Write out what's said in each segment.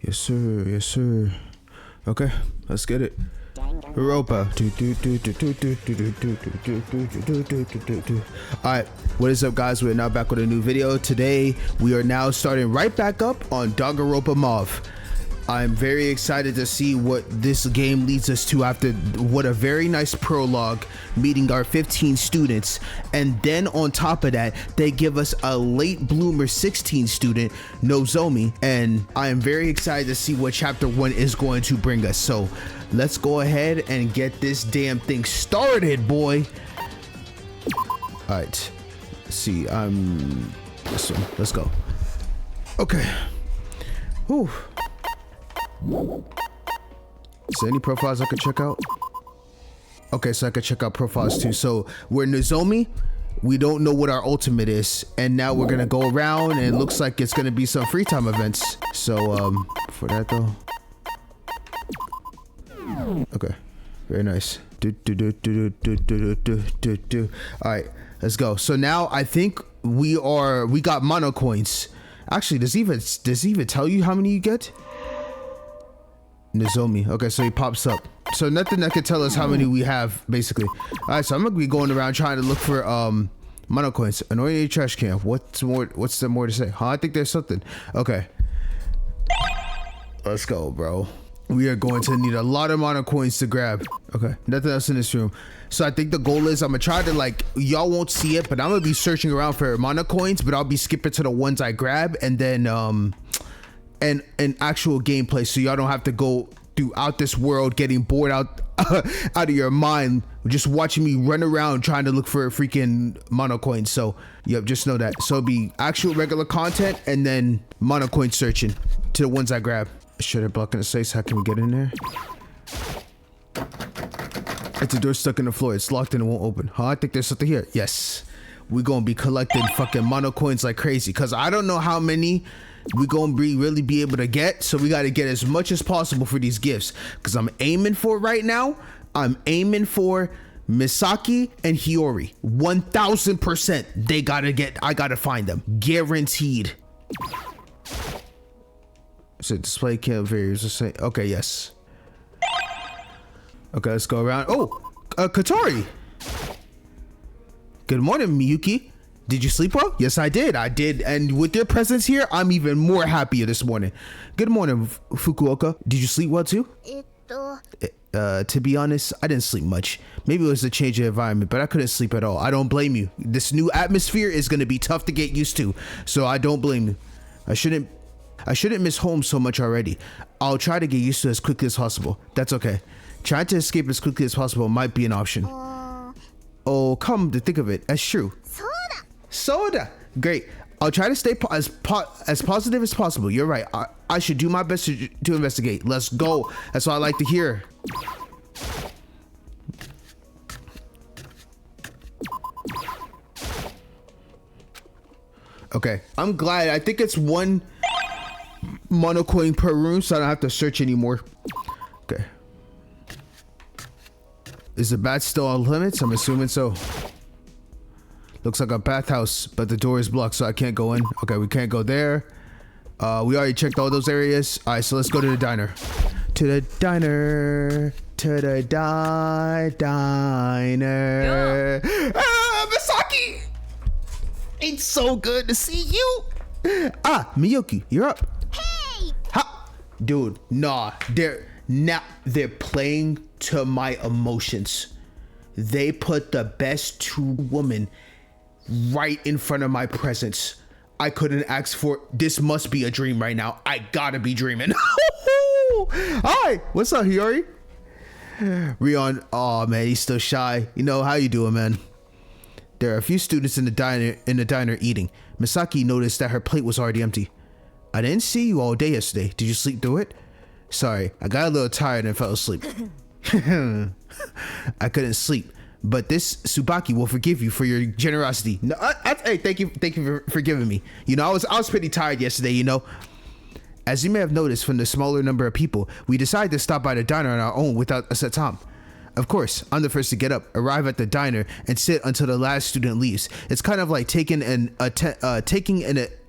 Yes, sir. Yes, sir. Okay, let's get it. Europa. Alright, what is up, guys? We're now back with a new video. Today, we are now starting right back up on Danganronpa Mauve. I'm very excited to see what this game leads us to after what a very nice prologue, meeting our 15 students, and then on top of that they give us a late bloomer 16 student, Nozomi, and I am very excited to see what chapter 1 is going to bring us. So let's go ahead and get this damn thing started, boy. All right, let's see, this one, let's go. Okay. Whew. Is there any profiles I could check out? Okay, so I could check out profiles too. So we're Nozomi. We don't know what our ultimate is, and now we're gonna go around, and it looks like it's gonna be some free time events. So for that though. Okay, very nice. All right, let's go. So now I think we got mono coins. Actually, does it even tell you how many you get? Nozomi. Okay, so he pops up. So nothing that can tell us how many we have, basically. All right, so I'm gonna be going around trying to look for mono coins. Annoying trash can. What's there more to say? Huh? I think there's something. Okay, let's go, bro. We are going to need a lot of mono coins to grab. Okay, nothing else in this room. So I think the goal is I'm gonna try to, like, y'all won't see it, but I'm gonna be searching around for mono coins, but I'll be skipping to the ones I grab, and then and an actual gameplay, so y'all don't have to go throughout this world getting bored out of your mind just watching me run around trying to look for freaking mono coins. So yep, just know that. So it'll be actual regular content and then mono coin searching to the ones I grab. Should I block in the space? How can we get in there? It's a door stuck in the floor. It's locked and it won't open. Huh? I think there's something here. Yes, we're gonna be collecting fucking mono coins like crazy, because I don't know how many we gonna really be able to get, so we got to get as much as possible for these gifts, because I'm aiming for right now, I'm aiming for Misaki and Hiyori. 1000% they gotta get, I gotta find them, guaranteed. So display kill various, okay, yes. Okay, let's go around. Oh, Katori. Good morning, Miyuki. Did you sleep well? Yes, I did. And with your presence here, I'm even more happier this morning. Good morning, Fukuoka. Did you sleep well too? To be honest, I didn't sleep much. Maybe it was a change of environment, but I couldn't sleep at all. I don't blame you. This new atmosphere is going to be tough to get used to, so I don't blame you. I shouldn't miss home so much already. I'll try to get used to it as quickly as possible. That's okay. Trying to escape as quickly as possible might be an option. Oh, come to think of it, that's true. Soda. Great. I'll try to stay as positive as possible. You're right. I should do my best to investigate. Let's go. That's what I like to hear. Okay. I'm glad. I think it's one mono coin per room, so I don't have to search anymore. Okay. Is the bat still on limits? I'm assuming so. Looks like a bathhouse, but the door is blocked, so I can't go in. Okay, we can't go there. We already checked all those areas. All right, so let's go to the diner. To the diner. To the diner. Ah, Misaki! It's so good to see you. Ah, Miyuki, you're up. Hey! Ha! Dude, nah. They're playing to my emotions. They put the best two women right in front of my presence. I couldn't ask for. This must be a dream right now. I gotta be dreaming. Hi, what's up, Hiyori? Rion, oh man, he's still shy. You know, how you doing, man? There are a few students in the diner eating. Misaki noticed that her plate was already empty. I didn't see you all day yesterday. Did you sleep through it? Sorry, I got a little tired and fell asleep. I couldn't sleep. But this Tsubaki will forgive you for your generosity. No, hey, thank you for forgiving me. You know, I was pretty tired yesterday, you know. As you may have noticed from the smaller number of people, we decided to stop by the diner on our own without a set time. Of course, I'm the first to get up, arrive at the diner, and sit until the last student leaves. It's kind of like taking an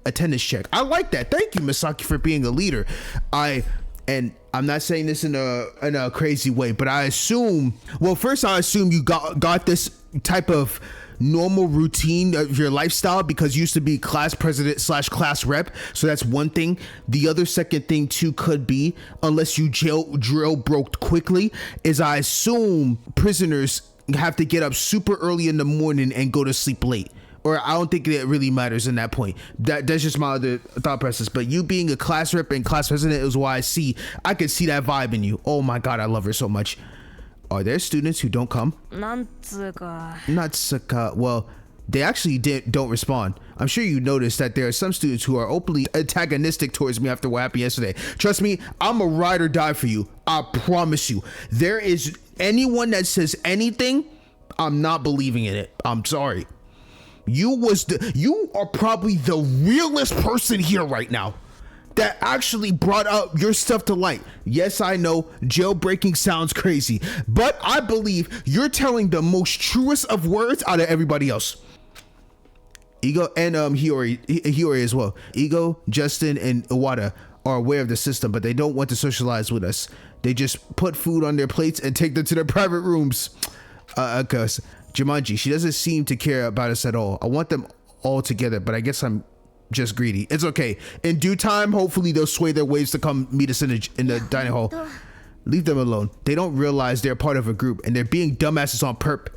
attendance check. I like that. Thank you, Misaki, for being a leader. And I'm not saying this in a crazy way, but I assume, well, first I assume you got this type of normal routine of your lifestyle because you used to be class president / class rep. So that's one thing. The other second thing too could be, unless you drill broke quickly, is I assume prisoners have to get up super early in the morning and go to sleep late. Or I don't think it really matters in that point. That's just my other thought process. But you being a class rep and class president is why I could see that vibe in you. Oh my God, I love her so much. Are there students who don't come? Natsuka. Well, they actually don't respond. I'm sure you noticed that there are some students who are openly antagonistic towards me after what happened yesterday. Trust me, I'm a ride or die for you. I promise you. There is anyone that says anything, I'm not believing in it. I'm sorry. You are probably the realest person here right now that actually brought up your stuff to light. Yes, I know jailbreaking sounds crazy, but I believe you're telling the most truest of words out of everybody else. Ego and Hiyori as well. Ego, Justin, and Iwata are aware of the system, but they don't want to socialize with us. They just put food on their plates and take them to their private rooms. Cause Jumanji, she doesn't seem to care about us at all. I want them all together, but I guess I'm just greedy. It's okay. In due time, hopefully they'll sway their ways to come meet us in the dining hall. Leave them alone. They don't realize they're part of a group and they're being dumbasses on perp.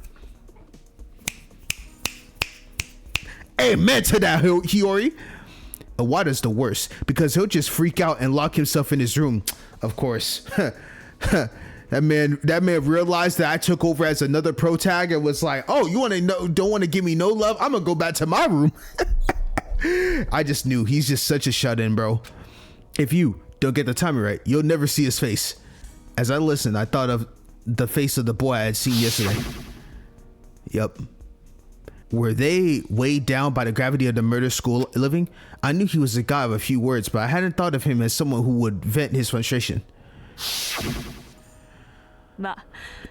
Amen to that, Hiyori. Iwata's the worst because he'll just freak out and lock himself in his room. Of course. That man realized that I took over as another pro tag and was like, oh, don't want to give me no love? I'm gonna go back to my room. I just knew he's just such a shut-in, bro. If you don't get the timing right, you'll never see his face. As I listened, I thought of the face of the boy I had seen yesterday. Yep. Were they weighed down by the gravity of the murder school living? I knew he was a guy of a few words, but I hadn't thought of him as someone who would vent his frustration.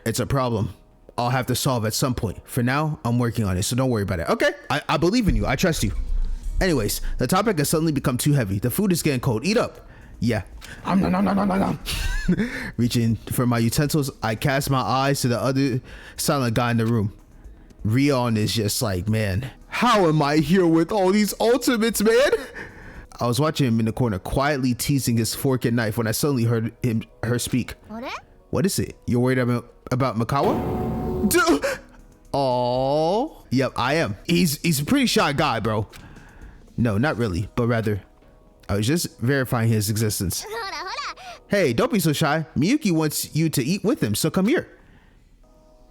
It's a problem I'll have to solve at some point. For now, I'm working on it, so don't worry about it. Okay, I believe in you. I trust you. Anyways, the topic has suddenly become too heavy. The food is getting cold. Eat up. Yeah. Reaching for my utensils, I cast my eyes to the other silent guy in the room. Rion is just like, man, how am I here with all these ultimates, man? I was watching him in the corner, quietly teasing his fork and knife when I suddenly heard her speak. What is it? You're worried about Mikawa? Oh, yep, I am. He's a pretty shy guy, bro. No, not really, but rather, I was just verifying his existence. Hey, don't be so shy. Miyuki wants you to eat with him, so come here.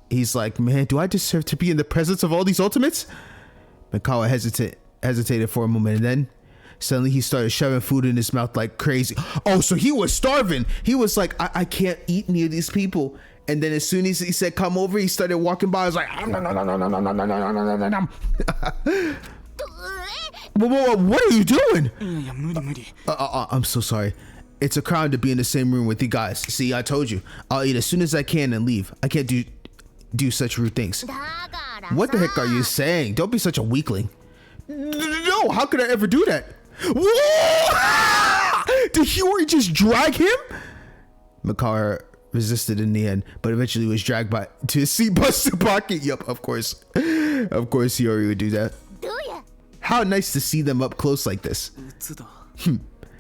He's like, man, do I deserve to be in the presence of all these ultimates? Mikawa hesitated for a moment, and then suddenly he started shoving food in his mouth like crazy. Oh, so he was starving. He was like, I can't eat near these people. And then as soon as he said, come over, he started walking by. I was like, what are you doing? I'm so sorry. It's a crime to be in the same room with you guys. See, I told you. I'll eat as soon as I can and leave. I can't do such rude things. What the heck are you saying? Don't be such a weakling. No, how could I ever do that? Whoa! Did Hiyori just drag him? Mikawa resisted in the end, but eventually was dragged to see Tsubaki. Yup, of course. Of course Hiyori would do that. How nice to see them up close like this.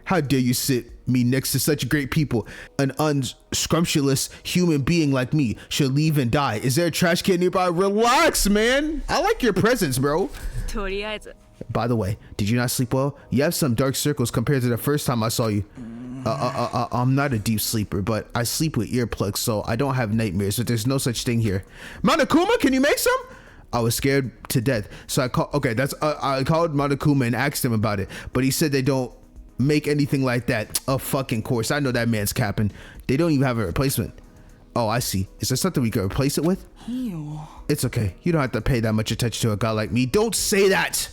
How dare you sit me next to such great people? An unscrumptious human being like me should leave and die. Is there a trash can nearby? Relax, man. I like your presence, bro. By the way, did you not sleep well? You have some dark circles compared to the first time I saw you. I'm not a deep sleeper, but I sleep with earplugs, so I don't have nightmares, but there's no such thing here. Monokuma, can you make some? I was scared to death, so I called Monokuma and asked him about it, but he said they don't make anything like that. A fucking course. I know that man's capping. They don't even have a replacement. Oh, I see. Is there something we could replace it with? It's okay. You don't have to pay that much attention to a guy like me. Don't say that.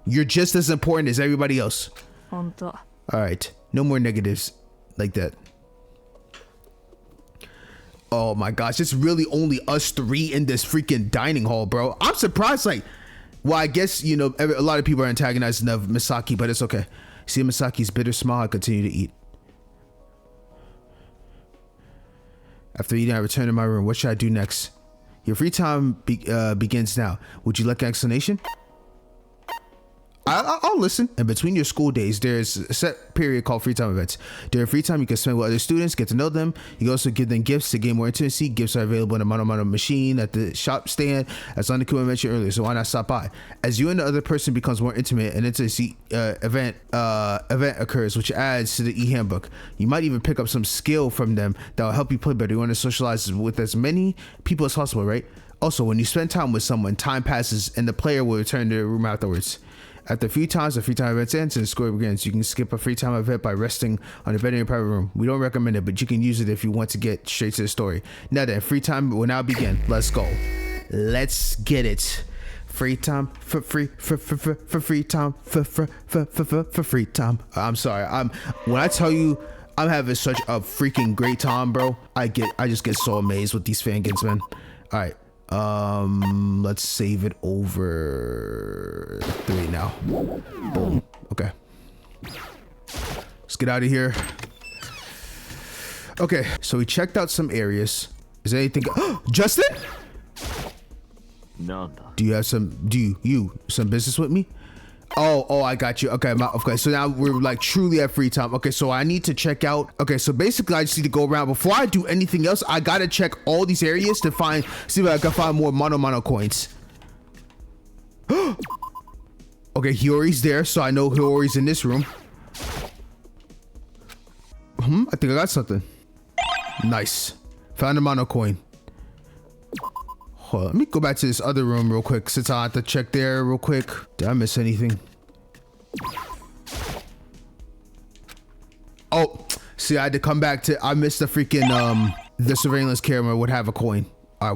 You're just as important as everybody else. All right. No more negatives like that. Oh my gosh. It's really only us three in this freaking dining hall, bro. I'm surprised. Like, Well, I guess, you know, a lot of people are antagonizing of Misaki, but it's okay. See Misaki's bitter smile, I continue to eat. After eating, I return to my room. What should I do next? Your free time begins now. Would you like an explanation? I'll listen. In between your school days, there's a set period called free time events. During free time, you can spend with other students, get to know them. You can also give them gifts to gain more intimacy. Gifts are available in a mono machine at the shop stand, as Anakuma mentioned earlier, so why not stop by? As you and the other person becomes more intimate, an intimacy event occurs, which adds to the e-handbook. You might even pick up some skill from them that will help you play better. You want to socialize with as many people as possible, right? Also, when you spend time with someone, time passes and the player will return to the room afterwards. After a few times, the free time event ends and the score begins. You can skip a free time event by resting on the bed in your private room. We don't recommend it, but you can use it if you want to get straight to the story. Now then, free time will now begin. Let's go. Let's get it. Free time for free time for free time. I'm sorry. When I tell you I'm having such a freaking great time, bro, I just get so amazed with these fan games, man. All right. Let's save it over 3 now. Boom. Okay, let's get out of here. Okay, so we checked out some areas. Is there anything? Justin, do you have some business with me? Oh, I got you. Okay, okay. So now we're like truly at free time. Okay, so I need to check out. Okay, so basically I just need to go around. Before I do anything else, I gotta check all these areas to see if I can find more mono coins. Okay, Hiyori's there, so I know Hiyori's in this room. I think I got something. Nice. Found a mono coin. Hold on, let me go back to this other room real quick since I have to check there real quick. Did I miss anything? Oh, see, I had to come back to. I missed the freaking the surveillance camera would have a coin.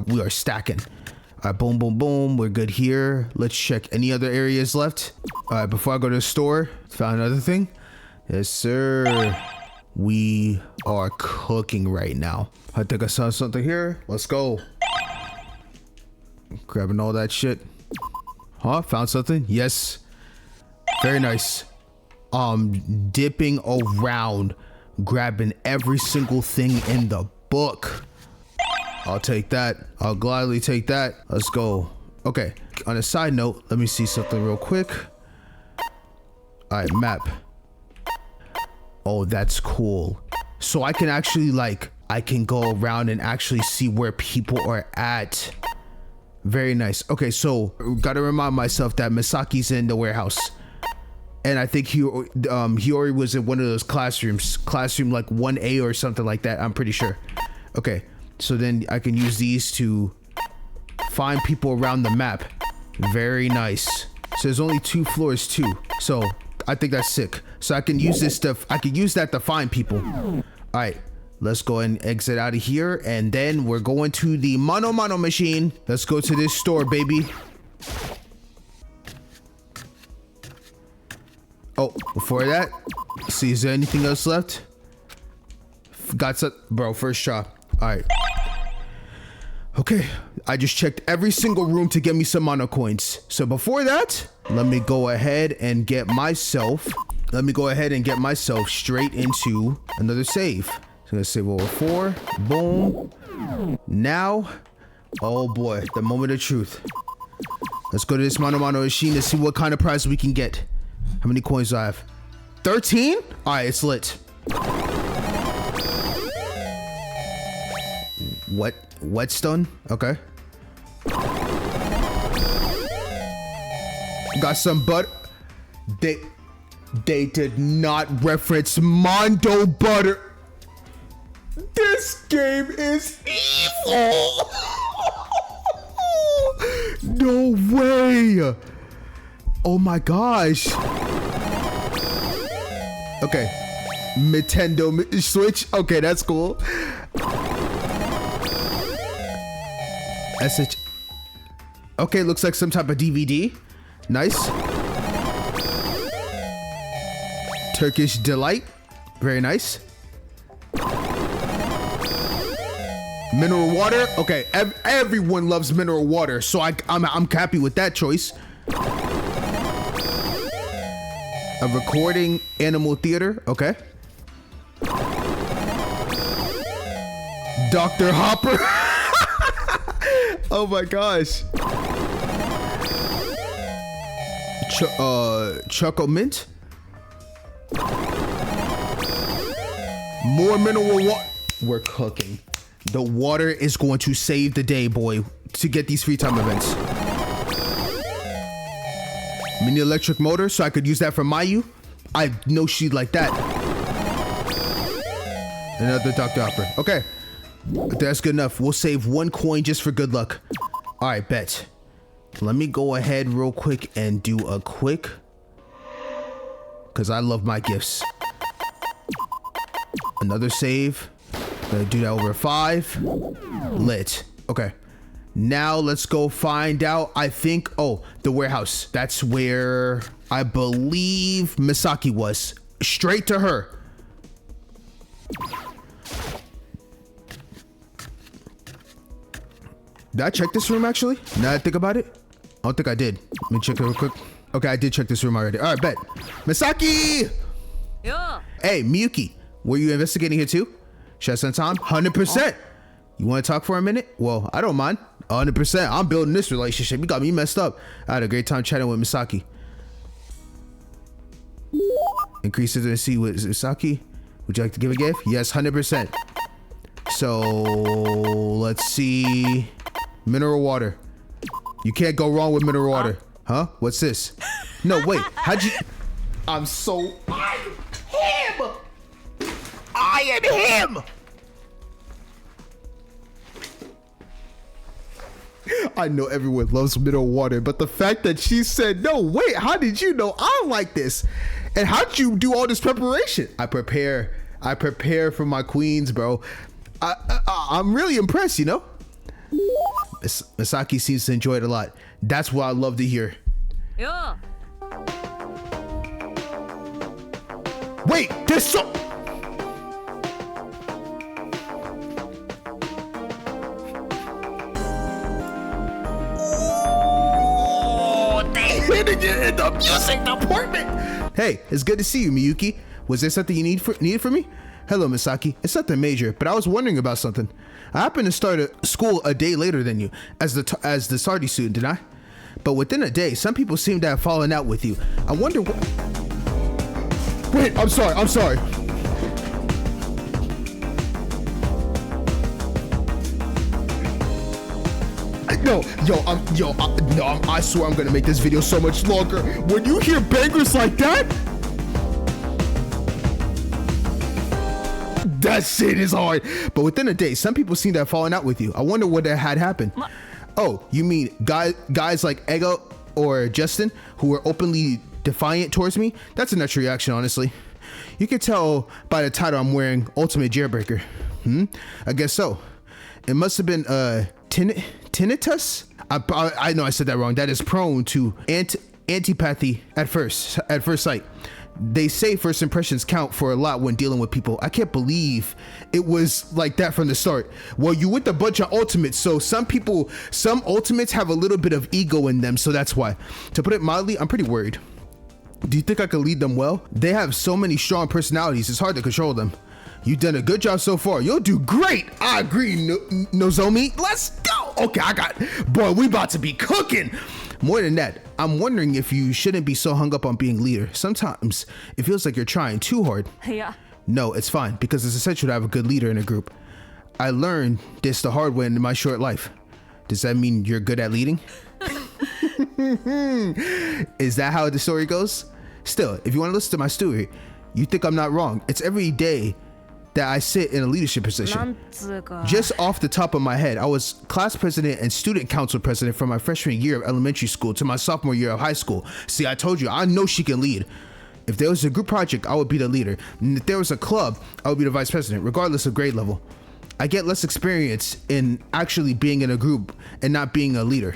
We are stacking. All right, boom, boom, boom. We're good here. Let's check any other areas left. All right, before I go to the store, found another thing. Yes, sir. We are cooking right now. I think I saw something here. Let's go. Grabbing all that shit. Huh? Found something? Yes. Very nice. Dipping around, grabbing every single thing in the book. I'll take that. I'll gladly take that. Let's go. Okay. On a side note, let me see something real quick. All right, map. Oh, that's cool. So I can actually I can go around and actually see where people are at. Very nice. Okay, so gotta remind myself that Misaki's in the warehouse, and I think Hiyori was in one of those classrooms, classroom like 1A or something like that. I'm pretty sure. Okay, so then I can use these to find people around the map. Very nice. So there's only 2 floors too, so I think that's sick. So I can use this stuff. I can use that to find people. All right. Let's go and exit out of here, and then we're going to the mono machine. Let's go to this store, baby. Oh, before that, see, is there anything else left? Got some, bro, first try. All right. Okay, I just checked every single room to get me some mono coins. So before that, let me go ahead and get myself straight into another save. So let's save over 4. Boom. Now, oh boy, the moment of truth. Let's go to this mono machine to see what kind of prize we can get. How many coins do I have? 13? All right, it's lit. Whetstone? Okay. Got some butter. They did not reference Mondo butter. This game is evil. No way. Oh my gosh. Okay. Nintendo Switch. Okay, that's cool. SH. Okay, looks like some type of DVD. Nice. Turkish Delight. Very nice. Mineral water. Okay, everyone loves mineral water, so I'm happy with that choice. A recording animal theater. Okay. Dr. Hopper. Oh my gosh. Choco mint. More mineral water. We're cooking. The water is going to save the day, boy, to get these free time events. Mini electric motor, so I could use that for Mayu. I know she'd like that. Another Dr. Hopper. Okay. That's good enough. We'll save 1 coin just for good luck. All right, bet. Let me go ahead real quick and do a quick, because I love my gifts. Another save. Gonna do that over 5. Lit. Okay. Now let's go find out. I think, oh, the warehouse. That's where I believe Misaki was. Straight to her. Did I check this room actually? Now that I think about it, I don't think I did. Let me check it real quick. Okay, I did check this room already. All right, bet. Misaki! Yeah. Hey, Miyuki, were you investigating here too? Should I spend time? 100%. You want to talk for a minute? Well, I don't mind. 100%. I'm building this relationship. You got me messed up. I had a great time chatting with Misaki. Increase intimacy with Misaki. Would you like to give a gift? Yes, 100%. So let's see. Mineral water. You can't go wrong with mineral water. Huh? What's this? No, wait. How'd you? I'm so. I am him. I am him. I know everyone loves mineral water, but the fact that she said, no, wait, how did you know I like this? And how'd you do all this preparation? I prepare for my queens, bro. I'm really impressed, you know? Misaki seems to enjoy it a lot. That's what I love to hear. Yeah. Wait, there's so... In the music department. Hey, it's good to see you, Miyuki. Was there something you needed from me? Hello, Misaki. It's nothing major, but I was wondering about something. I happened to start school a day later than you, as the Sardi student, did I? But within a day, some people seem to have fallen out with you. I wonder what... Wait, I'm sorry. I swear I'm gonna make this video so much longer. When you hear bangers like that, that shit is hard. But within a day, some people seem to have fallen out with you. I wonder what had happened. Oh, you mean guys like Ego or Justin who were openly defiant towards me? That's a natural reaction, honestly. You can tell by the title I'm wearing, Ultimate Jailbreaker. I guess so. It must have been tinnitus. I know I said that wrong. That is prone to antipathy at first sight. They say first impressions count for a lot when dealing with people. I can't believe it was like that from the start. Well, you with a bunch of ultimates, so some ultimates have a little bit of ego in them, so that's why. To put it mildly, I'm pretty worried. Do you think I could lead them well? They have so many strong personalities, it's hard to control them. You've done a good job so far. You'll do great. I agree, Nozomi. Let's go. Okay, boy, we about to be cooking. More than that, I'm wondering if you shouldn't be so hung up on being leader. Sometimes it feels like you're trying too hard. Yeah. No, it's fine, because it's essential to have a good leader in a group. I learned this the hard way in my short life. Does that mean you're good at leading? Is that how the story goes? Still, if you want to listen to my story, you think I'm not wrong. It's every day that I sit in a leadership position. Just off the top of my head, I was class president and student council president from my freshman year of elementary school to my sophomore year of high school. See, I told you, I know she can lead. If there was a group project, I would be the leader. And if there was a club, I would be the vice president, regardless of grade level. I get less experience in actually being in a group and not being a leader.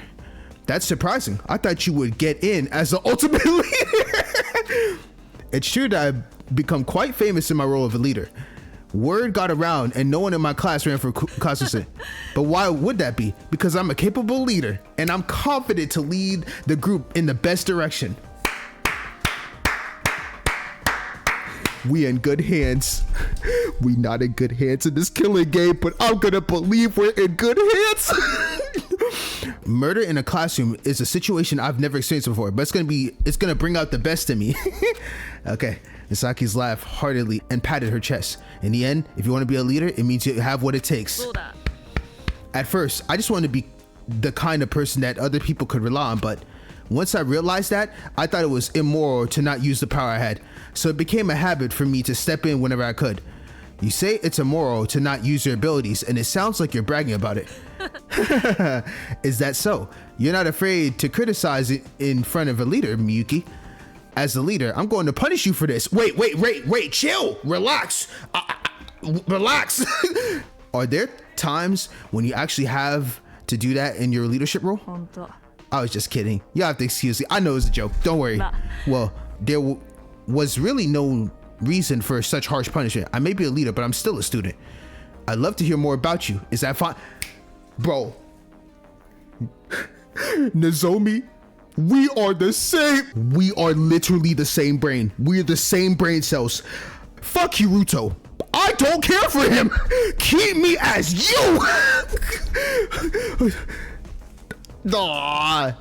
That's surprising. I thought you would get in as the ultimate leader. It's true that I've become quite famous in my role of a leader. Word got around and no one in my class ran for class president. But why would that be? Because I'm a capable leader and I'm confident to lead the group in the best direction. We in good hands. We not in good hands in this killing game, but I'm gonna believe we're in good hands. Murder in a classroom is a situation I've never experienced before, but it's gonna bring out the best in me. Okay. Misaki's laughed heartily and patted her chest. In the end, if you want to be a leader, it means you have what it takes. At first, I just wanted to be the kind of person that other people could rely on, but once I realized that, I thought it was immoral to not use the power I had. So it became a habit for me to step in whenever I could. You say it's immoral to not use your abilities, and it sounds like you're bragging about it. Is that so? You're not afraid to criticize it in front of a leader, Miyuki. As the leader, I'm going to punish you for this. Wait, chill, relax, relax. Are there times when you actually have to do that in your leadership role? I was just kidding. You have to excuse me. I know it's a joke. Don't worry. Well, there was really no reason for such harsh punishment. I may be a leader, but I'm still a student. I'd love to hear more about you. Is that fine? Bro. Nozomi, we are the same. We are literally the same brain. We're the same brain cells. Fuck Hiruto. I don't care for him. Keep me as you. Aww.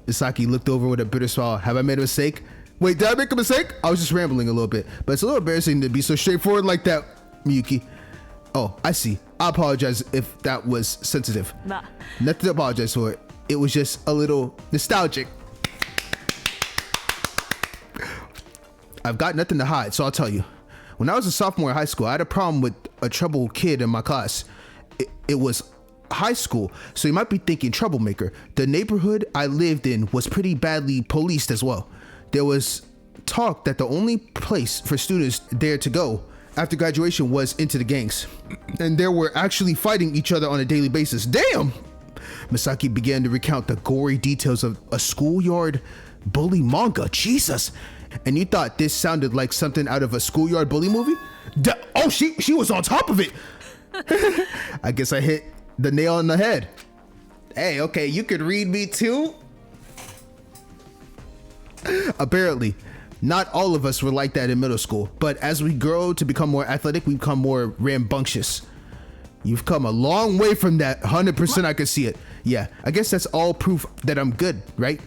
Misaki looked over with a bitter smile. Have I made a mistake? Wait, did I make a mistake? I was just rambling a little bit, but it's a little embarrassing to be so straightforward like that, Miyuki. Oh, I see. I apologize if that was sensitive. Nothing to apologize for. It was just a little nostalgic. I've got nothing to hide, so I'll tell you. When I was a sophomore in high school, I had a problem with a troubled kid in my class. It was high school, so you might be thinking troublemaker. The neighborhood I lived in was pretty badly policed as well. There was talk that the only place for students there to go after graduation was into the gangs, and they were actually fighting each other on a daily basis. Damn! Misaki began to recount the gory details of a schoolyard bully manga. Jesus! And you thought this sounded like something out of a schoolyard bully movie? Oh, she was on top of it. I guess I hit the nail on the head. Hey, okay, you could read me too? Apparently, not all of us were like that in middle school, but as we grow to become more athletic, we become more rambunctious. You've come a long way from that. 100% I could see it. Yeah, I guess that's all proof that I'm good, right?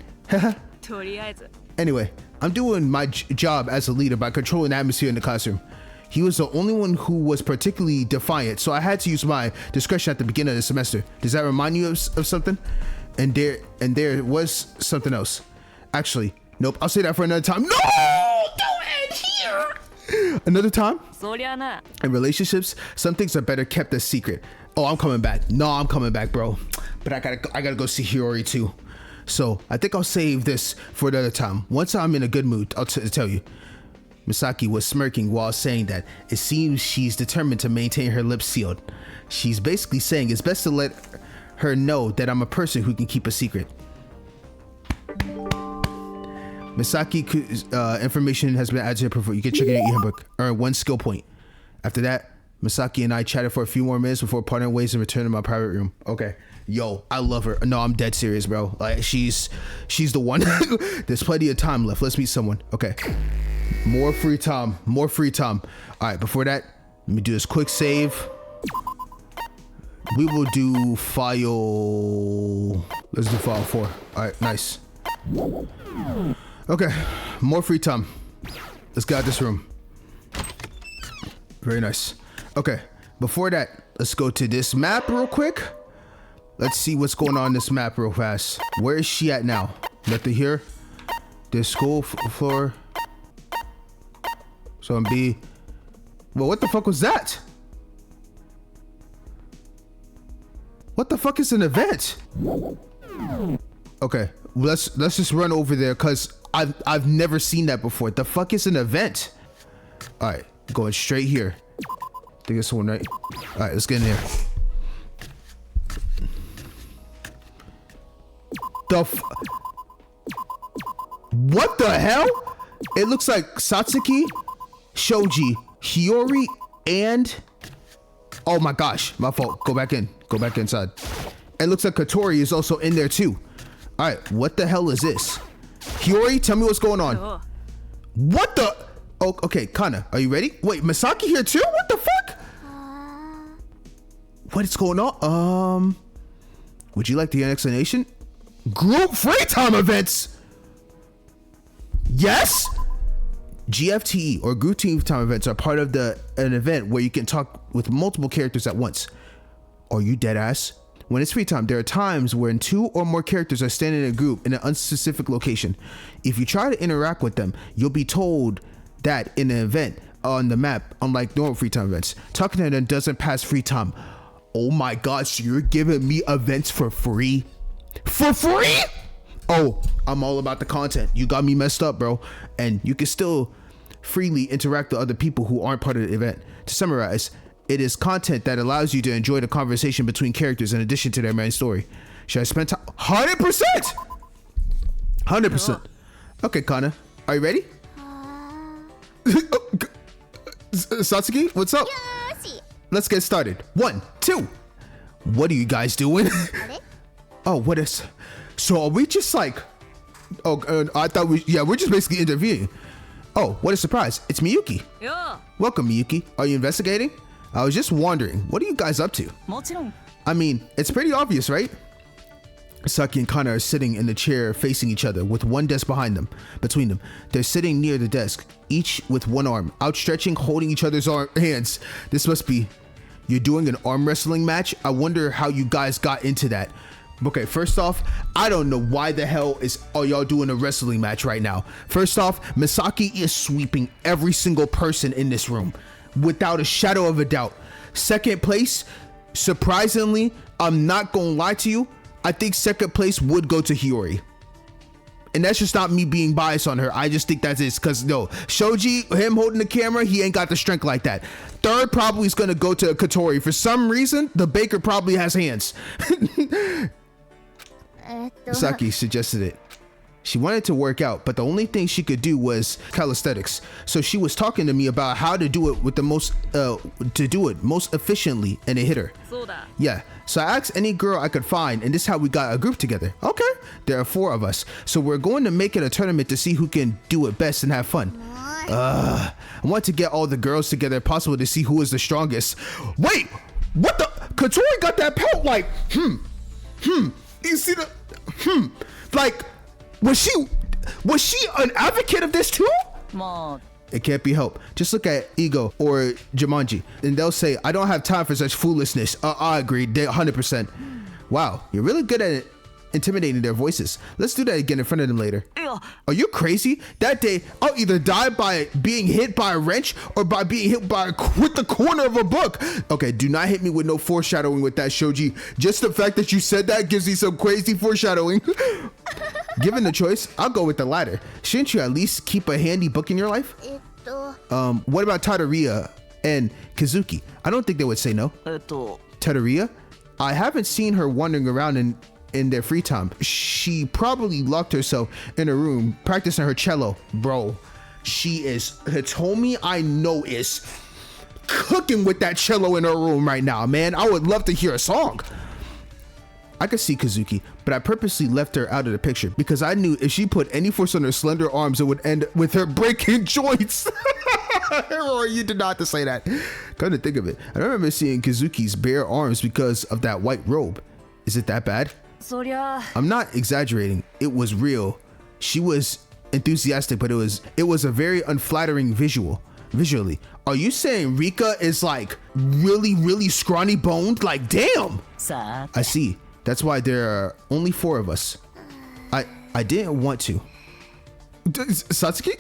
Anyway, I'm doing my job as a leader by controlling the atmosphere in the classroom. He was the only one who was particularly defiant, so I had to use my discretion at the beginning of the semester. Does that remind you of something? And there was something else. Actually, nope, I'll say that for another time. No! Don't end here! Another time? In relationships, some things are better kept a secret. Oh, I'm coming back. No, I'm coming back, bro. But I gotta go see Hiyori too. So I think I'll save this for another time. Once I'm in a good mood, I'll tell you. Misaki was smirking while saying that. It seems she's determined to maintain her lips sealed. She's basically saying it's best to let her know that I'm a person who can keep a secret. Misaki information has been added to your profile. You can check it in your handbook. Earn 1 skill point. After that, Misaki and I chatted for a few more minutes before parting ways and returning to my private room. Okay. Yo, I love her. No, I'm dead serious, bro. Like, she's the one. There's plenty of time left. Let's meet someone. Okay. More free time. More free time. All right, before that, let me do this quick save. We will do file. Let's do file 4. All right, nice. Okay, more free time. Let's get out this room. Very nice. Okay, before that, let's go to this map real quick. Let's see what's going on this map real fast. Where is she at now? Nothing here. There's school floor. So I'm B. Well, what the fuck was that? What the fuck is an event? Okay, let's just run over there because I've never seen that before. The fuck is an event? All right, going straight here. I think this one, right? All right, let's get in here. What the hell? It looks like Satsuki, Shoji, Hiyori, and oh my gosh, my fault. Go back in. Go back inside. It looks like Katori is also in there too. All right, what the hell is this? Hiyori, tell me what's going on. What the? Oh, okay, Kana, are you ready? Wait, Misaki here too? What the fuck? What is going on? Would you like the explanation? Group free time events. Yes. GFTE or group team time events are part of an event where you can talk with multiple characters at once. Are you dead ass? When it's free time, there are times when 2 or more characters are standing in a group in an unspecific location. If you try to interact with them, you'll be told that in an event on the map, unlike normal free time events. Talking to them doesn't pass free time. Oh my god, so you're giving me events for free? For free? Oh, I'm all about the content. You got me messed up, bro. And you can still freely interact with other people who aren't part of the event. To summarize, it is content that allows you to enjoy the conversation between characters in addition to their main story. Should I spend time? 100%! 100%. Okay, Kana, are you ready? Satsuki, what's up? Let's get started. 1, 2. What are you guys doing? Oh, what is... So are we just like... Oh, I thought we're just basically interviewing. Oh, what a surprise. It's Miyuki. Yeah. Welcome, Miyuki. Are you investigating? I was just wondering, what are you guys up to? I mean, it's pretty obvious, right? Saki and Kana are sitting in the chair facing each other with one desk between them. They're sitting near the desk, each with one arm, outstretching, holding each other's hands. This must be... You're doing an arm wrestling match? I wonder how you guys got into that. Okay, first off, I don't know why the hell are y'all doing a wrestling match right now. First off, Misaki is sweeping every single person in this room without a shadow of a doubt. Second place, surprisingly, I'm not gonna lie to you, I think second place would go to Hiyori. And that's just not me being biased on her. I just think that's it. Because no, Shoji, him holding the camera, he ain't got the strength like that. Third probably is going to go to Katori. For some reason, the baker probably has hands. Saki suggested it. She wanted to work out, but the only thing she could do was calisthenics. So she was talking to me about how to do it with the most efficiently, and it hit her. Yeah. So I asked any girl I could find, and this is how we got a group together. Okay. There are 4 of us. So we're going to make it a tournament to see who can do it best and have fun. I want to get all the girls together if possible to see who is the strongest. Wait, what the? Katori got that pelt like, You see the, like, was she an advocate of this too? It can't be helped. Just look at Ego or Jumanji, and they'll say, I don't have time for such foolishness. I agree, 100%. Wow, you're really good at it. Intimidating their voices. Let's do that again in front of them later. Are you crazy? That day, I'll either die by being hit by a wrench or by being hit with the corner of a book. Okay, do not hit me with no foreshadowing with that, Shoji. Just the fact that you said that gives me some crazy foreshadowing. Given the choice, I'll go with the latter. Shouldn't you at least keep a handy book in your life? What about Tadariya and Kazuki? I don't think they would say no. Tadariya? I haven't seen her wandering around in their free time. She probably locked herself in a room practicing her cello. Bro, she is, Hitomi I know is cooking with that cello in her room right now, man. I would love to hear a song. I could see Kazuki, but I purposely left her out of the picture because I knew if she put any force on her slender arms, it would end with her breaking joints. Or you did not have to say that. Come to think of it, I remember seeing Kazuki's bare arms because of that white robe. Is it that bad? I'm not exaggerating. It was real. She was enthusiastic, but it was a very unflattering visually. Are you saying Rika is like really scrawny boned? Like, damn. I see. That's why there are only 4 of us. I didn't want to. Satsuki?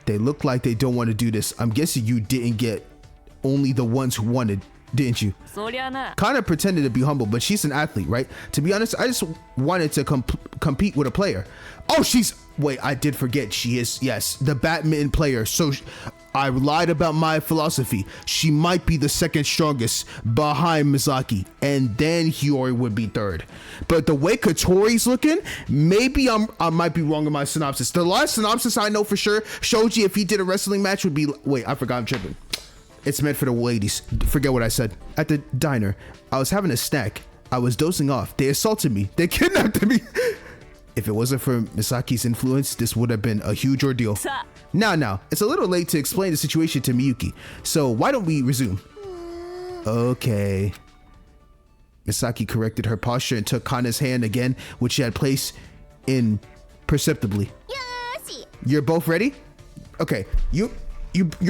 They look like they don't want to do this. I'm guessing you didn't get only the ones who wanted, didn't you? Kind of pretended to be humble, but she's an athlete, right? To be honest, I just wanted to compete with a player. Oh, wait, I did forget. She is, yes, the badminton player. So I lied about my philosophy. She might be the second strongest behind Misaki, and then Hiyori would be third. But the way Katori's looking, maybe I might be wrong in my synopsis. The last synopsis I know for sure, Shoji, if he did a wrestling match, would be, wait, I forgot, I'm tripping. It's meant for the ladies. Forget what I said. At the diner, I was having a snack. I was dozing off. They assaulted me. They kidnapped me. If it wasn't for Misaki's influence, this would have been a huge ordeal. Now, it's a little late to explain the situation to Miyuki, so why don't we resume? Okay. Misaki corrected her posture and took Kana's hand again, which she had placed imperceptibly. You're both ready? Okay, you're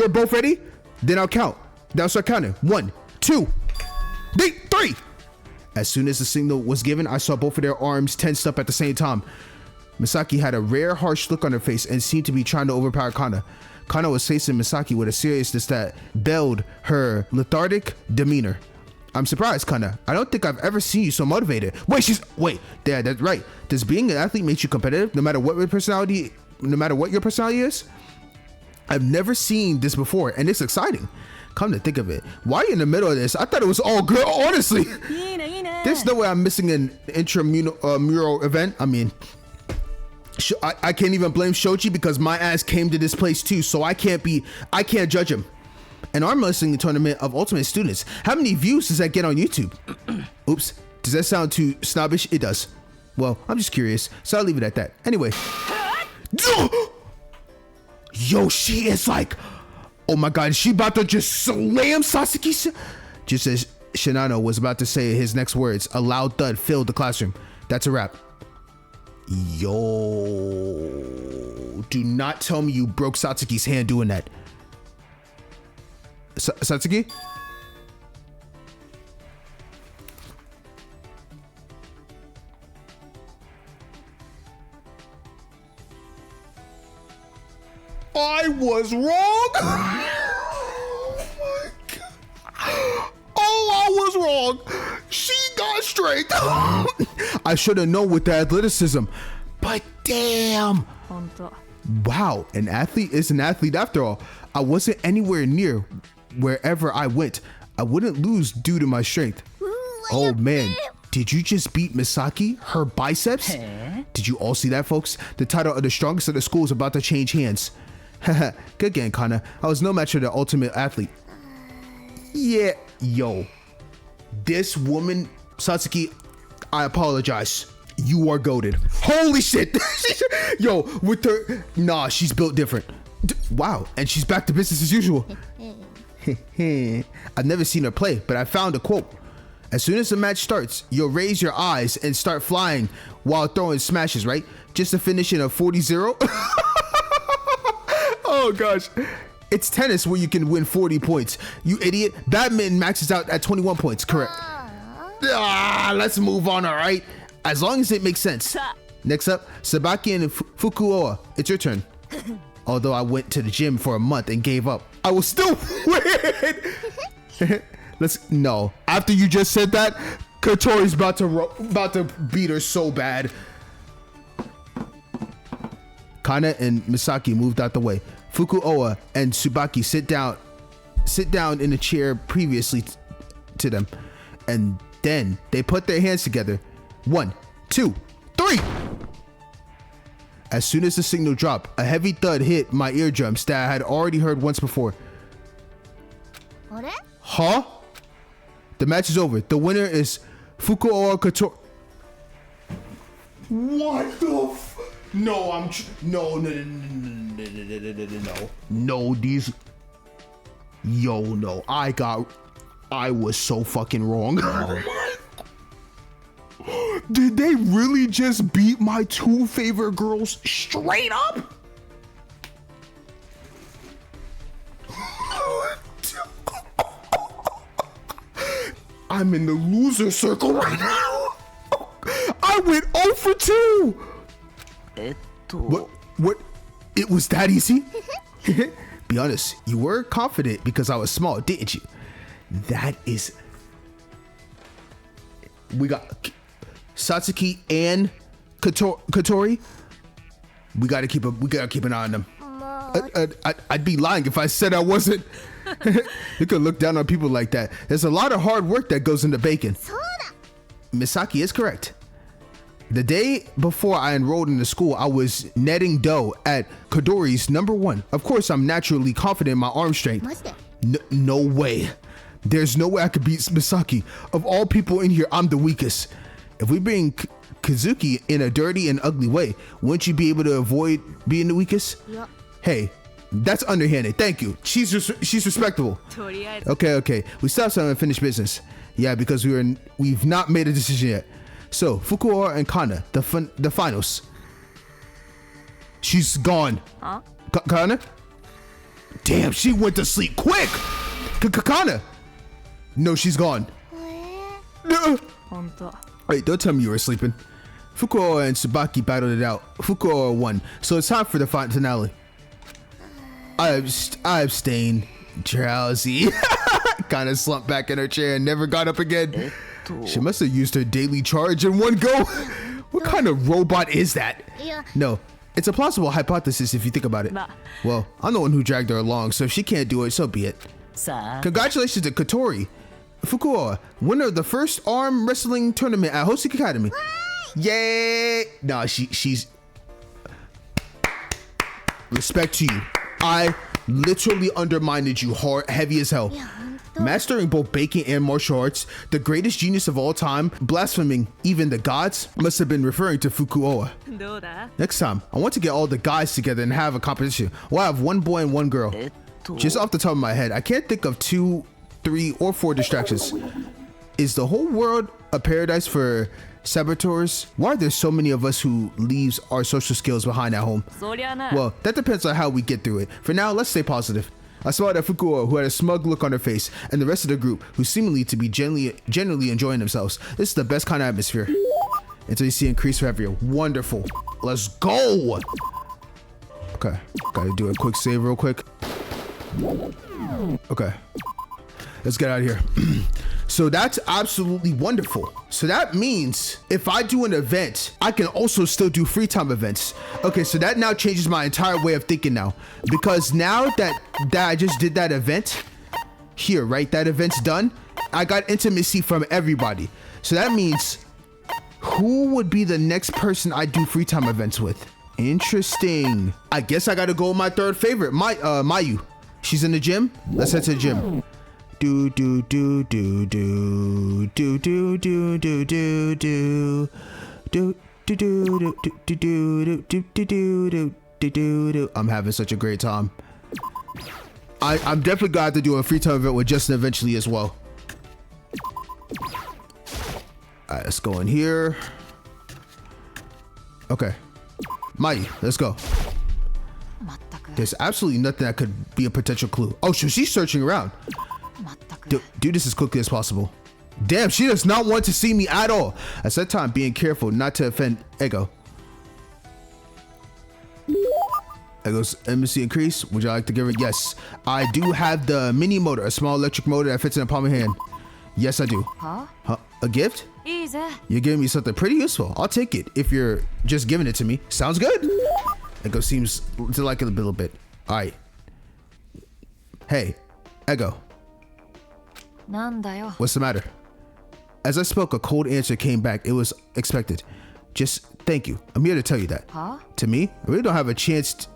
both ready? Then I'll count. Now start counting. 1, 2, 3. As soon as the signal was given, I saw both of their arms tensed up at the same time. Misaki had a rare, harsh look on her face and seemed to be trying to overpower Kana. Kana was facing Misaki with a seriousness that belled her lethargic demeanor. I'm surprised, Kana. I don't think I've ever seen you so motivated. Wait, yeah, that's right. Does being an athlete make you competitive, no matter what your personality is? I've never seen this before, and it's exciting. Come to think of it, why are you in the middle of this? I thought it was all good, honestly. There's no way I'm missing an intramural event. I mean, I can't even blame Shoji because my ass came to this place too, so I can't judge him. An arm wrestling tournament of ultimate students. How many views does that get on YouTube? Oops, does that sound too snobbish? It does. Well, I'm just curious, so I'll leave it at that. Anyway. Yo, she is like, oh my god, is she about to just slam Sasuke? Just as Shinano was about to say his next words, a loud thud filled the classroom. That's a wrap. Yo, do not tell me you broke Satsuki's hand doing that. Satsuki? I was wrong. Oh my god. Oh, I was wrong. She got straight. I should have known with the athleticism, but damn. Wow, an athlete is an athlete after all. I wasn't anywhere near wherever I went. I wouldn't lose due to my strength. Oh man, did you just beat Misaki? Her biceps? Did you all see that, folks? The title of the strongest of the school is about to change hands. Good game, Kana. I was no match for the ultimate athlete. Yeah, yo. This woman, Satsuki, I apologize. You are goated. Holy shit. Yo, with her, nah, she's built different. Wow, and she's back to business as usual. I've never seen her play, but I found a quote. As soon as the match starts, you'll raise your eyes and start flying while throwing smashes, right? Just to finish in a 40-0. Oh gosh. It's tennis where you can win 40 points. You idiot. Badminton maxes out at 21 points, correct? Let's move on, all right? As long as it makes sense. Next up, Sabaki and Fukuoka. It's your turn. Although I went to the gym for a month and gave up, I will still win. No. After you just said that, Kotori's about to beat her so bad. Kana and Misaki moved out the way. Fukuoka and Tsubaki sit down in the chair previously to them, and then they put their hands together. 1, 2, 3. As soon as the signal dropped, a heavy thud hit my eardrums that I had already heard once before. Huh? The match is over. The winner is Fukuoka Kotori. What the No, no, these, no, I was so fucking wrong. Did they really just beat my two favorite girls straight up? I'm in the loser circle right now. I went 0 for 2. What? It was that easy? Be honest, you were confident because I was small, didn't you? That is... We got Satsuki and Kotori. We gotta keep an eye on them. I'd be lying if I said I wasn't. You could look down on people like that. There's a lot of hard work that goes into baking. Misaki is correct. The day before I enrolled in the school, I was netting dough at Kodori's #1. Of course, I'm naturally confident in my arm strength. No way. There's no way I could beat Misaki. Of all people in here, I'm the weakest. If we bring Kazuki in a dirty and ugly way, wouldn't you be able to avoid being the weakest? Hey, That's underhanded. Thank you. She's respectable. とりあえず Okay. We stopped some unfinished business. Yeah, because we've not made a decision yet. So Fukuoka and Kana, the finals. She's gone. Huh? Kana? Damn, she went to sleep quick. Kana? No, she's gone. 本当 Wait, don't tell me you were sleeping. Fukuoka and Tsubaki battled it out. Fukuoka won, so it's time for the finale. I abstained. Drowsy. Kind of slumped back in her chair and never got up again. She must have used her daily charge in one go. What kind of robot is that? No, it's a plausible hypothesis if you think about it. Well, I'm the one who dragged her along, so if she can't do it, so be it. さあ Congratulations to Kotori Fukuoka, winner of the first arm wrestling tournament at Hoseki Academy. Yay! Nah, she's respect to you. I literally undermined you hard, heavy as hell. Mastering both baking and martial arts, the greatest genius of all time, blaspheming even the gods, must have been referring to Fukuoka. どうだ Next time, I want to get all the guys together and have a competition. We'll have one boy and one girl. えっと Just off the top of my head, I can't think of 2, 3, or 4 distractions. Is the whole world a paradise for saboteurs? Why are there so many of us who leaves our social skills behind at home? そりゃな Well, that depends on how we get through it. For now, let's stay positive. I smiled at Fukuoka, who had a smug look on her face, and the rest of the group, who seemingly to be generally enjoying themselves. This is the best kind of atmosphere. Until you see increase behavior. Wonderful. Let's go! Okay, gotta do a quick save real quick. Okay, let's get out of here. So that's absolutely wonderful. So that means if I do an event, I can also still do free time events. Okay, so that now changes my entire way of thinking now. Because now that I just did that event here, right? That event's done. I got intimacy from everybody. So that means who would be the next person I do free time events with? Interesting. I guess I gotta go with my third favorite, Mayu. She's in the gym. Let's head to the gym. Do do do do do do do do do do do do do do do do do do do. I'm having such a great time. I'm definitely gonna have to do a free time event with Justin eventually as well. Alright, let's go in here. Okay. Mai, let's go. まったく There's absolutely nothing that could be a potential clue. Oh, so she's searching around. まったく Do this as quickly as possible. Damn, she does not want to see me at all. At that time, being careful not to offend Ego. Ego's embassy increase. Would you like to give it? Yes. I do have the mini motor, a small electric motor that fits in the palm of my hand. Yes, I do. は Huh? A gift? いいぜ You're giving me something pretty useful. I'll take it if you're just giving it to me. Sounds good. Ego seems to like it a little bit. All right. Hey, Ego, なんだよ what's the matter? As I spoke, a cold answer came back. It was expected. Just thank you. I'm here to tell you that. は To me, I really don't have a chance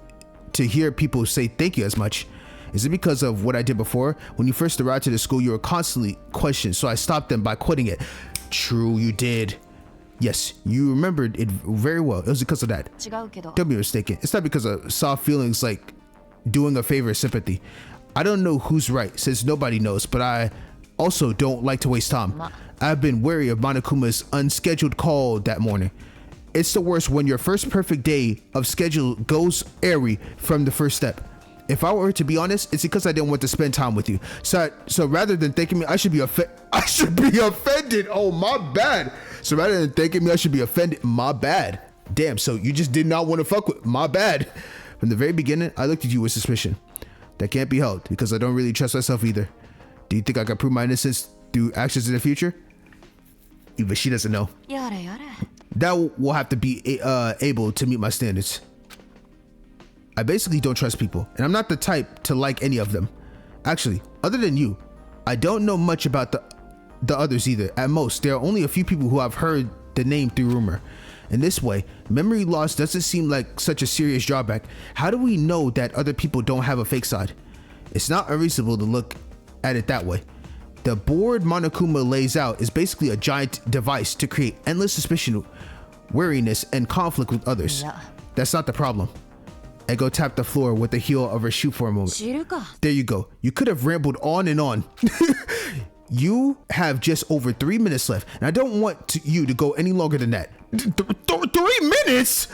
to hear people say thank you as much. Is it because of what I did before? When you first arrived to the school, you were constantly questioned, so I stopped them by quitting it. True, you did. Yes, you remembered it very well. It was because of that. 違うけど Don't be mistaken. It's not because of soft feelings like doing a favor or sympathy. I don't know who's right, since nobody knows, but I also don't like to waste time. I've been wary of Monokuma's unscheduled call that morning. It's the worst when your first perfect day of schedule goes airy from the first step. If I were to be honest, it's because I didn't want to spend time with you. So rather than thanking me, I should be offended. Oh, my bad. So rather than thanking me, I should be offended. My bad. Damn, so you just did not want to fuck with. My bad. From the very beginning, I looked at you with suspicion. That can't be held because I don't really trust myself either. Do you think I can prove my innocence through actions in the future? Even she doesn't know. やれやれ That will have to be able to meet my standards. I basically don't trust people, and I'm not the type to like any of them. Actually, other than you, I don't know much about the others either. At most, there are only a few people who I've heard the name through rumor. In this way, memory loss doesn't seem like such a serious drawback. How do we know that other people don't have a fake side? It's not unreasonable to look at it that way. The board Monokuma lays out is basically a giant device to create endless suspicion, wariness, and conflict with others. Yeah. That's not the problem. Ego tapped the floor with the heel of her shoe for a moment. 知るか There you go. You could have rambled on and on. You have just over 3 minutes left, and I don't want you to go any longer than that. 3 minutes?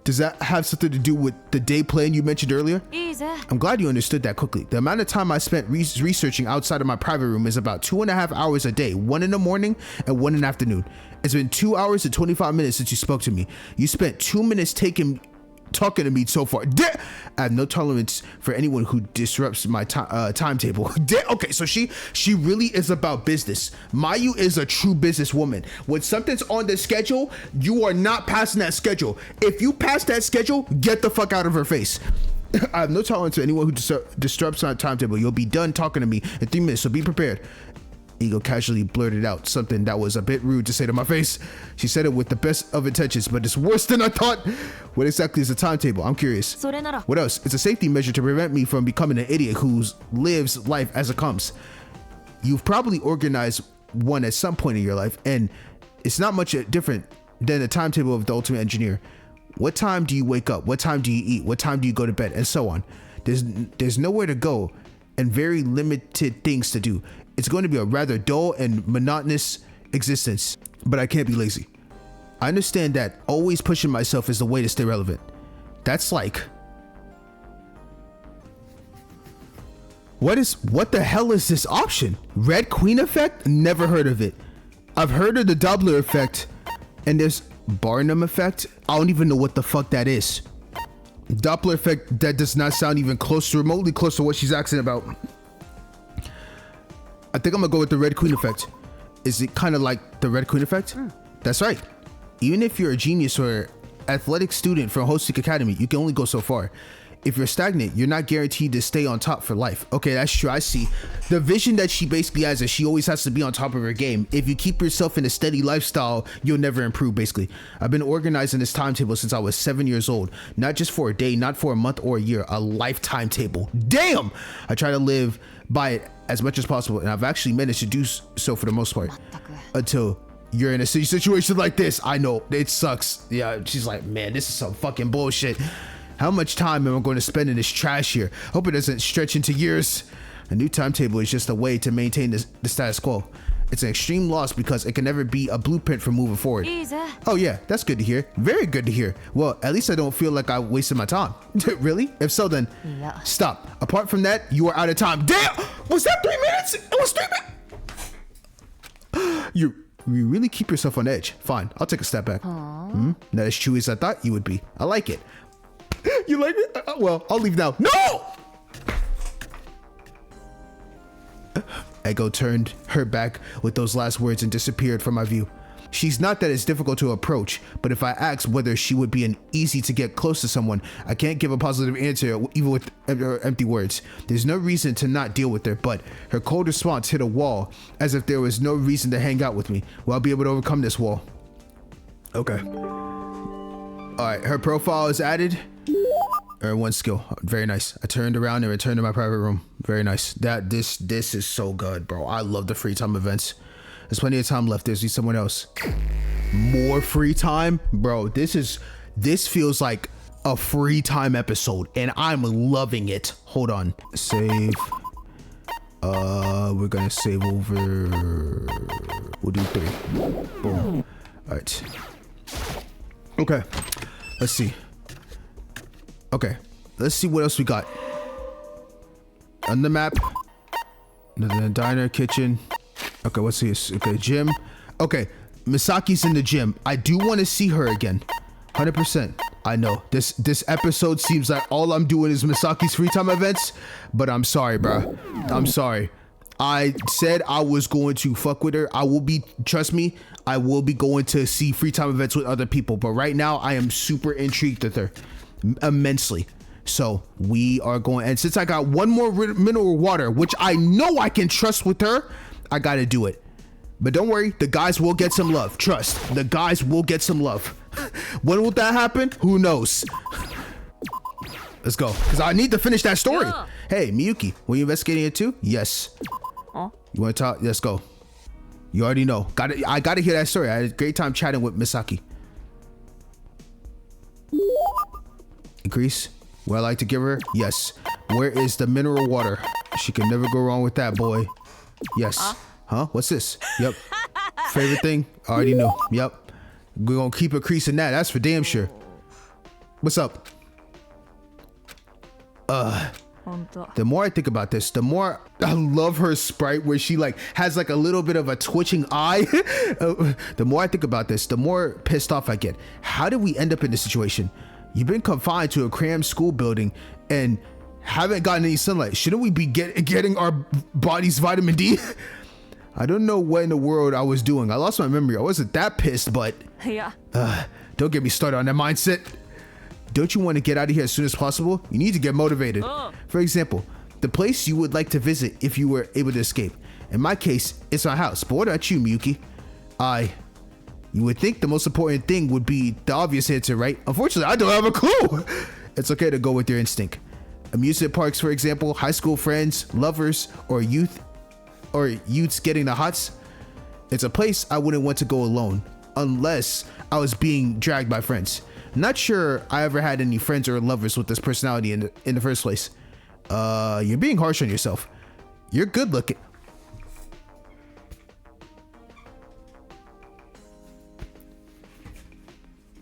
Does that have something to do with the day plan you mentioned earlier? いいぜ I'm glad you understood that quickly. The amount of time I spent researching outside of my private room is about 2.5 hours a day, 1 in the morning and 1 in the afternoon. It's been 2 hours and 25 minutes since you spoke to me. You spent 2 minutes talking to me so far. I have no tolerance for anyone who disrupts my timetable. Okay, so she really is about business. Mayu is a true businesswoman. When something's on the schedule, you are not passing that schedule. If you pass that schedule, get the fuck out of her face. I have no tolerance for anyone who disrupts my timetable. You'll be done talking to me in 3 minutes, so be prepared. Ego casually blurted out something that was a bit rude to say to my face. She said it with the best of intentions, but it's worse than I thought. What exactly is the timetable? I'm curious. それなら What else? It's a safety measure to prevent me from becoming an idiot who lives life as it comes. You've probably organized one at some point in your life, and it's not much different than the timetable of the ultimate engineer. What time do you wake up? What time do you eat? What time do you go to bed? And so on. There's nowhere to go and very limited things to do. It's going to be a rather dull and monotonous existence, but I can't be lazy. I understand that always pushing myself is the way to stay relevant. That's like... What the hell is this option? Red Queen effect? Never heard of it. I've heard of the Doppler effect, and there's Barnum effect. I don't even know what the fuck that is. Doppler effect, that does not sound even remotely close to what she's asking about. I think I'm gonna go with the Red Queen effect. Is it kind of like the Red Queen effect? That's right. Even if you're a genius or athletic student from Holistic Academy, you can only go so far. If you're stagnant, you're not guaranteed to stay on top for life. Okay, that's true. I see. The vision that she basically has is she always has to be on top of her game. If you keep yourself in a steady lifestyle, you'll never improve, basically. I've been organizing this timetable since I was 7 years old. Not just for a day, not for a month or a year, a lifetime table. Damn! I try to live by it as much as possible, and I've actually managed to do so for the most part. Until you're in a situation like this. I know, it sucks. Yeah, she's like, man, this is some fucking bullshit. How much time am I going to spend in this trash here? Hope it doesn't stretch into years. A new timetable is just a way to maintain the status quo. It's an extreme loss because it can never be a blueprint for moving forward. Easy. Oh yeah, that's good to hear. Very good to hear. Well, at least I don't feel like I wasted my time. Really? If so, then Yeah. stop. Apart from that, you are out of time. Damn! Was that 3 minutes? It was 3 minutes. You really keep yourself on edge. Fine, I'll take a step back. Not as chewy as I thought you would be. I like it. You like it? Well, I'll leave now. No! Ego turned her back with those last words and disappeared from my view. She's not that it's difficult to approach, but if I ask whether she would be easy to get close to someone, I can't give a positive answer even with empty words. There's no reason to not deal with her, but her cold response hit a wall as if there was no reason to hang out with me. Well, I'll be able to overcome this wall. Okay. All right, her profile is added. Earn 1 skill. Very nice. I turned around and returned to my private room. Very nice. This is so good, bro. I love the free time events. There's plenty of time left. There's someone else. More free time, bro. This feels like a free time episode, and I'm loving it. Hold on. Save. We're gonna save over. We'll do 3. Boom. All right. Okay. Let's see. Okay, let's see what else we got. On the map, the diner, kitchen. Okay, what's this? Okay, gym. Okay, Misaki's in the gym. I do want to see her again. 100%. I know this episode seems like all I'm doing is Misaki's free time events, but I'm sorry, bro. I'm sorry. I said I was going to fuck with her. Trust me, I will be going to see free time events with other people, but right now I am super intrigued with her. Immensely. So we are going, and since I got 1 more mineral water, which I know I can trust with her, I gotta do it. But don't worry, the guys will get some love. Trust, the guys will get some love. When will that happen? Who knows? Let's go, because I need to finish that story. Yeah. Hey, Miyuki, were you investigating it too? Yes. Huh? You want to talk? Let's go. You already know. I gotta hear that story. I had a great time chatting with Misaki. Increase. Would I like to give her? Yes. Where is the mineral water? She can never go wrong with that, boy. Yes. Huh? What's this? Yep. Favorite thing? Already know. Yep. We're gonna keep increasing that. That's for damn sure. What's up? The more I think about this, the more I love her sprite where she like has like a little bit of a twitching eye. The more I think about this, the more pissed off I get. How did we end up in this situation? You've been confined to a crammed school building and haven't gotten any sunlight. Shouldn't we be getting our body's vitamin D? I don't know what in the world I was doing. I lost my memory. I wasn't that pissed, but don't get me started on that mindset. Don't you want to get out of here as soon as possible? You need to get motivated. For example, the place you would like to visit if you were able to escape. In my case, it's our house. But what about you, Miyuki? You would think the most important thing would be the obvious answer, right? Unfortunately, I don't have a clue. It's okay to go with your instinct. Amusement parks, for example, high school friends, lovers, or youths getting the hots. It's a place I wouldn't want to go alone unless I was being dragged by friends. Not sure I ever had any friends or lovers with this personality in the first place. You're being harsh on yourself. You're good looking.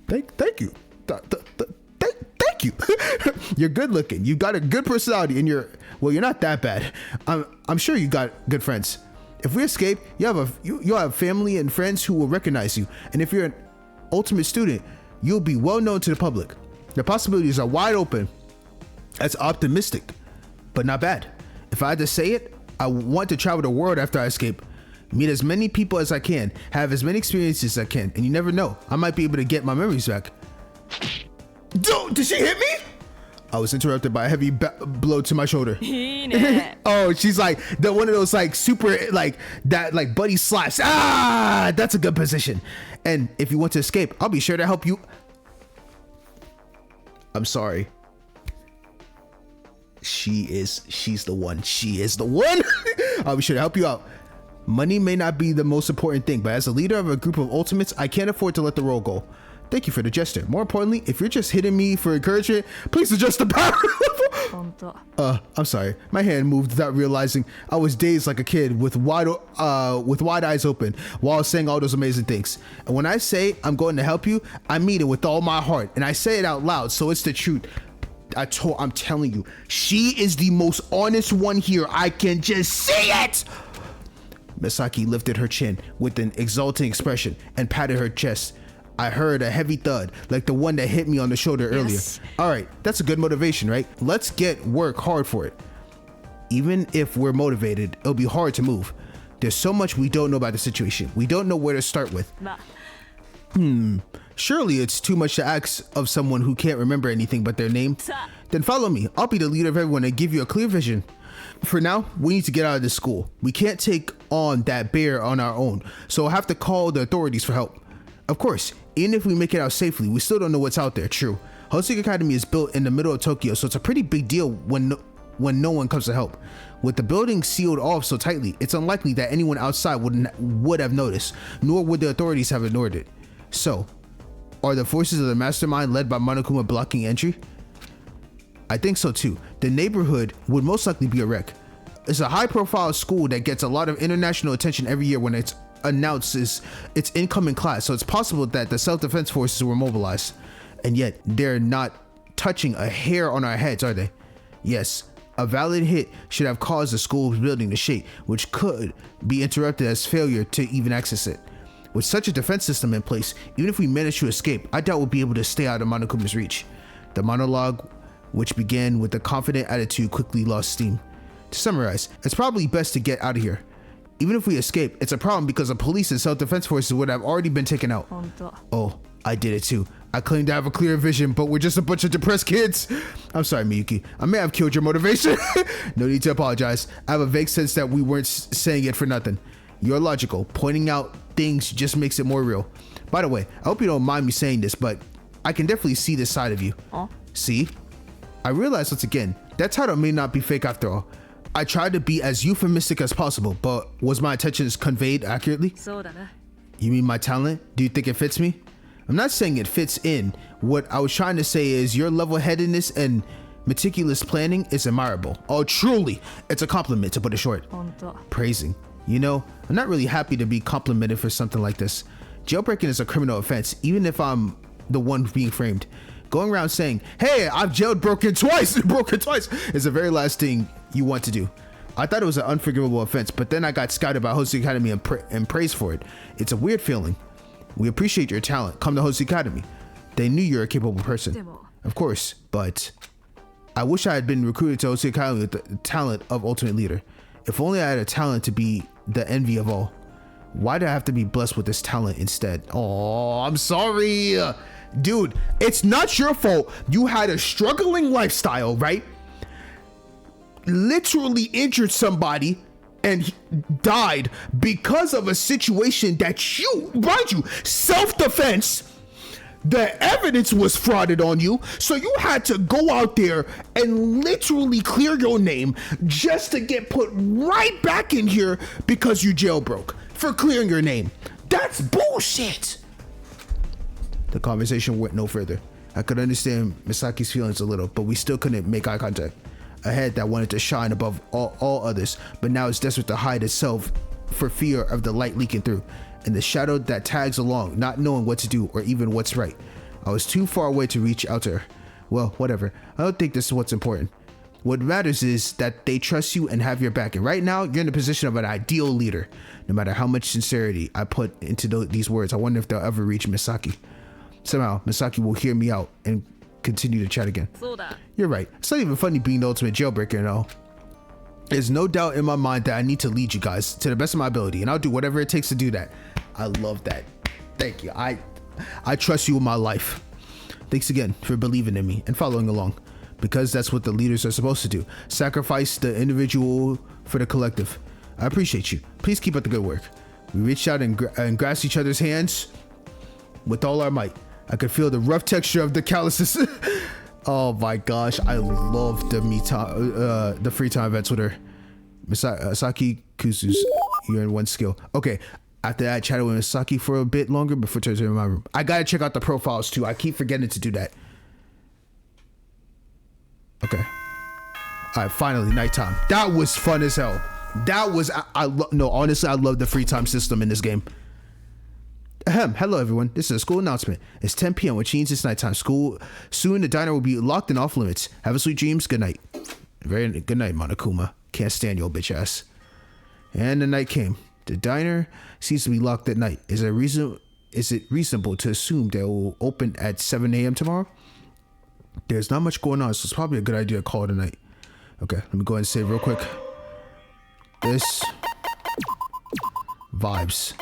Thank you. Thank you. You're good looking. You got a good personality and you're not that bad. I'm sure you got good friends. If we escape, you'll have family and friends who will recognize you. And if you're an ultimate student, you'll be well known to the public. The possibilities are wide open. That's optimistic, but not bad. If I had to say it, I want to travel the world after I escape. Meet as many people as I can, have as many experiences as I can, and you never know, I might be able to get my memories back. Dude, did she hit me? I was interrupted by a heavy blow to my shoulder. Oh, she's like one of those like super like that like buddy slaps. That's a good position. And if you want to escape, I'll be sure to help you. I'm sorry. She's the one. She is the one. I'll be sure to help you out. Money may not be the most important thing, but as a leader of a group of ultimates, I can't afford to let the role go. Thank you for the gesture. More importantly, if you're just hitting me for encouragement, please adjust the power level. I'm sorry. My hand moved without realizing I was dazed like a kid with wide eyes open while I was saying all those amazing things. And when I say I'm going to help you, I mean it with all my heart. And I say it out loud, so it's the truth. I'm telling you, she is the most honest one here. I can just see it. Misaki lifted her chin with an exulting expression and patted her chest. I heard a heavy thud, like the one that hit me on the shoulder earlier. All right, that's a good motivation, right? Let's work hard for it. Even if we're motivated, it'll be hard to move. There's so much we don't know about the situation. We don't know where to start with. Surely it's too much to ask of someone who can't remember anything but their name. Then follow me. I'll be the leader of everyone and give you a clear vision. For now, we need to get out of this school. We can't take on that bear on our own, so I'll have to call the authorities for help. Of course, even if we make it out safely, we still don't know what's out there, true. Hosting Academy is built in the middle of Tokyo, so it's a pretty big deal when no one comes to help. With the building sealed off so tightly, it's unlikely that anyone outside would have noticed, nor would the authorities have ignored it. So, are the forces of the mastermind led by Monokuma blocking entry? I think so too. The neighborhood would most likely be a wreck. It's a high-profile school that gets a lot of international attention every year when it announces its incoming class, so it's possible that the self-defense forces were mobilized. And yet, they're not touching a hair on our heads, are they? Yes, a valid hit should have caused the school's building to shake, which could be interrupted as failure to even access it. With such a defense system in place, even if we manage to escape, I doubt we'll be able to stay out of Monokuma's reach. The monologue, which began with a confident attitude, quickly lost steam. To summarize, it's probably best to get out of here. Even if we escape, it's a problem because the police and self-defense forces would have already been taken out. Oh, I did it too. I claim to have a clear vision, but we're just a bunch of depressed kids. I'm sorry, Miyuki. I may have killed your motivation. No need to apologize. I have a vague sense that we weren't saying it for nothing. You're logical. Pointing out things just makes it more real. By the way, I hope you don't mind me saying this, but I can definitely see this side of you. See? I realize once again, that title may not be fake after all. I tried to be as euphemistic as possible, but was my intentions conveyed accurately? You mean my talent? Do you think it fits me? I'm not saying it fits in. What I was trying to say is your level-headedness and Meticulous planning is admirable. Oh, truly, it's a compliment to put it short. 本当 Praising. You know, I'm not really happy to be complimented for something like this. Jailbreaking is a criminal offense, even if I'm the one being framed. Going around saying, hey, I've jailbroken twice, broken twice, is the very last thing you want to do. I thought it was an unforgivable offense, but then I got scouted by Host Academy and praised for it. It's a weird feeling. We appreciate your talent. Come to Host Academy. They knew you're a capable person. Of course, but I wish I had been recruited to Host Academy with the talent of Ultimate Leader. If only I had a talent to be the envy of all. Why did I have to be blessed with this talent instead? Oh, I'm sorry. Dude, it's not your fault. You had a struggling lifestyle, right? Literally injured somebody and died because of a situation that you, mind you, self-defense. The evidence was frauded on you, so you had to go out there and literally clear your name just to get put right back in here because you jailbroke for clearing your name. That's bullshit. The conversation went no further. I could understand Misaki's feelings a little, but we still couldn't make eye contact. A head that wanted to shine above all others, but now it's desperate to hide itself for fear of the light leaking through, and the shadow that tags along, not knowing what to do or even what's right. I was too far away to reach out to her. Well, whatever. I don't think this is what's important. What matters is that they trust you and have your back. And right now, you're in the position of an ideal leader. No matter how much sincerity I put into these words, I wonder if they'll ever reach Misaki. Somehow, Misaki will hear me out and continue to chat again. You're right. It's not even funny being the ultimate jailbreaker and all. There's no doubt in my mind that I need to lead you guys to the best of my ability, and I'll do whatever it takes to do that. I love that. Thank you. I trust you with my life. Thanks again for believing in me and following along, because that's what the leaders are supposed to do. Sacrifice the individual for the collective. I appreciate you. Please keep up the good work. We reached out and grasped each other's hands with all our might. I could feel the rough texture of the calluses. Oh my gosh, I love the free time events with her. Misaki Kuzu's, you're in one skill. Okay, after that, I chatted with Misaki for a bit longer before turning to my room. I gotta check out the profiles too. I keep forgetting to do that. Okay. All right, finally, nighttime. That was fun as hell. That was, no, honestly, I love the free time system in this game. Ahem. Hello, everyone. This is a school announcement. It's 10 p.m., which means it's nighttime. School soon. The diner will be locked and off limits. Have a sweet dreams. Good night. Very good night, Monokuma. Can't stand your bitch ass. And the night came. The diner seems to be locked at night. Is it reasonable to assume they will open at 7 a.m. tomorrow? There's not much going on, so it's probably a good idea to call it a night. Okay, let me go ahead and save real quick. This vibes.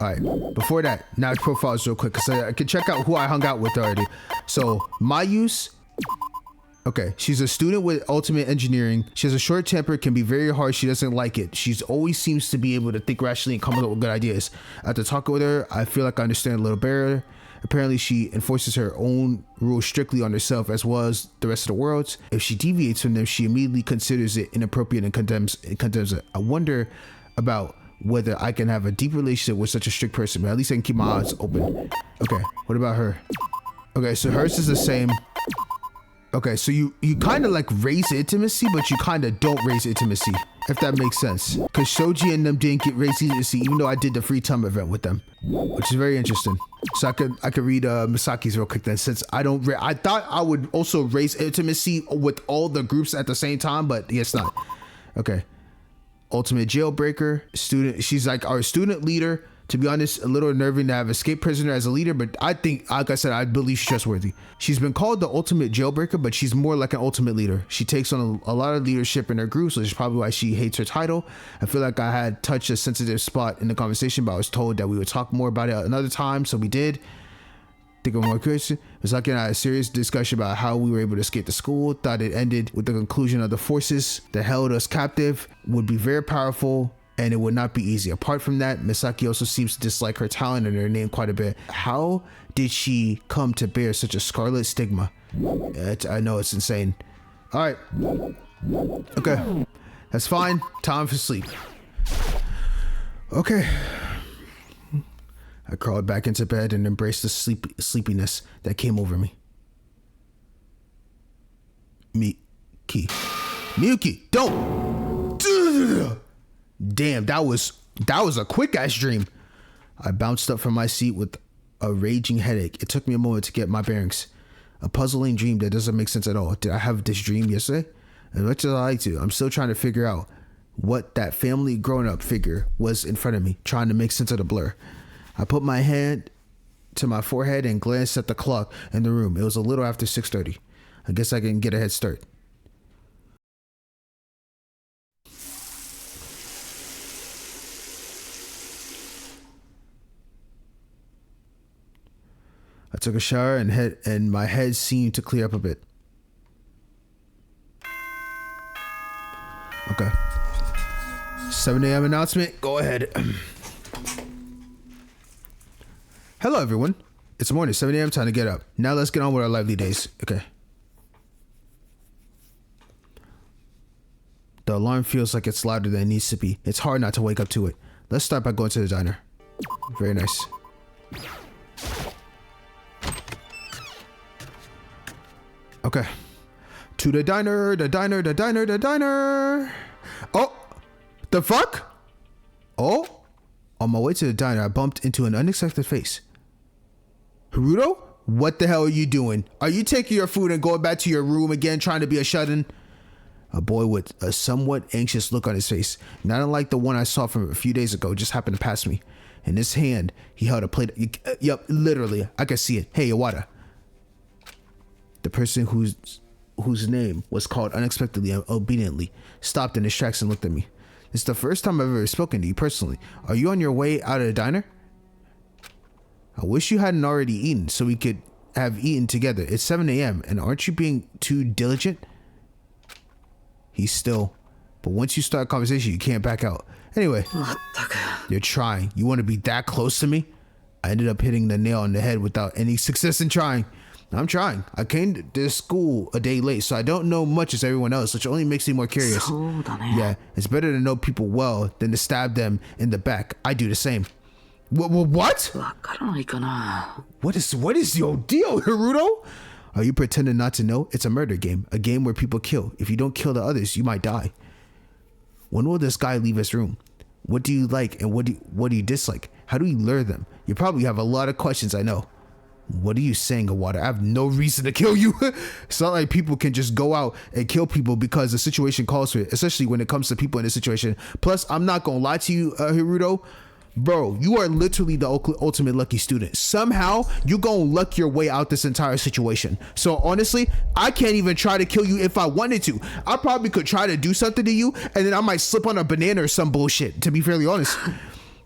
All right, before that, now profiles real quick, because I can check out who I hung out with already. So, Mayu's, okay, she's a student with ultimate engineering. She has a short temper, can be very harsh. She doesn't like it. She's always seems to be able to think rationally and come up with good ideas. After talking with her, I feel like I understand a little better. Apparently, she enforces her own rules strictly on herself as well as the rest of the world. If she deviates from them, she immediately considers it inappropriate and condemns it. I wonder about whether I can have a deep relationship with such a strict person, but at least I can keep my eyes open. Okay, what about her? Okay, so hers is the same. Okay, so you kind of like raise intimacy, but you kind of don't raise intimacy, if that makes sense. Because Shoji and them didn't get raised intimacy, even though I did the free time event with them, which is very interesting. So I could read Misaki's real quick then, since I don't. I thought I would also raise intimacy with all the groups at the same time, but it's not. Okay. Ultimate jailbreaker student. She's like our student leader. To be honest, a little unnerving to have escaped prisoner as a leader, but I think, like I said, I believe she's trustworthy. She's been called the ultimate jailbreaker, but she's more like an ultimate leader. She takes on a lot of leadership in her group, so that's probably why she hates her title. I feel like I had touched a sensitive spot in the conversation, but I was told that we would talk more about it another time, so we did. Think of more question. Misaki and I had a serious discussion about how we were able to escape the school. Thought it ended with the conclusion of the forces that held us captive would be very powerful, and it would not be easy. Apart from that, Misaki also seems to dislike her talent and her name quite a bit. How did she come to bear such a scarlet stigma? I know, it's insane. All right. Okay. That's fine. Time for sleep. Okay. I crawled back into bed and embraced the sleepiness that came over me. Miyuki, don't. Damn, that was a quick ass dream. I bounced up from my seat with a raging headache. It took me a moment to get my bearings. A puzzling dream that doesn't make sense at all. Did I have this dream yesterday? As much as I like to, I'm still trying to figure out what that family grown-up figure was in front of me, trying to make sense of the blur. I put my hand to my forehead and glanced at the clock in the room. It was a little after 6:30. I guess I can get a head start. I took a shower and my head seemed to clear up a bit. Okay. 7 a.m. announcement. Go ahead. Hello, everyone. It's morning, 7 a.m. Time to get up. Now let's get on with our lively days. Okay. The alarm feels like it's louder than it needs to be. It's hard not to wake up to it. Let's start by going to the diner. Very nice. Okay. To the diner, the diner, the diner, the diner. Oh, the fuck? Oh, on my way to the diner, I bumped into an unexpected face. Haruto? What the hell are you doing? Are you taking your food and going back to your room again, trying to be a shut-in? A boy with a somewhat anxious look on his face, not unlike the one I saw from a few days ago, just happened to pass me. In his hand, he held a plate. Yep, literally, I could see it. Hey, Iwata. The person whose name was called unexpectedly and obediently stopped in his tracks and looked at me. It's the first time I've ever spoken to you personally. Are you on your way out of the diner? I wish you hadn't already eaten so we could have eaten together. It's 7 a.m. and aren't you being too diligent? He's still, but once you start a conversation, you can't back out. Anyway, you're trying. You want to be that close to me? I ended up hitting the nail on the head without any success in trying. I'm trying. I came to this school a day late, so I don't know much as everyone else, which only makes me more curious. Yeah, it's better to know people well than to stab them in the back. I do the same. What? What is your deal, Haruto? Are you pretending not to know? It's a murder game, a game where people kill. If you don't kill the others, you might die. When will this guy leave his room? What do you like and what do you dislike? How do you lure them? You probably have a lot of questions, I know. What are you saying, Iwata? I have no reason to kill you. It's not like people can just go out and kill people because the situation calls for it, especially when it comes to people in this situation. Plus, I'm not gonna lie to you, Haruto. Bro, you are literally the ultimate lucky student. Somehow, you're gonna luck your way out this entire situation. So honestly, I can't even try to kill you if I wanted to. I probably could try to do something to you, and then I might slip on a banana or some bullshit, to be fairly honest.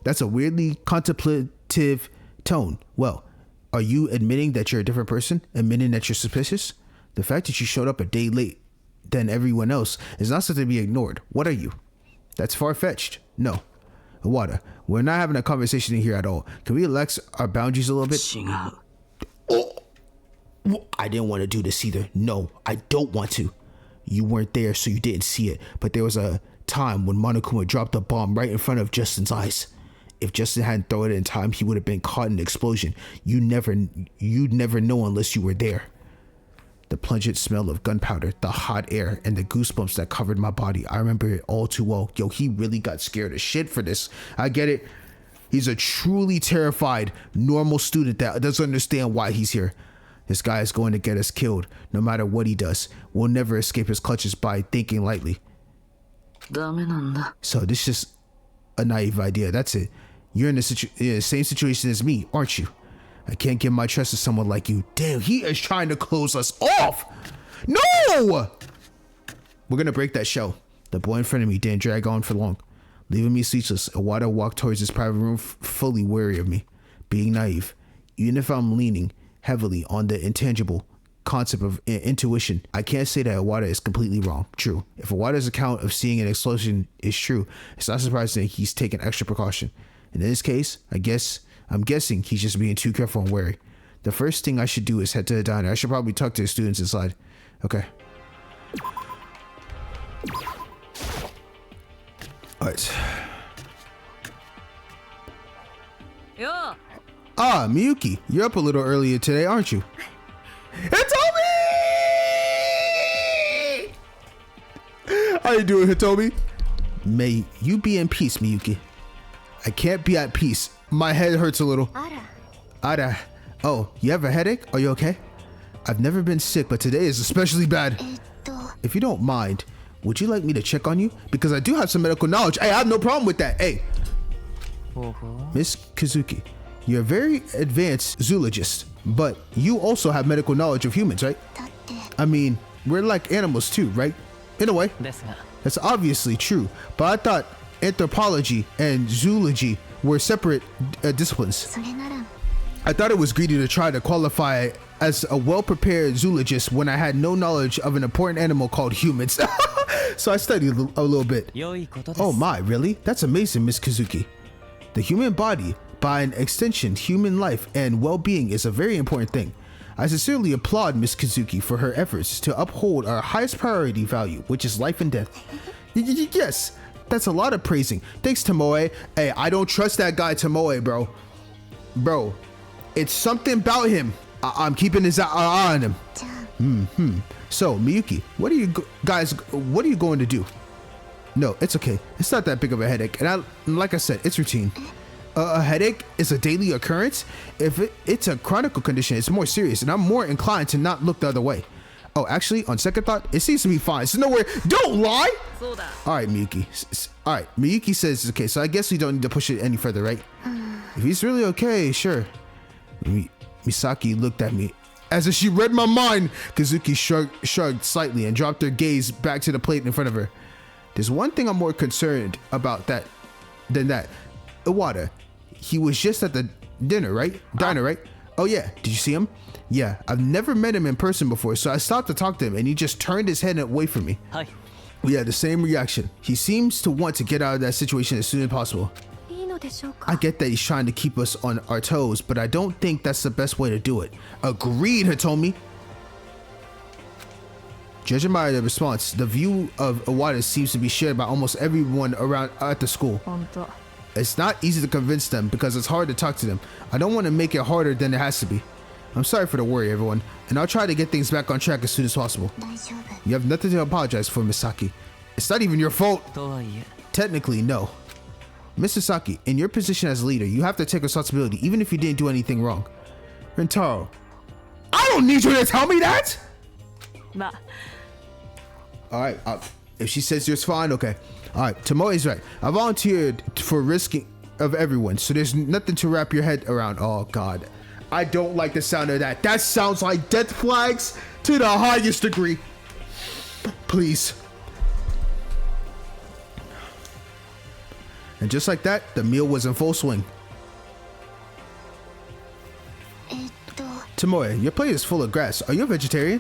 That's a weirdly contemplative tone. Well, are you admitting that you're a different person? Admitting that you're suspicious? The fact that you showed up a day late than everyone else is not something to be ignored. What are you? That's far-fetched. No. Iwata, we're not having a conversation in here at all. Can we relax our boundaries a little bit? Oh, I didn't want to do this either. No, I don't want to. You weren't there, so you didn't see it. But there was a time when Monokuma dropped a bomb right in front of Justin's eyes. If Justin hadn't thrown it in time, he would have been caught in the explosion. You'd never know unless you were there. The pungent smell of gunpowder, the hot air, and the goosebumps that covered my body. I remember it all too well. Yo, he really got scared as shit for this. I get it. He's a truly terrified, normal student that doesn't understand why he's here. This guy is going to get us killed, no matter what he does. We'll never escape his clutches by thinking lightly. So this is just a naive idea. That's it. You're in the same situation as me, aren't you? I can't give my trust to someone like you. Damn, he is trying to close us off. No! We're gonna break that show. The boy in front of me didn't drag on for long. Leaving me speechless, Iwata walked towards his private room, fully wary of me. Being naive. Even if I'm leaning heavily on the intangible concept of intuition, I can't say that Iwata is completely wrong. True. If Iwata's account of seeing an explosion is true, it's not surprising that he's taken extra precaution. In this case, I'm guessing he's just being too careful and wary. The first thing I should do is head to the diner. I should probably talk to the students inside. Okay. Alright. Yo. Ah, Miyuki, you're up a little earlier today, aren't you? It's How you doing, Hitomi? May you be in peace, Miyuki. I can't be at peace. My head hurts a little. Ara. Oh, you have a headache? Are you okay? I've never been sick, but today is especially bad. If you don't mind, would you like me to check on you? Because I do have some medical knowledge. Hey, I have no problem with that. Hey. Miss Kazuki, you're a very advanced zoologist, but you also have medical knowledge of humans, right? I mean, we're like animals too, right? In a way. That's obviously true, but I thought anthropology and zoology were separate disciplines. I thought it was greedy to try to qualify as a well-prepared zoologist when I had no knowledge of an important animal called humans. So I studied a little bit. Oh my, really? That's amazing, Miss Kazuki. The human body, by an extension, human life and well-being is a very important thing. I sincerely applaud Miss Kazuki for her efforts to uphold our highest priority value, which is life and death. Yes, that's a lot of praising. Thanks, Tomoe. Hey, I don't trust that guy Tomoe, bro. Bro, it's something about him. I'm keeping his eye on him. So, Miyuki, what are you going to do? No, it's okay. It's not that big of a headache. And like I said, it's routine. A headache is a daily occurrence. If it's a chronic condition, it's more serious, and I'm more inclined to not look the other way. Oh, actually, on second thought, it seems to be fine. So nowhere. Don't lie. All right, Miyuki. All right, Miyuki says it's okay. So I guess we don't need to push it any further, right? If he's really okay, sure. Misaki looked at me as if she read my mind. Kazuki shrugged slightly and dropped her gaze back to the plate in front of her. There's one thing I'm more concerned about than that. Iwata, he was just at the diner, right? Oh yeah, did you see him? Yeah, I've never met him in person before, so I stopped to talk to him and he just turned his head away from me. Hi. We had the same reaction. He seems to want to get out of that situation as soon as possible. I get that he's trying to keep us on our toes, but I don't think that's the best way to do it. Agreed, Hitomi. Judging by the response, the view of Iwata seems to be shared by almost everyone around at the school. It's not easy to convince them because it's hard to talk to them. I don't want to make it harder than it has to be. I'm sorry for the worry, everyone, and I'll try to get things back on track as soon as possible. You have nothing to apologize for, Misaki. It's not even your fault. Technically, no. Mr. Saki, in your position as leader, you have to take responsibility even if you didn't do anything wrong. Rentaro, I don't need you to tell me that! Alright, if she says you're fine, okay. Alright, Tomoe's right. I volunteered for risking of everyone, so there's nothing to wrap your head around. Oh god. I don't like the sound of that. That sounds like death flags to the highest degree. Please. And just like that, the meal was in full swing. Tomoe, your plate is full of grass. Are you a vegetarian?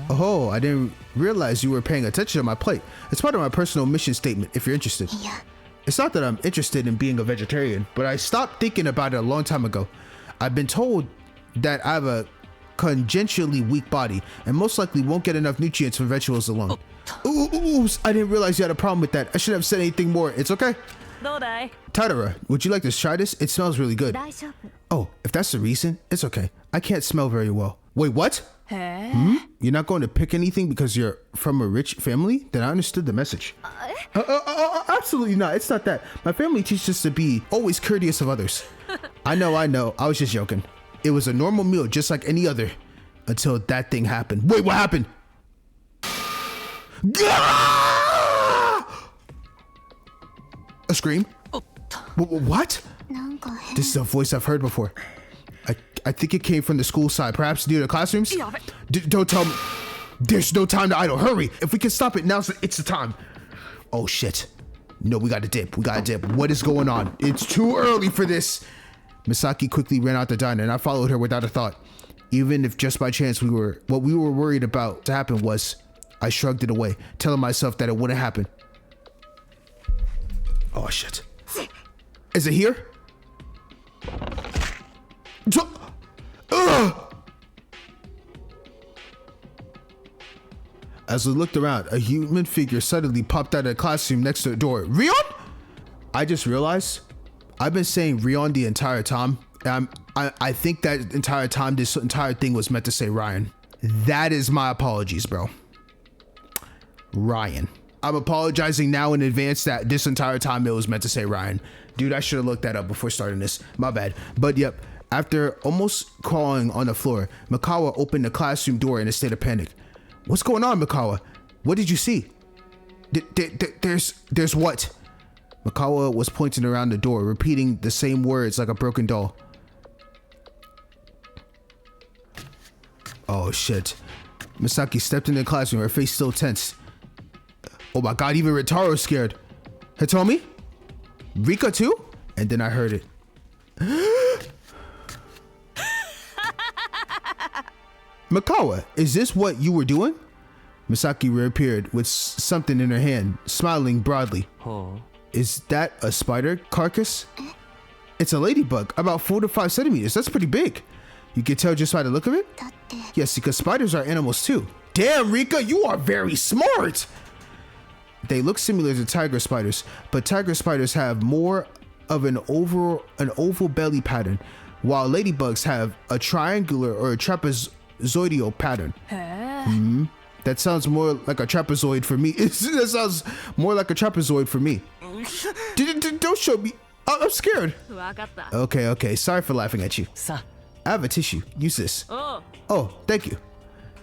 Oh, I didn't realize you were paying attention to my plate. It's part of my personal mission statement, if you're interested. It's not that I'm interested in being a vegetarian, but I stopped thinking about it a long time ago. I've been told that I have a congenitally weak body and most likely won't get enough nutrients from vegetables alone. Oops, I didn't realize you had a problem with that. I shouldn't have said anything more. It's okay. Tadara, would you like to try this? It smells really good. Oh, if that's the reason, it's okay. I can't smell very well. Wait, what? You're not going to pick anything because you're from a rich family? Then I understood the message. Absolutely not. It's not that. My family teaches us to be always courteous of others. I know. I was just joking. It was a normal meal just like any other until that thing happened. Wait, what happened? A scream? What? This is a voice I've heard before. I think it came from the school side, perhaps near the classrooms. Don't tell me. There's no time to idle. Hurry. If we can stop it, now it's the time. Oh, shit. No, we got to dip. What is going on? It's too early for this. Misaki quickly ran out the diner, and I followed her without a thought. Even if just by chance what we were worried about to happen was, I shrugged it away, telling myself that it wouldn't happen. Oh, shit. Is it here? As we looked around, a human figure suddenly popped out of the classroom next to the door. Rion? I just realized I've been saying Rion the entire time. I think that entire time this entire thing was meant to say Ryan. That is my apologies, bro. Ryan. I'm apologizing now in advance that this entire time it was meant to say Ryan. Dude, I should have looked that up before starting this. My bad. But yep, after almost crawling on the floor, Mikawa opened the classroom door in a state of panic. What's going on, Mikawa? What did you see? There's what? Mikawa was pointing around the door, repeating the same words like a broken doll. Oh shit. Misaki stepped into the classroom, her face still tense. Oh my god, even Ritaro's scared. Hitomi? Rika too? And then I heard it. Mikawa, is this what you were doing? Misaki reappeared with something in her hand, smiling broadly. Oh. Is that a spider carcass? It's a ladybug, about 4 to 5 centimeters. That's pretty big. You can tell just by the look of it? Yes, because spiders are animals too. Damn, Rika, you are very smart! They look similar to tiger spiders, but tiger spiders have more of an oval belly pattern, while ladybugs have a triangular or a trapezoidal pattern. That sounds more like a trapezoid for me. That sounds more like a trapezoid for me. Don't show me. I'm scared. Okay. Sorry for laughing at you. I have a tissue. Use this. Oh, thank you.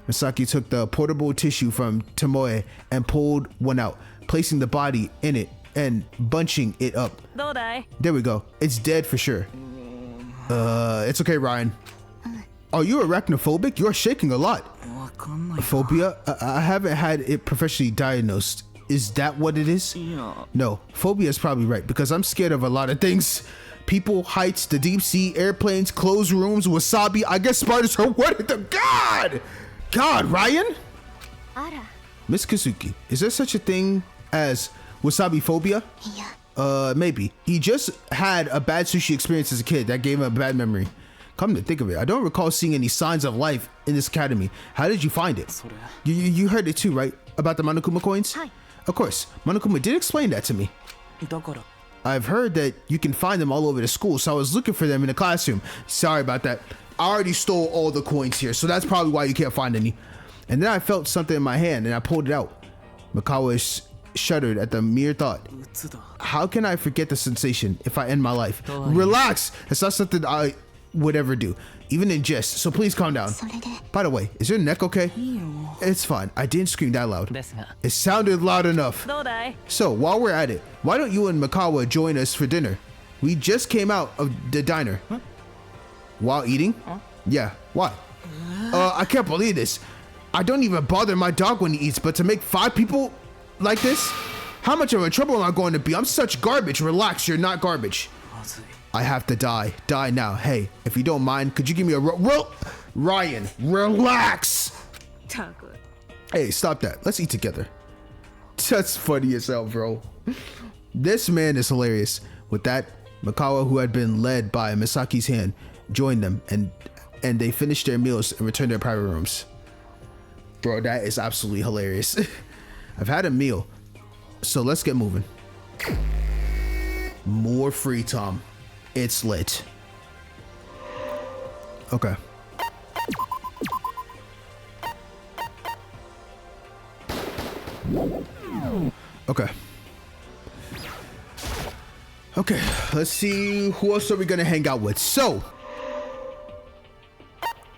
Misaki took the portable tissue from Tomoe and pulled one out, placing the body in it and bunching it up. There we go. It's dead for sure. It's okay, Ryan. Are you arachnophobic? You're shaking a lot. Phobia? I haven't had it professionally diagnosed. Is that what it is? No, phobia is probably right because I'm scared of a lot of things. People, heights, the deep sea, airplanes, closed rooms, wasabi. I guess spiders are one of them. God, Ryan? Miss Kazuki, is there such a thing as wasabi phobia? Maybe. He just had a bad sushi experience as a kid that gave him a bad memory. Come to think of it, I don't recall seeing any signs of life in this academy. How did you find it? You heard it too, right? About the Monokuma coins? Of course, Monokuma did explain that to me. I've heard that you can find them all over the school, so I was looking for them in the classroom. Sorry about that. I already stole all the coins here, so that's probably why you can't find any. And then I felt something in my hand and I pulled it out. Mikawa shuddered at the mere thought. How can I forget the sensation if I end my life? Relax! It's not something I would ever do, even in jest, so please calm down. By the way, is your neck okay? It's fine. I didn't scream that loud. It sounded loud enough. So while we're at it, why don't you and Mikawa join us for dinner? We just came out of the diner. While eating? Yeah, why? I can't believe this. I don't even bother my dog when he eats, but to make 5 people like this? How much of a trouble am I going to be? I'm such garbage. Relax, you're not garbage. I have to die. Die now. Hey, if you don't mind, could you give me a Ryan, relax. Hey, stop that. Let's eat together. That's funny as hell, bro. This man is hilarious. With that, Mikawa, who had been led by Misaki's hand, joined them and they finished their meals and returned to their private rooms. Bro, that is absolutely hilarious. I've had a meal, so let's get moving. More free time. It's lit. Okay. Okay, let's see who else are we gonna hang out with. So,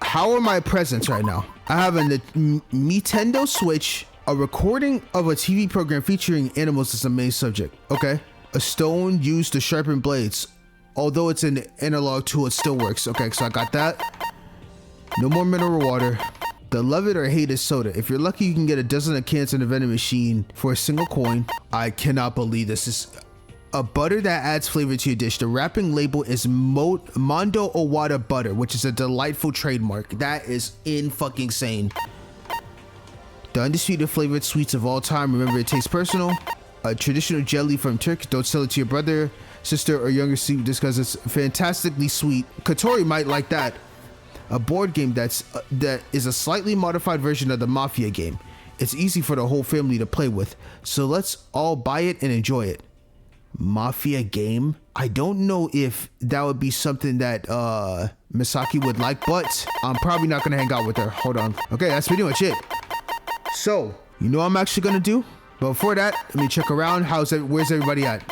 how are my presents right now? I have a Nintendo Switch, a recording of a TV program featuring animals as the main subject. Okay, a stone used to sharpen blades. Although it's an analog tool, it still works. Okay, so I got that. No more mineral water. The love it or hate it soda. If you're lucky, you can get a dozen of cans in a vending machine for a single coin. I cannot believe this. Is a butter that adds flavor to your dish. The wrapping label is Mondo Owada butter, which is a delightful trademark. That is fucking insane. The undisputed flavored sweets of all time. Remember, it tastes personal. A traditional jelly from Turkey. Don't sell it to your brother, sister, or younger sibling just because it's fantastically sweet. Katori might like that. A board game that is a slightly modified version of the Mafia game. It's easy for the whole family to play with, so let's all buy it and enjoy it. Mafia game? I don't know if that would be something that Misaki would like, but I'm probably not gonna hang out with her. Hold on. Okay, that's pretty much it. So, you know what I'm actually gonna do? But before that, let me check around. Where's everybody at?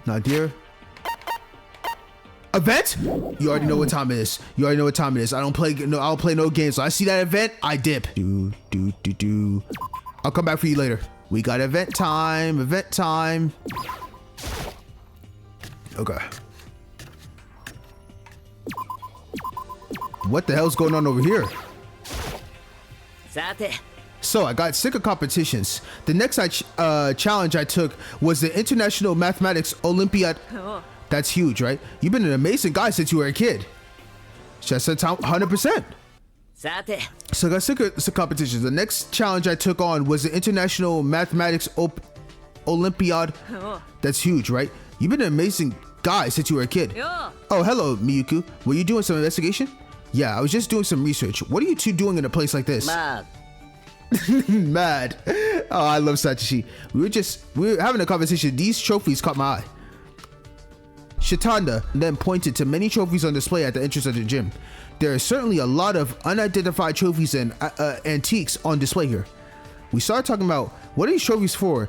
Not there. Event? You already know what time it is. You already know what time it is. I don't play no games. So I see that event, I dip. I'll come back for you later. We got event time. Event time. Okay. What the hell's going on over here? So I got sick of competitions. The next challenge I took was the International Mathematics Olympiad. That's huge, right? You've been an amazing guy since you were a kid. Just 100%. So I got sick of competitions. The next challenge I took on was the International Mathematics Olympiad. That's huge, right? You've been an amazing guy since you were a kid. Oh, hello, Miyuku. Were you doing some investigation? Yeah, I was just doing some research. What are you two doing in a place like this? Mad. Mad. Oh, I love Sachishi. We were having a conversation. These trophies caught my eye. Shitanda then pointed to many trophies on display at the entrance of the gym. There are certainly a lot of unidentified trophies and antiques on display here. We started talking about, what are these trophies for?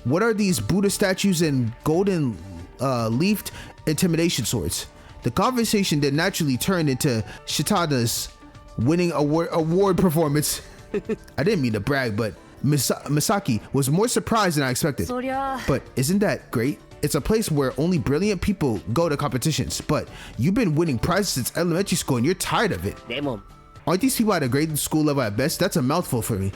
What are these Buddha statues and golden leafed intimidation swords? The conversation then naturally turned into Shitanda's winning award performance. I didn't mean to brag, but Misaki was more surprised than I expected. But isn't that great? It's a place where only brilliant people go to competitions, but you've been winning prizes since elementary school and you're tired of it. Aren't these people at a grade school level at best? That's a mouthful for me.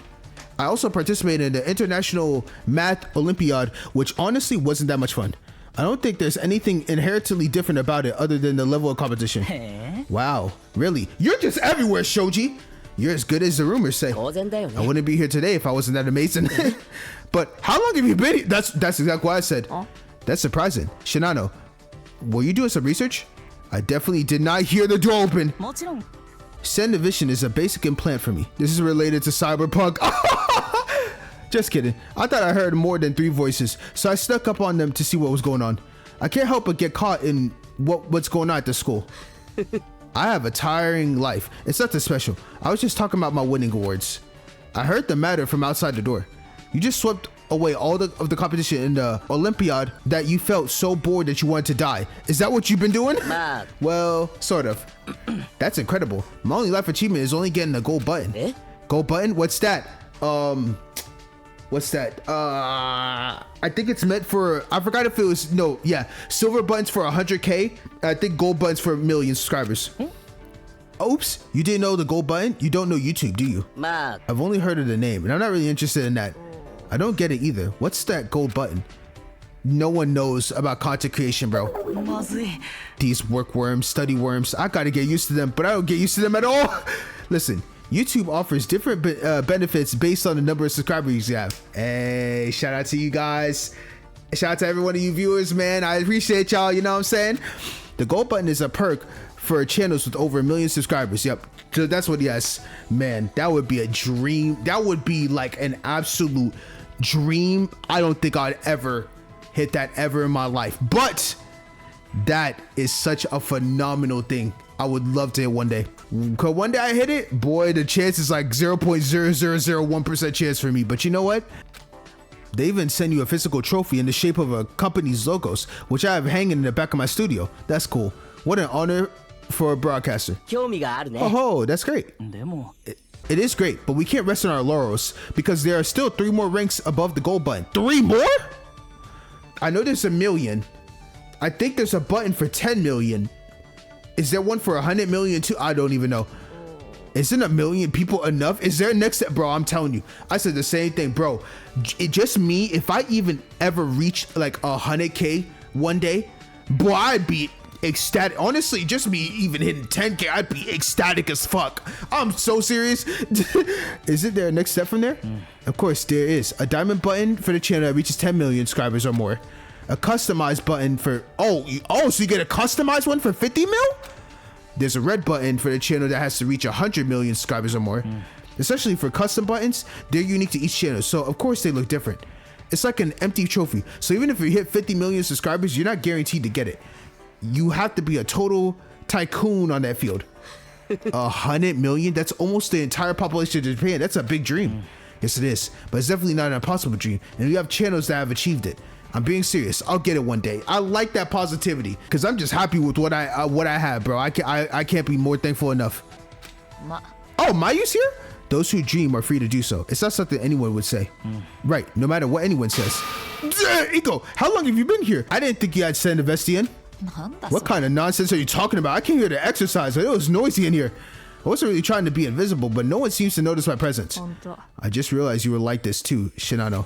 I also participated in the International Math Olympiad, which honestly wasn't that much fun. I don't think there's anything inherently different about it other than the level of competition. Wow, really? You're just everywhere, Shoji. You're as good as the rumors say. I wouldn't be here today if I wasn't that amazing. But how long have you been here? That's exactly what I said. That's surprising. Shinano, were you doing some research? I definitely did not hear the door open. Sendivision is a basic implant for me. This is related to cyberpunk. Just kidding. I thought I heard more than 3 voices, so I snuck up on them to see what was going on. I can't help but get caught in what's going on at the school. I have a tiring life. It's nothing special. I was just talking about my winning awards. I heard the matter from outside the door. You just swept away all of the competition in the Olympiad that you felt so bored that you wanted to die. Is that what you've been doing? Well, sort of. That's incredible. My only life achievement is only getting a gold button. Gold button? What's that? What's that? I think it's meant for, I forgot if it was, no, yeah. Silver buttons for 100K. I think gold buttons for 1 million subscribers. Oops, you didn't know the gold button? You don't know YouTube, do you? I've only heard of the name, and I'm not really interested in that. I don't get it either. What's that gold button? No one knows about content creation, bro. These workworms, study worms, I gotta get used to them, but I don't get used to them at all. Listen, YouTube offers different benefits based on the number of subscribers you have. Hey, shout out to you guys. Shout out to every one of you viewers, man. I appreciate y'all, you know what I'm saying? The gold button is a perk for channels with over 1 million subscribers. Yep. So that's what, yes, man, that would be a dream. That would be like an absolute dream. I don't think I'd ever hit that ever in my life, but that is such a phenomenal thing. I would love to hit one day. Cause one day I hit it, boy, the chance is like 0.0001% chance for me. But you know what? They even send you a physical trophy in the shape of a company's logos, which I have hanging in the back of my studio. That's cool. What an honor for a broadcaster. Oh, that's great. It is great, but we can't rest on our laurels because there are still 3 more ranks above the gold button. 3 more? I know there's 1 million. I think there's a button for 10 million. Is there one for 100 million too? I don't even know. Isn't 1 million people enough? Is there next step? Bro, I'm telling you. I said the same thing, bro. It just me, if I even ever reach like 100K one day, boy, I'd be ecstatic. Honestly, just me even hitting 10K, I'd be ecstatic as fuck. I'm so serious. Isn't there a next step from there? Of course there is. A diamond button for the channel that reaches 10 million subscribers or more. A customized button for, so you get a customized one for 50 mil? There's a red button for the channel that has to reach 100 million subscribers or more. Especially for custom buttons, they're unique to each channel, so of course they look different. It's like an empty trophy. So even if you hit 50 million subscribers, you're not guaranteed to get it. You have to be a total tycoon on that field. 100 million? That's almost the entire population of Japan. That's a big dream. Yes, it is. But it's definitely not an impossible dream. And we have channels that have achieved it. I'm being serious. I'll get it one day. I like that positivity because I'm just happy with what I have, bro. I can't be more thankful enough. Oh, Mayu's here? Those who dream are free to do so. It's not something anyone would say. Right, no matter what anyone says. Iko, how long have you been here? I didn't think you had sent a vestie in. What kind of nonsense are you talking about? I came here to exercise. It was noisy in here. I wasn't really trying to be invisible, but no one seems to notice my presence. I just realized you were like this too, Shinano.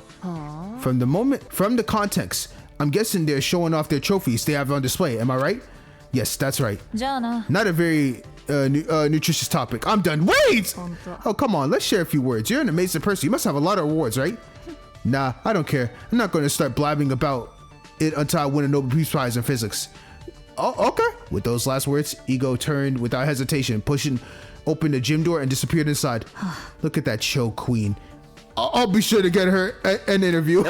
From the context, I'm guessing they're showing off their trophies they have on display. Am I right? Yes, that's right. Not a very nutritious topic. I'm done. Wait! Oh, come on. Let's share a few words. You're an amazing person. You must have a lot of awards, right? Nah, I don't care. I'm not going to start blabbing about it until I win a Nobel Peace Prize in physics. Oh, okay. With those last words, Ego turned without hesitation, pushing open the gym door and disappeared inside. Look at that show queen. I'll be sure to get her an interview.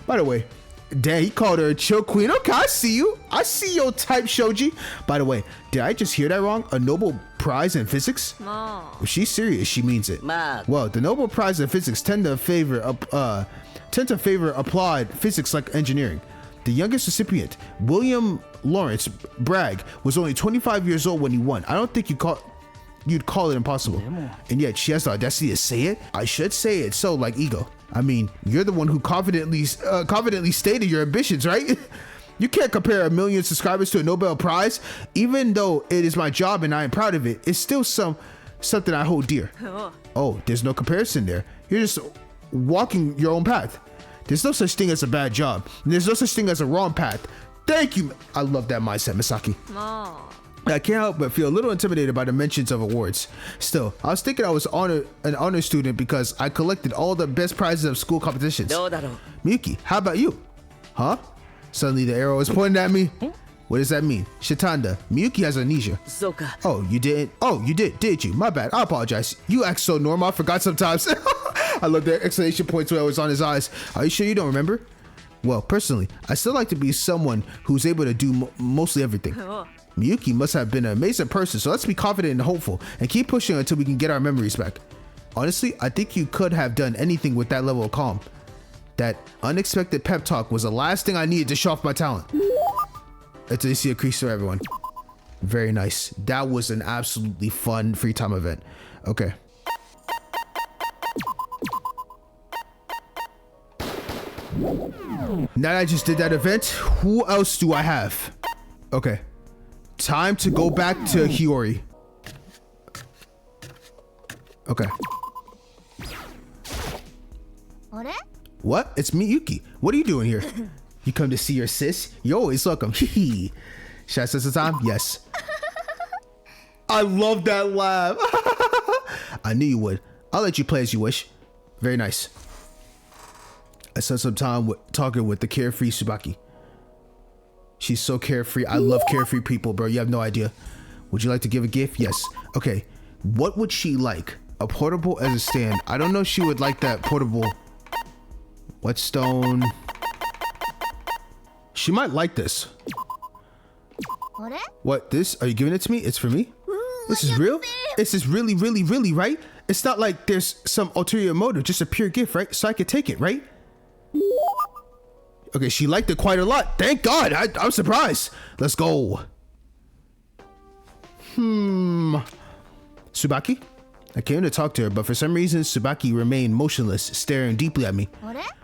By the way, damn, he called her a chill queen. Okay, I see you. I see your type, Shoji. By the way, did I just hear that wrong? A Nobel Prize in physics? If she's serious, she means it. Well, the Nobel Prize in physics tend to favor applied physics like engineering. The youngest recipient, William Lawrence Bragg, was only 25 years old when he won. I don't think you'd call it impossible. And yet she has the audacity to say it. I should say it so, like Ego. I mean, you're the one who confidently stated your ambitions, right? You can't compare 1 million subscribers to a Nobel Prize. Even though it is my job and I am proud of it, it's still something I hold dear. Oh, there's no comparison there. You're just walking your own path. There's no such thing as a bad job. There's no such thing as a wrong path. Thank you. I love that mindset, Misaki. I can't help but feel a little intimidated by the mentions of awards. Still, I was thinking I was an honor student because I collected all the best prizes of school competitions. Miyuki, how about you? Huh? Suddenly the arrow is pointing at me. What does that mean? Shitanda, Miyuki has amnesia. Oh, you didn't? Oh, you did you? My bad. I apologize. You act so normal. I forgot sometimes. I love the exclamation points where it was on his eyes. Are you sure you don't remember? Well, personally, I still like to be someone who's able to do mostly everything. Miyuki must have been an amazing person, so let's be confident and hopeful and keep pushing until we can get our memories back. Honestly, I think you could have done anything with that level of calm. That unexpected pep talk was the last thing I needed to show off my talent. Until you see a crease for everyone. Very nice. That was an absolutely fun free time event. Okay. Now that I just did that event, who else do I have? Okay. Time to go back to Hiyori. Okay. What? It's Miyuki. What are you doing here? You come to see your sis? You're always welcome. Should I set some time? Yes. I love that laugh. I knew you would. I'll let you play as you wish. Very nice. I spent some time talking with the carefree Tsubaki. She's so carefree. I love carefree people, bro. You have no idea. Would you like to give a gift? Yes. Okay. What would she like? A portable as a stand. I don't know if she would like that portable. Whetstone. She might like this. What? This? Are you giving it to me? It's for me? This is real? This is really, really, really, right? It's not like there's some ulterior motive, just a pure gift, right? So I could take it, right? Okay, she liked it quite a lot. Thank God. I'm surprised. Let's go. Tsubaki? I came to talk to her, but for some reason, Tsubaki remained motionless, staring deeply at me.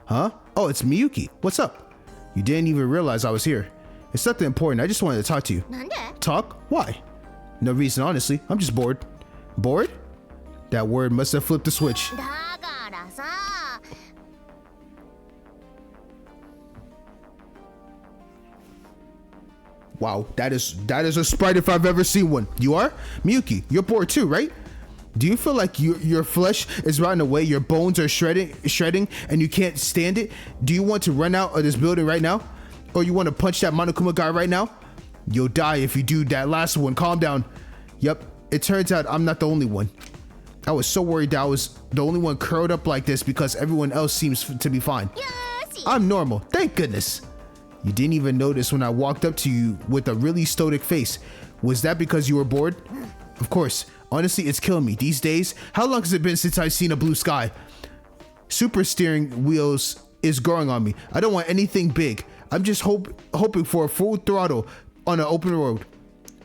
Huh? Oh, it's Miyuki. What's up? You didn't even realize I was here. It's nothing important. I just wanted to talk to you. Talk? Why? No reason, honestly. I'm just bored. Bored? That word must have flipped the switch. Wow, that is a sprite if I've ever seen one. You are? Miyuki, you're bored too, right? Do you feel like your flesh is rotting away, your bones are shredding, and you can't stand it? Do you want to run out of this building right now? Or you want to punch that Monokuma guy right now? You'll die if you do that last one. Calm down. Yep, it turns out I'm not the only one. I was so worried that I was the only one curled up like this because everyone else seems to be fine. I'm normal, thank goodness. You didn't even notice when I walked up to you with a really stoic face. Was that because you were bored? Of course. Honestly, it's killing me. These days, how long has it been since I've seen a blue sky? Super steering wheels is growing on me. I don't want anything big. I'm just hoping for a full throttle on an open road.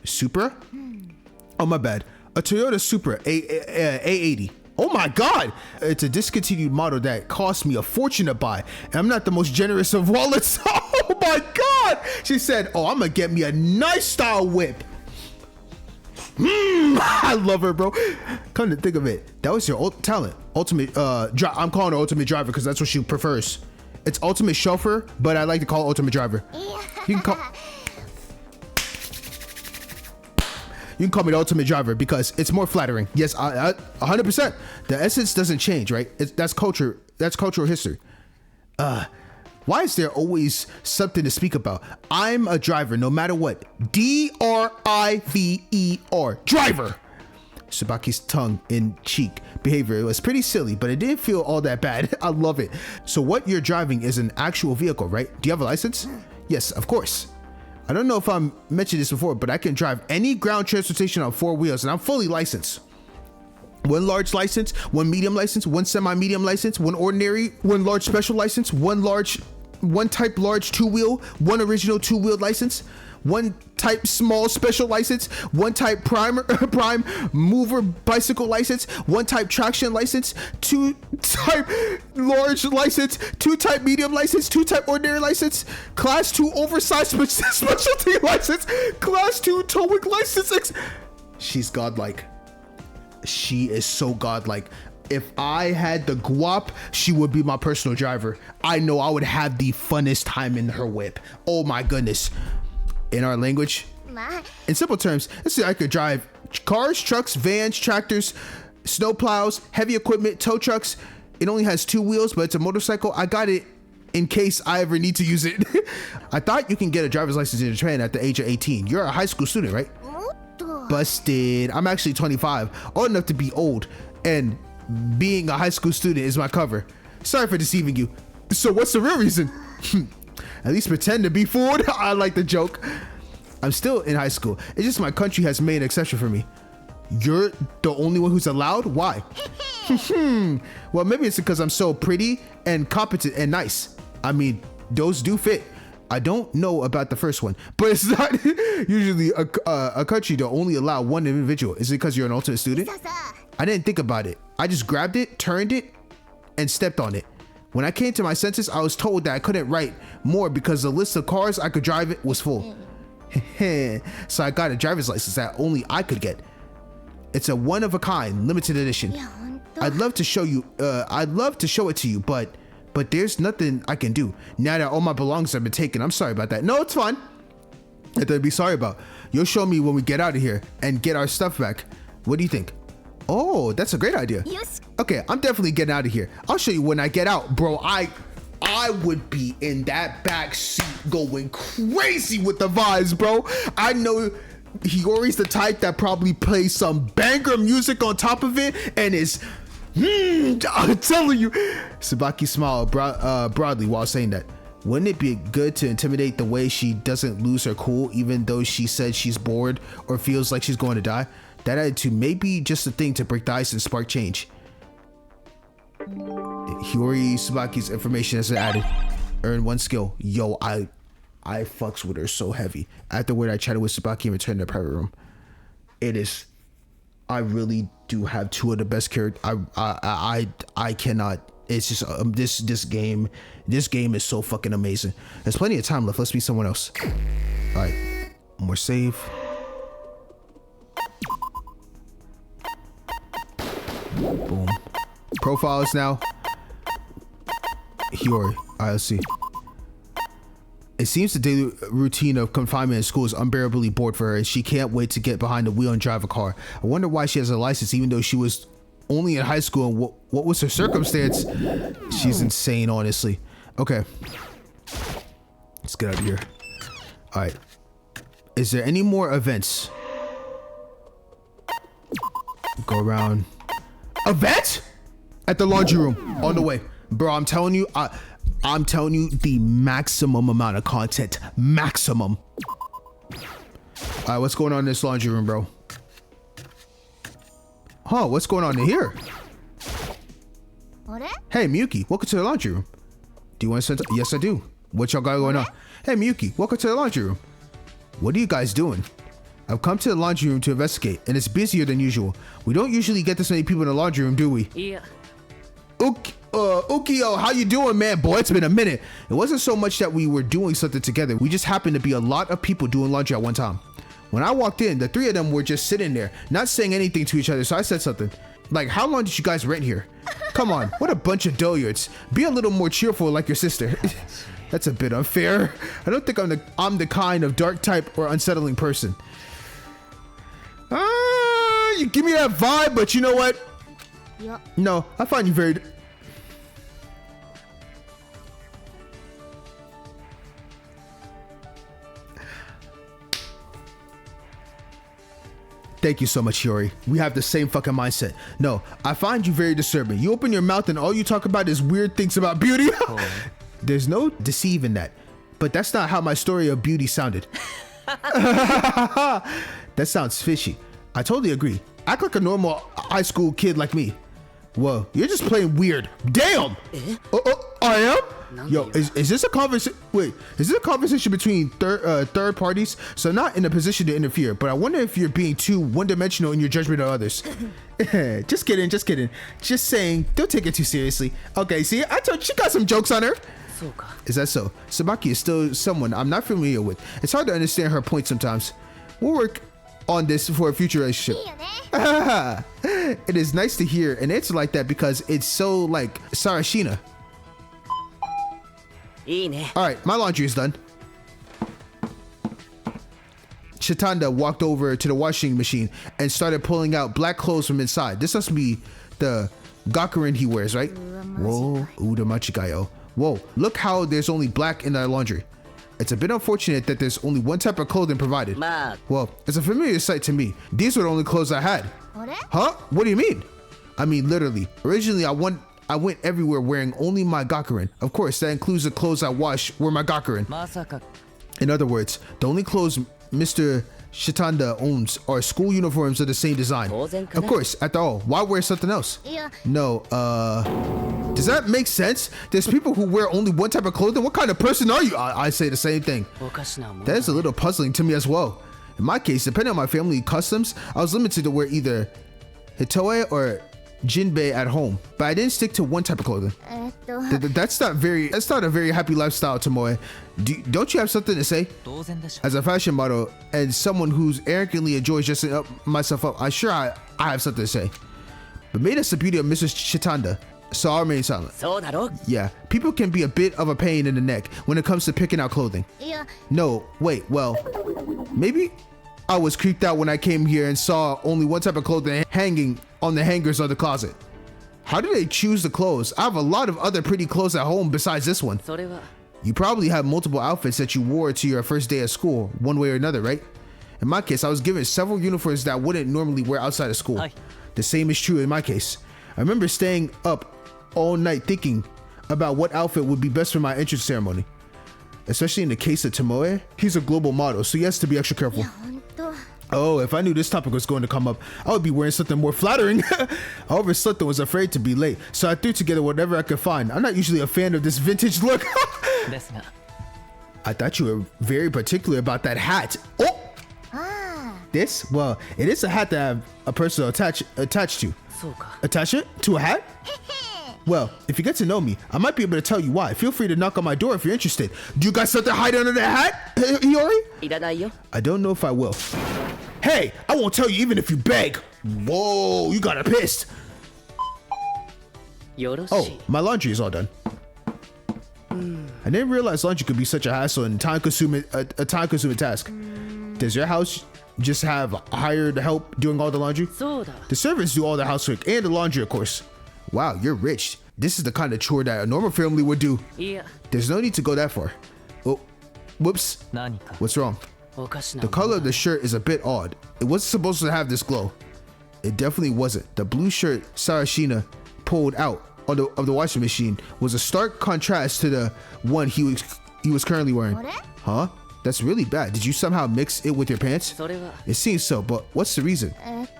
Supra? Oh, my bad. A Toyota Supra A80. Oh my God! It's a discontinued model that cost me a fortune to buy. And I'm not the most generous of wallets. Oh my God! She said, oh, I'm gonna get me a nice style whip. I love her, bro. Come to think of it, that was your talent. Ultimate, I'm calling her Ultimate Driver because that's what she prefers. It's Ultimate Chauffeur, but I like to call it Ultimate Driver. You can call me the Ultimate Driver because it's more flattering. Yes, I 100%. The essence doesn't change, right? That's culture. That's cultural history. Why is there always something to speak about? I'm a driver, no matter what. Driver. Driver. Tsubaki's tongue in cheek behavior. It was pretty silly, but it didn't feel all that bad. I love it. So what you're driving is an actual vehicle, right? Do you have a license? Yes, of course. I don't know if I mentioned this before, but I can drive any ground transportation on 4 wheels and I'm fully licensed. 1 large license, 1 medium license, 1 semi-medium license, 1 ordinary, 1 large special license, 1 type large 2-wheel, 1 original 2-wheel license, 1 type small special license, 1 type prime mover bicycle license, 1 type traction license, 2 type large license, 2 type medium license, 2 type ordinary license, class 2 oversized specialty license, class 2 towing license. She's godlike. She is so godlike. If I had the guap, she would be my personal driver. I know I would have the funnest time in her whip. Oh my goodness. In our language, in simple terms, let's say I could drive cars, trucks, vans, tractors, snow plows, heavy equipment, tow trucks. It only has 2 wheels, but it's a motorcycle. I got it in case I ever need to use it. I thought you can get a driver's license in Japan at the age of 18. You're a high school student, right? Busted. I'm actually 25, old enough to be old, and being a high school student is my cover. Sorry for deceiving you. So what's the real reason? At least pretend to be fooled. I like the joke. I'm still in high school. It's just my country has made an exception for me. You're the only one who's allowed? Why? Well, maybe it's because I'm so pretty and competent and nice. I mean, those do fit. I don't know about the first one, but it's not usually a country to only allow 1 individual. Is it because you're an ultimate student? I didn't think about it. I just grabbed it, turned it, and stepped on it. When I came to my senses, I was told that I couldn't write more because the list of cars I could drive it was full. So I got a driver's license that only I could get. It's a one-of-a-kind, limited edition. I'd love to show it to you, but there's nothing I can do. Now that all my belongings have been taken, I'm sorry about that. No, it's fine. Nothing to be sorry about. You'll show me when we get out of here and get our stuff back. What do you think? Oh, that's a great idea. Yes. Okay, I'm definitely getting out of here. I'll show you when I get out, bro. I would be in that back seat going crazy with the vibes, bro. I know Hiyori's the type that probably plays some banger music on top of it and is I'm telling you. Tsubaki smiled broadly while saying that. Wouldn't it be good to intimidate the way she doesn't lose her cool even though she said she's bored or feels like she's going to die? That attitude may be just a thing to break the ice and spark change. Hiyori Tsubaki's information has been added. Earn 1 skill. Yo, I fucks with her so heavy. Afterward, I chatted with Tsubaki and returned to the private room. It is... I really do have 2 of the best characters. I cannot... It's just this game is so fucking amazing. There's plenty of time left. Let's be someone else. All right, more save. Boom. Profiles now. Hiyori. All right, let's see. It seems the daily routine of confinement in school is unbearably bored for her, and she can't wait to get behind the wheel and drive a car. I wonder why she has a license even though she was only in high school, and what was her circumstance? She's insane, honestly. Okay. Let's get out of here. All right. Is there any more events? Go around. Event? At the laundry room. On the way. Bro, I'm telling you, I'm telling you the maximum amount of content. Maximum. All right, what's going on in this laundry room, bro? Huh, what's going on in here? Hey, Miyuki, welcome to the laundry room. Do you want to send? Yes, I do. What y'all got going on? Hey, Miyuki, welcome to the laundry room. What are you guys doing? I've come to the laundry room to investigate, and it's busier than usual. We don't usually get this many people in the laundry room, do we? Yeah. Ukio, how you doing, man? Boy, it's been a minute. It wasn't so much that we were doing something together. We just happened to be a lot of people doing laundry at one time. When I walked in, the three of them were just sitting there, not saying anything to each other, so I said something. Like, how long did you guys rent here? Come on, what a bunch of dullards. Be a little more cheerful like your sister. That's a bit unfair. I don't think I'm the kind of dark type or unsettling person. You give me that vibe, but you know what? Yeah. No, I find you very... Thank you so much, Hiyori. We have the same fucking mindset. No, I find you very disturbing. You open your mouth and all you talk about is weird things about beauty. There's no deceit in that. But that's not how my story of beauty sounded. That sounds fishy. I totally agree. Act like a normal high school kid like me. Whoa, you're just playing weird. Damn! I am? Yo, is this a conversation? Wait, is this a conversation between third parties? So I'm not in a position to interfere, but I wonder if you're being too one-dimensional in your judgment of others. Just kidding. Just saying, don't take it too seriously. Okay, see, I told you, she got some jokes on her. Is that so? Sabaki is still someone I'm not familiar with. It's hard to understand her point sometimes. We'll work on this for a future relationship. It is nice to hear an answer like that because it's so like Sarashina. Alright, my laundry is done. Chitanda walked over to the washing machine and started pulling out black clothes from inside. This must be the gakurin he wears, right? Whoa, udamachikayo. Whoa, look how there's only black in our laundry. It's a bit unfortunate that there's only one type of clothing provided. Well, it's a familiar sight to me. These were the only clothes I had. Huh? What do you mean? I mean, literally. Originally, I went everywhere wearing only my gakurin. Of course, that includes the clothes I wash were my gakurin. In other words, the only clothes Mr. Chitanda owns are school uniforms of the same design. Of course, after all, why wear something else? No, does that make sense? There's people who wear only one type of clothing. What kind of person are you? I say the same thing. That is a little puzzling to me as well. In my case, depending on my family customs, I was limited to wear either hitoe or jinbei at home, but I didn't stick to one type of clothing. That's not a very happy lifestyle, Tomoe. Don't you have something to say? As a fashion model and someone who's arrogantly enjoys dressing up myself up, I have something to say. But maybe that's the beauty of Mrs. Chitanda, so I'll remain silent. Yeah, people can be a bit of a pain in the neck when it comes to picking out clothing. No, wait, well, maybe I was creeped out when I came here and saw only one type of clothing hanging on the hangers of the closet. How do they choose the clothes? I have a lot of other pretty clothes at home besides this one. You probably have multiple outfits that you wore to your first day of school, one way or another, right? In my case, I was given several uniforms that I wouldn't normally wear outside of school. The same is true in my case. I remember staying up all night thinking about what outfit would be best for my entrance ceremony. Especially in the case of Tomoe, he's a global model, so he has to be extra careful. Oh, if I knew this topic was going to come up, I would be wearing something more flattering. I overslept and was afraid to be late, so I threw together whatever I could find. I'm not usually a fan of this vintage look. I thought you were very particular about that hat. Oh! This? Well, it is a hat that I have a person attached to. Attach it to a hat? Well, if you get to know me, I might be able to tell you why. Feel free to knock on my door if you're interested. Do you got something to hide under the hat, Hiyori? I don't know if I will. Hey, I won't tell you even if you beg. Whoa, you got her pissed. Oh, my laundry is all done. I didn't realize laundry could be such a hassle and time-consuming task. Does your house just have hired help doing all the laundry? The servants do all the housework and the laundry, of course. Wow, you're rich. This is the kind of chore that a normal family would do. There's no need to go that far. Oh, whoops. What's wrong? The color of the shirt is a bit odd. It wasn't supposed to have this glow. It definitely wasn't. The blue shirt Sarashina pulled out of the washing machine was a stark contrast to the one he was currently wearing. Huh? That's really bad. Did you somehow mix it with your pants? It seems so, but what's the reason?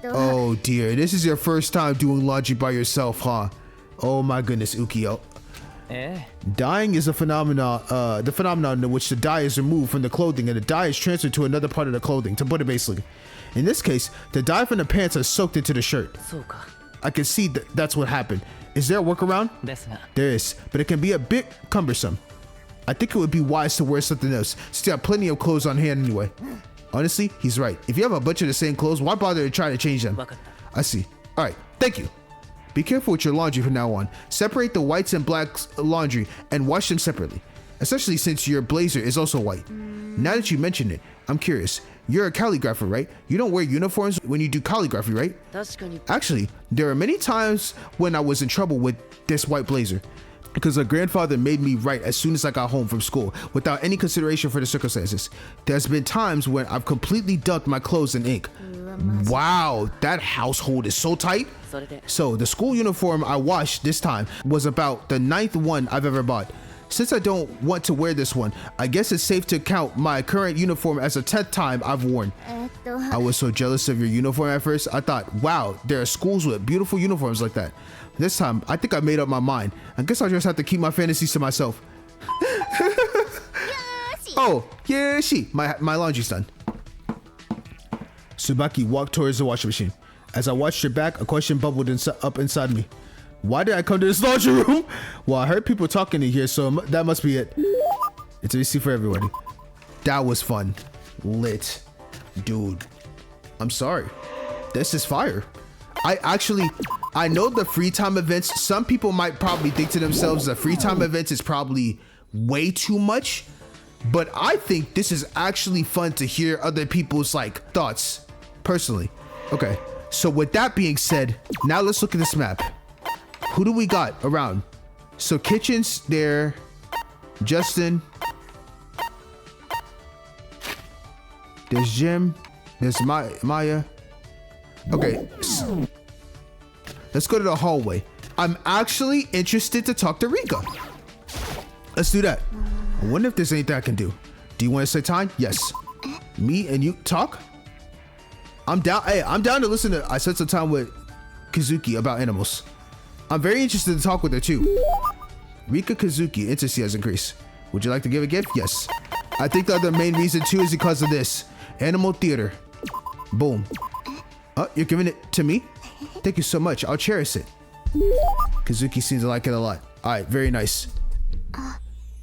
Oh dear, this is your first time doing laundry by yourself, huh? Oh my goodness, Ukio. Dyeing is a phenomenon, the phenomenon in which the dye is removed from the clothing and the dye is transferred to another part of the clothing, to put it basically. In this case, the dye from the pants are soaked into the shirt. I can see that's what happened. Is there a workaround? There is, but it can be a bit cumbersome. I think it would be wise to wear something else, since you have plenty of clothes on hand anyway. Honestly, he's right. If you have a bunch of the same clothes, why bother to try to change them? I see. All right, thank you. Be careful with your laundry from now on. Separate the whites and blacks laundry and wash them separately, especially since your blazer is also white. Now that you mention it, I'm curious. You're a calligrapher, right? You don't wear uniforms when you do calligraphy, right? Actually, there are many times when I was in trouble with this white blazer because a grandfather made me write as soon as I got home from school without any consideration for the circumstances. There's been times when I've completely dunked my clothes in ink. Wow, that household is so tight. So the school uniform I washed this time was about the 9th one I've ever bought. Since I don't want to wear this one, I guess it's safe to count my current uniform as the 10th time I've worn. I was so jealous of your uniform at first. I thought, wow, there are schools with beautiful uniforms like that. This time, I think I made up my mind. I guess I'll just have to keep my fantasies to myself. Oh, yeah, my laundry's done. Tsubaki walked towards the washing machine. As I watched her back, a question bubbled up inside me. Why did I come to this laundry room? Well, I heard people talking in here, so that must be it. It's a receipt for everybody. That was fun. Lit. Dude, I'm sorry. This is fire. I know the free time events, some people might probably think to themselves that free time events is probably way too much, but I think this is actually fun to hear other people's thoughts personally. Okay, so with that being said, now let's look at this map. Who do we got around? So Kitchen's there, Justin, there's Jim, there's Maya. Okay, so let's go to the hallway. I'm actually interested to talk to Rika. Let's do that. I wonder if there's anything I can do. Do you want to say time? Yes. Me and you talk? I'm down. Hey, I'm down to listen to. I spent some time with Kazuki about animals. I'm very interested to talk with her too. Rika Kazuki, intimacy has increased. Would you like to give a gift? Yes. I think the other main reason too is because of this. Animal theater. Boom. Oh, you're giving it to me? Thank you so much. I'll cherish it. Kazuki seems to like it a lot. All right, very nice.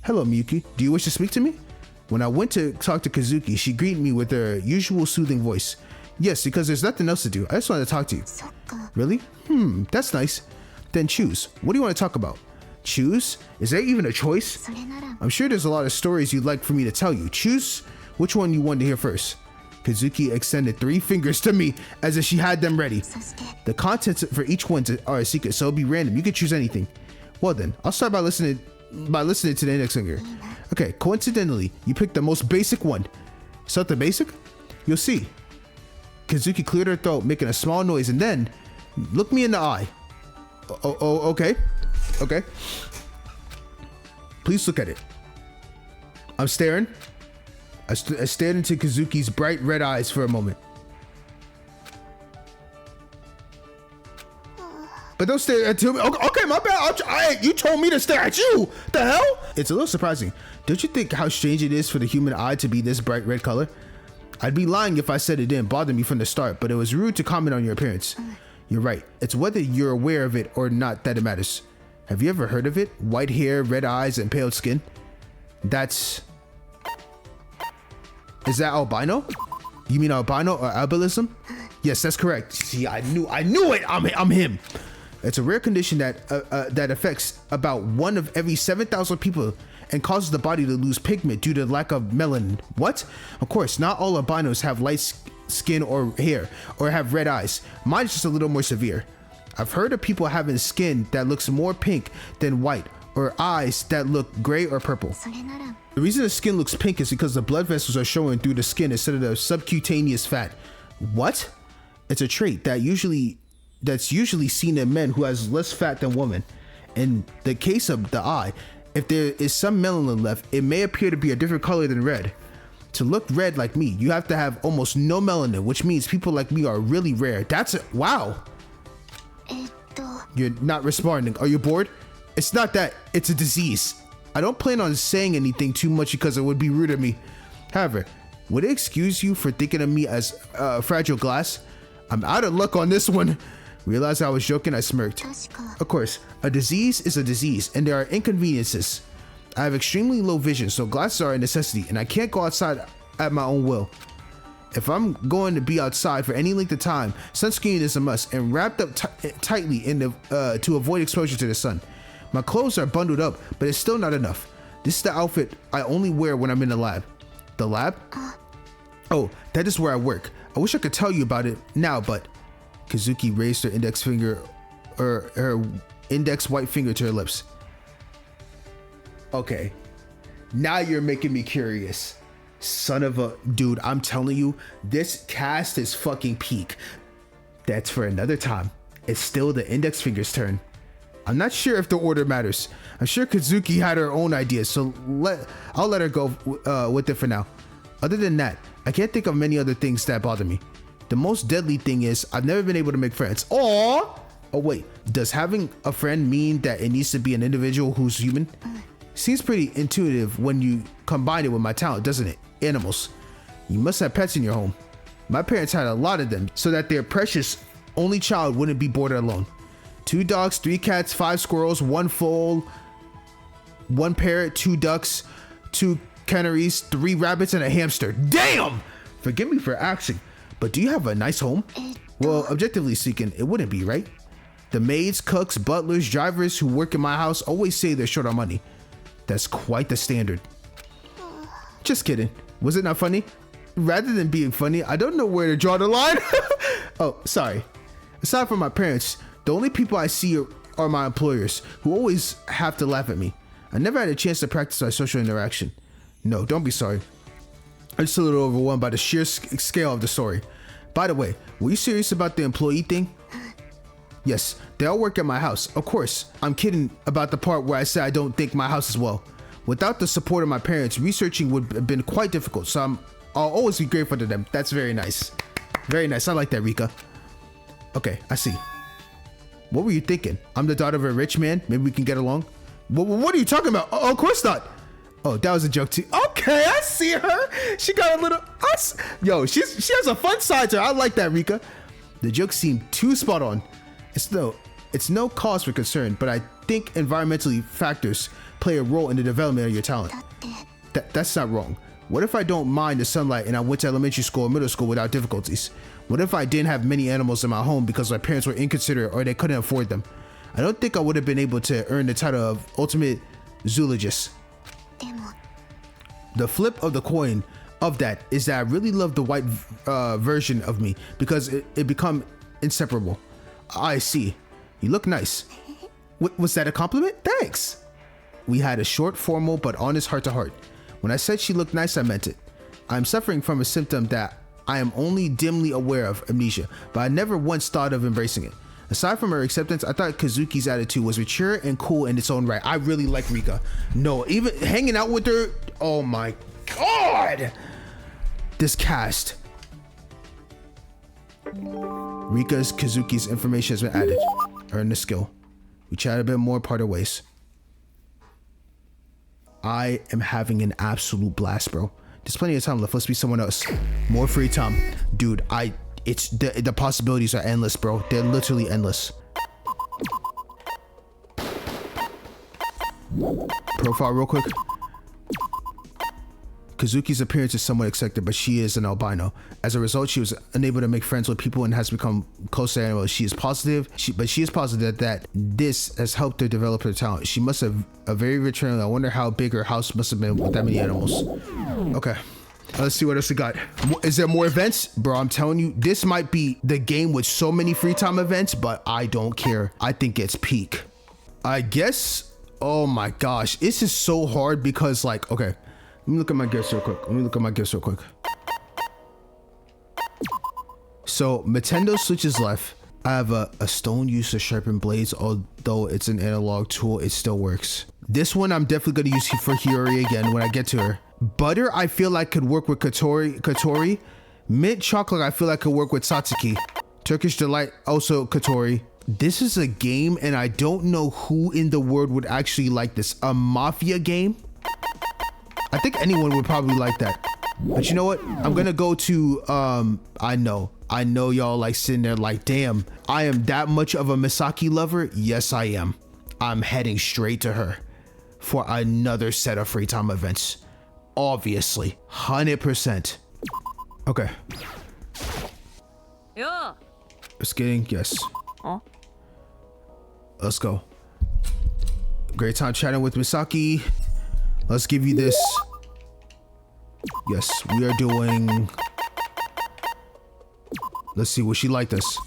Hello, Miyuki. Do you wish to speak to me? When I went to talk to Kazuki, she greeted me with her usual soothing voice. Yes, because there's nothing else to do. I just wanted to talk to you. Really? That's nice. Then choose. What do you want to talk about? Choose? Is there even a choice? I'm sure there's a lot of stories you'd like for me to tell you. Choose which one you want to hear first. Kazuki extended 3 fingers to me as if she had them ready. The contents for each one are a secret, so it'll be random. You can choose anything. Well then, I'll start by listening to the next finger. Okay, coincidentally, you picked the most basic one. Something basic? You'll see. Kazuki cleared her throat, making a small noise, and then look me in the eye. Okay. Okay. Please look at it. I'm staring. I stared into Kazuki's bright red eyes for a moment. But don't stare at me. Okay, my bad. You told me to stare at you. The hell? It's a little surprising. Don't you think how strange it is for the human eye to be this bright red color? I'd be lying if I said it didn't bother me from the start, but it was rude to comment on your appearance. You're right. It's whether you're aware of it or not that it matters. Have you ever heard of it? White hair, red eyes, and pale skin? Is that albino? You mean albino or albinism? Yes, that's correct. See, I knew it. I'm him. It's a rare condition that affects about 1 of every 7,000 people and causes the body to lose pigment due to lack of melanin. What? Of course, not all albinos have light skin or hair or have red eyes. Mine is just a little more severe. I've heard of people having skin that looks more pink than white or eyes that look gray or purple. The reason the skin looks pink is because the blood vessels are showing through the skin instead of the subcutaneous fat. What? It's a trait that's usually seen in men who has less fat than women. In the case of the eye, if there is some melanin left, it may appear to be a different color than red. To look red like me, you have to have almost no melanin, which means people like me are really rare. Wow. You're not responding. Are you bored? It's not that. It's a disease. I don't plan on saying anything too much because it would be rude of me. However, would it excuse you for thinking of me as fragile glass? I'm out of luck on this one. Realized I was joking, I smirked. Of course, a disease is a disease, and there are inconveniences. I have extremely low vision, so glasses are a necessity, and I can't go outside at my own will. If I'm going to be outside for any length of time, sunscreen is a must, and wrapped up tightly to avoid exposure to the sun. My clothes are bundled up, but it's still not enough. This is the outfit I only wear when I'm in the lab. The lab? Oh, that is where I work. I wish I could tell you about it now, but... Kazuki raised her index finger, or her index white finger to her lips. Okay, now you're making me curious. Son of a... Dude, I'm telling you, this cast is fucking peak. That's for another time. It's still the index finger's turn. I'm not sure if the order matters. I'm sure Kazuki had her own ideas, so I'll let her go with it for now. Other than that, I can't think of many other things that bother me. The most deadly thing is I've never been able to make friends. Aww! Oh wait, does having a friend mean that it needs to be an individual who's human? Seems pretty intuitive when you combine it with my talent, doesn't it? Animals. You must have pets in your home. My parents had a lot of them so that their precious only child wouldn't be bored alone. 2 dogs, 3 cats, 5 squirrels, 1 foal, 1 parrot, 2 ducks, 2 canaries, 3 rabbits, and a hamster. Damn! Forgive me for asking, but do you have a nice home? Well, objectively speaking, it wouldn't be, right? The maids, cooks, butlers, drivers who work in my house always say they're short on money. That's quite the standard. Just kidding. Was it not funny? Rather than being funny, I don't know where to draw the line. Oh, sorry. Aside from my parents, the only people I see are my employers, who always have to laugh at me. I never had a chance to practice my social interaction. No, don't be sorry. I'm just a little overwhelmed by the sheer scale of the story. By the way, were you serious about the employee thing? Yes, they all work at my house. Of course, I'm kidding about the part where I said I don't think my house is well. Without the support of my parents, researching would have been quite difficult, so I'll always be grateful to them. That's very nice. Very nice. I like that, Rika. Okay, I see. What were you thinking? I'm the daughter of a rich man. Maybe we can get along. What are you talking about? Oh, of course not. Oh, that was a joke too. Okay, I see her. She got a little... Yo, she has a fun side to her. I like that, Rika. The joke seemed too spot on. It's no cause for concern, but I think environmentally factors play a role in the development of your talent. That's not wrong. What if I don't mind the sunlight and I went to elementary school or middle school without difficulties? What if I didn't have many animals in my home because my parents were inconsiderate or they couldn't afford them? I don't think I would have been able to earn the title of ultimate zoologist. The flip of the coin of that is that I really love the white version of me because it become inseparable. I see. You look nice. Was that a compliment? Thanks. We had a short, formal, but honest heart-to-heart. When I said she looked nice, I meant it. I'm suffering from a symptom that I am only dimly aware of, amnesia, but I never once thought of embracing it. Aside from her acceptance, I thought Kazuki's attitude was mature and cool in its own right. I really like Rika. No, even hanging out with her, oh my god! This cast. Rika's Kazuki's information has been added. Earn the skill. We chat a bit more, parted ways. I am having an absolute blast, bro. There's plenty of time left. Let's be someone else. More free time. Dude, it's the possibilities are endless, bro. They're literally endless. Profile real quick. Kazuki's appearance is somewhat expected, but she is an albino. As a result, she was unable to make friends with people and has become close to animals. She is positive, but she is positive that this has helped her develop her talent. She must have a very rich family. I wonder how big her house must have been with that many animals. Okay, let's see what else we got. Is there more events? Bro, I'm telling you, this might be the game with so many free time events, but I don't care. I think it's peak. I guess, oh my gosh, this is so hard because like, okay. Let me look at my gifts real quick. So, Nintendo Switch is left. I have a stone used to sharpen blades. Although it's an analog tool, it still works. This one I'm definitely going to use for Hiyori again when I get to her. Butter, I feel like could work with Kotori. Mint chocolate, I feel like could work with Satsuki. Turkish Delight, also Kotori. This is a game, and I don't know who in the world would actually like this. A mafia game? I think anyone would probably like that. But you know what? I'm gonna go to, I know y'all like sitting there like, damn, I am that much of a Misaki lover. Yes, I am. I'm heading straight to her for another set of free time events. Obviously, 100%. Okay. Yo. Just kidding. Yes. Huh? Let's go. Great time chatting with Misaki. Let's give you this. Yes, we are doing. Let's see, will she like this?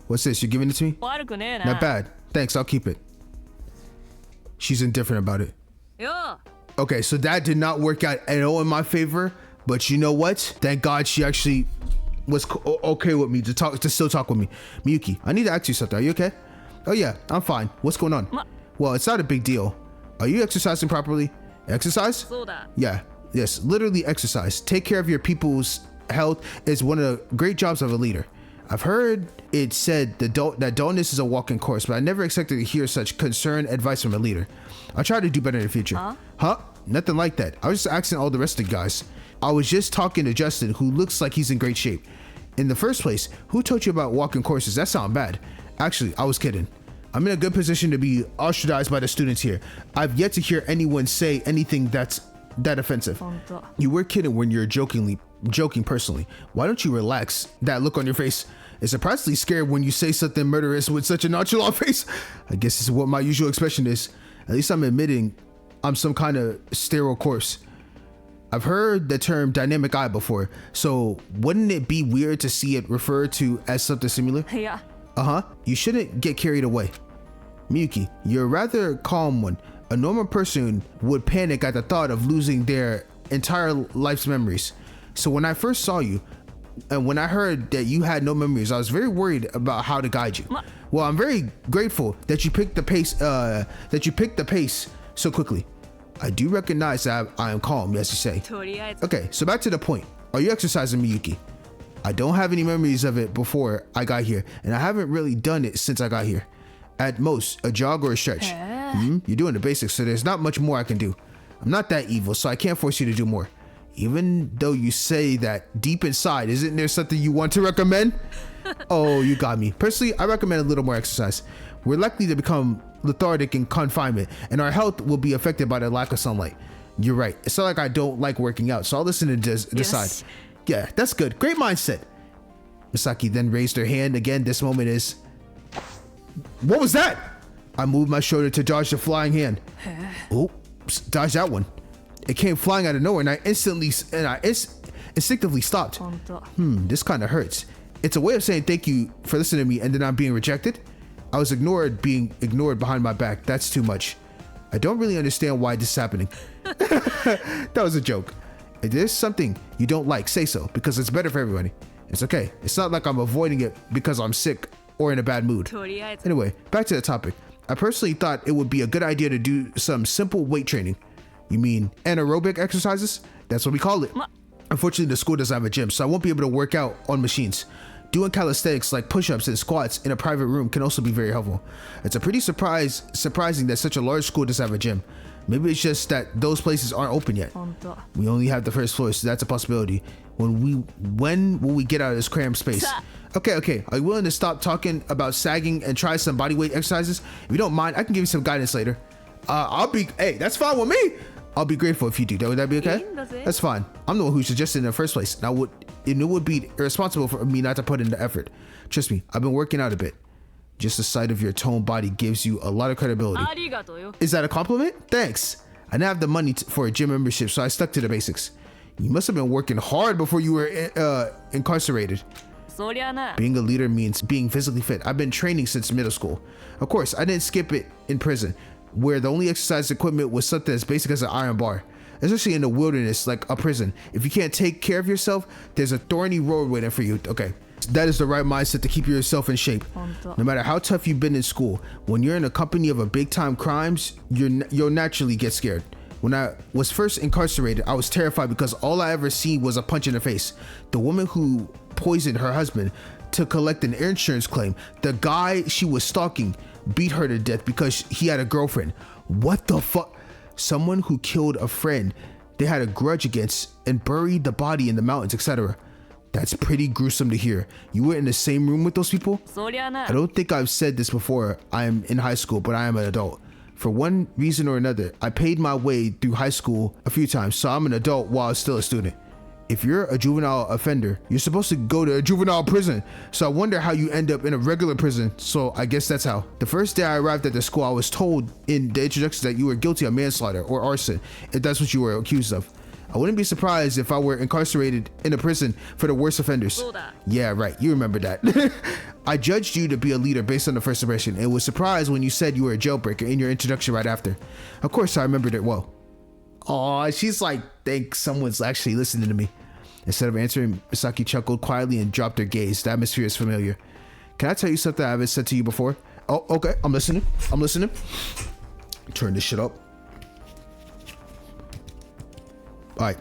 What's this? You're giving it to me? Not bad. Thanks, I'll keep it. She's indifferent about it. Yo. Okay, so that did not work out at all in my favor. But you know what? Thank God she actually was okay with me to still talk with me. Miyuki, I need to ask you something. Are you okay? Oh yeah, I'm fine. What's going on? Well, it's not a big deal. Are you exercising properly? Exercise? Yeah. Yes, literally exercise. Take care of your people's health is one of the great jobs of a leader. I've heard it said that dullness is a walking course, but I never expected to hear such concerned advice from a leader. I'll try to do better in the future. Huh? Nothing like that. I was just asking all the rest of the guys. I was just talking to Justin, who looks like he's in great shape. In the first place, who told you about walking courses? That sounds bad. Actually, I was kidding. I'm in a good position to be ostracized by the students here. I've yet to hear anyone say anything that's that offensive. You were kidding when you're joking personally. Why don't you relax? That look on your face is surprisingly scared when you say something murderous with such a nonchalant face. I guess this is what my usual expression is. At least I'm admitting I'm some kind of sterile corpse. I've heard the term dynamic eye before, so wouldn't it be weird to see it referred to as something similar? Yeah. You shouldn't get carried away. Miyuki, you're a rather calm one. A normal person would panic at the thought of losing their entire life's memories. So when I first saw you, and when I heard that you had no memories, I was very worried about how to guide you. Well, I'm very grateful that you picked the pace so quickly. I do recognize that I am calm, yes you say. Okay, so back to the point. Are you exercising, Miyuki? I don't have any memories of it before I got here, and I haven't really done it since I got here. At most, a jog or a stretch. You're doing the basics, so there's not much more I can do. I'm not that evil, so I can't force you to do more. Even though you say that deep inside, isn't there something you want to recommend? Oh, you got me. Personally, I recommend a little more exercise. We're likely to become lethargic in confinement, and our health will be affected by the lack of sunlight. You're right. It's not like I don't like working out, so I'll listen to decide. Yes. Yeah, that's good. Great mindset. Misaki then raised her hand again. This moment is... What was that? I moved my shoulder to dodge the flying hand. Oh, dodge that one. It came flying out of nowhere, and I instinctively stopped. This kind of hurts. It's a way of saying thank you for listening to me and then I'm being rejected. I was being ignored behind my back. That's too much. I don't really understand why this is happening. That was a joke. If there's something you don't like, say so, because it's better for everybody. It's okay. It's not like I'm avoiding it because I'm sick or in a bad mood. Anyway, back to the topic. I personally thought it would be a good idea to do some simple weight training. You mean anaerobic exercises? That's what we call it. Unfortunately, the school doesn't have a gym, so I won't be able to work out on machines. Doing calisthenics like push-ups and squats in a private room can also be very helpful. It's a pretty surprising that such a large school doesn't have a gym. Maybe it's just that those places aren't open yet. We only have the first floor, so that's a possibility. When will we get out of this cramped space? Okay. Are you willing to stop talking about sagging and try some bodyweight exercises? If you don't mind, I can give you some guidance later. Hey, that's fine with me. I'll be grateful if you do. Would that be okay? That's fine. I'm the one who suggested it in the first place. It would be irresponsible for me not to put in the effort. Trust me, I've been working out a bit. Just the sight of your toned body gives you a lot of credibility. Is that a compliment? Thanks. I didn't have the money for a gym membership, so I stuck to the basics. You must have been working hard before you were incarcerated. Being a leader means being physically fit. I've been training since middle school. Of course, I didn't skip it in prison, where the only exercise equipment was something as basic as an iron bar. Especially in the wilderness, like a prison. If you can't take care of yourself, there's a thorny road waiting for you. Okay, that is the right mindset to keep yourself in shape. No matter how tough you've been in school, when you're in the company of a big-time crimes, you'll naturally get scared. When I was first incarcerated, I was terrified because all I ever seen was a punch in the face. The woman who poisoned her husband to collect an insurance claim. The guy she was stalking beat her to death because he had a girlfriend. What the fuck? Someone who killed a friend they had a grudge against and buried the body in the mountains, etc. That's pretty gruesome to hear. You were in the same room with those people? I don't think I've said this before. I am in high school, but I am an adult. For one reason or another, I paid my way through high school a few times, so I'm an adult while I was still a student. If you're a juvenile offender, you're supposed to go to a juvenile prison. So I wonder how you end up in a regular prison. So I guess that's how. The first day I arrived at the school, I was told in the introduction that you were guilty of manslaughter or arson, if that's what you were accused of. I wouldn't be surprised if I were incarcerated in a prison for the worst offenders. Yeah, right. You remember that. I judged you to be a leader based on the first impression and was surprised when you said you were a jailbreaker in your introduction right after. Of course, I remembered it well. Aw, she's like, thanks, someone's actually listening to me. Instead of answering, Misaki chuckled quietly and dropped her gaze. The atmosphere is familiar. Can I tell you something I haven't said to you before? Oh, okay. I'm listening. Turn this shit up. All right.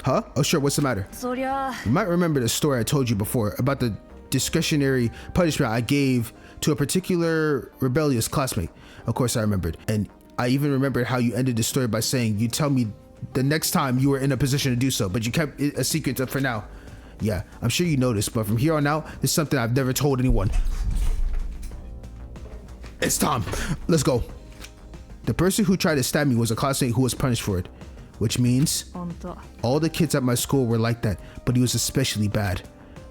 Huh? Oh, sure. What's the matter? You might remember the story I told you before about the discretionary punishment I gave to a particular rebellious classmate. Of course, I remembered. And I even remembered how you ended the story by saying you'd tell me the next time you were in a position to do so, but you kept it a secret for now. Yeah, I'm sure you noticed, but from here on out, it's something I've never told anyone. It's time. Let's go. The person who tried to stab me was a classmate who was punished for it, which means all the kids at my school were like that, but he was especially bad.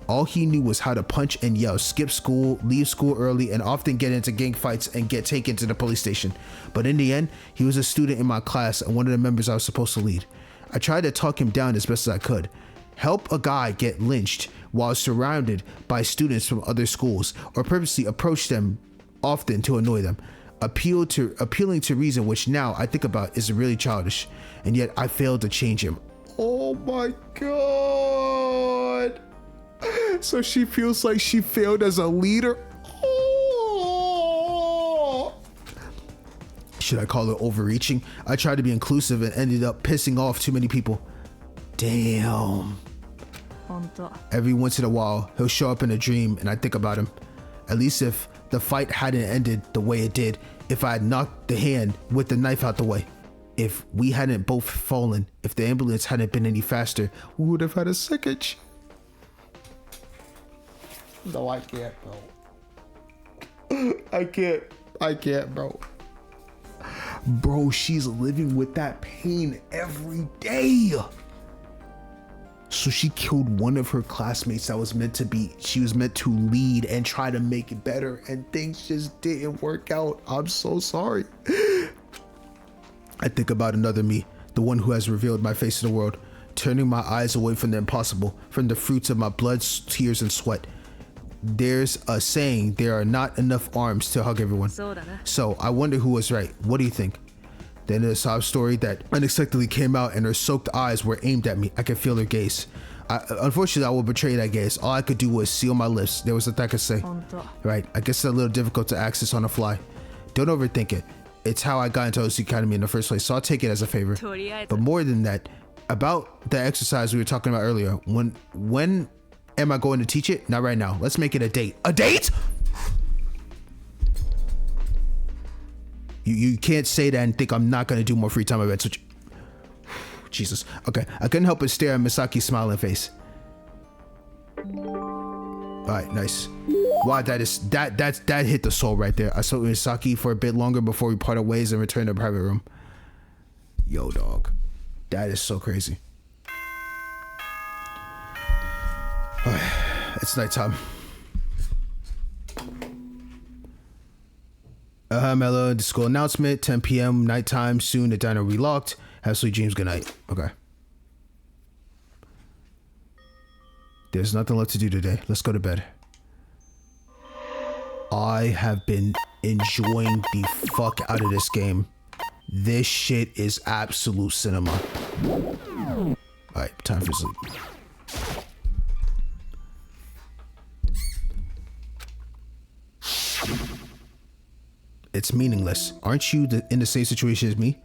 All he knew was how to punch and yell, skip school, leave school early, and often get into gang fights and get taken to the police station. But in the end, he was a student in my class and one of the members I was supposed to lead. I tried to talk him down as best as I could. Help a guy get lynched while surrounded by students from other schools, or purposely approach them often to annoy them. Appealing to reason, which now I think about is really childish, and yet I failed to change him. Oh my god. So she feels like she failed as a leader. Oh. Should I call it overreaching? I tried to be inclusive and ended up pissing off too many people. Damn. Every once in a while, he'll show up in a dream and I think about him. At least if the fight hadn't ended the way it did, if I had knocked the hand with the knife out the way. If we hadn't both fallen, if the ambulance hadn't been any faster, we would have had a second chance. No, I can't, bro. I can't, bro. Bro, she's living with that pain every day. So she killed one of her classmates that was meant to be, she was meant to lead and try to make it better, and things just didn't work out. I'm so sorry. I think about another me, the one who has revealed my face to the world, turning my eyes away from the impossible, from the fruits of my blood, tears, and sweat. There's a saying, there are not enough arms to hug everyone. So I wonder who was right. What do you think? Then a sob story that unexpectedly came out and her soaked eyes were aimed at me. I could feel her gaze. Unfortunately, I will betray that gaze. All I could do was seal my lips. There was nothing I could say. Right, I guess it's a little difficult to access on the fly. Don't overthink it. It's how I got into OC Academy in the first place, so I'll take it as a favor. But more than that, about the exercise we were talking about earlier, when am I going to teach it? Not right now. Let's make it a date. A date? You can't say that and think I'm not going to do more free time events. Jesus. Okay. I couldn't help but stare at Misaki's smiling face. All right. Nice. Wow. That hit the soul right there. I saw Misaki for a bit longer before we parted ways and returned to the private room. Yo, dog. That is so crazy. All right. It's nighttime. Mello, the school announcement, 10 p.m. nighttime, soon the diner will be locked. Have sweet dreams, good night. Okay. There's nothing left to do today. Let's go to bed. I have been enjoying the fuck out of this game. This shit is absolute cinema. Alright, time for sleep. It's meaningless. Aren't you in the same situation as me?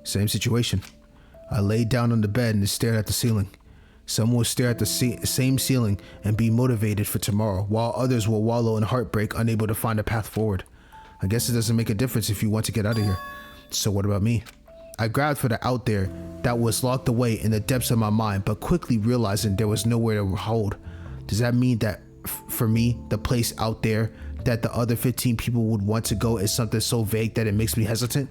Same situation. I laid down on the bed and stared at the ceiling. Some will stare at the same ceiling and be motivated for tomorrow, while others will wallow in heartbreak, unable to find a path forward. I guess it doesn't make a difference if you want to get out of here. So what about me? I grabbed for the out there that was locked away in the depths of my mind, but quickly realizing there was nowhere to hold. Does that mean that for me, the place out there that the other 15 people would want to go is something so vague that it makes me hesitant?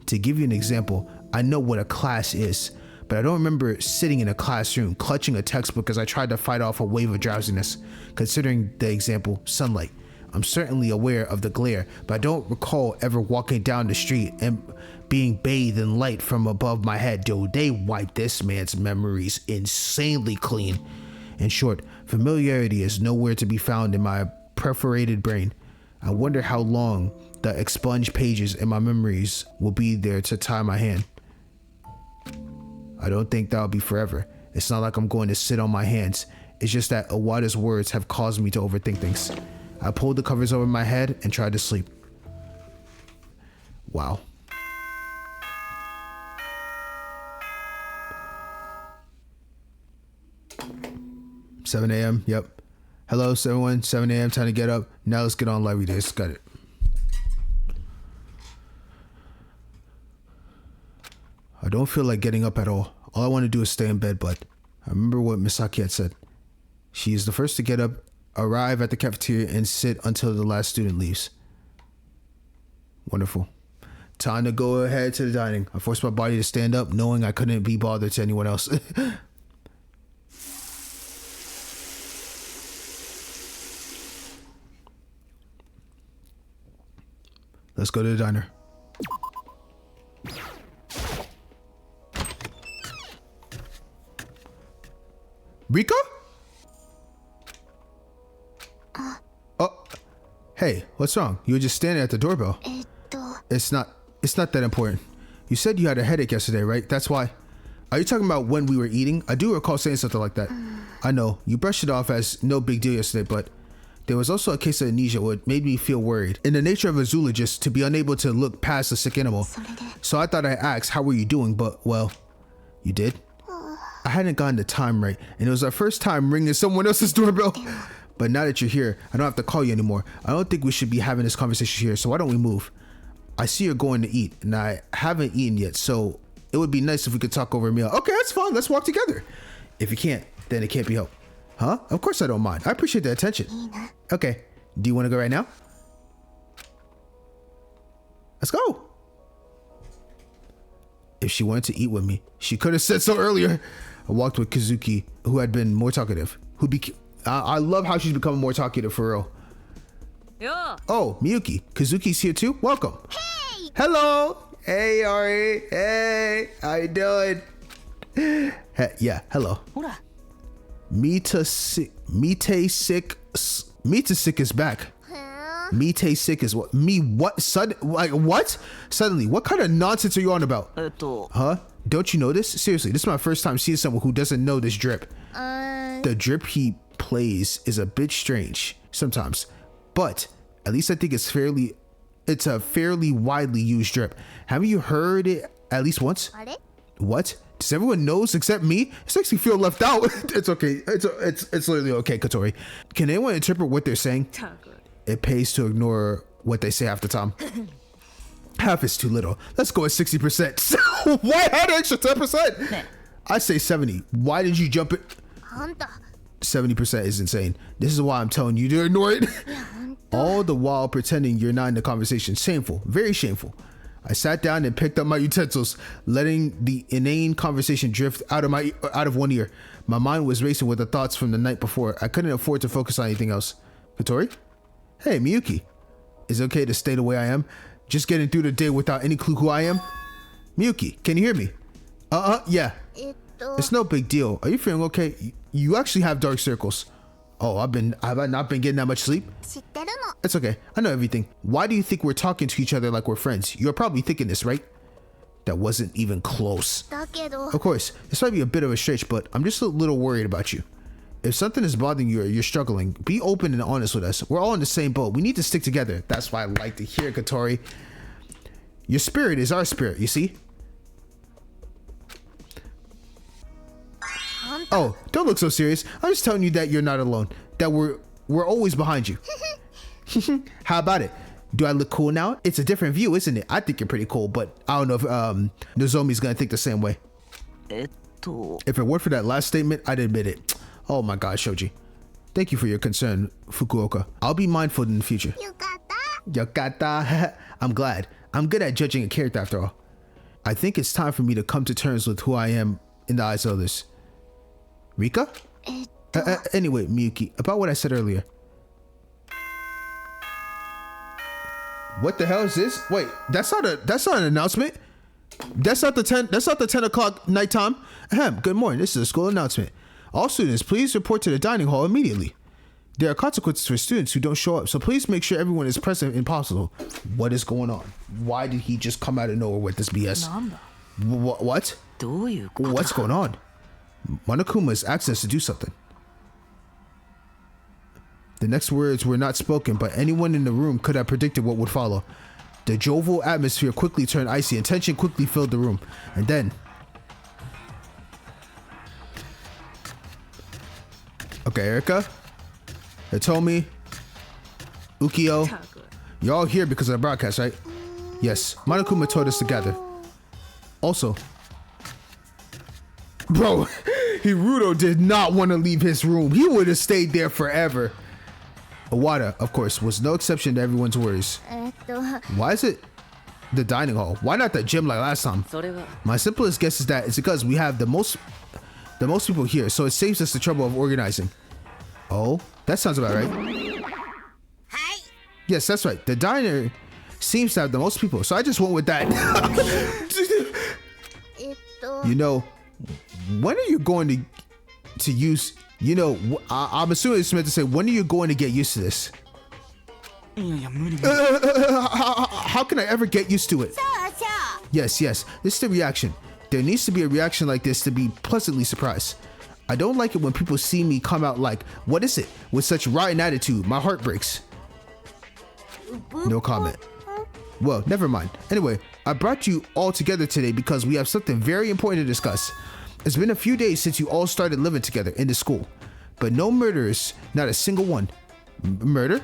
To give you an example, I know what a class is, but I don't remember sitting in a classroom clutching a textbook as I tried to fight off a wave of drowsiness. Considering the example, sunlight. I'm certainly aware of the glare, but I don't recall ever walking down the street and being bathed in light from above my head. Dude, they wiped this man's memories insanely clean. In short, familiarity is nowhere to be found in my perforated brain. I wonder how long the expunged pages in my memories will be there to tie my hand. I don't think that'll be forever. It's not like I'm going to sit on my hands. It's just that Awada's words have caused me to overthink things. I pulled the covers over my head and tried to sleep. Wow. $7 a.m. Yep. Hello, everyone. 7 a.m. Time to get up. Now let's get on live days. Got it. I don't feel like getting up at all. All I want to do is stay in bed, but I remember what Misaki had said. She is the first to get up, arrive at the cafeteria, and sit until the last student leaves. Wonderful. Time to go ahead to the dining. I forced my body to stand up, knowing I couldn't be bothered to anyone else. Let's go to the diner. Rika? Oh, hey, what's wrong? You were just standing at the doorbell. It's not that important. You said you had a headache yesterday, right? That's why. Are you talking about when we were eating? I do recall saying something like that. I know, you brushed it off as no big deal yesterday, but there was also a case of amnesia which made me feel worried. In the nature of a zoologist, to be unable to look past a sick animal. So I thought I'd ask, how were you doing? But, well, you did? I hadn't gotten the time right, and it was our first time ringing someone else's doorbell. But now that you're here, I don't have to call you anymore. I don't think we should be having this conversation here, so why don't we move? I see you're going to eat, and I haven't eaten yet, so it would be nice if we could talk over a meal. Okay, that's fine. Let's walk together. If you can't, then it can't be helped. Huh? Of course I don't mind. I appreciate the attention. Okay. Do you want to go right now? Let's go. If she wanted to eat with me, she could have said so earlier. I walked with Kazuki, who had been more talkative. I love how she's becoming more talkative for real. Yeah. Oh, Miyuki. Kazuki's here too? Welcome. Hey! Hello. Hey, Ari. Hey. How you doing? Hey, yeah, hello. Mita sick is back. Mite sick is what? Me what? What? Suddenly, what kind of nonsense are you on about? Huh? Don't you know this? Seriously, this is my first time seeing someone who doesn't know this drip. The drip he plays is a bit strange sometimes, but at least I think it's a fairly widely used drip. Haven't you heard it at least once? What? Does everyone knows except me? It makes me feel left out. It's okay. It's literally okay, Katori. Can anyone interpret what they're saying? It pays to ignore what they say half the time. Half is too little. Let's go at 60%. Why add an extra 10%? I say 70. Why did you jump it? 70% is insane. This is why I'm telling you to ignore it. All the while pretending you're not in the conversation. Shameful. Very shameful. I sat down and picked up my utensils, letting the inane conversation drift out of one ear. My mind was racing with the thoughts from the night before. I couldn't afford to focus on anything else. Katori? Hey, Miyuki. Is it okay to stay the way I am? Just getting through the day without any clue who I am? Miyuki, can you hear me? Yeah. It's no big deal. Are you feeling okay? You actually have dark circles. Oh, have I not been getting that much sleep? It's okay. I know everything. Why do you think we're talking to each other like we're friends? You're probably thinking this, right? That wasn't even close. Of course, this might be a bit of a stretch, but I'm just a little worried about you. If something is bothering you or you're struggling, be open and honest with us. We're all in the same boat. We need to stick together. That's why I like to hear, Katori. Your spirit is our spirit, you see? Oh, don't look so serious. I'm just telling you that you're not alone. That we're always behind you. How about it? Do I look cool now? It's a different view, isn't it? I think you're pretty cool, but I don't know if Nozomi's gonna think the same way. If it weren't for that last statement, I'd admit it. Oh my god, Shoji. Thank you for your concern, Fukuoka. I'll be mindful in the future. Yokata. I'm glad. I'm good at judging a character after all. I think it's time for me to come to terms with who I am in the eyes of others. Rika? Anyway, Miyuki, about what I said earlier. What the hell is this? Wait, that's not an announcement. That's not the 10 o'clock nighttime. Good morning. This is a school announcement. All students, please report to the dining hall immediately. There are consequences for students who don't show up, so please make sure everyone is present if possible. What is going on? Why did he just come out of nowhere with this BS? What? What's going on? Monokuma is asking us to do something. The next words were not spoken, but anyone in the room could have predicted what would follow. The jovial atmosphere quickly turned icy and tension quickly filled the room. And then... Okay, Erika, Hitomi, Ukio, you're all here because of the broadcast, right? Yes, Monokuma told us to gather. Also, bro, Hirudo did not want to leave his room. He would have stayed there forever. Owada, of course, was no exception to everyone's worries. Why is it the dining hall? Why not the gym like last time? My simplest guess is that it's because we have the most people here, so it saves us the trouble of organizing. Oh, that sounds about right. Hi. Yes, that's right. The diner seems to have the most people, so I just went with that. You know, when are you going to use? You know, I'm assuming it's meant to say, when are you going to get used to this? How can I ever get used to it? Yes, this is the reaction. There needs to be a reaction like this to be pleasantly surprised. I don't like it when people see me come out like, what is it? With such rotten attitude, my heart breaks. No comment. Well, never mind. Anyway, I brought you all together today because we have something very important to discuss. It's been a few days since you all started living together in the school, but no murderers, not a single one. Murder?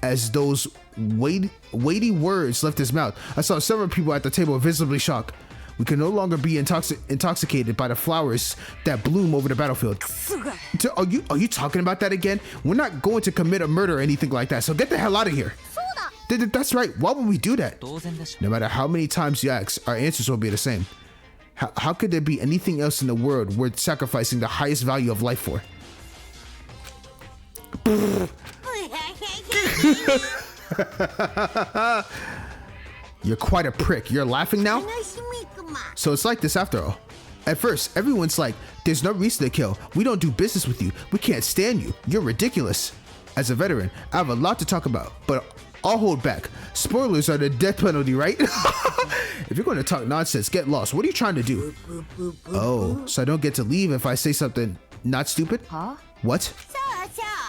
As those weighty words left his mouth, I saw several people at the table visibly shocked. We can no longer be intoxicated by the flowers that bloom over the battlefield. Are you talking about that again? We're not going to commit a murder or anything like that, so get the hell out of here. That's right. Why would we do that? No matter how many times you ask, our answers will be the same. How could there be anything else in the world worth sacrificing the highest value of life for? You're quite a prick. You're laughing now? So it's like this after all. At first, everyone's like, there's no reason to kill. We don't do business with you. We can't stand you. You're ridiculous. As a veteran, I have a lot to talk about, but I'll hold back. Spoilers are the death penalty, right? If you're going to talk nonsense, get lost. What are you trying to do? Oh, so I don't get to leave if I say something not stupid? Huh? What?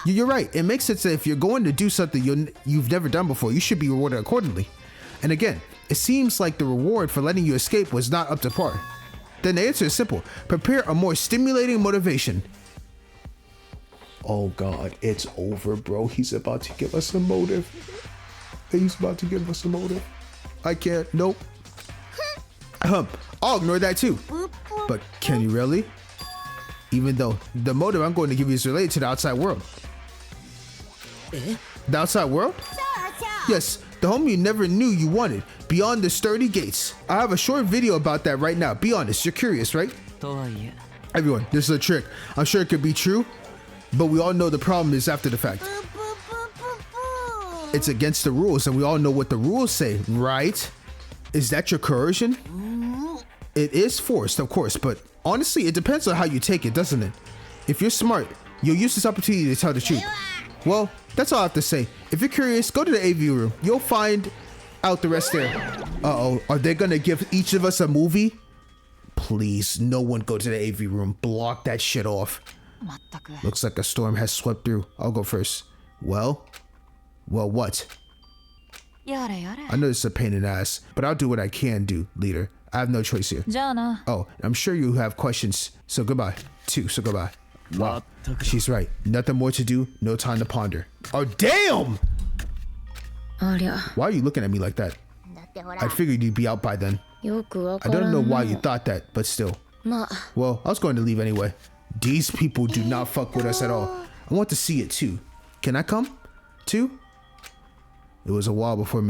You're right. It makes sense that if you're going to do something you've never done before, you should be rewarded accordingly. And again, it seems like the reward for letting you escape was not up to par. Then the answer is simple. Prepare a more stimulating motivation. Oh God, it's over, bro. He's about to give us a motive. He's about to give us a motive. I can't. Nope. I'll ignore that too. But can you really? Even though the motive I'm going to give you is related to the outside world. The outside world? Yes, the home you never knew you wanted, beyond the sturdy gates. I have a short video about that right now. Be honest, you're curious, right? Everyone, this is a trick. I'm sure it could be true, but we all know the problem is after the fact. It's against the rules, and we all know what the rules say, right? Is that your coercion? It is forced, of course, but honestly, it depends on how you take it, doesn't it? If you're smart, you'll use this opportunity to tell the truth. Well, that's all I have to say. If you're curious, go to the AV room. You'll find out the rest there. Uh-oh, are they gonna give each of us a movie? Please, no one go to the AV room. Block that shit off. Looks like a storm has swept through. I'll go first. Well, what? I know this is a pain in the ass, but I'll do what I can do, leader. I have no choice here. じゃあな。 Oh, I'm sure you have questions. So goodbye. Too. So goodbye. Wow. She's right. Nothing more to do. No time to ponder. Oh, damn! ありゃ。 Why are you looking at me like that? だってほら I figured you'd be out by then. よくわか I らん don't know な why you thought that, but still. まあ、 Well, I was going to leave anyway. These people do not fuck with us at all. I want to see it too. Can I come? Too? It was a while before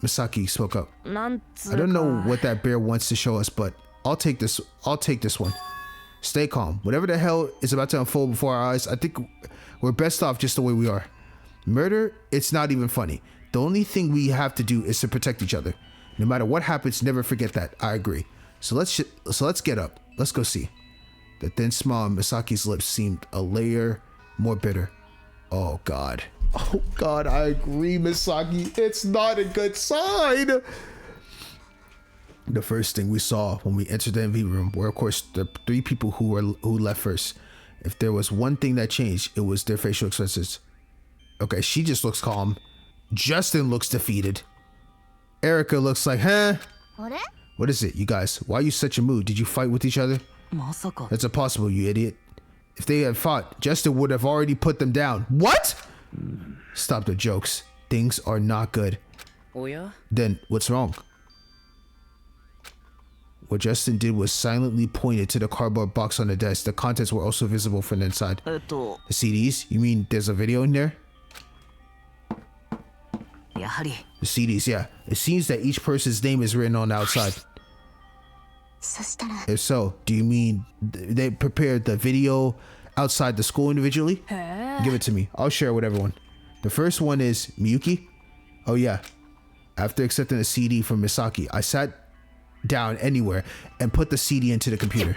Misaki spoke up. なんつう I か。 don't know what that bear wants to show us, but I'll take this one. Stay calm. Whatever the hell is about to unfold before our eyes, I think we're best off just the way we are. Murder, it's not even funny. The only thing we have to do is to protect each other. No matter what happens, never forget that. I agree. So let's get up. Let's go see. The thin smile on Misaki's lips seemed a layer more bitter. Oh God. Oh God, I agree, Misaki. It's not a good sign. The first thing we saw when we entered the MV room were, of course, the three people who left first. If there was one thing that changed, it was their facial expressions. Okay, she just looks calm. Justin looks defeated. Erica looks like, huh? あれ What is it, you guys? Why are you such a mood? Did you fight with each other? まさか。 That's impossible, you idiot. If they had fought, Justin would have already put them down. What? Stop the jokes. Things are not good. おや Then what's wrong? What Justin did was silently pointed to the cardboard box on the desk. The contents were also visible from the inside. えっと、 The CDs? You mean there's a video in there? やはり。 The CDs, yeah. It seems that each person's name is written on the outside. そしたら If so, do you mean they prepared the video outside the school individually? Give it to me. I'll share it with everyone. The first one is Miyuki. Oh yeah. After accepting a CD from Misaki, I sat down anywhere and put the CD into the computer.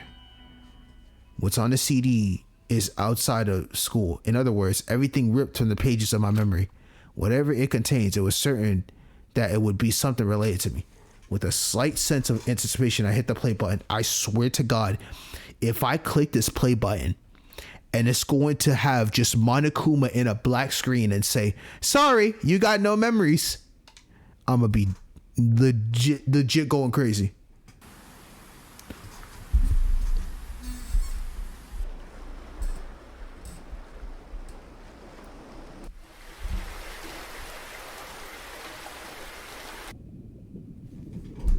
What's on the CD is outside of school. In other words, everything ripped from the pages of my memory. Whatever it contains, it was certain that it would be something related to me. With a slight sense of anticipation, I hit the play button. I swear to God, if I click this play button and it's going to have just Monokuma in a black screen and say, sorry, you got no memories, I'm going to be legit going crazy.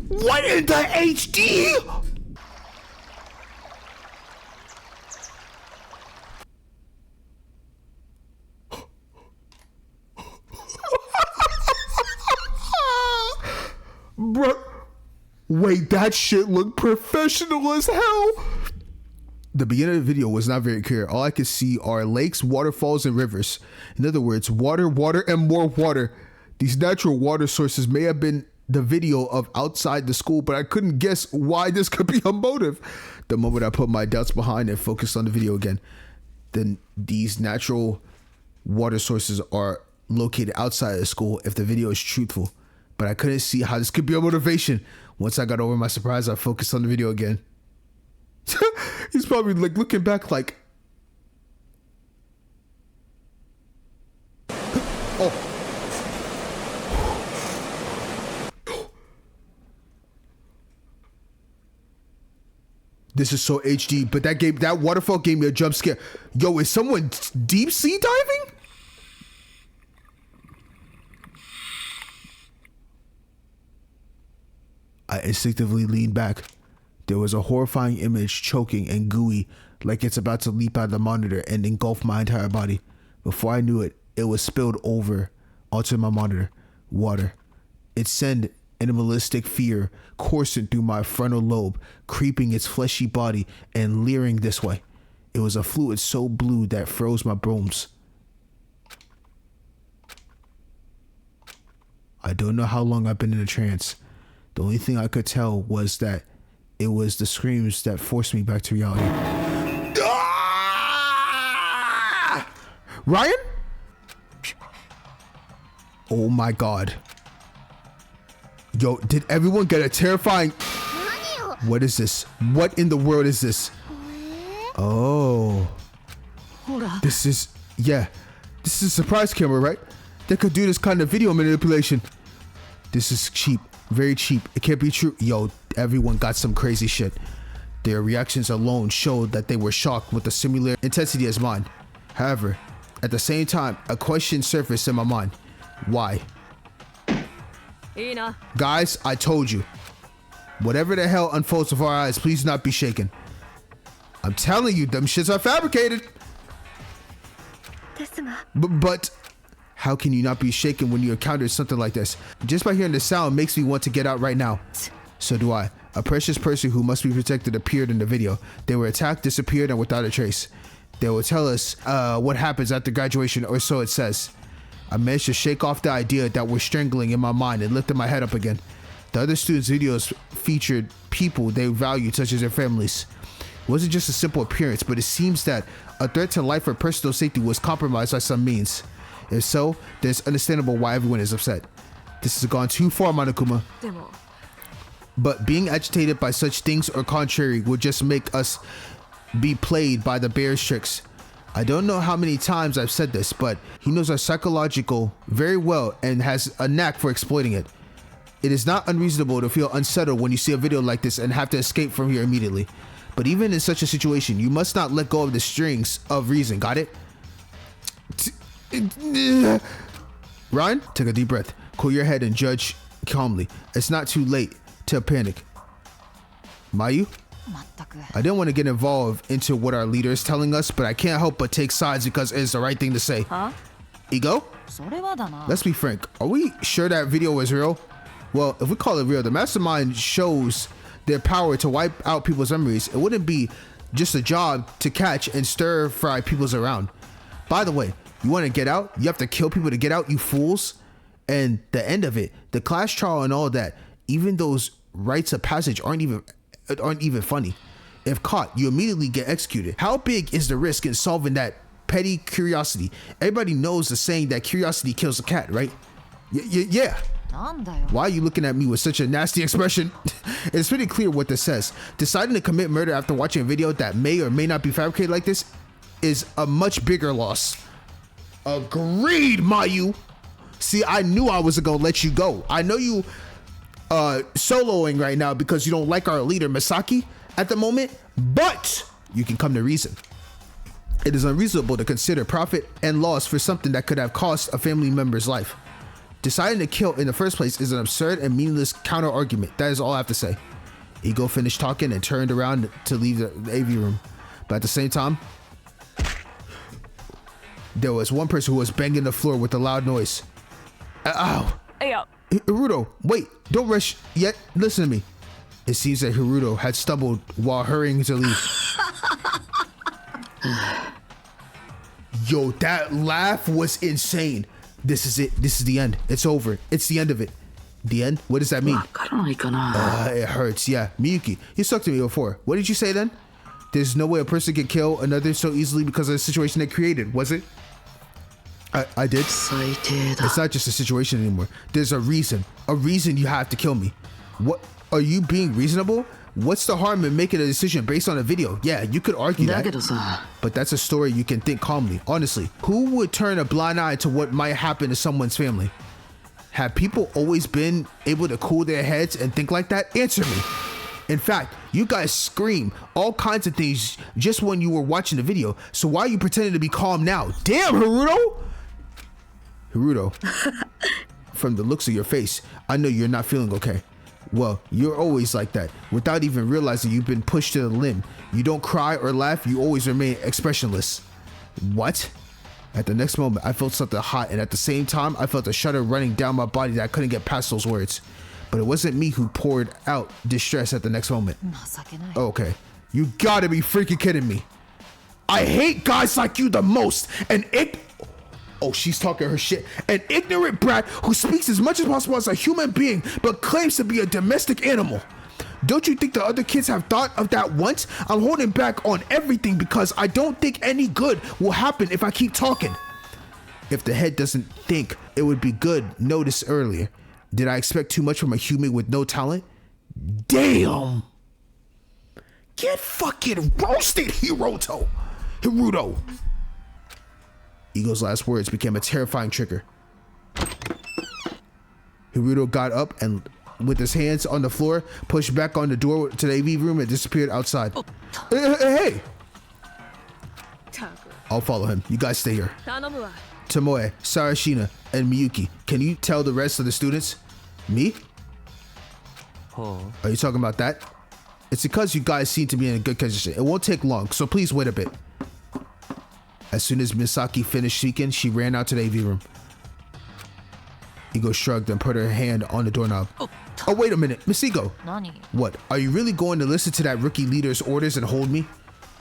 What in the HD? Bruh. Wait, that shit looked professional as hell. The beginning of the video was not very clear. All I could see are lakes, waterfalls, and rivers. In other words, water, water, and more water. These natural water sources may have been the video of outside the school, but I couldn't guess why this could be a motive. The moment I put my doubts behind and focused on the video again, then these natural water sources are located outside the school if the video is truthful. But I couldn't see how this could be a motivation. Once I got over my surprise, I focused on the video again. He's probably like looking back like, oh. This is so HD, but that waterfall gave me a jump scare. Yo, is someone deep sea diving? I instinctively leaned back. There was a horrifying image, choking and gooey, like it's about to leap out of the monitor and engulf my entire body. Before I knew it, it was spilled over onto my monitor. Water. It sent animalistic fear coursing through my frontal lobe, creeping its fleshy body and leering this way. It was a fluid so blue that froze my bones. I don't know how long I've been in a trance. The only thing I could tell was that it was the screams that forced me back to reality. Ah! Ryan? Oh my God. Yo, did everyone get a terrifying... What is this? What in the world is this? Oh. This is... Yeah. This is a surprise camera, right? That could do this kind of video manipulation. This is cheap. Very cheap. It can't be true. Yo, everyone got some crazy shit. Their reactions alone showed that they were shocked with a similar intensity as mine. However, at the same time, a question surfaced in my mind. Why? Guys, I told you. Whatever the hell unfolds before our eyes, please not be shaken. I'm telling you, them shits are fabricated. But how can you not be shaken when you encounter something like this? Just by hearing the sound makes me want to get out right now. So do I. A precious person who must be protected appeared in the video. They were attacked, disappeared, and without a trace. They will tell us what happens after graduation, or so it says. I managed to shake off the idea that was strangling in my mind and lifted my head up again. The other students' videos featured people they valued, such as their families. It wasn't just a simple appearance, but it seems that a threat to life or personal safety was compromised by some means. If so, then it's understandable why everyone is upset. This has gone too far, Monokuma. But being agitated by such things or contrary would just make us be played by the bear's tricks. I don't know how many times I've said this, but he knows our psychological very well and has a knack for exploiting it. It is not unreasonable to feel unsettled when you see a video like this and have to escape from here immediately. But even in such a situation, you must not let go of the strings of reason, got it? Ryan, take a deep breath. Cool your head and judge calmly. It's not too late to panic. Mayu? I didn't want to get involved into what our leader is telling us, but I can't help but take sides because it's the right thing to say. Ego? Let's be frank. Are we sure that video was real? Well, if we call it real, the mastermind shows their power to wipe out people's memories. It wouldn't be just a job to catch and stir fry people's around. By the way, you want to get out? You have to kill people to get out, you fools. And the end of it, the class trial and all that, even those rites of passage aren't even funny. If caught, you immediately get executed. How big is the risk in solving that petty curiosity? Everybody knows the saying that curiosity kills a cat, right? Yeah. Why are you looking at me with such a nasty expression? It's pretty clear what this says. Deciding to commit murder after watching a video that may or may not be fabricated like this is a much bigger loss. Agreed, Mayu. See, I knew I wasn't gonna let you go. I know you soloing right now because you don't like our leader Misaki at the moment, but you can come to reason. It is unreasonable to consider profit and loss for something that could have cost a family member's life. Deciding to kill in the first place is an absurd and meaningless counter argument. That is all I have to say. Ego finished talking and turned around to leave the AV room, but at the same time, there was one person who was banging the floor with a loud noise. Ow! Hirudo, wait, don't rush yet. Listen to me. It seems that Hirudo had stumbled while hurrying to leave. Yo, that laugh was insane. This is it. This is the end. It's over. It's the end of it. The end? What does that mean? It hurts. Yeah. Miyuki, you sucked to me before. What did you say then? There's no way a person can kill another so easily because of the situation they created, was it? I did. It's not just a situation anymore. There's a reason. A reason you have to kill me. What? Are you being reasonable? What's the harm in making a decision based on a video? Yeah, you could argue that. But that's a story you can think calmly. Honestly, who would turn a blind eye to what might happen to someone's family? Have people always been able to cool their heads and think like that? Answer me. In fact, you guys scream all kinds of things just when you were watching the video. So why are you pretending to be calm now? Damn, Hirudo! Hirudo, from the looks of your face, I know you're not feeling okay. Well, you're always like that. Without even realizing you've been pushed to the limb. You don't cry or laugh, you always remain expressionless. What? At the next moment, I felt something hot, and at the same time, I felt a shudder running down my body that I couldn't get past those words. But it wasn't me who poured out distress at the next moment. Okay. You gotta be freaking kidding me. I hate guys like you the most, and oh, she's talking her shit. An ignorant brat who speaks as much as possible as a human being, but claims to be a domestic animal. Don't you think the other kids have thought of that once? I'm holding back on everything because I don't think any good will happen if I keep talking. If the head doesn't think it would be good, notice earlier. Did I expect too much from a human with no talent? Damn! Get fucking roasted, Hirudo! Ego's last words became a terrifying trigger. Hirudo got up and with his hands on the floor, pushed back on the door to the AV room and disappeared outside. Hey! I'll follow him. You guys stay here. 頼むわ Tomoe, Sarashina, and Miyuki, can you tell the rest of the students? Me? Are you talking about that? It's because you guys seem to be in a good condition. It won't take long, so please wait a bit. As soon as Misaki finished speaking, she ran out to the AV room. Igo shrugged and put her hand on the doorknob. Oh, wait a minute. Miss Igo. 何 What? Are you really going to listen to that rookie leader's orders and hold me?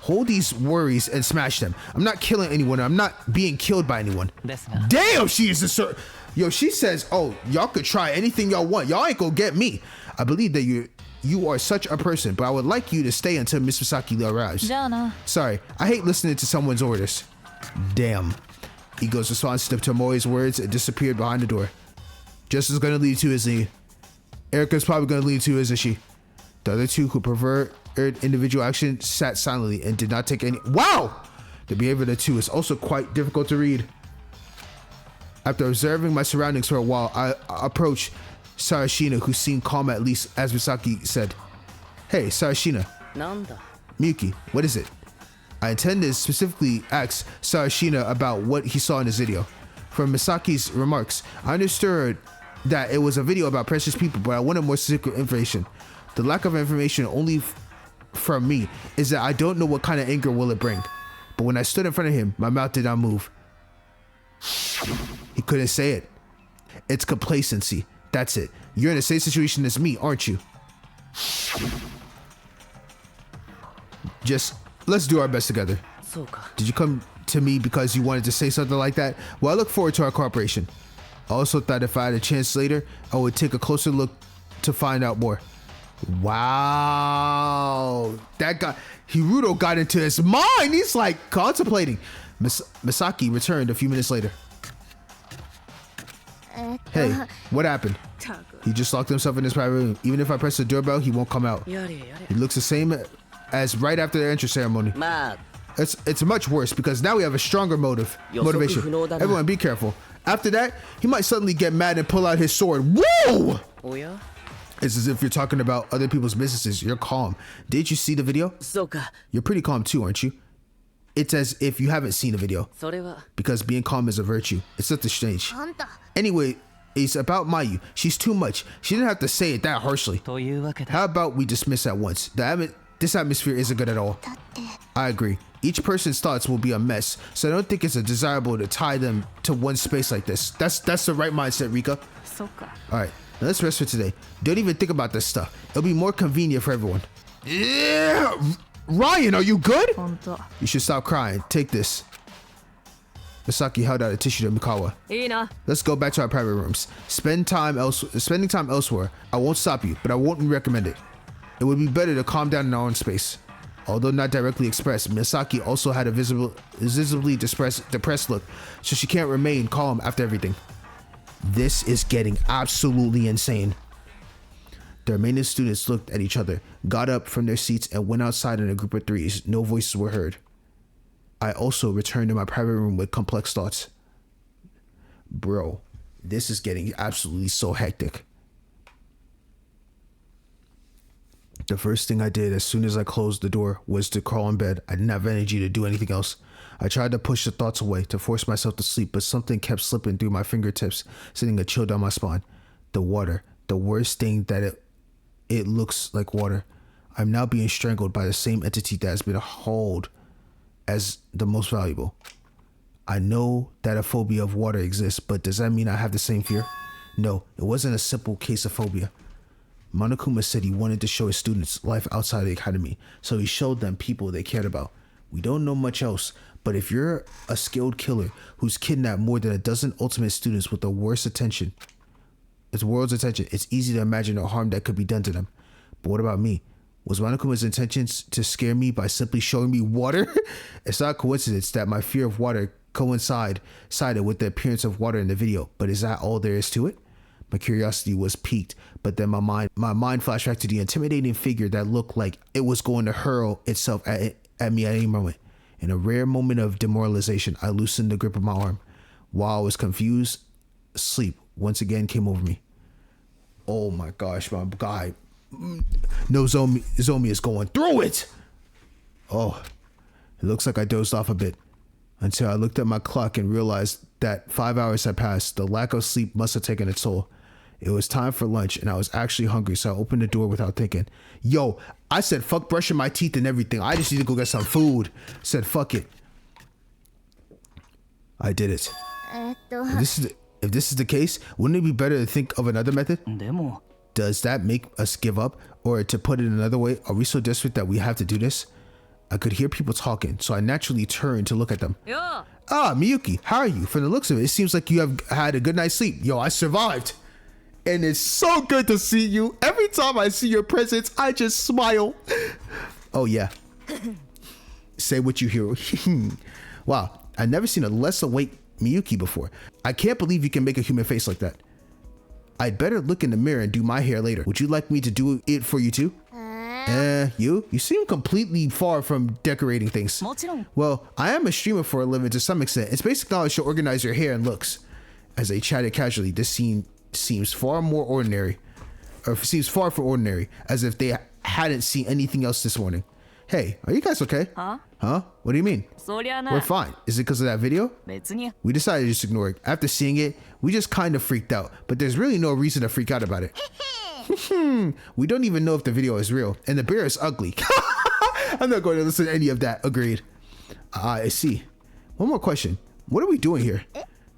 Hold these worries and smash them. I'm not killing anyone. I'm not being killed by anyone. ですが Damn, she is a sir. Yo, she says, oh, y'all could try anything y'all want. Y'all ain't gonna get me. I believe that you are such a person, but I would like you to stay until Miss Misaki arrives. じゃあな Sorry, I hate listening to someone's orders. Damn. Igo's response to Tomoe's words disappeared behind the door. Justin's gonna leave too, isn't he? Erica's probably gonna leave too, isn't she? The other two who preferred individual action sat silently and did not take any. Wow! The behavior of the two is also quite difficult to read. After observing my surroundings for a while, I approached Sarashina, who seemed calm at least, as Misaki said. Hey, Sarashina. なんだ Miyuki, what is it? I intended to specifically ask Sarashina about what he saw in this video. From Misaki's remarks, I understood that it was a video about precious people, but I wanted more specific information. The lack of information only from me is that I don't know what kind of anger will it bring. But when I stood in front of him, my mouth did not move. He couldn't say it. It's complacency. That's it. You're in the same situation as me, aren't you? Just, let's do our best together. そうか Did you come to me because you wanted to say something like that? Well, I look forward to our cooperation. I also thought if I had a chance later, I would take a closer look to find out more. Wow. That guy, Hirudo got into his mind. He's like contemplating. Misaki returned a few minutes later. Hey, what happened? たく He just locked himself in his private room. Even if I press the doorbell, he won't come out. やれやれ He looks the same as right after the entrance ceremony. まあ It's much worse because now we have a stronger motivation. Everyone, be careful. After that, he might suddenly get mad and pull out his sword. Whoa! おや It's as if you're talking about other people's businesses. You're calm. Did you see the video? そうか You're pretty calm too, aren't you? It's as if you haven't seen the video それは because being calm is a virtue. It's nothing strange. あんた Anyway, it's about Mayu. She's too much. She didn't have to say it that harshly. というわけだ How about we dismiss at once? This atmosphere isn't good at all. だって I agree. Each person's thoughts will be a mess, so I don't think it's desirable to tie them to one space like this. That's the right mindset, Rika. そうか All right, now let's rest for today. Don't even think about this stuff. It'll be more convenient for everyone. Yeah, Ryan, are you good? 本当 You should stop crying. Take this. Misaki held out a tissue to Mikawa. いいな Let's go back to our private rooms. Spending time elsewhere. I won't stop you, but I won't recommend it. It would be better to calm down in our own space. Although not directly expressed, Misaki also had a visibly depressed look, so she can't remain calm after everything. This is getting absolutely insane. The remaining students looked at each other, got up from their seats, and went outside in a group of threes. No voices were heard. I also returned to my private room with complex thoughts. Bro, this is getting absolutely so hectic. The first thing I did as soon as I closed the door was to crawl in bed. I didn't have energy to do anything else. I tried to push the thoughts away, to force myself to sleep, but something kept slipping through my fingertips, sending a chill down my spine. The water. The worst thing that it looks like water. I'm now being strangled by the same entity that has been hauled as the most valuable. I know that a phobia of water exists, but does that mean I have the same fear? No, it wasn't a simple case of phobia. Monokuma said he wanted to show his students life outside the academy, so he showed them people they cared about. We don't know much else, but if you're a skilled killer who's kidnapped more than a dozen ultimate students with the world's attention, it's easy to imagine the harm that could be done to them. But what about me? Was Monokuma's intentions to scare me by simply showing me water? It's not a coincidence that my fear of water coincided with the appearance of water in the video, but is that all there is to it? My curiosity was piqued, but then my mind flashed back to the intimidating figure that looked like it was going to hurl itself at me at any moment. In a rare moment of demoralization, I loosened the grip of my arm. While I was confused, sleep once again came over me. Oh my gosh, my guy. No, Zomi is going through it. Oh, it looks like I dozed off a bit until I looked at my clock and realized that 5 hours had passed. The lack of sleep must have taken its toll. It was time for lunch and I was actually hungry, so I opened the door without thinking. Yo, I said fuck brushing my teeth and everything. I just need to go get some food. Said fuck it. I did it. If this is the case, wouldn't it be better to think of another method? Does that make us give up? Or to put it another way, are we so desperate that we have to do this? I could hear people talking, so I naturally turned to look at them. Yeah. Ah, Miyuki, how are you? From the looks of it, it seems like you have had a good night's sleep. Yo, I survived. And it's so good to see you. Every time I see your presence, I just smile. Oh, yeah. Say what you hear. Wow, I've never seen a less awake Miyuki before. I can't believe you can make a human face like that. I'd better look in the mirror and do my hair later. Would you like me to do it for you too? You seem completely far from decorating things. Well, I am a streamer for a living to some extent. It's basic knowledge to organize your hair and looks. As they chatted casually, this scene seems far from ordinary, as if they hadn't seen anything else this morning. Hey, are you guys okay? Huh? What do you mean? We're fine. Is it because of that video? We decided to just ignore it. After seeing it, we just kind of freaked out, but there's really no reason to freak out about it. We don't even know if the video is real, and the bear is ugly. I'm not going to listen to any of that. Agreed. I see. One more question. What are we doing here?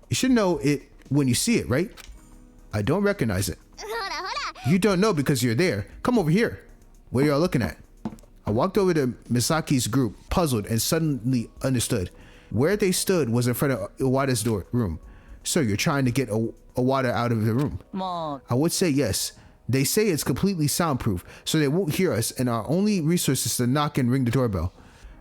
You should know it when you see it, right? I don't recognize it. You don't know because you're there. Come over here. What are y'all looking at? I walked over to Misaki's group, puzzled, and suddenly understood. Where they stood was in front of Iwata's room. So you're trying to get Iwata out of the room? I would say yes. They say it's completely soundproof, so they won't hear us, and our only resource is to knock and ring the doorbell.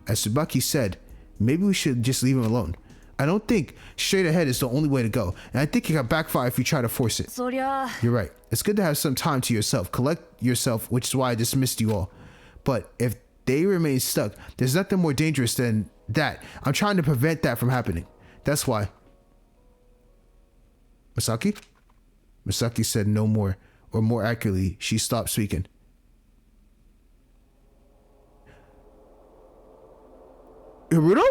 As Tsubaki said, maybe we should just leave him alone. I don't think straight ahead is the only way to go, and I think it can backfire if you try to force it. You're right. It's good to have some time to yourself, collect yourself, which is why I dismissed you all. But if they remain stuck, there's nothing more dangerous than that. I'm trying to prevent that from happening. That's why. Misaki? Misaki said no more, or more accurately, she stopped speaking. Hirudo?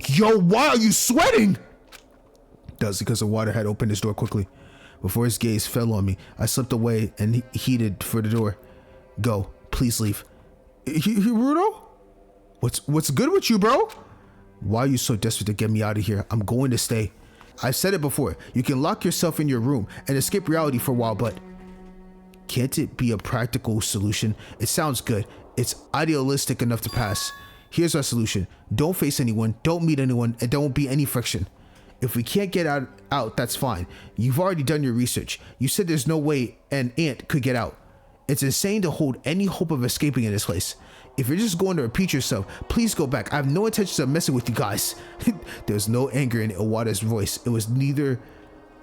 Yo, why are you sweating? That's because the water had opened his door quickly. Before his gaze fell on me, I slipped away and headed for the door. Go, please leave. Hirudo? What's good with you, bro? Why are you so desperate to get me out of here? I'm going to stay. I've said it before. You can lock yourself in your room and escape reality for a while, but can't it be a practical solution? It sounds good. It's idealistic enough to pass. Here's our solution. Don't face anyone, don't meet anyone, and don't be any friction. If we can't get out, that's fine. You've already done your research. You said there's no way an ant could get out. It's insane to hold any hope of escaping in this place. If you're just going to repeat yourself, please go back. I have no intentions of messing with you guys. There was no anger in Iwata's voice. It was neither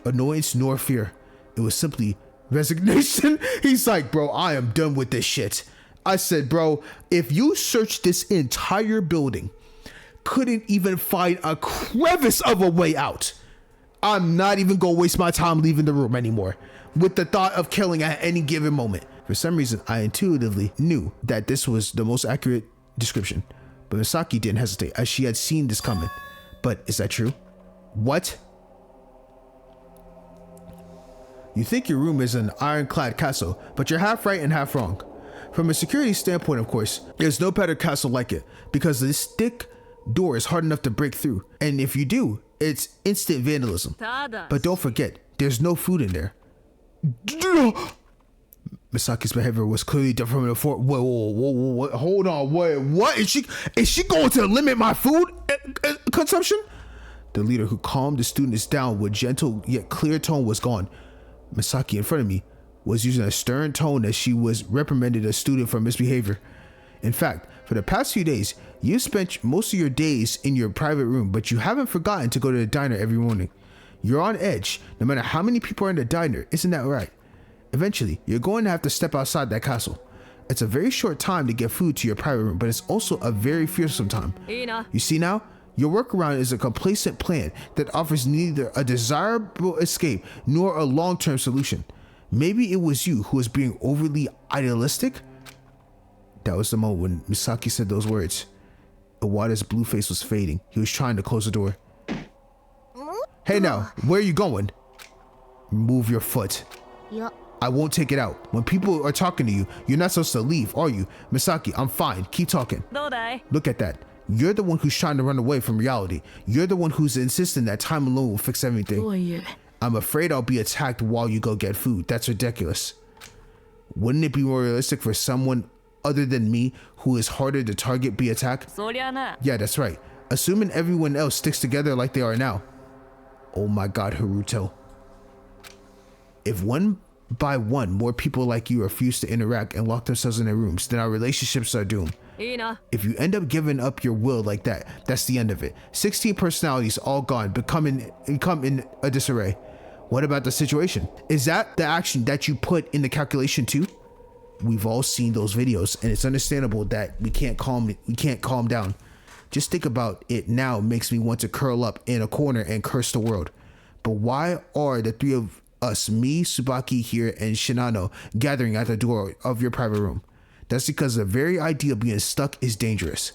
annoyance nor fear. It was simply resignation. He's like, bro, I am done with this shit. I said, bro, if you search this entire building, couldn't even find a crevice of a way out, I'm not even gonna waste my time leaving the room anymore with the thought of killing at any given moment. For some reason, I intuitively knew that this was the most accurate description, but Misaki didn't hesitate as she had seen this coming. But is that true? What? You think your room is an ironclad castle, but you're half right and half wrong. From a security standpoint, of course, there's no better castle like it, because this thick door is hard enough to break through, and if you do, it's instant vandalism. But don't forget, there's no food in there. Misaki's behavior was clearly different from before. Whoa, hold on, what? Is she going to limit my food consumption? The leader who calmed the students down with gentle yet clear tone was gone. Misaki in front of me was using a stern tone as she was reprimanded a student for misbehavior. In fact, for the past few days, you've spent most of your days in your private room, but you haven't forgotten to go to the diner every morning. You're on edge, no matter how many people are in the diner, isn't that right? Eventually, you're going to have to step outside that castle. It's a very short time to get food to your private room, but it's also a very fearsome time. You see now? Your workaround is a complacent plan that offers neither a desirable escape nor a long-term solution. Maybe it was you who was being overly idealistic? That was the moment when Misaki said those words. Iwata's blue face was fading. He was trying to close the door. Hey now, where are you going? Move your foot. Yeah. I won't take it out. When people are talking to you, you're not supposed to leave, are you? Misaki, I'm fine. Keep talking. どうだい Look at that. You're the one who's trying to run away from reality. You're the one who's insisting that time alone will fix everything. とはいえ I'm afraid I'll be attacked while you go get food. That's ridiculous. Wouldn't it be more realistic for someone other than me who is harder to target be attacked? そりゃな Yeah, that's right. Assuming everyone else sticks together like they are now. Oh my god, Haruto. If one by one more people like you refuse to interact and lock themselves in their rooms, then our relationships are doomed. いいな If you end up giving up your will like that, that's the end of it. 16 personalities all gone, become in a disarray. What about the situation? Is that the action that you put in the calculation too? We've all seen those videos, and it's understandable that we can't calm down. Just think about it now makes me want to curl up in a corner and curse the world. But why are the three of us, me, Tsubaki here, and Shinano, gathering at the door of your private room? That's because the very idea of being stuck is dangerous.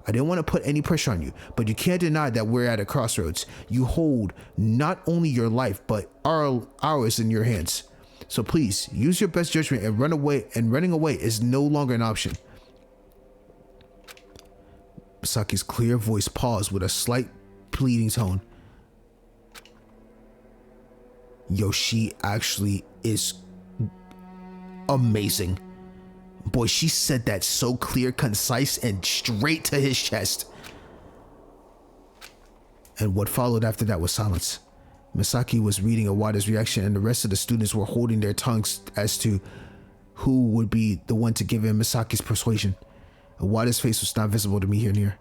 I didn't want to put any pressure on you, but you can't deny that we're at a crossroads. You hold not only your life, but ours in your hands. So please, use your best judgment and run away, and running away is no longer an option. Misaki's clear voice paused with a slight pleading tone. Yo, she actually is amazing. Boy, she said that so clear, concise, and straight to his chest. And what followed after that was silence. Misaki was reading Iwata's reaction, and the rest of the students were holding their tongues as to who would be the one to give in Misaki's persuasion. Iwata's face was not visible to me here near.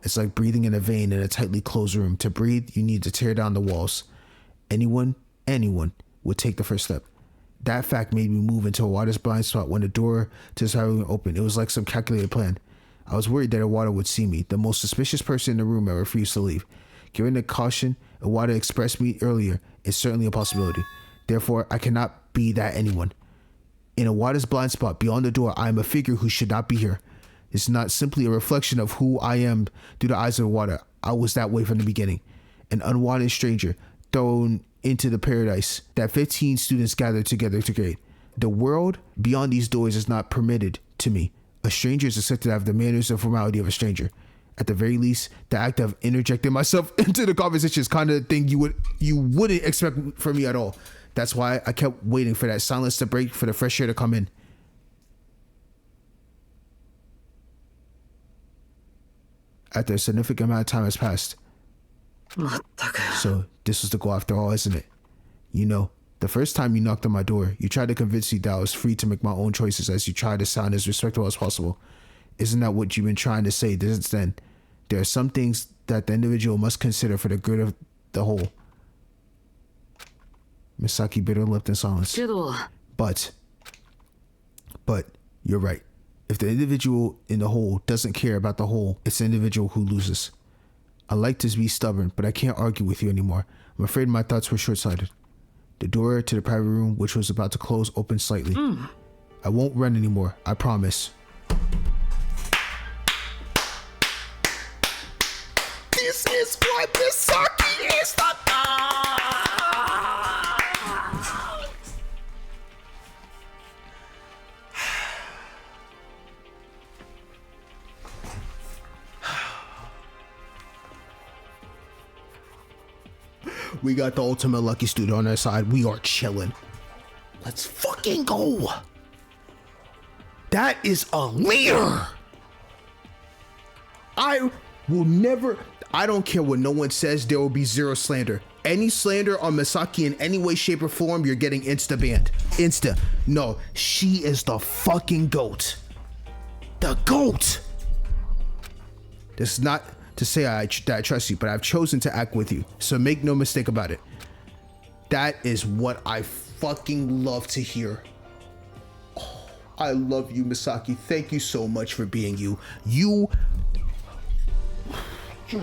It's like breathing in a vein in a tightly closed room. To breathe, you need to tear down the walls. Anyone would take the first step. That fact made me move into Iwata's blind spot when the door to his room opened. It was like some calculated plan. I was worried that Iwata would see me, the most suspicious person in the room. I refused to leave. Given the caution Iwata expressed me earlier, it's certainly a possibility. Therefore, I cannot be that anyone. In Iwata's blind spot beyond the door, I am a figure who should not be here. It's not simply a reflection of who I am through the eyes of Iwata. I was that way from the beginning. An unwanted stranger thrown into the paradise that 15 students gathered together to create. The world beyond these doors is not permitted to me. A stranger is expected to have the manners and formality of a stranger. At the very least, the act of interjecting myself into the conversation is kind of the thing you wouldn't expect from me at all. That's why I kept waiting for that silence to break, for the fresh air to come in. After a significant amount of time has passed. So this was the goal after all, isn't it? You know, the first time you knocked on my door, you tried to convince me that I was free to make my own choices as you tried to sound as respectable as possible. Isn't that what you've been trying to say since then? There are some things that the individual must consider for the good of the whole. Misaki bit her lip in silence. But you're right. If the individual in the whole doesn't care about the whole, it's the individual who loses. I like to be stubborn, but I can't argue with you anymore. I'm afraid my thoughts were short-sighted. The door to the private room, which was about to close, opened slightly. I won't run anymore, I promise. This is why Misaki is the We got the ultimate lucky student on our side. We are chilling. Let's fucking go. That is a leader. I will never, I don't care what no one says, there will be zero slander. Any slander on Misaki in any way, shape, or form, you're getting insta banned. Insta. No, she is the fucking GOAT. The GOAT. This is not to say that I trust you, but I've chosen to act with you. So make no mistake about it. That is what I fucking love to hear. Oh, I love you, Misaki. Thank you so much for being you. You're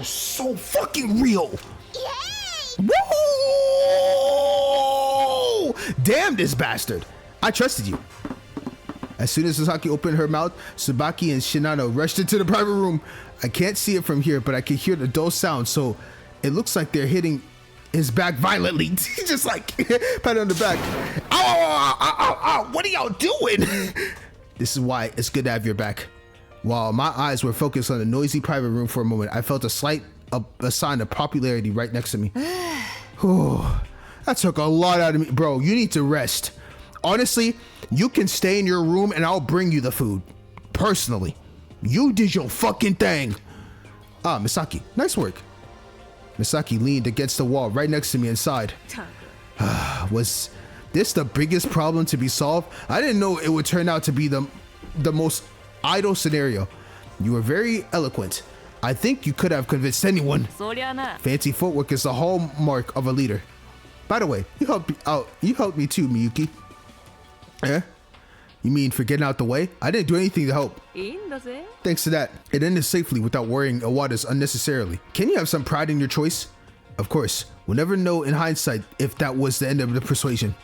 so fucking real. Yay! Woo! Damn this bastard. I trusted you. As soon as Sasaki opened her mouth, Tsubaki and Shinano rushed into the private room. I can't see it from here, but I can hear the dull sound, so it looks like they're hitting his back violently. He just like pat on the back. Ow, ow, ow, ow, ow. What are y'all doing? This is why it's good to have your back. While my eyes were focused on the noisy private room for a moment, I felt a slight a sign of popularity right next to me. That took a lot out of me. Bro, you need to rest. Honestly, you can stay in your room and I'll bring you the food. Personally. You did your fucking thing. Ah, Misaki, nice work. Misaki leaned against the wall right next to me and sighed. Was this the biggest problem to be solved? I didn't know it would turn out to be the most idle scenario. You were very eloquent. I think you could have convinced anyone. Fancy footwork is the hallmark of a leader. By the way, you helped me out. You helped me too, Miyuki. Eh? You mean for getting out the way? I didn't do anything to help. Thanks to that, it ended safely without worrying Iwata's unnecessarily. Can you have some pride in your choice? Of course, we'll never know in hindsight if that was the end of the persuasion.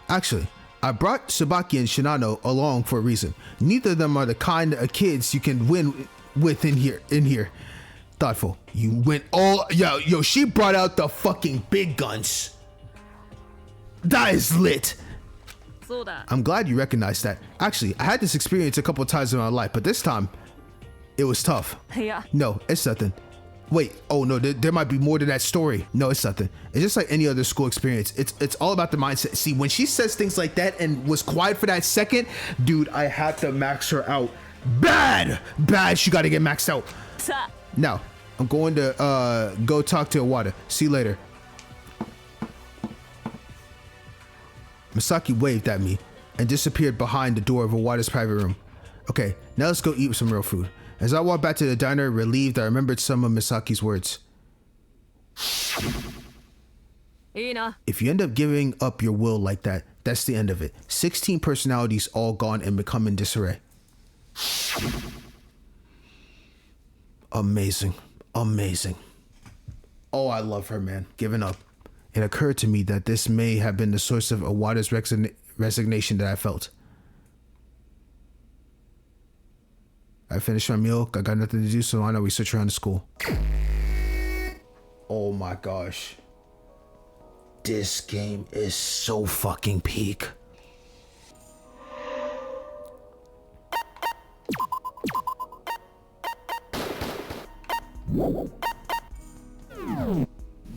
Actually, I brought Tsubaki and Shinano along for a reason. Neither of them are the kind of kids you can win with in here. Thoughtful. You went all yo, she brought out the fucking big guns. That is lit. I'm glad you recognized that. Actually, I had this experience a couple times in my life, but this time, it was tough. Yeah. No, it's nothing. Wait, oh no, there might be more to that story. No, it's nothing. It's just like any other school experience. It's all about the mindset. See, when she says things like that and was quiet for that second, dude, I had to max her out. Bad, she gotta get maxed out. Now, I'm going to go talk to Iwata. See you later. Misaki waved at me and disappeared behind the door of Iwata's private room. Okay, now let's go eat some real food. As I walked back to the diner, relieved, I remembered some of Misaki's words. If you end up giving up your will like that, that's the end of it. 16 personalities all gone and become in disarray. Amazing. Oh, I love her, man. Giving up. It occurred to me that this may have been the source of Iwata's resignation that I felt. I finished my meal, I got nothing to do, so why not we switch around to school? Oh my gosh. This game is so fucking peak.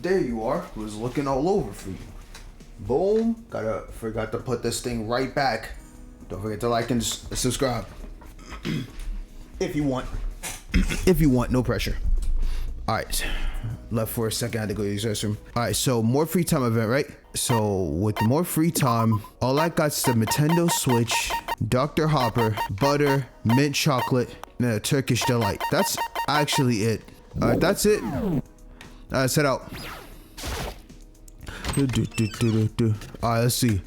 There you are. Was looking all over for you. Boom. Forgot to put this thing right back. Don't forget to like and subscribe. If you want. If you want, no pressure. Alright. Left for a second, I had to go to the restroom. Alright, so more free time event, right? So with more free time, all I got's the Nintendo Switch, Dr. Hopper, butter, mint chocolate, and a Turkish delight. That's actually it. Alright, that's it. Set out. Alright, let's see.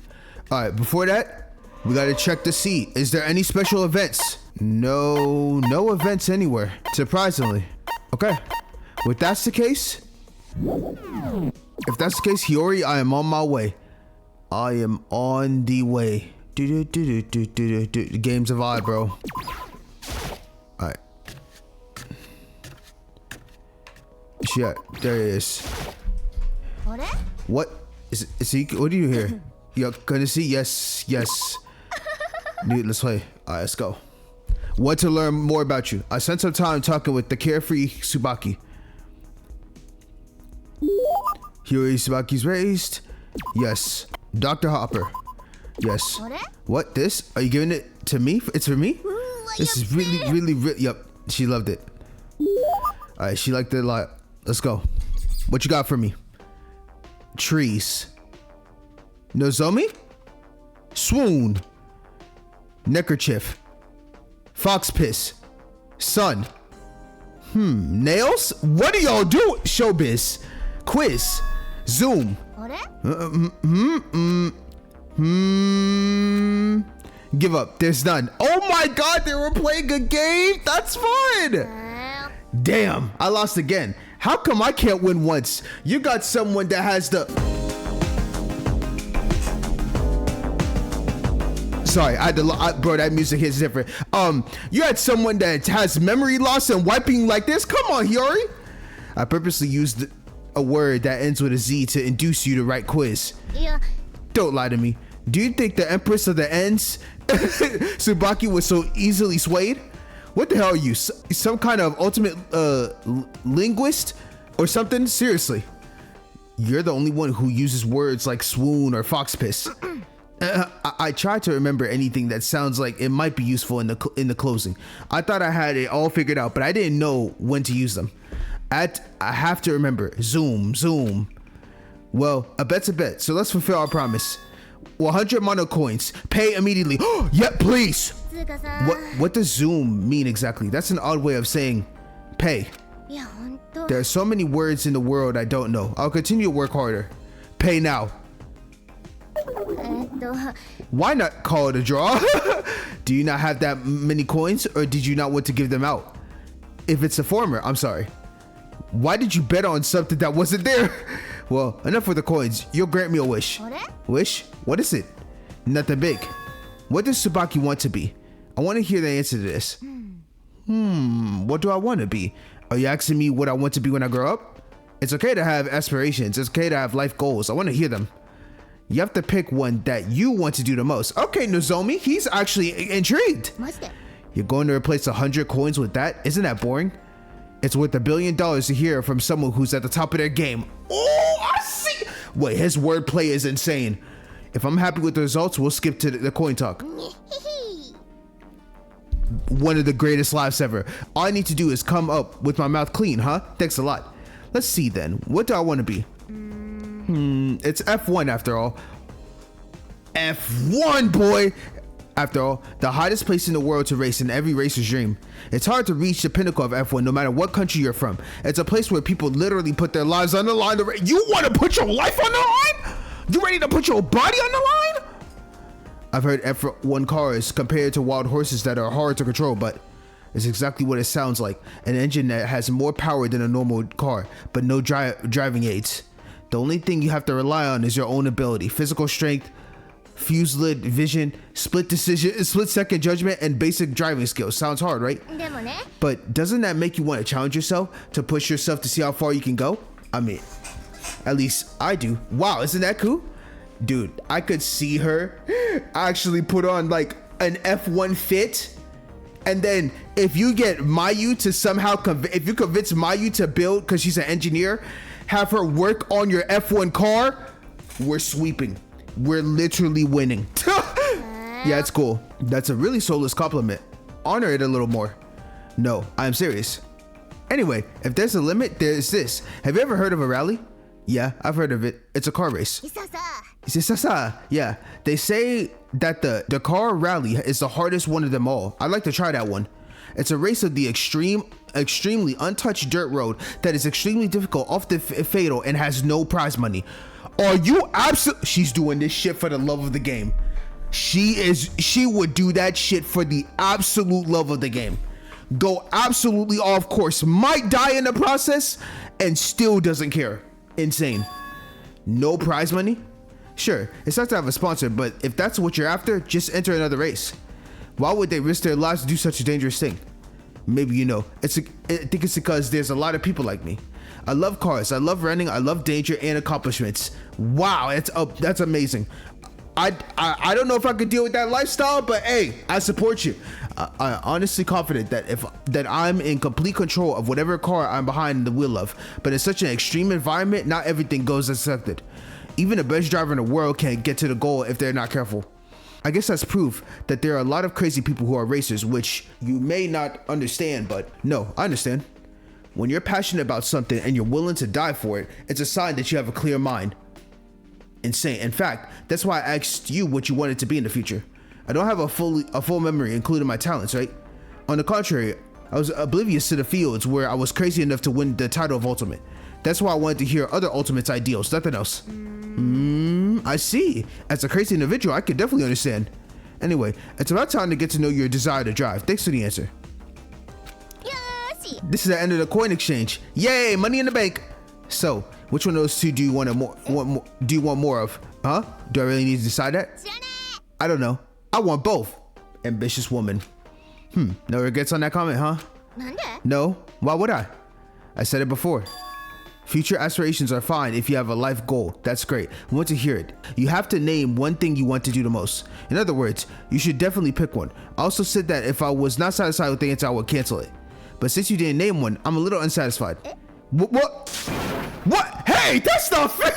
Alright, before that, we gotta check to see. Is there any special events? No events anywhere, surprisingly. Okay, if that's the case, Hiyori, I am on my way. I am on the way. The game's a vibe, bro. Alright. Shit, there it is. What? Is he? What do you hear? You're gonna see? Yes. Dude, let's play. Alright, let's go. Want to learn more about you. I spent some time talking with the carefree Tsubaki. Hiyori Tsubaki's raised. Yes. Dr. Hopper. Yes. What? This? Are you giving it to me? It's for me? This is really. Yep. She loved it. Alright, she liked it a lot. Let's go. What you got for me? Trees. Nozomi? Swoon. Neckerchief. Fox piss. Sun. Nails? What do y'all do? Showbiz. Quiz. Zoom. Give up. There's none. Oh my god, they were playing a game? That's fun. Damn, I lost again. How come I can't win once? You got someone that has the... sorry. Bro, that music hits different. You had someone that has memory loss and wiping like this? Come on, Hiyori. I purposely used a word that ends with a Z to induce you to write quiz. Yeah. Don't lie to me. Do you think the Empress of the Ends, Tsubaki, was so easily swayed? What the hell are you? Some kind of ultimate linguist or something? Seriously. You're the only one who uses words like swoon or fox piss. I tried to remember anything that sounds like it might be useful in the closing. I thought I had it all figured out, but I didn't know when to use them. I have to remember. Zoom. Well, a bet's a bet, so let's fulfill our promise. 100 mono coins. Pay immediately. Yep, please. What does zoom mean exactly? That's an odd way of saying pay. There are so many words in the world I don't know. I'll continue to work harder. Pay now. Why not call it a draw? Do you not have that many coins, or did you not want to give them out? If it's the former, I'm sorry. Why did you bet on something that wasn't there? Well, enough with the coins. You'll grant me a wish. Wish? What is it? Nothing big. What does Tsubaki want to be? I want to hear the answer to this. What do I want to be? Are you asking me what I want to be when I grow up? It's okay to have aspirations. It's okay to have life goals. I want to hear them. You have to pick one that you want to do the most. Okay, Nozomi, he's actually intrigued. You're going to replace 100 coins with that? Isn't that boring? It's worth $1 billion to hear from someone who's at the top of their game. Oh, I see. Wait, his wordplay is insane. If I'm happy with the results, we'll skip to the coin talk. One of the greatest laughs ever. All I need to do is come up with my mouth clean, huh? Thanks a lot. Let's see then. What do I want to be? It's F1 after all. F1, boy! After all, the hottest place in the world to race in every racer's dream. It's hard to reach the pinnacle of F1 no matter what country you're from. It's a place where people literally put their lives on the line. You want to put your life on the line? You ready to put your body on the line? I've heard F1 cars compared to wild horses that are hard to control, but it's exactly what it sounds like. An engine that has more power than a normal car, but no driving aids. The only thing you have to rely on is your own ability, physical strength, fuse-lid vision, split-second judgment, and basic driving skills. Sounds hard, right? But doesn't that make you want to challenge yourself, to push yourself to see how far you can go? I mean, at least I do. Wow, isn't that cool? Dude, I could see her actually put on like an F1 fit, and then if you get Mayu to somehow if you convince Mayu to build, because she's an engineer, have her work on your F1 car, we're sweeping. We're literally winning. Yeah, it's cool. That's a really soulless compliment. Honor it a little more. No, I'm serious. Anyway, if there's a limit, there's this. Have you ever heard of a rally? Yeah, I've heard of it. It's a car race. Yeah, they say that the Dakar Rally is the hardest one of them all. I'd like to try that one. It's a race of the extremely untouched dirt road that is extremely difficult, often fatal, and has no prize money. Are you She's doing this shit for the love of the game. She would do that shit for the absolute love of the game. Go absolutely off course, might die in the process, and still doesn't care. Insane. No prize money? Sure, it's nice to have a sponsor, but if that's what you're after, just enter another race. Why would they risk their lives to do such a dangerous thing? Maybe you know. I think it's because there's a lot of people like me. I love cars, I love running, I love danger and accomplishments. Wow, that's amazing. I don't know if I could deal with that lifestyle, but hey, I support you. I'm honestly confident that I'm in complete control of whatever car I'm behind the wheel of. But in such an extreme environment, not everything goes as expected. Even the best driver in the world can't get to the goal if they're not careful. I guess that's proof that there are a lot of crazy people who are racers, which you may not understand, but no, I understand. When you're passionate about something and you're willing to die for it, it's a sign that you have a clear mind. Insane. In fact, that's why I asked you what you wanted to be in the future. I don't have a full memory, including my talents, right? On the contrary, I was oblivious to the fields where I was crazy enough to win the title of Ultimate. That's why I wanted to hear other Ultimate's ideals, nothing else. I see. As a crazy individual, I could definitely understand. Anyway, it's about time to get to know your desire to drive. Thanks for the answer. This is the end of the coin exchange. Yay, money in the bank. So, which one of those two do you want more of? Huh? Do I really need to decide that? I don't know. I want both. Ambitious woman. No regrets on that comment, huh? なんで No. Why would I? I said it before. Future aspirations are fine if you have a life goal. That's great. I want to hear it. You have to name one thing you want to do the most. In other words, you should definitely pick one. I also said that if I was not satisfied with the answer, I would cancel it. But since you didn't name one, I'm a little unsatisfied. What? What? Hey, that's not fair!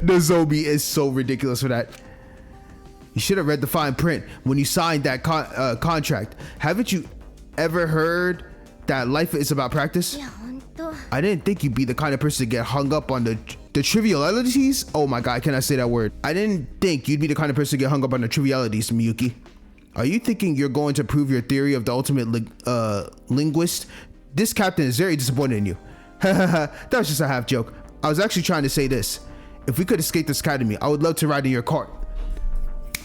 Nozomi is so ridiculous for that. You should have read the fine print when you signed that contract. Haven't you ever heard that life is about practice? いや本当 I didn't think you'd be the kind of person to get hung up on the trivialities. Oh my god, can I say that word? I didn't think you'd be the kind of person to get hung up on the trivialities, Miyuki. Are you thinking you're going to prove your theory of the ultimate linguist? This captain is very disappointed in you. That was just a half joke. I was actually trying to say this. If we could escape this academy, I would love to ride in your cart.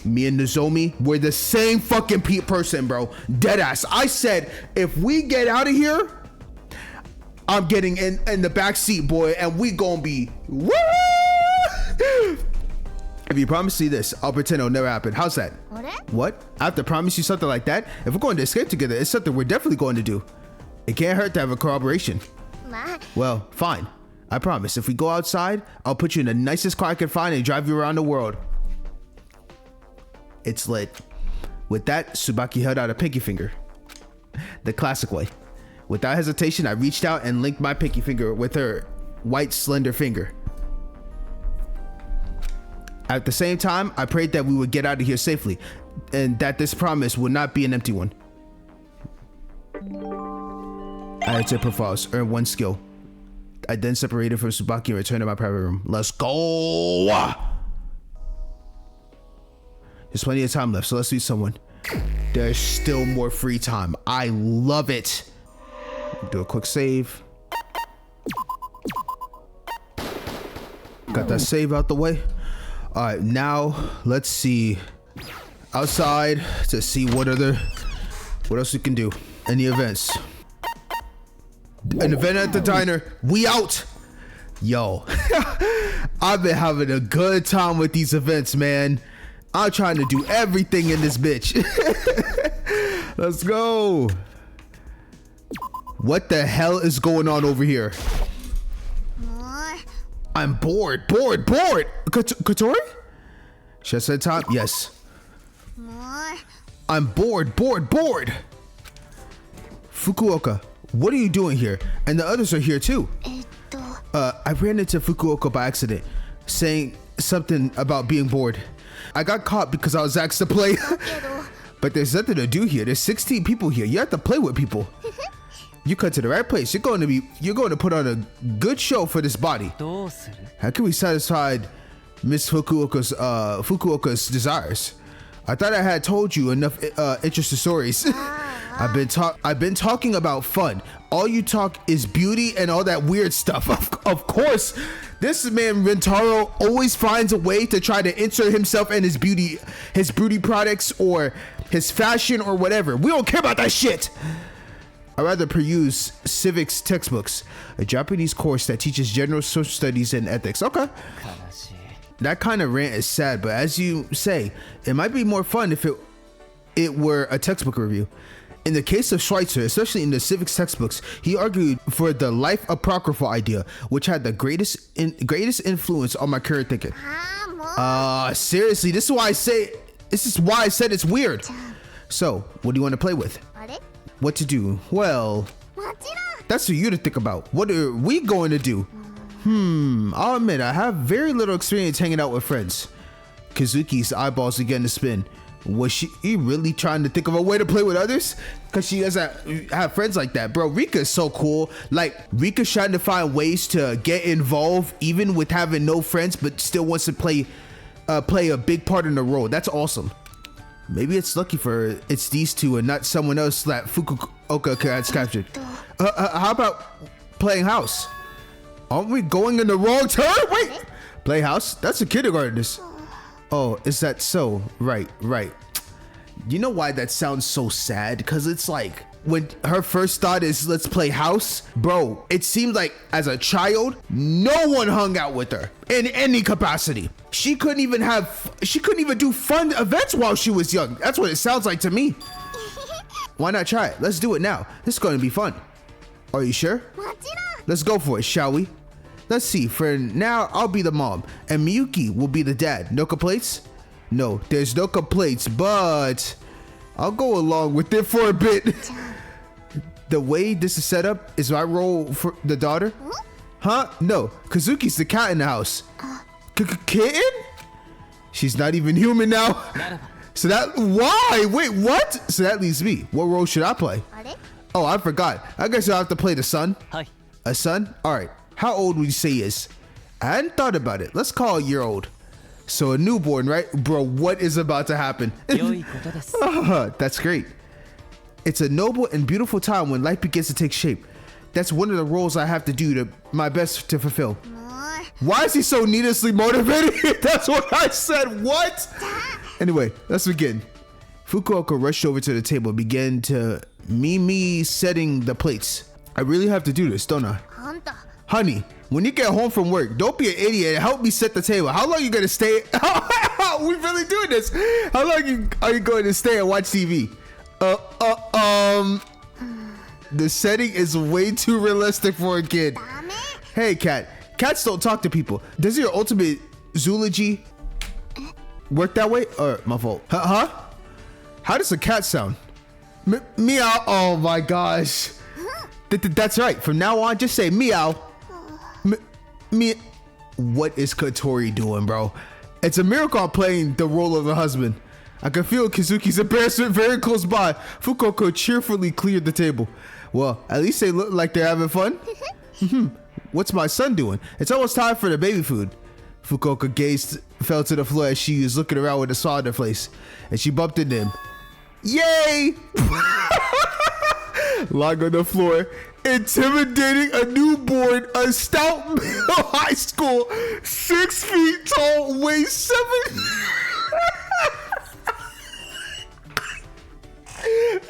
Me and Nozomi, we're the same fucking person, bro. Deadass. I said, if we get out of here, I'm getting in the back seat, boy, and we gonna be woo! If you promise me this, I'll pretend it'll never happen. How's that? あれ What? I have to promise you something like that? If we're going to escape together, it's something we're definitely going to do. It can't hurt to have a corroboration. まあ Well, fine. I promise. If we go outside, I'll put you in the nicest car I can find and drive you around the world. It's lit. With that, Tsubaki held out a pinky finger. The classic way. Without hesitation, I reached out and linked my pinky finger with her white, slender finger. At the same time, I prayed that we would get out of here safely, and that this promise would not be an empty one. I had to profiles, earn 1 skill. I then separated from Tsubaki and returned to my private room. Let's go! There's plenty of time left, so let's meet someone. There's still more free time. I love it. Do a quick save. Got that save out the way. All right, now let's see outside to see what else we can do. Any events? An event at the diner. We out. Yo, I've been having a good time with these events, man. I'm trying to do everything in this bitch. Let's go. What the hell is going on over here? もう I'm bored. Katori? Should I say time? Yes. もう I'm bored. Fukuoka, what are you doing here? And the others are here too. えっと I ran into Fukuoka by accident, saying something about being bored. I got caught because I was asked to play. けど But there's nothing to do here. There's 16 people here. You have to play with people. You cut to the right place. You're going to put on a good show for this body. どうする How can we satisfy Miss Fukuoka's desires? I thought I had told you enough interesting stories. I've been talking about fun. All you talk is beauty and all that weird stuff. Of course, this man Rentaro always finds a way to try to insert himself and his beauty products or his fashion or whatever. We don't care about that shit. I rather peruse civics textbooks, a Japanese course that teaches general social studies and ethics. Okay. 悲しい That kind of rant is sad, but as you say, it might be more fun if it were a textbook review. In the case of Schweitzer, especially in the civics textbooks, he argued for the life apocryphal idea, which had the greatest influence on my current thinking. ああもう Seriously, this is why I said it's weird. So, what do you want to play with? あれ What to do? Well, もちろん that's for you to think about. What are we going to do? I'll admit, I have very little experience hanging out with friends. Kazuki's eyeballs are getting to spin. Was she really trying to think of a way to play with others? Because she doesn't have friends like that. Bro, Rika is so cool. Like, Rika's trying to find ways to get involved, even with having no friends, but still wants to play a big part in the role. That's awesome. Maybe it's lucky for her, it's these two and not someone else that Fukuoka has captured. How about playing house? Aren't we going in the wrong turn? Wait! Play house? That's a kindergartners. Oh, is that so? Right. You know why that sounds so sad? Because it's like when her first thought is let's play house, bro, it seemed like as a child, no one hung out with her in any capacity. She couldn't even do fun events while she was young. That's what it sounds like to me. Why not try it? Let's do it now. This is going to be fun. Are you sure? Let's go for it, shall we? Let's see. For now, I'll be the mom, and Miyuki will be the dad. No complaints? No, there's no complaints, but I'll go along with it for a bit. The way this is set up is my role for the daughter? Huh? No, Kazuki's the cat in the house. Kitten? She's not even human now. So why? Wait, what? So that leaves me. What role should I play? Oh, I forgot. I guess I'll have to play the son. Hi. A son? All right. How old would you say he is? I hadn't thought about it. Let's call a year old. So a newborn, right? Bro, what is about to happen? That's great. It's a noble and beautiful time when life begins to take shape. That's one of the roles I have to do my best to fulfill. Why is he so needlessly motivated? That's what I said. What? Anyway, let's begin. Fukuoka rushed over to the table and began to me setting the plates. I really have to do this, don't I? Honey, when you get home from work, don't be an idiot and help me set the table. How long are you going to stay? We really doing this. How long are you going to stay and watch TV? The setting is way too realistic for a kid. Hey, cat. Cats don't talk to people. Does your ultimate zoology work that way? Or my fault? Huh? How does a cat sound? Meow. Oh my gosh. That's right. From now on, just say meow. What is Katori doing, bro? It's a miracle I'm playing the role of a husband. I can feel Kazuki's embarrassment very close by. Fukuoka cheerfully cleared the table. Well, at least they look like they're having fun. What's my son doing? It's almost time for the baby food. Fukuoka fell to the floor as she was looking around with a saw in her face, and she bumped into him. Yay! Lying on the floor, intimidating a newborn, a stout male high school, 6 feet tall, weighs 7.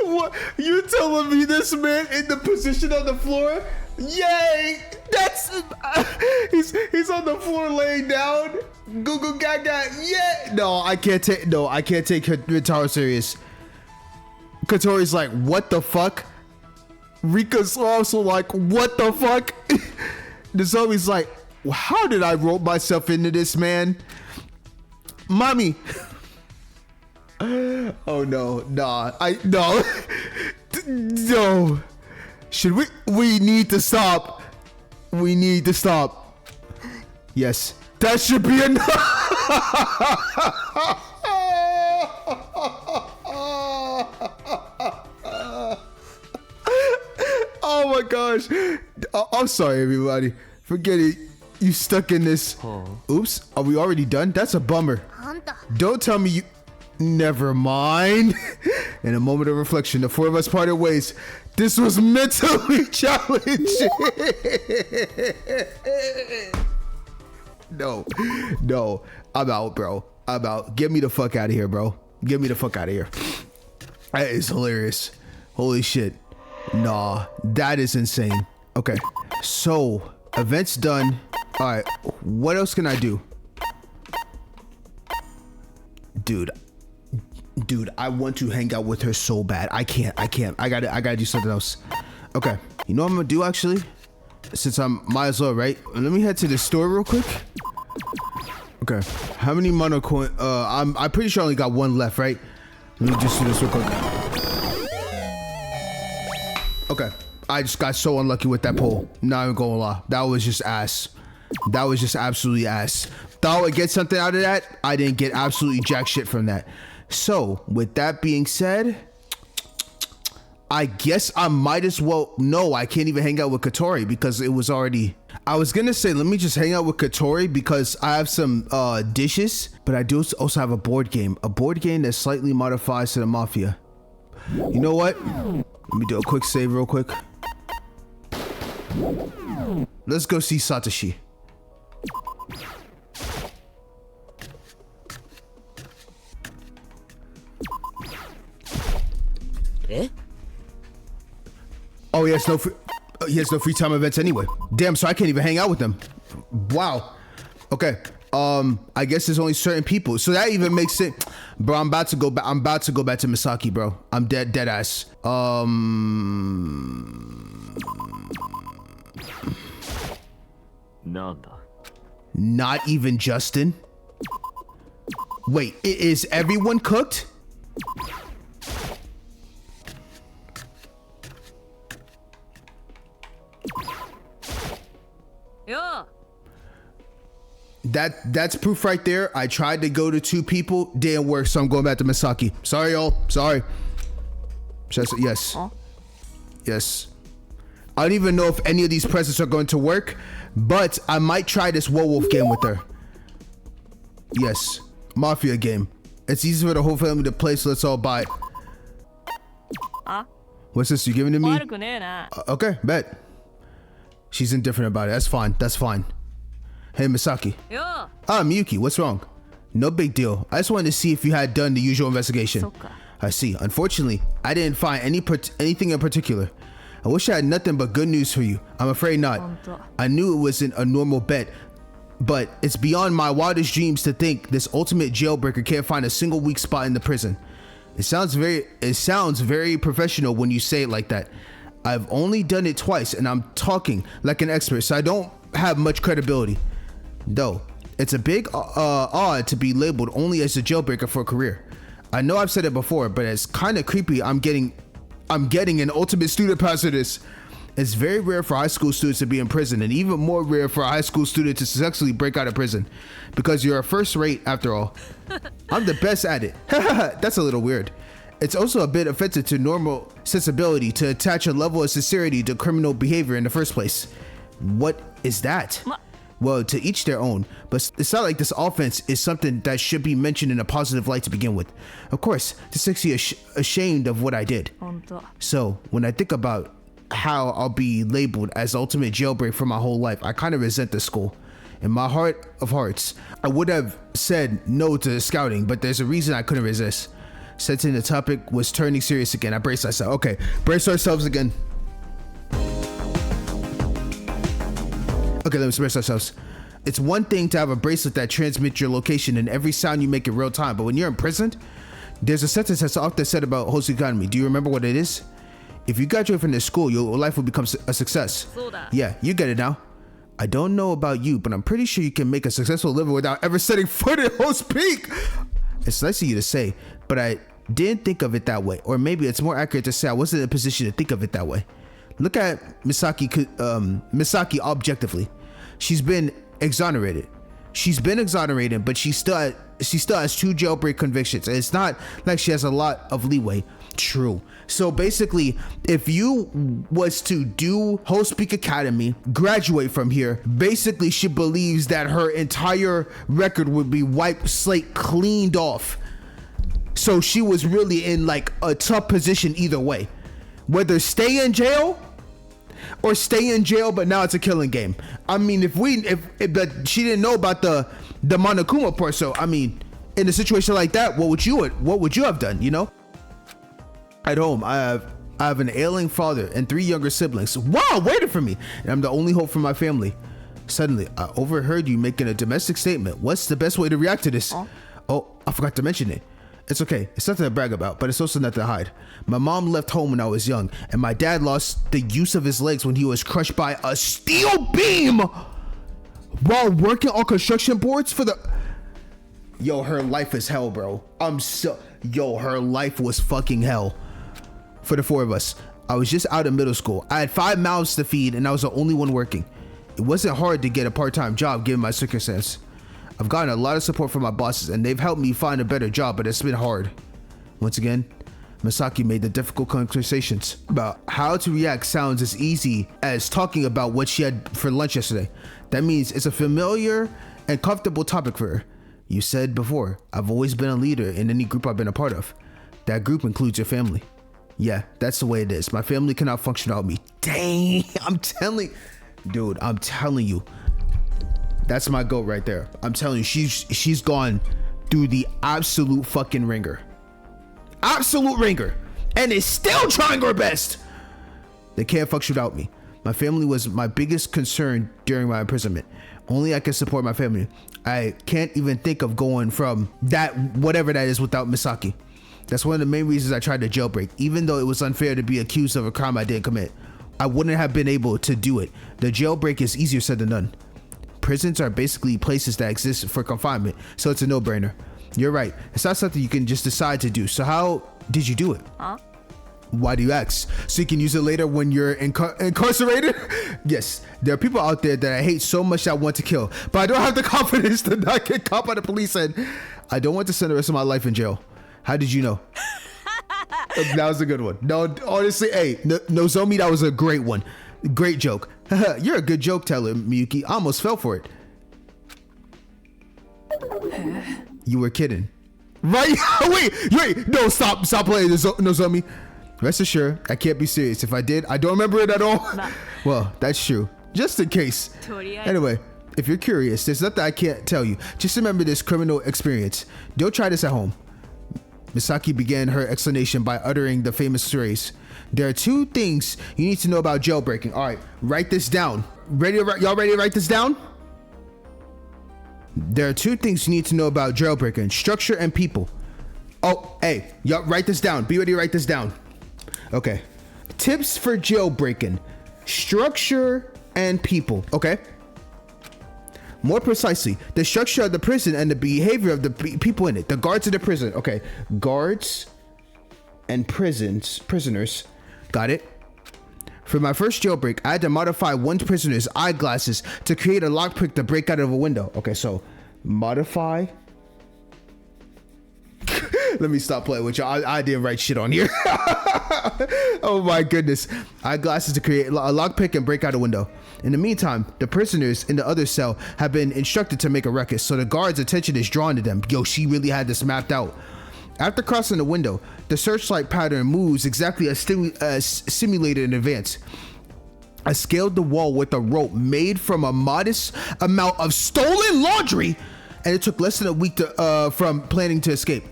What? You telling me this man in the position on the floor? Yay! That's he's on the floor laying down. Google gaga. Yeah. No, I can't take Ritaro serious. Katori's like, what the fuck? Rika's also like, what the fuck? Nozomi's like, how did I rope myself into this, man? Mommy. Oh no, nah, no. No. Should we need to stop. We need to stop. Yes, that should be enough. Oh my gosh. I'm sorry, everybody. Forget it. You stuck in this. Oops, are we already done? That's a bummer. Don't tell me you... Never mind. In a moment of reflection, the 4 of us parted ways. This was mentally challenging. No. I'm out, bro. I'm out. Get me the fuck out of here, bro. Get me the fuck out of here. That is hilarious. Holy shit. Nah, that is insane. Okay, so events done. All right, what else can I do? Dude, I want to hang out with her so bad. I can't. I gotta do something else. Okay, you know what I'm gonna do actually? Since might as well, right? Let me head to the store real quick. Okay, how many mono coin? I'm pretty sure I only got 1 left, right? Let me just do this real quick. Okay, I just got so unlucky with that pole. Not even gonna lie, that was just ass. That was just absolutely ass. Thought I would get something out of that. I didn't get absolutely jack shit from that. So with that being said, I guess I might as well. No, I can't even hang out with Katori because it was already. I was gonna say let me just hang out with Katori because I have some dishes, but I do also have a board game that slightly modifies to the Mafia. You know what? Let me do a quick save real quick. Let's go see Satoshi. Eh? Oh, he has no free time events anyway. Damn, so I can't even hang out with them. Wow. Okay. I guess there's only certain people. So that even makes it, bro. I'm about to go back to Misaki, bro. I'm dead ass. Not even Justin. Wait, is everyone cooked? Yo. That's proof right there. I tried to go to 2 people, didn't work, so I'm going back to Misaki. Sorry, y'all. Sorry. Yes. Huh? Yes. I don't even know if any of these presents are going to work, but I might try this werewolf game with her. Yes. Mafia game. It's easy for the whole family to play, so let's all buy it. What's this? You giving to me? Okay, bet. She's indifferent about it. That's fine. That's fine. Hey, Misaki. Yo. Miyuki, what's wrong? No big deal. I just wanted to see if you had done the usual investigation. I see. Unfortunately, I didn't find anything in particular. I wish I had nothing but good news for you. I'm afraid not. I knew it wasn't a normal bet, but it's beyond my wildest dreams to think this ultimate jailbreaker can't find a single weak spot in the prison. It sounds very professional when you say it like that. I've only done it twice, and I'm talking like an expert, so I don't have much credibility. Though, it's a big odd to be labeled only as a jailbreaker for a career. I know I've said it before, but it's kind of creepy. I'm getting an ultimate student pass for this. It's very rare for high school students to be in prison, and even more rare for a high school student to successfully break out of prison, because you're a first rate after all. I'm the best at it. That's a little weird. It's also a bit offensive to normal sensibility to attach a level of sincerity to criminal behavior in the first place. What is that? Well, to each their own, but it's not like this offense is something that should be mentioned in a positive light to begin with. Of course, this makes me ashamed of what I did. So, when I think about how I'll be labeled as ultimate jailbreak for my whole life, I kind of resent the school. In my heart of hearts, I would have said no to scouting, but there's a reason I couldn't resist. Sensing the topic was turning serious again, I braced myself. Okay, brace ourselves again. Okay, let's brace ourselves. It's one thing to have a bracelet that transmits your location and every sound you make in real time, but when you're imprisoned, there's a sentence that's often said about host economy. Do you remember what it is? If you graduate from this school, your life will become a success. Yeah, you get it now. I don't know about you, but I'm pretty sure you can make a successful living without ever setting foot in Host Peak. It's nice of you to say, but I didn't think of it that way. Or maybe it's more accurate to say I wasn't in a position to think of it that way. Look at Misaki objectively. She's been exonerated, but she still has 2 jailbreak convictions, and it's not like she has a lot of leeway. True. So basically, if you was to do Host Peak Academy, graduate from here, basically she believes that her entire record would be wiped slate cleaned off. So she was really in like a tough position either way, whether stay in jail or stay in jail, but now it's a killing game. I mean, if she didn't know about the Monokuma part, so I mean, in a situation like that, what would you have done? You know, at home, I have an ailing father and 3 younger siblings. Wow, waiting for me, and I'm the only hope for my family. Suddenly, I overheard you making a domestic statement. What's the best way to react to this? Oh, I forgot to mention it. It's okay. It's nothing to brag about, but it's also nothing to hide. My mom left home when I was young, and my dad lost the use of his legs when he was crushed by a steel beam while working on construction boards for the... Yo, her life is hell, bro. Her life was fucking hell for the 4 of us. I was just out of middle school. I had 5 mouths to feed, and I was the only one working. It wasn't hard to get a part-time job given my circumstance. I've gotten a lot of support from my bosses, and they've helped me find a better job, but it's been hard. Once again, Misaki made the difficult conversations about how to react sounds as easy as talking about what she had for lunch yesterday. That means it's a familiar and comfortable topic for her. You said before, I've always been a leader in any group I've been a part of. That group includes your family. Yeah, that's the way it is. My family cannot function without me. Dang, I'm telling you. That's my goat right there. I'm telling you, she's gone through the absolute fucking ringer. Absolute ringer. And is still trying her best. They can't function without me. My family was my biggest concern during my imprisonment. Only I can support my family. I can't even think of going from that, whatever that is, without Misaki. That's one of the main reasons I tried to jailbreak, even though it was unfair to be accused of a crime I didn't commit. I wouldn't have been able to do it. The jailbreak is easier said than done. Prisons are basically places that exist for confinement, so it's a no-brainer. You're right. It's not something you can just decide to do. So how did you do it? Why do you ask? So you can use it later when you're incarcerated? Yes, there are people out there that I hate so much that I want to kill, but I don't have the confidence to not get caught by the police, and I don't want to spend the rest of my life in jail. How did you know? That was a good one. No, honestly, hey, Nozomi, that was a great one. Great joke. You're a good joke teller, Miyuki. I almost fell for it. You were kidding. Right? wait. No, stop playing, Nozomi. Rest assured, I can't be serious. If I did, I don't remember it at all. Well, that's true. Just in case. Anyway, if you're curious, there's nothing I can't tell you. Just remember this criminal experience. Don't try this at home. Misaki began her explanation by uttering the famous phrase. There are 2 things you need to know about jailbreaking. All right, write this down. Y'all ready to write this down? There are 2 things you need to know about jailbreaking: structure and people. Oh, hey, y'all write this down. Be ready to write this down. Okay. Tips for jailbreaking: structure and people. Okay. More precisely, the structure of the prison and the behavior of the people in it. The guards of the prison. Okay. Guards and prisoners. Got it. For my first jailbreak, I had to modify one prisoner's eyeglasses to create a lockpick to break out of a window. Okay, so modify. Let me stop playing with you. I didn't write shit on here. Oh my goodness. Eyeglasses to create a lockpick and break out a window. In the meantime, the prisoners in the other cell have been instructed to make a ruckus, so the guard's attention is drawn to them. Yo, she really had this mapped out. After crossing the window, the searchlight pattern moves exactly as simulated in advance. I scaled the wall with a rope made from a modest amount of stolen laundry, and it took less than a week from planning to escape.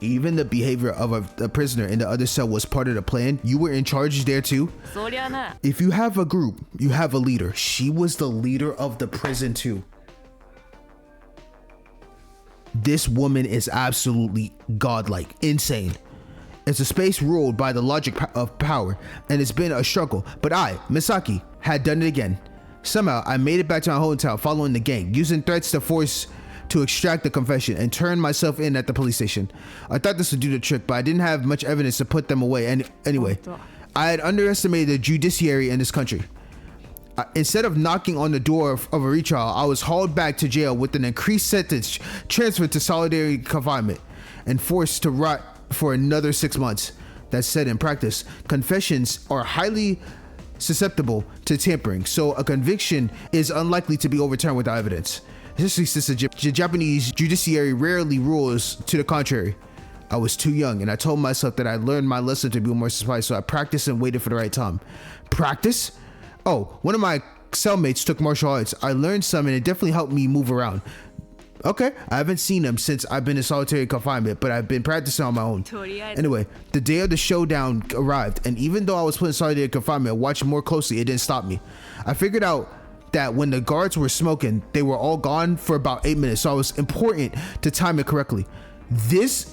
Even the behavior of a prisoner in the other cell was part of the plan. You were in charge there too. If you have a group, you have a leader. She was the leader of the prison too. This woman is absolutely godlike, insane. It's a space ruled by the logic of power, and it's been a struggle, but I, Misaki, had done it again. Somehow, I made it back to my hometown following the gang, using threats to force to extract the confession and turn myself in at the police station. I thought this would do the trick, but I didn't have much evidence to put them away. And anyway, I had underestimated the judiciary in this country. Instead of knocking on the door of a retrial, I was hauled back to jail with an increased sentence, transferred to solitary confinement, and forced to rot for another 6 months. That said, in practice, confessions are highly susceptible to tampering, so a conviction is unlikely to be overturned without evidence. Especially since the Japanese judiciary rarely rules to the contrary. I was too young, and I told myself that I learned my lesson to be more surprised, so I practiced and waited for the right time. Practice? Oh, one of my cellmates took martial arts. I learned some, and it definitely helped me move around. Okay, I haven't seen him since I've been in solitary confinement, but I've been practicing on my own. Anyway, the day of the showdown arrived, and even though I was put in solitary confinement, watching more closely, it didn't stop me. I figured out that when the guards were smoking, they were all gone for about 8 minutes, so it was important to time it correctly. This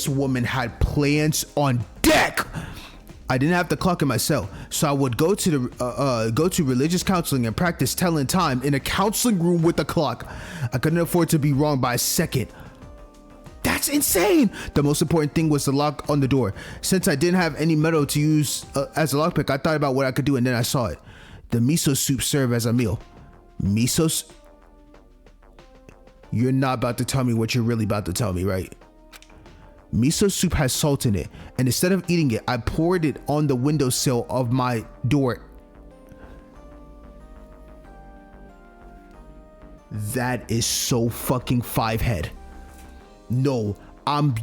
woman had plans on deck. I didn't have the clock in my cell, so I would go to religious counseling and practice telling time in a counseling room with a clock. I couldn't afford to be wrong by a second. That's insane. The most important thing was the lock on the door. Since I didn't have any metal to use as a lockpick, I thought about what I could do, and then I saw it. The miso soup served as a meal. Miso? You're not about to tell me what you're really about to tell me, right? Miso soup has salt in it, and instead of eating it, I poured it on the windowsill of my door. That is so fucking 5-head. No, I'm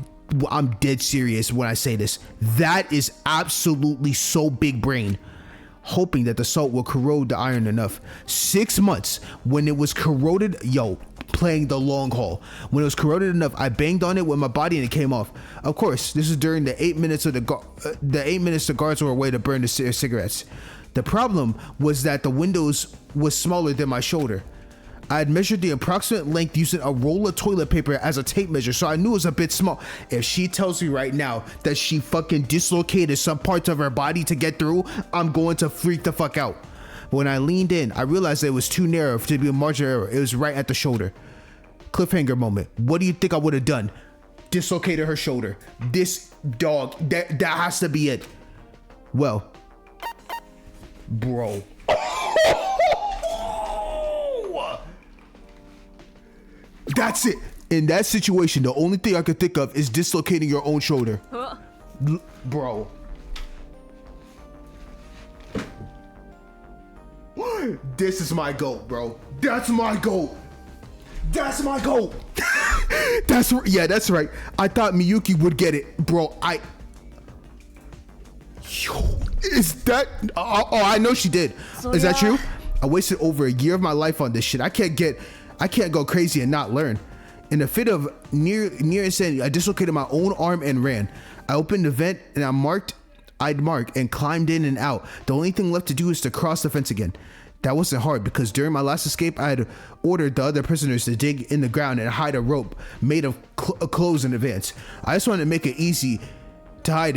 dead serious when I say this. That is absolutely so big brain. Hoping that the salt will corrode the iron enough. 6 months when it was corroded. Yo, playing the long haul. When it was corroded enough, I banged on it with my body and it came off. Of course, this is during the 8 minutes the guards were away to burn the cigarettes. The problem was that the windows was smaller than my shoulder. I had measured the approximate length using a roll of toilet paper as a tape measure, so I knew it was a bit small. If she tells me right now that she fucking dislocated some parts of her body to get through, I'm going to freak the fuck out. When I leaned in, I realized that it was too narrow to be a margin of error. It was right at the shoulder. Cliffhanger moment. What do you think I would have done? Dislocated her shoulder. This dog, that has to be it. Well, bro. That's it. In that situation, the only thing I could think of is dislocating your own shoulder. Bro. This is my goat, bro. That's my goat. That's my goat. That's right. I thought Miyuki would get it, bro. Is that? I know she did. Is that true? I wasted over a year of my life on this shit. I can't go crazy and not learn. In a fit of near insanity, I dislocated my own arm and ran. I opened the vent and I'd mark and climbed in and out. The only thing left to do is to cross the fence again. That wasn't hard because during my last escape, I had ordered the other prisoners to dig in the ground and hide a rope made of clothes in advance. I just wanted to make it easy to hide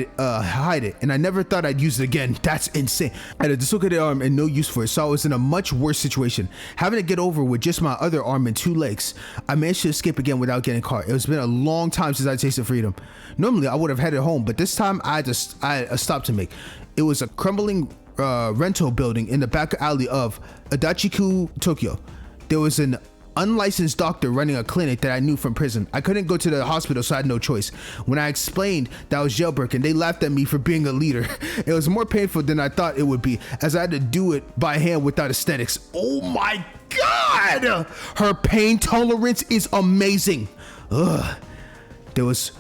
it, and I never thought I'd use it again. That's insane. I had a dislocated arm and no use for it, so I was in a much worse situation, having to get over with just my other arm and 2 legs. I managed to escape again without getting caught. It's been a long time since I tasted freedom. Normally I would have headed home, but this time I had a stop to make. It was a crumbling rental building in the back alley of Adachiku, Tokyo. There was an unlicensed doctor running a clinic that I knew from prison. I couldn't go to the hospital, so I had no choice. When I explained that I was jailbroken, they laughed at me for being a leader. It was more painful than I thought it would be, as I had to do it by hand without aesthetics. Oh my god! Her pain tolerance is amazing. Ugh. There was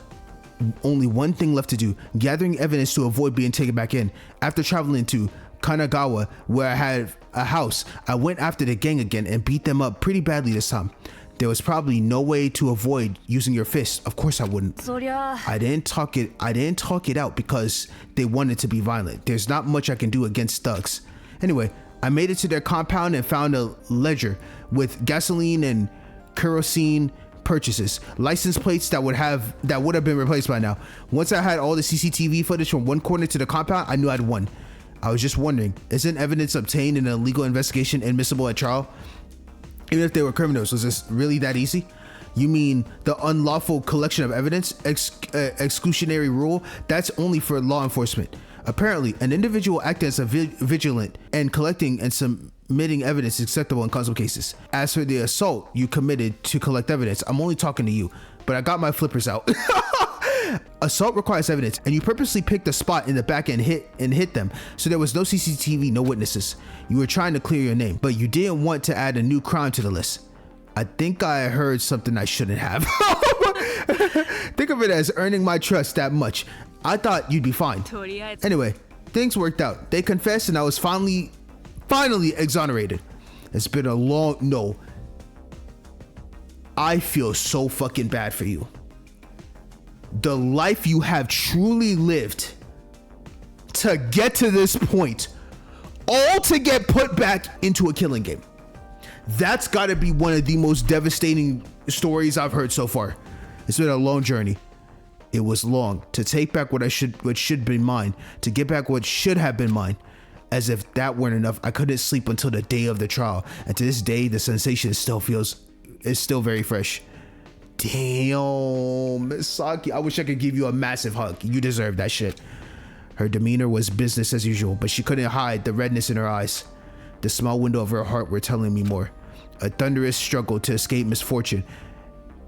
only one thing left to do: gathering evidence to avoid being taken back in. After traveling to Kanagawa, where I had a house, I went after the gang again and beat them up pretty badly this time. There was probably no way to avoid using your fists. Of course I wouldn't. I didn't talk it out because they wanted to be violent. There's not much I can do against thugs. Anyway, I made it to their compound and found a ledger with gasoline and kerosene purchases, license plates that would have been replaced by now. Once I had all the CCTV footage from one corner to the compound, I knew I'd won. I was just wondering, isn't evidence obtained in a legal investigation admissible at trial? Even if they were criminals, was this really that easy? You mean the unlawful collection of evidence, exclusionary rule? That's only for law enforcement. Apparently, an individual acting as a vigilant and collecting and submitting evidence is acceptable in some cases. As for the assault you committed to collect evidence, I'm only talking to you, but I got my flippers out. Assault requires evidence, and you purposely picked a spot in the back and hit them, so there was no CCTV, no witnesses. You were trying to clear your name, but you didn't want to add a new crime to the list. I think I heard something I shouldn't have. Think of it as earning my trust that much. I thought you'd be fine. Anyway, things worked out. They confessed, and I was finally exonerated. It's been a long... No. I feel so fucking bad for you. The life you have truly lived to get to this point, all to get put back into a killing game. That's got to be one of the most devastating stories I've heard so far. It's been a long journey. It was long to take back what should be mine, to get back what should have been mine. As if that weren't enough, I couldn't sleep until the day of the trial, and to this day, the sensation is still very fresh. Damn, Misaki, I wish I could give you a massive hug. You deserve that shit. Her demeanor was business as usual, but she couldn't hide the redness in her eyes. The small window of her heart were telling me more. A thunderous struggle to escape misfortune,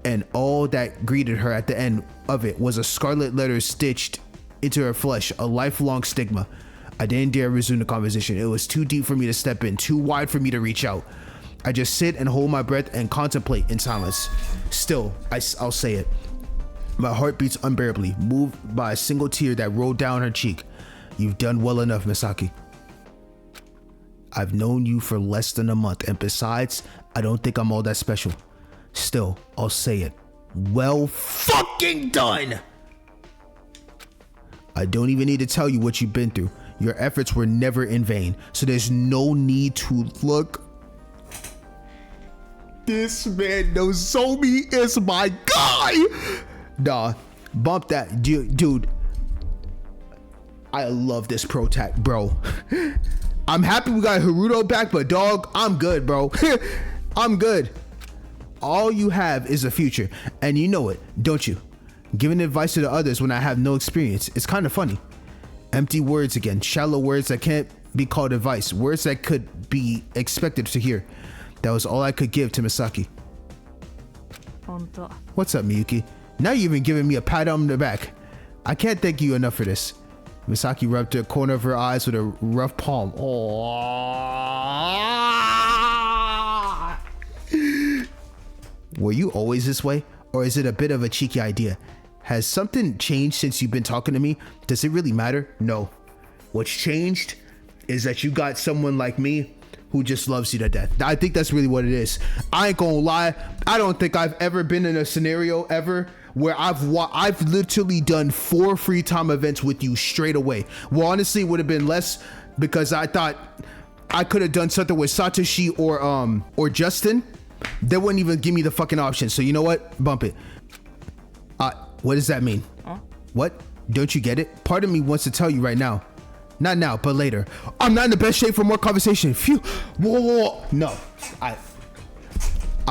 and all that greeted her at the end of it was a scarlet letter stitched into her flesh, a lifelong stigma. I didn't dare resume the conversation. It was too deep for me to step in, too wide for me to reach out. I just sit and hold my breath and contemplate in silence. Still, I'll say it. My heart beats unbearably, moved by a single tear that rolled down her cheek. You've done well enough, Misaki. I've known you for less than a month, and besides, I don't think I'm all that special. Still, I'll say it. Well fucking done! I don't even need to tell you what you've been through. Your efforts were never in vain, so there's no need to look. This man Nozomi is my guy! Nah, bump that, dude. I love this pro tech, bro. I'm happy we got Haruto back, but dog, I'm good, bro. I'm good. All you have is a future, and you know it, don't you? Giving advice to the others when I have no experience, it's kind of funny. Empty words again, shallow words that can't be called advice, words that could be expected to hear. That was all I could give to Misaki. What's up, Miyuki? Now you're even giving me a pat on the back. I can't thank you enough for this. Misaki rubbed the corner of her eyes with a rough palm. Aww. Were you always this way? Or is it a bit of a cheeky idea? Has something changed since you've been talking to me? Does it really matter? No. What's changed is that you got someone like me who just loves you to death. I think that's really what it is. I ain't gonna lie. I don't think I've ever been in a scenario ever where I've literally done 4 free time events with you straight away. Well, honestly, it would have been less because I thought I could have done something with Satoshi or Justin. They wouldn't even give me the fucking option. So you know what? Bump it. What does that mean? Huh? What? Don't you get it? Part of me wants to tell you right now. Not now, but later. I'm not in the best shape for more conversation. Phew. Whoa. No. I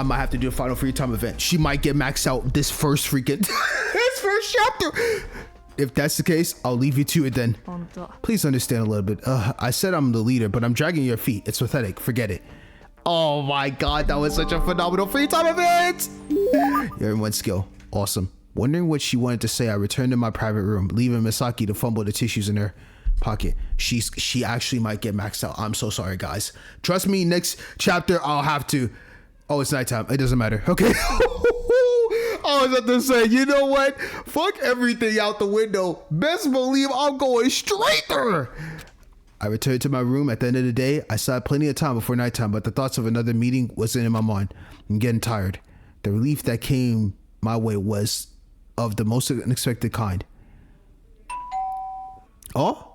might have to do a final free time event. She might get maxed out this first freaking this first chapter. If that's the case, I'll leave you to it then. Please understand a little bit. I said I'm the leader, but I'm dragging your feet. It's pathetic. Forget it. Oh my god, that was such a phenomenal free time event. You're in one skill. Awesome. Wondering what she wanted to say, I returned to my private room, leaving Misaki to fumble the tissues in her pocket. She actually might get maxed out. I'm so sorry, guys. Trust me, next chapter I'll have to. Oh, it's nighttime. It doesn't matter. Okay. I was about to say, you know what? Fuck everything out the window. Best believe I'm going straight there. I returned to my room. At the end of the day, I still had plenty of time before nighttime, but the thoughts of another meeting wasn't in my mind. I'm getting tired. The relief that came my way was of the most unexpected kind. Oh?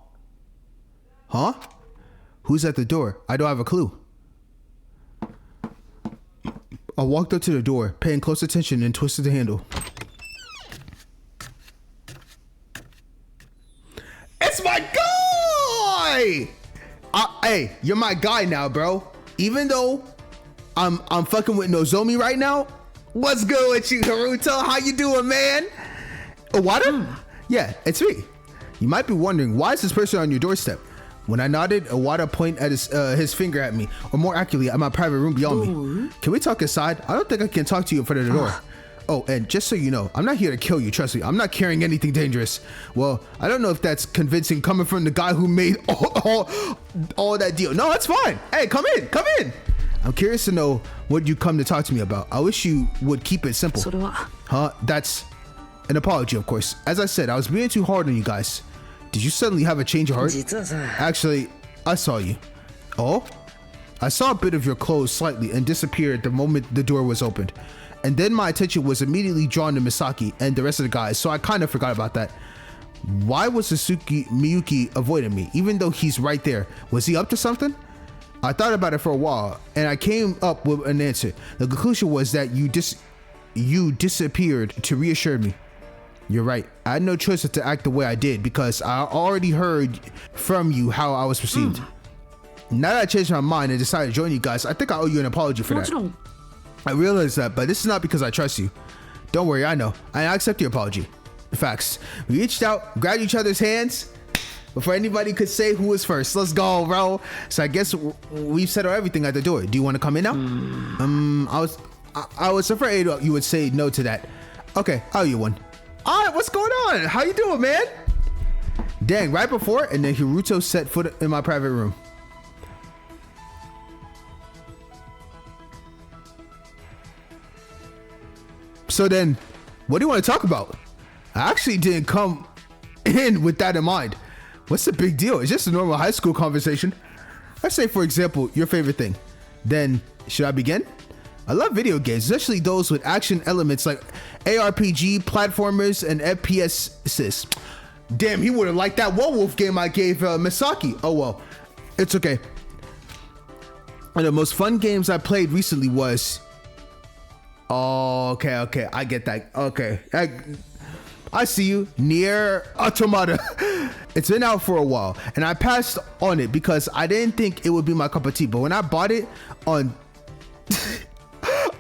Huh? Who's at the door? I don't have a clue. I walked up to the door, paying close attention, and twisted the handle. It's my guy! Hey, you're my guy now, bro. Even though I'm fucking with Nozomi right now. What's good with you, Haruto? How you doing, man? Owada? Yeah, it's me. You might be wondering, why is this person on your doorstep? When I nodded, Owada pointed at his finger at me, or more accurately, at my private room beyond me. Can we talk inside? I don't think I can talk to you in front of the door. Oh, and just so you know, I'm not here to kill you, trust me. I'm not carrying anything dangerous. Well, I don't know if that's convincing coming from the guy who made all that deal. No, that's fine. Hey, come in. I'm curious to know what you come to talk to me about. I wish you would keep it simple. Huh? That's an apology, of course. As I said, I was being too hard on you guys. Did you suddenly have a change of heart? Actually, I saw you. Oh? I saw a bit of your clothes slightly and disappeared the moment the door was opened. And then my attention was immediately drawn to Misaki and the rest of the guys, so I kind of forgot about that. Why was Miyuki avoiding me, even though he's right there? Was he up to something? I thought about it for a while, and I came up with an answer. The conclusion was that you disappeared to reassure me. You're right. I had no choice but to act the way I did because I already heard from you how I was perceived. Now that I changed my mind and decided to join you guys, I think I owe you an apology for that. I realize that, but this is not because I trust you. Don't worry, I know. I accept your apology. Facts. We reached out, grabbed each other's hands before anybody could say who was first. Let's go, bro. So I guess we've settled everything at the door. Do you want to come in now? I was afraid you would say no to that. Okay, I'll owe you one. All right, what's going on? How you doing, man? Dang, right before, and then Haruto set foot in my private room. So then, what do you want to talk about? I actually didn't come in with that in mind. What's the big deal? It's just a normal high school conversation. Let's say, for example, your favorite thing. Then, should I begin? I love video games, especially those with action elements like ARPG, platformers, and FPSs. Damn, he would have liked that Werewolf game I gave Misaki. Oh well, it's okay. And the most fun games I played recently was... Oh, okay, I get that. Okay, I see you. Nier Automata. It's been out for a while, and I passed on it because I didn't think it would be my cup of tea. But when I bought it on...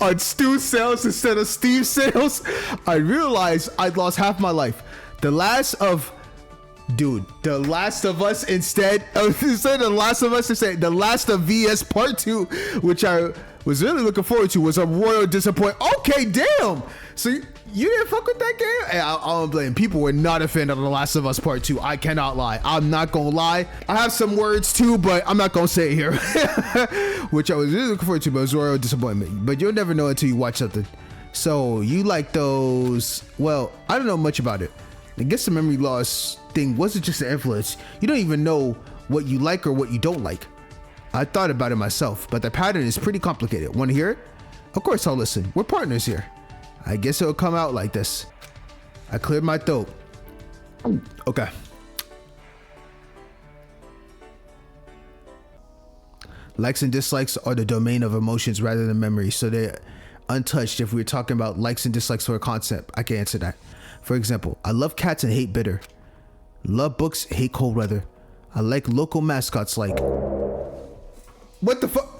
on Stu sales instead of Steve sales, I realized I'd lost half my life. The Last of Us instead of The Last of Us, The Last of VS Part 2, which I was really looking forward to, was a royal disappointment. Okay, damn. So you didn't fuck with that game? Hey, I don't blame. People were not a fan of The Last of Us Part 2. I cannot lie. I'm not gonna lie. I have some words too, but I'm not gonna say it here. Which I was really looking forward to, but it was a royal disappointment. But you'll never know until you watch something. So you like those? Well, I don't know much about it. I guess the memory loss thing wasn't just an influence. You don't even know what you like or what you don't like. I thought about it myself, but the pattern is pretty complicated. Want to hear it? Of course I'll listen. We're partners here. I guess it'll come out like this. I cleared my throat. Okay. Likes and dislikes are the domain of emotions rather than memory, so they're untouched. If we're talking about likes and dislikes for a concept, I can answer that. For example, I love cats and hate bitter. Love books, hate cold weather. I like local mascots like... What the fuck?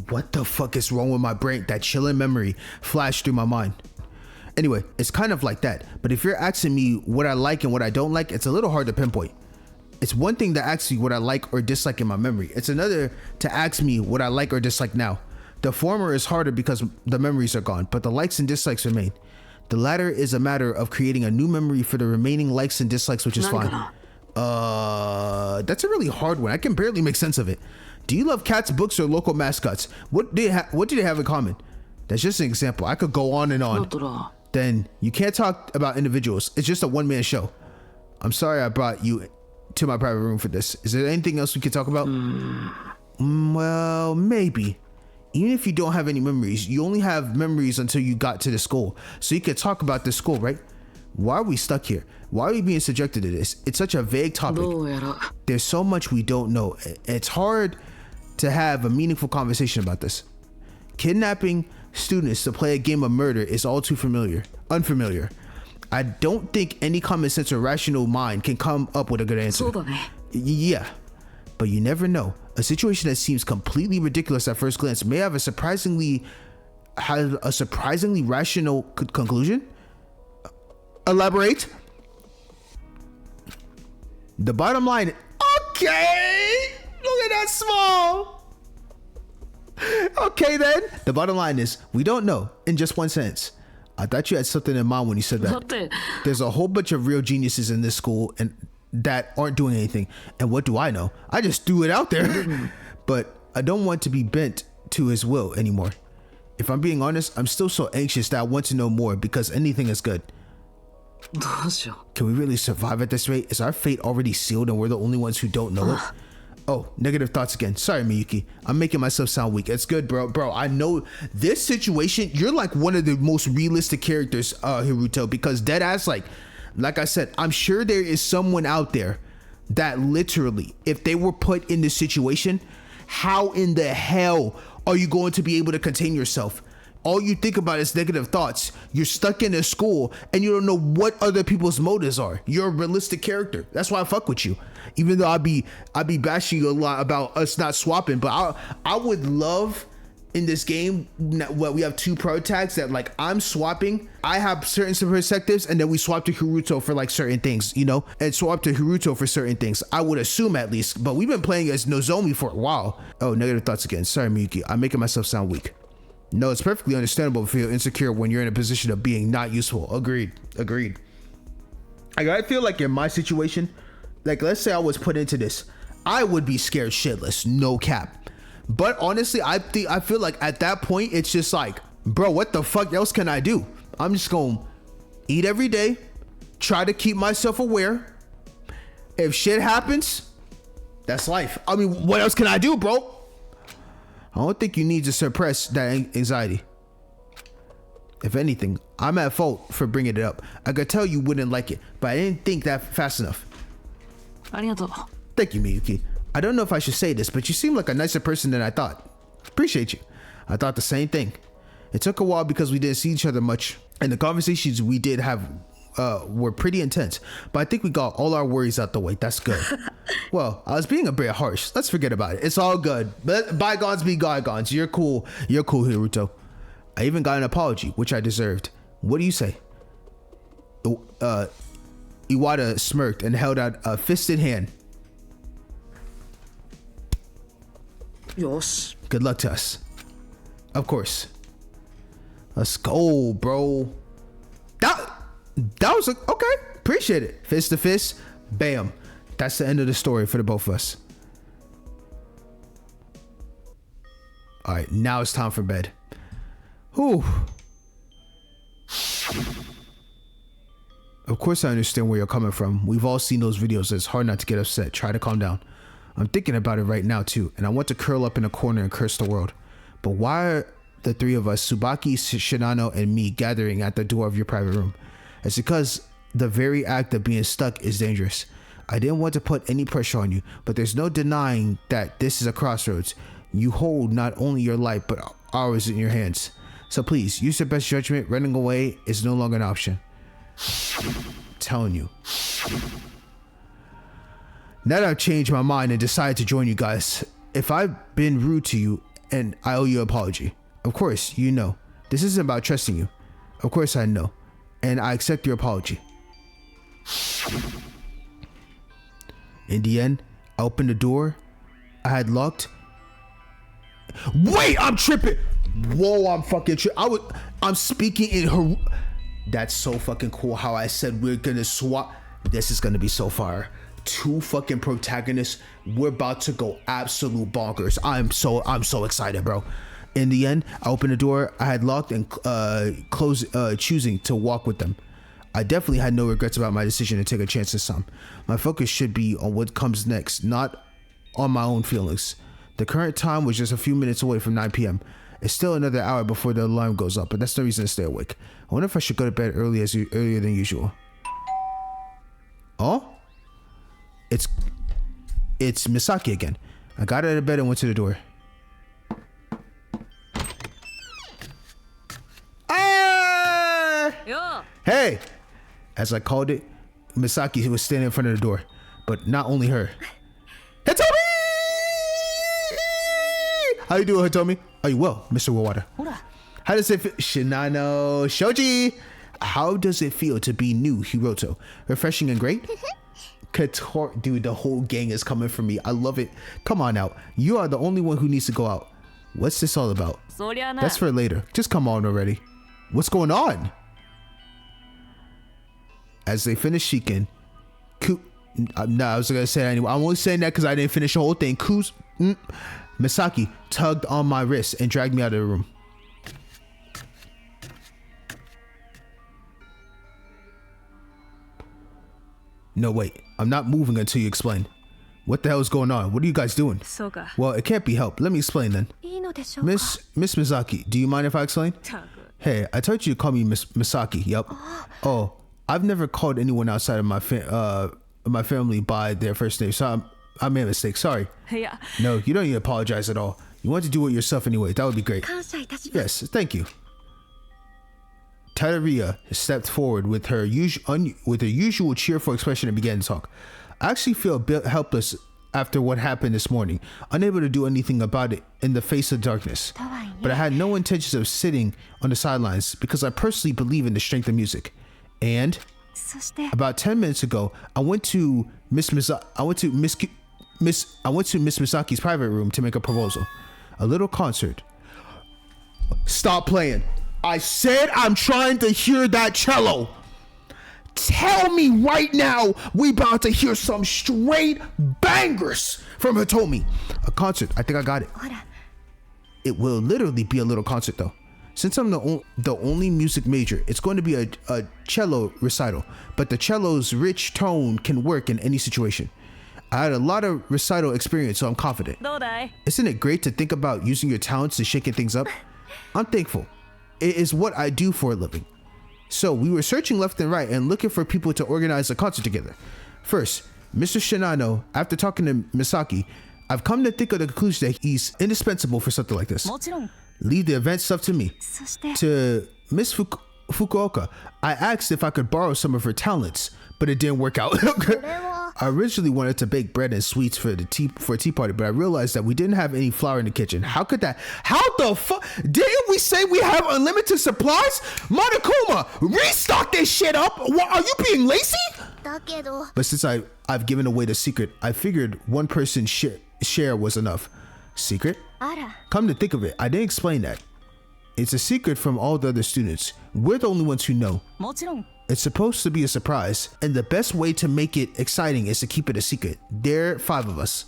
What the fuck is wrong with my brain? That chilling memory flashed through my mind. Anyway, it's kind of like that. But if you're asking me what I like and what I don't like, it's a little hard to pinpoint. It's one thing to ask me what I like or dislike in my memory. It's another to ask me what I like or dislike now. The former is harder because the memories are gone, but the likes and dislikes remain. The latter is a matter of creating a new memory for the remaining likes and dislikes, which is fine. That's a really hard one. I can barely make sense of it. Do you love cats, books, or local mascots? What do they have in common? That's just an example. I could go on and on. Then you can't talk about individuals. It's just a one-man show. I'm sorry I brought you to my private room for this. Is there anything else we could talk about? Well, maybe. Even if you don't have any memories, you only have memories until you got to the school. So you could talk about the school, right? Why are we stuck here? Why are we being subjected to this? It's such a vague topic. There's so much we don't know. It's hard to have a meaningful conversation about this. Kidnapping students to play a game of murder is all too unfamiliar. I don't think any common sense or rational mind can come up with a good answer. Yeah, but you never know. A situation that seems completely ridiculous at first glance may have a surprisingly rational conclusion. Elaborate. The bottom line. Okay, look at that small. Okay then. The bottom line is we don't know. In just one sentence. I thought you had something in mind when you said that. There's a whole bunch of real geniuses in this school and that aren't doing anything. And what do I know? I just threw it out there. But I don't want to be bent to his will anymore. If I'm being honest, I'm still so anxious that I want to know more because anything is good. Can we really survive at this rate? Is our fate already sealed and we're the only ones who don't know it? Oh, negative thoughts again. Sorry, Miyuki. I'm making myself sound weak. It's good, bro. Bro, I know this situation. You're like one of the most realistic characters, Hiruto, because deadass, like I said, I'm sure there is someone out there that literally, if they were put in this situation, how in the hell are you going to be able to contain yourself? All you think about is negative thoughts. You're stuck in a school and you don't know what other people's motives are. You're a realistic character. That's why I fuck with you. Even though I'd be bashing you a lot about us not swapping, but I would love in this game what we have two pro tags that like I'm swapping. I have certain perspectives and then we swap to Hiruto for like certain things, you know, and swap to Hiruto for certain things. I would assume at least, but we've been playing as Nozomi for a while. Oh, negative thoughts again. Sorry, Miyuki. I'm making myself sound weak. No, it's perfectly understandable to feel insecure when you're in a position of being not useful. Agreed. I feel like in my situation, like let's say I was put into this, I would be scared shitless, no cap. But honestly, I feel like at that point, it's just like, bro, what the fuck else can I do? I'm just gonna eat every day, try to keep myself aware. If shit happens, that's life. I mean, what else can I do, bro? I don't think you need to suppress that anxiety. If anything, I'm at fault for bringing it up. I could tell you wouldn't like it, but I didn't think that fast enough. Arigato. Thank you, Miyuki. I don't know if I should say this, but you seem like a nicer person than I thought. Appreciate you. I thought the same thing. It took a while because we didn't see each other much, and the conversations we did have were pretty intense, but I think we got all our worries out the way. That's good. Well, I was being a bit harsh. Let's forget about it. It's all good. But bygones be bygones. You're cool. You're cool, Hiruto. I even got an apology, which I deserved. What do you say? Iwata smirked and held out a fisted hand. Yosh. Good luck to us. Of course. Let's go, bro. That was okay. Appreciate it. Fist to fist. Bam. That's the end of the story for the both of us. All right, now it's time for bed. Whew. Of course I understand where you're coming from. We've all seen those videos. It's hard not to get upset. Try to calm down. I'm thinking about it right now too, and I want to curl up in a corner and curse the world. But why are the three of us, Tsubaki, Shinano, and me, gathering at the door of your private room? It's because the very act of being stuck is dangerous. I didn't want to put any pressure on you, but there's no denying that this is a crossroads. You hold not only your life, but ours in your hands. So please, use your best judgment. Running away is no longer an option. I'm telling you. Now that I've changed my mind and decided to join you guys, if I've been rude to you, and I owe you an apology. Of course, you know. This isn't about trusting you. Of course I know. And I accept your apology. In the end, I opened the door. I had locked. Wait, I'm tripping. Whoa, I'm fucking tripping. I'm speaking in her. That's so fucking cool how I said we're gonna swap. This is gonna be so fire. Two fucking protagonists. We're about to go absolute bonkers. I'm so excited, bro. In the end, I opened the door I had locked and closed, choosing to walk with them. I definitely had no regrets about my decision to take a chance this time. My focus should be on what comes next, not on my own feelings. The current time was just a few minutes away from 9 p.m. It's still another hour before the alarm goes up, but that's no reason to stay awake. I wonder if I should go to bed earlier than usual. Oh? It's Misaki again. I got out of bed and went to the door. Ah! Yo. Hey! As I called it, Misaki was standing in front of the door. But not only her. Hitomi! How you doing, Hitomi? Are you well, Mr. Wawada? How does it feel? Shinano Shoji! How does it feel to be new, Hiroto? Refreshing and great? Couture, dude, the whole gang is coming for me. I love it. Come on out. You are the only one who needs to go out. What's this all about? That's for later. Just come on already. What's going on? As they finish Shiken, no, I was gonna say that anyway. I'm only saying that because I didn't finish the whole thing. Misaki tugged on my wrist and dragged me out of the room. No, wait. I'm not moving until you explain. What the hell is going on? What are you guys doing? Well, it can't be helped. Let me explain then. Miss Misaki, do you mind if I explain? Hey, I told you to call me Miss Misaki. Yep. Oh, I've never called anyone outside of my family by their first name, so I made a mistake. Sorry. No, you don't need to apologize at all. You want to do it yourself anyway. That would be great. Yes, thank you. Tadaria stepped forward with her usual cheerful expression and began to talk. I actually feel a bit helpless after what happened this morning, unable to do anything about it in the face of darkness. But I had no intentions of sitting on the sidelines because I personally believe in the strength of music. And about 10 minutes ago, I went to Miss Misaki's private room to make a proposal. A little concert. Stop playing. I said I'm trying to hear that cello. Tell me right now we about to hear some straight bangers from Hitomi. A concert. I think I got it. It will literally be a little concert though. Since I'm the only music major, it's going to be a cello recital, but the cello's rich tone can work in any situation. I had a lot of recital experience, so I'm confident. どうだい Isn't it great to think about using your talents to shaking things up? I'm thankful. It is what I do for a living. So we were searching left and right and looking for people to organize a concert together. First, Mr. Shinano, after talking to Misaki, I've come to think of the conclusion that he's indispensable for something like this. もちろん Leave the event stuff to me. そして To Miss Fukuoka, I asked if I could borrow some of her talents, but it didn't work out. I originally wanted to bake bread and sweets for a tea party, but I realized that we didn't have any flour in the kitchen. How could that? How the fuck? Didn't we say we have unlimited supplies? Monokuma, restock this shit up. What, are you being lazy? だけど But since I've given away the secret, I figured one person's share was enough. Secret? あら Come to think of it, I didn't explain that. It's a secret from all the other students. We're the only ones who know. もちろん It's supposed to be a surprise, and the best way to make it exciting is to keep it a secret. There are 5 of us.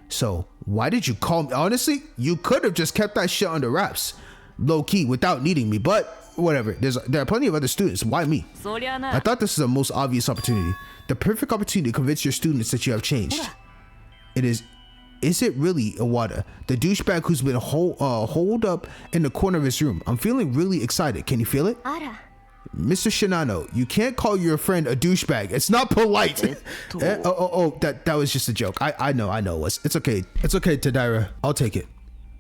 So, why did you call me? Honestly, you could have just kept that shit under wraps. Low key, without needing me, but whatever. There are plenty of other students. Why me? そりゃ I な thought this is the most obvious opportunity. The perfect opportunity to convince your students that you have changed. It is it really Iwata, the douchebag who's been holed up in the corner of his room? I'm feeling really excited. Can you feel it? あら Mr. Shinano, you can't call your friend a douchebag. It's not polite. That was just a joke. I know. It's okay. It's okay, Tadaira. I'll take it.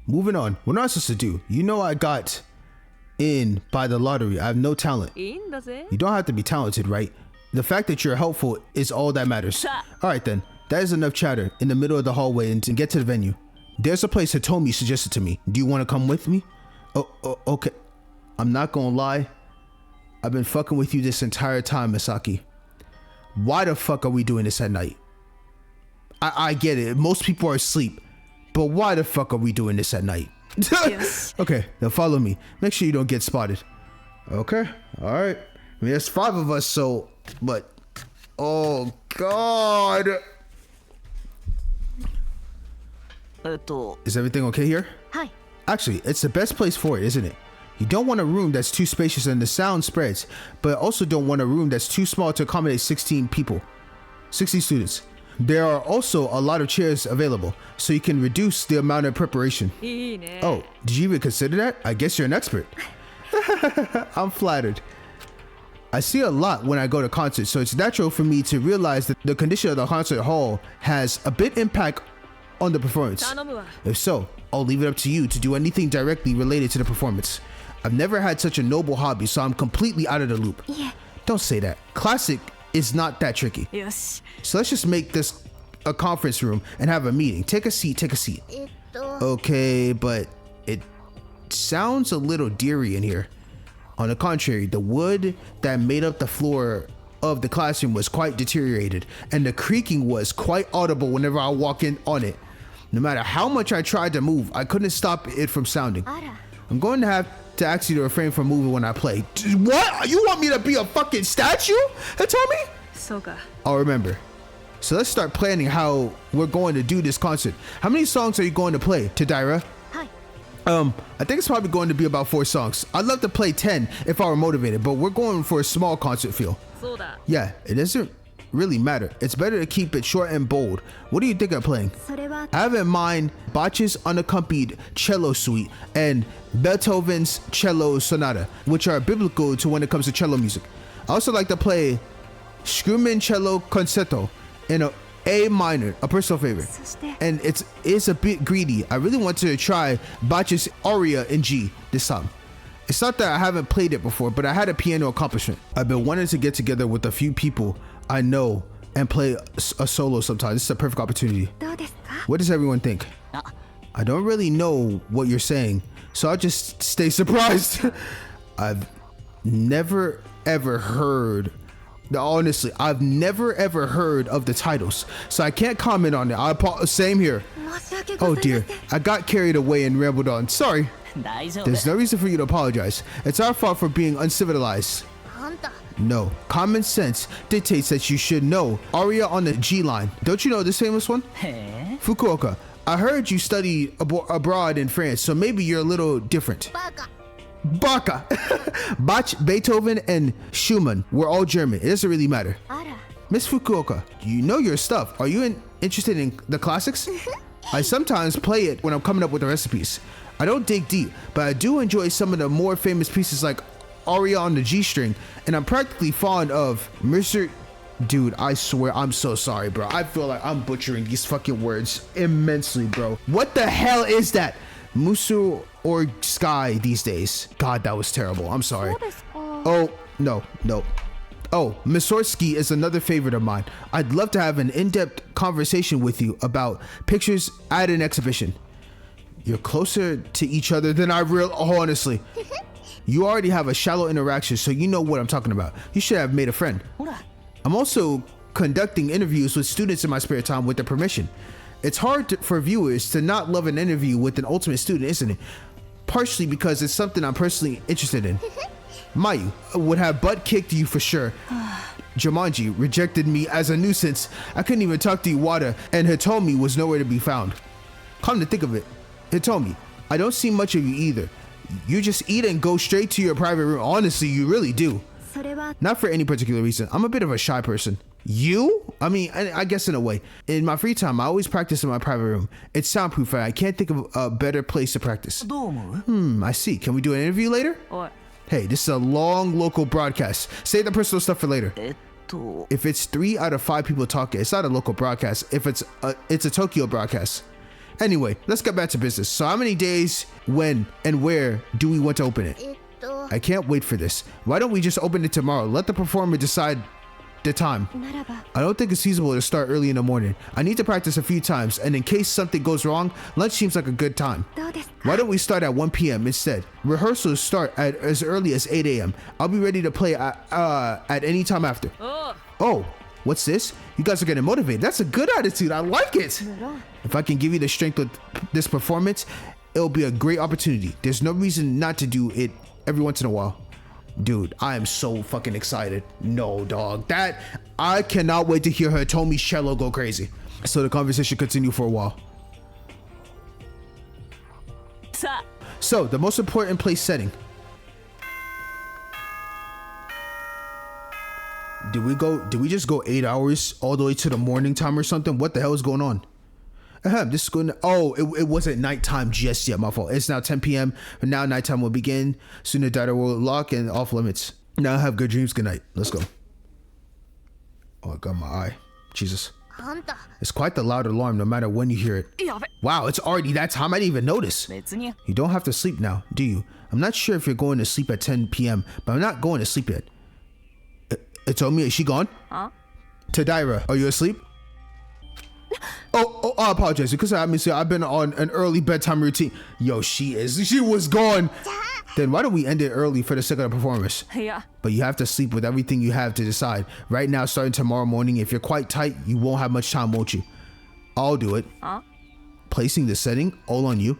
Moving on. What am I supposed to do? You know I got in by the lottery. I have no talent. いいんだぜ You don't have to be talented, right? The fact that you're helpful is all that matters. All right, then. That is enough chatter in the middle of the hallway and to get to the venue. There's a place Hitomi suggested to me. Do you want to come with me? Oh, okay. I'm not gonna lie. I've been fucking with you this entire time, Misaki. Why the fuck are we doing this at night? I get it. Most people are asleep. But why the fuck are we doing this at night? Yes. Okay, now follow me. Make sure you don't get spotted. Okay, all right. I mean, there's 5 of us, so... But... Oh, God! と Is everything okay here? はい Actually, it's the best place for it, isn't it? You don't want a room that's too spacious and the sound spreads, but also don't want a room that's too small to accommodate 16 students. There are also a lot of chairs available, so you can reduce the amount of preparation. いいね Oh, did you even consider that? I guess you're an expert. I'm flattered. I see a lot when I go to concerts, so it's natural for me to realize that the condition of the concert hall has a bit impact on the performance. 頼むわ If so, I'll leave it up to you to do anything directly related to the performance. I've never had such a noble hobby, so I'm completely out of the loop. Yeah. Don't say that. Classic is not that tricky. よし So let's just make this a conference room and have a meeting. Take a seat. えっと Okay, but it sounds a little deary in here. On the contrary, the wood that made up the floor of the classroom was quite deteriorated, and the creaking was quite audible whenever I walk in on it. No matter how much I tried to move, I couldn't stop it from sounding. あら I'm going to have to ask you to refrain from moving when I play. What? You want me to be a fucking statue? Hitomi? そうか I'll remember. So let's start planning how we're going to do this concert. How many songs are you going to play, Tadaira? はい I think it's probably going to be about 4 songs. I'd love to play 10 if I were motivated, but we're going for a small concert feel. そうだ Yeah, it doesn't really matter. It's better to keep it short and bold. What do you think of playing? それは I have in mind Bach's unaccompanied cello suite and Beethoven's cello sonata, which are biblical to when it comes to cello music. I also like to play Schumann cello concerto in A minor, a personal favorite. そして And it's a bit greedy. I really want to try Bach's aria in G this time. It's not that I haven't played it before, but I had a piano accomplishment. I've been wanting to get together with a few people I know and play a solo sometime. This is a perfect opportunity. どうですか What does everyone think? あ I don't really know what you're saying, so I'll just stay surprised. I've never ever heard, honestly, I've never ever heard of the titles, so I can't comment on it. Same here. 申し訳ご Oh ざいま dear, せん I got carried away and rambled on. Sorry. 大丈夫 There's no reason for you to apologize. It's our fault for being uncivilized. あんた No, common sense dictates that you should know aria on the G line. Don't you know this famous one? へえ Fukuoka, I heard you studied abroad in France, so maybe you're a little different. バカ Baka! Bach, Beethoven, and Schumann were all German. It doesn't really matter. あら Miss Fukuoka, you know your stuff. Are you interested in the classics? I sometimes play it when I'm coming up with the recipes. I don't dig deep, but I do enjoy some of the more famous pieces like Aria on the G string, and I'm practically fond of Mr. Dude, I swear, I'm so sorry, bro. I feel like I'm butchering these fucking words immensely, bro. What the hell is that? Musu or Sky these days. God, that was terrible. I'm sorry. Oh, no. Oh, Mussorgsky is another favorite of mine. I'd love to have an in-depth conversation with you about pictures at an exhibition. You're closer to each other than I honestly. You already have a shallow interaction, so you know what I'm talking about. You should have made a friend. I'm also conducting interviews with students in my spare time with their permission. It's hard for viewers to not love an interview with an ultimate student, isn't it? Partially because it's something I'm personally interested in. Mayu would have butt kicked you for sure. Jumanji rejected me as a nuisance. I couldn't even talk to Iwata, and Hitomi was nowhere to be found. Come to think of it, Hitomi, I don't see much of you either. You just eat and go straight to your private room. Honestly, you really do. Not for any particular reason. I'm a bit of a shy person. You? I mean, I guess in a way. In my free time, I always practice in my private room. It's soundproof, and I can't think of a better place to practice. I see. Can we do an interview later? Hey, this is a long local broadcast. Save the personal stuff for later. If it's 3 out of 5 people talking, it's not a local broadcast. If it's a Tokyo broadcast. Anyway, let's get back to business. So how many days, when, and where do we want to open it? I can't wait for this. Why don't we just open it tomorrow? Let the performer decide the time. I don't think it's feasible to start early in the morning. I need to practice a few times, and in case something goes wrong, lunch seems like a good time. Why don't we start at 1 p.m. instead? Rehearsals start at as early as 8 a.m. I'll be ready to play at any time after. Oh, what's this? You guys are getting motivated. That's a good attitude. I like it. If I can give you the strength with this performance, it'll be a great opportunity. There's no reason not to do it every once in a while. Dude, I am so fucking excited. No, dog. That, I cannot wait to hear her Tomi's cello go crazy. So the conversation continued for a while. So, the most important place setting. Did we just go 8 hours all the way to the morning time or something? What the hell is going on? This is going to, it wasn't nighttime just yet, my fault. It's now 10 p.m. and now nighttime will begin. Soon the data will lock and off limits. Now have good dreams. Good night. Let's go. Oh, I got my eye. Jesus. It's quite the loud alarm no matter when you hear it. Wow, it's already that time. I didn't even notice. You don't have to sleep now, do you? I'm not sure if you're going to sleep at 10 p.m., but I'm not going to sleep yet. It's Omi. Is she gone? Tadaira, are you asleep? Oh, I apologize because I've been on an early bedtime routine. Yo, she was gone. Then why don't we end it early for the sake of the performance? But you have to sleep with everything you have to decide. Right now, starting tomorrow morning, if you're quite tight, you won't have much time, won't you? I'll do it. Placing the setting, all on you.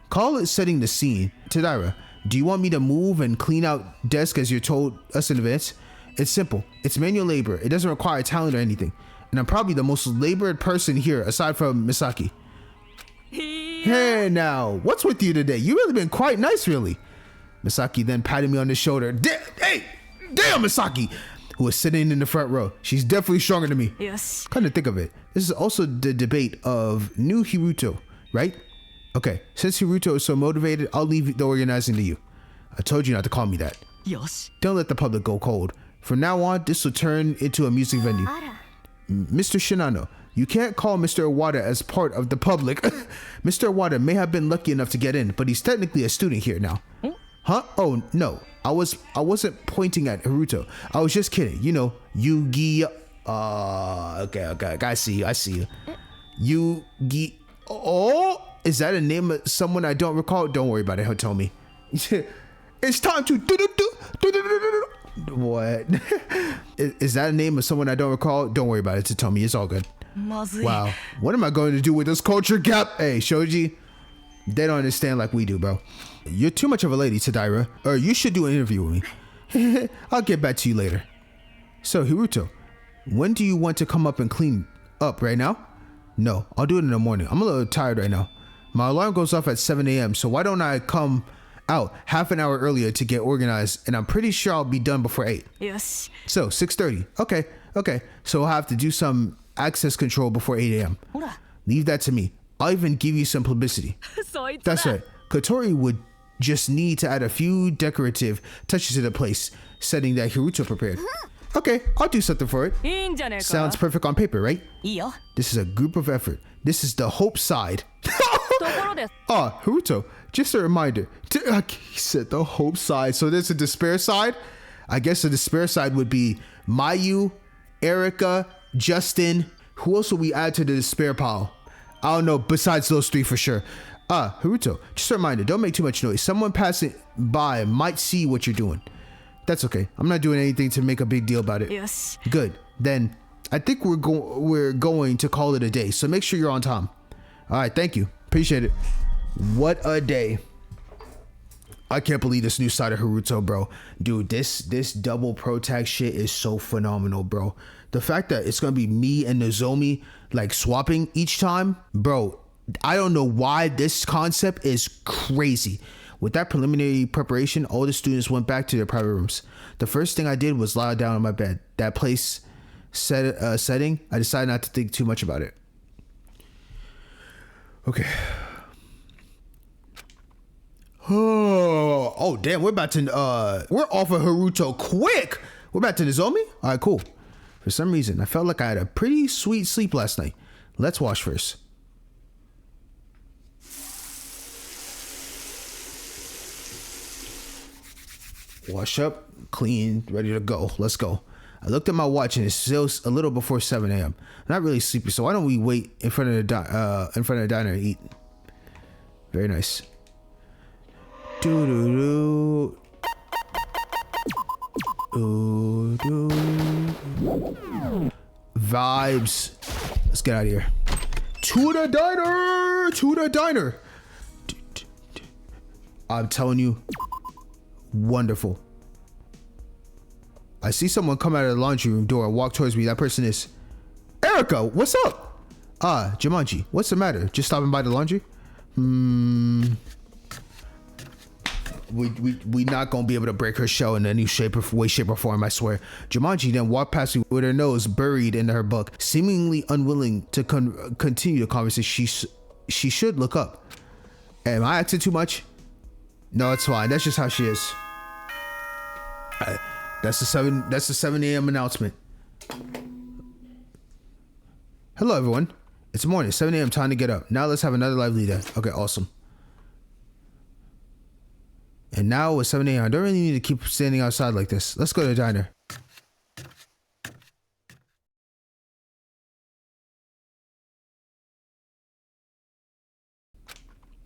Call it setting the scene. Tadaira, do you want me to move and clean out desk as you told us in advance? It's simple. It's manual labor. It doesn't require talent or anything. And I'm probably the most labored person here aside from Misaki. Hey now, what's with you today? You've really been quite nice, really. Misaki then patted me on the shoulder. Damn, Misaki, who was sitting in the front row. She's definitely stronger than me. Yes. Come to think of it, this is also the debate of new Hiruto, right? Okay, since Hiruto is so motivated, I'll leave the organizing to you. I told you not to call me that. Yes. Don't let the public go cold. From now on, this will turn into a music venue. Mr. Shinano, you can't call Mr. Iwata as part of the public. Mr. Iwata may have been lucky enough to get in, but he's technically a student here now. Huh? Oh, no. I wasn't pointing at Haruto. I was just kidding. You know, Yugi. Okay. I see you. Yugi. Oh, is that a name of someone I don't recall? Don't worry about it. He'll tell me. It's time to what? Is that a name of someone I don't recall? Don't worry about it. To tell me, it's all good. Wow, what am I going to do with this culture gap? Hey, Shoji, they don't understand like we do, bro. You're too much of a lady, Tadaira. Or you should do an interview with me. I'll get back to you later. So, Hiruto, when do you want to come up and clean up? Right now? No, I'll do it in the morning. I'm a little tired right now. My alarm goes off at 7 a.m., so why don't I come out half an hour earlier to get organized, and I'm pretty sure I'll be done before 8. Yes. So 6:30. Okay. So I'll have to do some access control before 8 a.m. ほら Leave that to me. I'll even give you some publicity. そいつ That's right. Kotori would just need to add a few decorative touches to the place setting that Hiruto prepared. Okay, I'll do something for it. いいんじゃねえか Sounds perfect on paper, right? いいよ This is a group of effort. This is the hope side. ところで Ah, Hiruto, just a reminder. He said the hope side. So there's a despair side? I guess the despair side would be Mayu, Erica, Justin. Who else would we add to the despair pile? I don't know, besides those three for sure. Ah, Hiruto, just a reminder, don't make too much noise. Someone passing by might see what you're doing. That's okay. I'm not doing anything to make a big deal about it. よし Good. Then I think we're going to call it a day. So make sure you're on time. All right, thank you. Appreciate it. What a day. I can't believe this new side of Hiruto, bro. Dude, this double pro tag shit is so phenomenal, bro. The fact that it's gonna be me and Nozomi like swapping each time, bro. I don't know why this concept is crazy. With that preliminary preparation, all the students went back to their private rooms. The first thing I did was lie down on my bed. That place setting, I decided not to think too much about it. Okay. Oh damn, we're about to we're off of Hiruto quick. We're back to Nozomi? Alright, cool. For some reason, I felt like I had a pretty sweet sleep last night. Let's wash first. Wash up, clean, ready to go. Let's go. I looked at my watch and it's still a little before 7 a.m. Not really sleepy, so why don't we wait in front of the diner and eat? Very nice. Doo-doo-doo. Doo-doo. Vibes. Let's get out of here. To the diner! To the diner! I'm telling you, wonderful. I see someone come out of the laundry room door and walk towards me. That person is Erica. What's up? Ah, Jumanji. What's the matter? Just stopping by the laundry? We not gonna be able to break her shell in any way, shape, or form, I swear. Jumanji then walked past me with her nose buried in her book, seemingly unwilling to continue the conversation. She should look up. Am I acting too much? No, it's fine. That's just how she is. That's the 7 a.m. announcement. Hello, everyone. It's morning, 7 a.m. Time to get up. Now let's have another lively day. Okay, awesome. And now it's 7 a.m. I don't really need to keep standing outside like this. Let's go to the diner.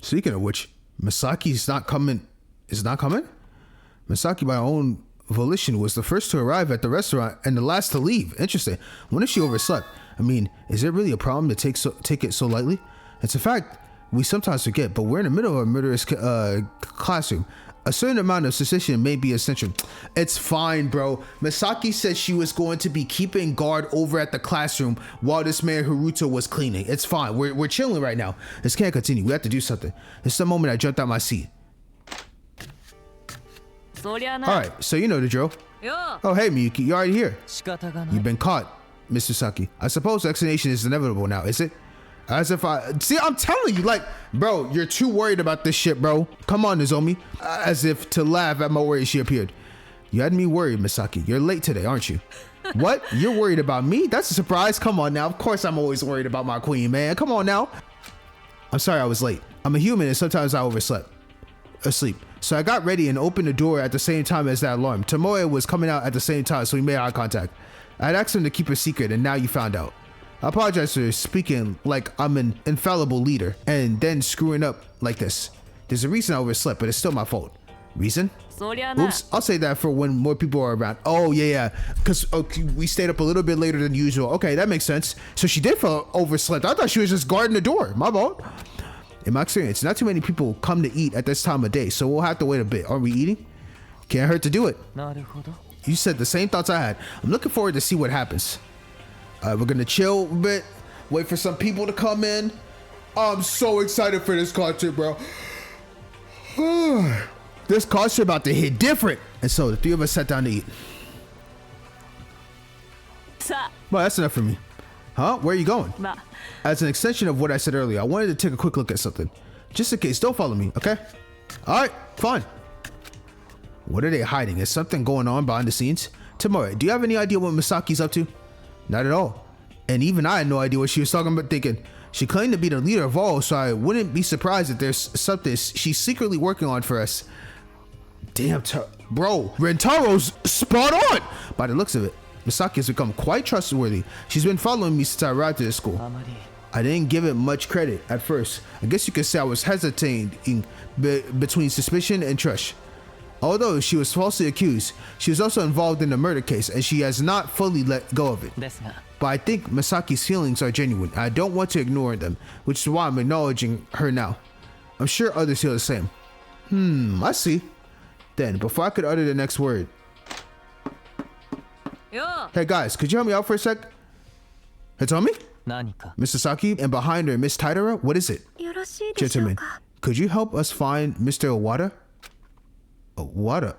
Speaking of which, Masaki's not coming. Is not coming? Masaki, by her own volition, was the first to arrive at the restaurant and the last to leave. Interesting. When if she overslept? I mean, is it really a problem to take it so lightly? It's a fact we sometimes forget, but we're in the middle of a murderous classroom. A certain amount of suspicion may be essential. It's fine, bro. Misaki said she was going to be keeping guard over at the classroom while this man Hiruto was cleaning. It's fine. We're chilling right now. This can't continue. We have to do something. It's the moment I jumped out my seat. All right, so you know the drill. Oh, hey, Miyuki, you're already here. You've been caught, Mr. Saki. I suppose explanation is inevitable now, is it? As if see, I'm telling you, like, bro, you're too worried about this shit, bro. Come on, Nozomi. As if to laugh at my worries, she appeared. You had me worried, Misaki. You're late today, aren't you? What? You're worried about me? That's a surprise. Come on now. Of course I'm always worried about my queen, man. Come on now. I'm sorry I was late. I'm a human and sometimes I asleep. So I got ready and opened the door at the same time as that alarm. Tomoe was coming out at the same time, so we made eye contact. I'd asked him to keep a secret, and now you found out. I apologize for speaking like I'm an infallible leader and then screwing up like this. There's a reason I overslept, but it's still my fault. Reason? Oops, I'll say that for when more people are around. Oh, yeah. Because we stayed up a little bit later than usual. Okay, that makes sense. So she did overslept. I thought she was just guarding the door. My fault. In my experience, not too many people come to eat at this time of day, so we'll have to wait a bit. Are we eating? Can't hurt to do it. You said the same thoughts I had. I'm looking forward to see what happens. We're gonna chill a bit, wait for some people to come in. I'm so excited for this concert, bro. This concert about to hit different. And so the three of us sat down to eat. Well, that's enough for me. Huh? Where are you going? ま As an extension of what I said earlier, I wanted to take a quick look at something. Just in case, don't follow me, okay? Alright, fine. What are they hiding? Is something going on behind the scenes? Tamura, do you have any idea what Misaki's up to? Not at all. And even I had no idea what she was talking about thinking. She claimed to be the leader of all, so I wouldn't be surprised if there's something she's secretly working on for us. Damn, bro, Rentaro's spot on! By the looks of it, Misaki has become quite trustworthy. She's been following me since I arrived at the school. あまり I didn't give it much credit at first. I guess you could say I was hesitating between suspicion and trust. Although she was falsely accused, she was also involved in the murder case and she has not fully let go of it. ですが But I think Misaki's feelings are genuine. I don't want to ignore them, which is why I'm acknowledging her now. I'm sure others feel the same. I see. Then, before I could utter the next word, よ hey guys, could you help me out for a sec? Hitomi? 何か Mr. Saki? And behind her, Miss Taidara? What is it? よろしいでしょう Gentlemen, か。 could you help us find Mr. Owada? Owada?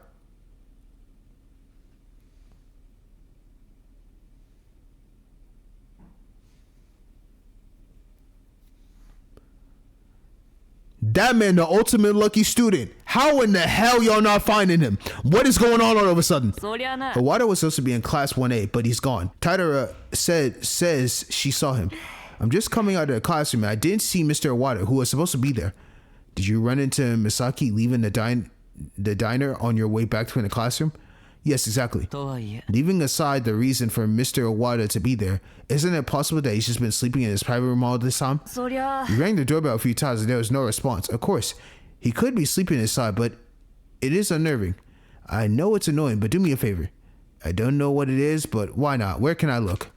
That man, the ultimate lucky student. How in the hell y'all not finding him? What is going on all of a sudden? そりゃな Owada was supposed to be in class 1A, but he's gone. Taidara says she saw him. I'm just coming out of the classroom and I didn't see Mr. Owada, who was supposed to be there. Did you run into Misaki leaving the diner on your way back from the classroom? Yes, exactly. とはいえ Leaving aside the reason for Mr. Owada to be there, isn't it possible that he's just been sleeping in his private room all this time? そりゃ We rang the doorbell a few times and there was no response. Of course, he could be sleeping inside, but it is unnerving. I know it's annoying, but do me a favor. I don't know what it is, but why not? Where can I look?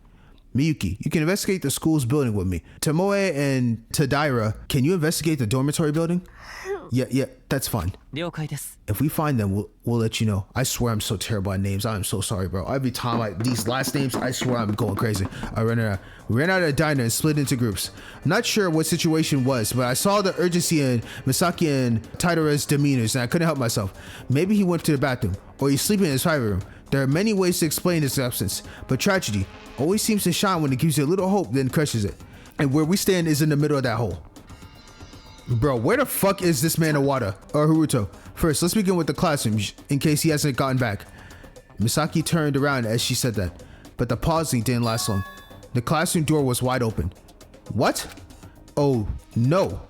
Miyuki, you can investigate the school's building with me. Tomoe and Tadaira, can you investigate the dormitory building? Yeah, that's fine. 了解です If we find them, we'll let you know. I swear I'm so terrible at names. I'm so sorry, bro. Every time these last names, I swear I'm going crazy. We ran out of the diner and split into groups. I'm not sure what situation was, but I saw the urgency in Misaki and Taidara's demeanors and I couldn't help myself. Maybe he went to the bathroom or he's sleeping in his private room. There are many ways to explain his absence, but tragedy always seems to shine when it gives you a little hope, then crushes it. And where we stand is in the middle of that hole. Bro, where the fuck is this man Owada or Haruto? First, let's begin with the classroom in case he hasn't gotten back. Misaki turned around as she said that, but the pausing didn't last long. The classroom door was wide open. What? Oh, no.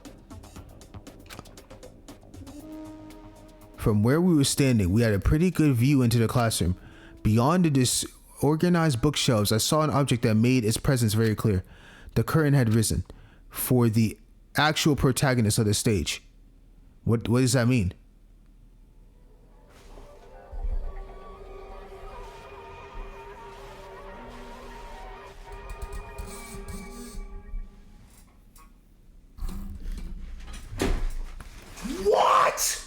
From where we were standing, we had a pretty good view into the classroom. Beyond the disorganized bookshelves, I saw an object that made its presence very clear. The curtain had risen for the actual protagonist of the stage. What does that mean? What?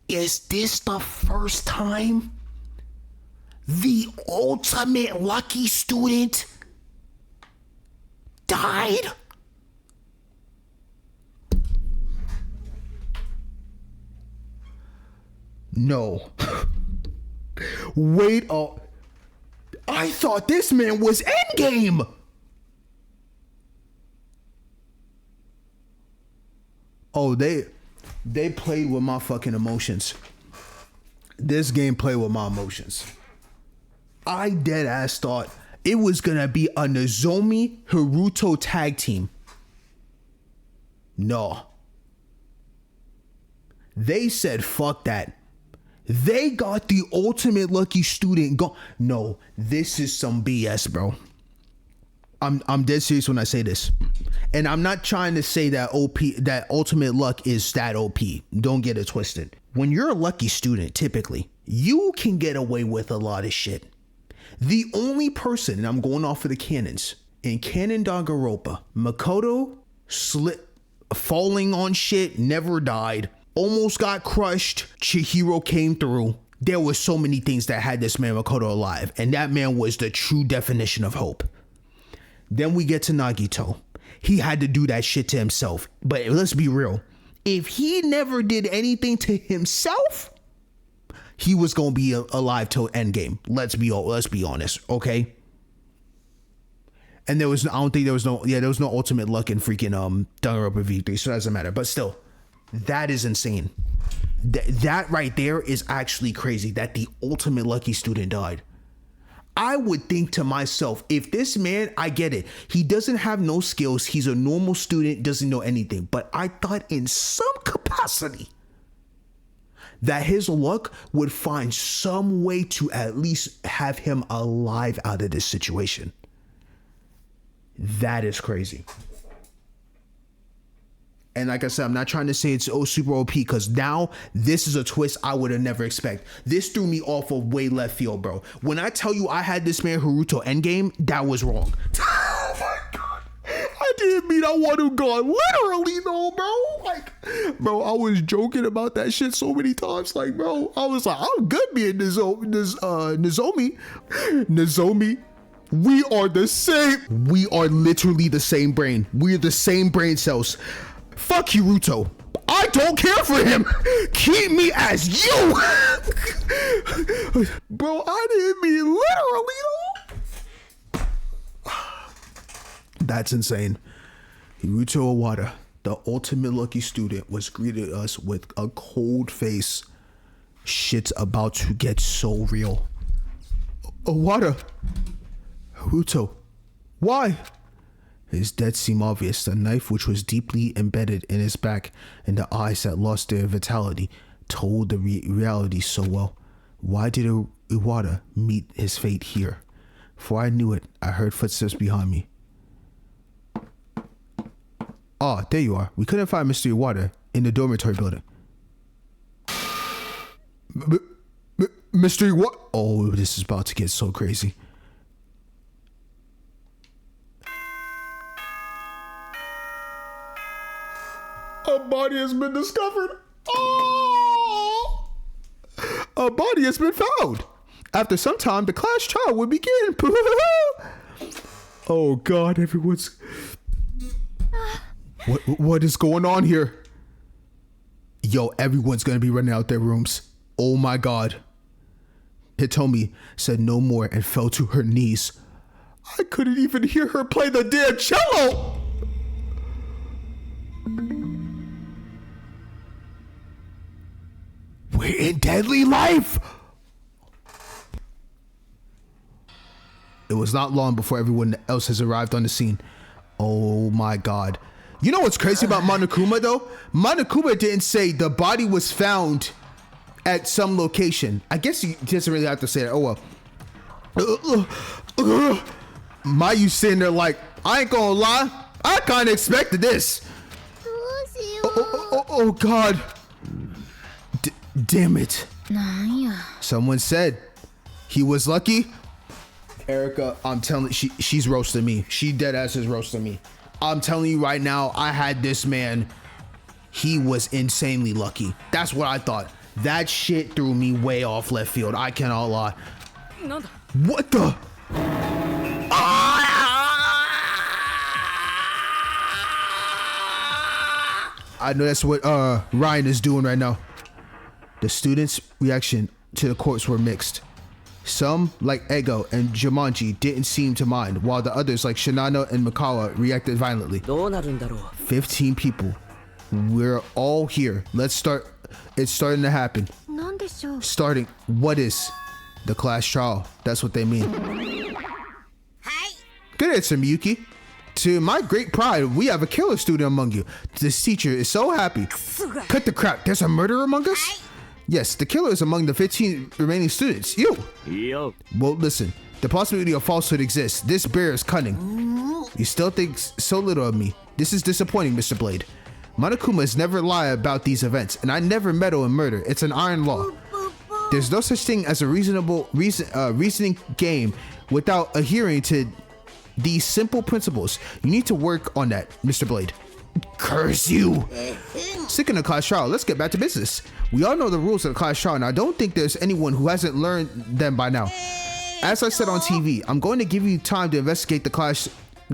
Is this the first time the ultimate lucky student died? No. Wait, I thought this man was Endgame. Oh, they played with my fucking emotions. This game played with my emotions. I dead ass thought it was gonna be a Nozomi Haruto tag team. No. They said fuck that. They got the ultimate lucky student No, this is some BS, bro. I'm dead serious when I say this. And I'm not trying to say that that ultimate luck is that OP. Don't get it twisted. When you're a lucky student, typically, you can get away with a lot of shit. The only person, and I'm going off of the canons, In canon Danganronpa, Makoto slipped, falling on shit, never died, almost got crushed. Chihiro came through. There were so many things that had this man Makoto alive, and that man was the true definition of hope. Then we get to Nagito. He had to do that shit to himself. But let's be real. If he never did anything to himself, he was gonna be alive till endgame. Let's be honest, okay? And there was no ultimate luck in freaking Danganronpa V3, so that doesn't matter. But still, that is insane. That right there is actually crazy that the ultimate lucky student died. I would think to myself, if this man, I get it, he doesn't have no skills, he's a normal student, doesn't know anything, but I thought in some capacity that his luck would find some way to at least have him alive out of this situation. That is crazy. And like I said, I'm not trying to say it's super OP, because now this is a twist I would have never expected. This threw me off of way left field, bro. When I tell you I had this man Haruto endgame, that was wrong. Oh my God. I didn't mean I want to go literally though, bro. Like, bro, I was joking about that shit so many times. Like, bro, I was like, I'm good being Nozomi. We are the same. We are literally the same brain. We're the same brain cells. Fuck Hiruto. I don't care for him. Keep me as you. Bro, I didn't mean literally. That's insane. Hiruto Owada, the ultimate lucky student, was greeted us with a cold face. Shit's about to get so real. Owada. Haruto. Why? His death seemed obvious. The knife, which was deeply embedded in his back, and the eyes that lost their vitality, told the reality so well. Why did Iwata meet his fate here? Before I knew it, I heard footsteps behind me. Ah, there you are. We couldn't find Mr. Iwata in the dormitory building. Mr. Iwata? Oh, this is about to get so crazy. A body has been discovered. Oh! A body has been found. After some time, the class trial will begin. Oh God, everyone's... What is going on here? Yo, everyone's gonna be running out their rooms. Oh my God. Hitomi said no more and fell to her knees. I couldn't even hear her play the damn cello. We're in deadly life. It was not long before everyone else has arrived on the scene. Oh my God. You know what's crazy about Monokuma though? Monokuma didn't say the body was found at some location. I guess he doesn't really have to say that. Oh well. Mayu sitting there like, I ain't gonna lie, I kind of expected this. Oh God. Damn it. Someone said he was lucky. Erica, I'm telling you, she's roasting me. She dead ass is roasting me. I'm telling you right now, I had this man. He was insanely lucky. That's what I thought. That shit threw me way off left field. I cannot lie. What the? I know that's what Ryan is doing right now. The students' reaction to the corpse were mixed. Some, like Ego and Jumanji, didn't seem to mind, while the others, like Shinano and Mikawa, reacted violently. 15 people. We're all here. Let's start. It's starting to happen. Starting. What is? The class trial. That's what they mean. Good answer, Miyuki. To my great pride, we have a killer student among you. This teacher is so happy. Cut the crap. There's a murderer among us? Yes, the killer is among the 15 remaining students. You! Yo. Well, listen. The possibility of falsehood exists. This bear is cunning. You still think so little of me. This is disappointing, Mr. Blade. Monokumas never lie about these events, and I never meddle in murder. It's an iron law. There's no such thing as a reasonable reasoning game without adhering to these simple principles. You need to work on that, Mr. Blade. Curse you! Sticking to class trial, let's get back to business. We all know the rules of the class trial, and I don't think there's anyone who hasn't learned them by now. As I said on TV, I'm going to give you time to investigate the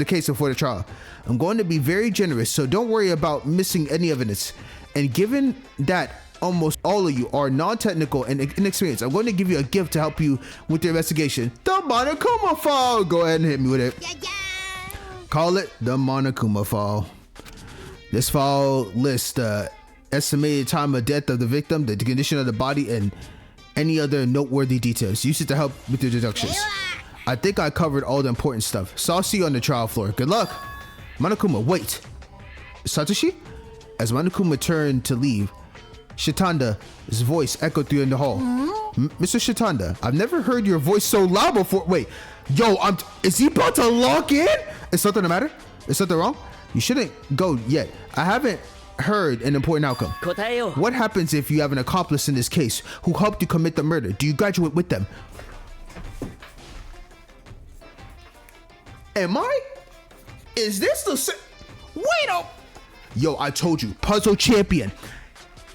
case before the trial. I'm going to be very generous, so don't worry about missing any evidence. And given that almost all of you are non-technical and inexperienced, I'm going to give you a gift to help you with your investigation. The Monokuma file! Go ahead and hit me with it. Call it the Monokuma file. This file lists the estimated time of death of the victim, the condition of the body, and any other noteworthy details. Use it to help with your deductions. I think I covered all the important stuff, so I'll see you on the trial floor. Good luck. Monokuma, wait. Satoshi? As Monokuma turned to leave, Shitanda's voice echoed through in the hall. Mr. Shitanda, I've never heard your voice so loud before. Wait, yo, is he about to lock in? Is something the matter? Is something wrong? You shouldn't go yet. I haven't heard an important outcome. What happens if you have an accomplice in this case who helped you commit the murder? Do you graduate with them? Am I? Is this the wait up? Yo, I told you, puzzle champion.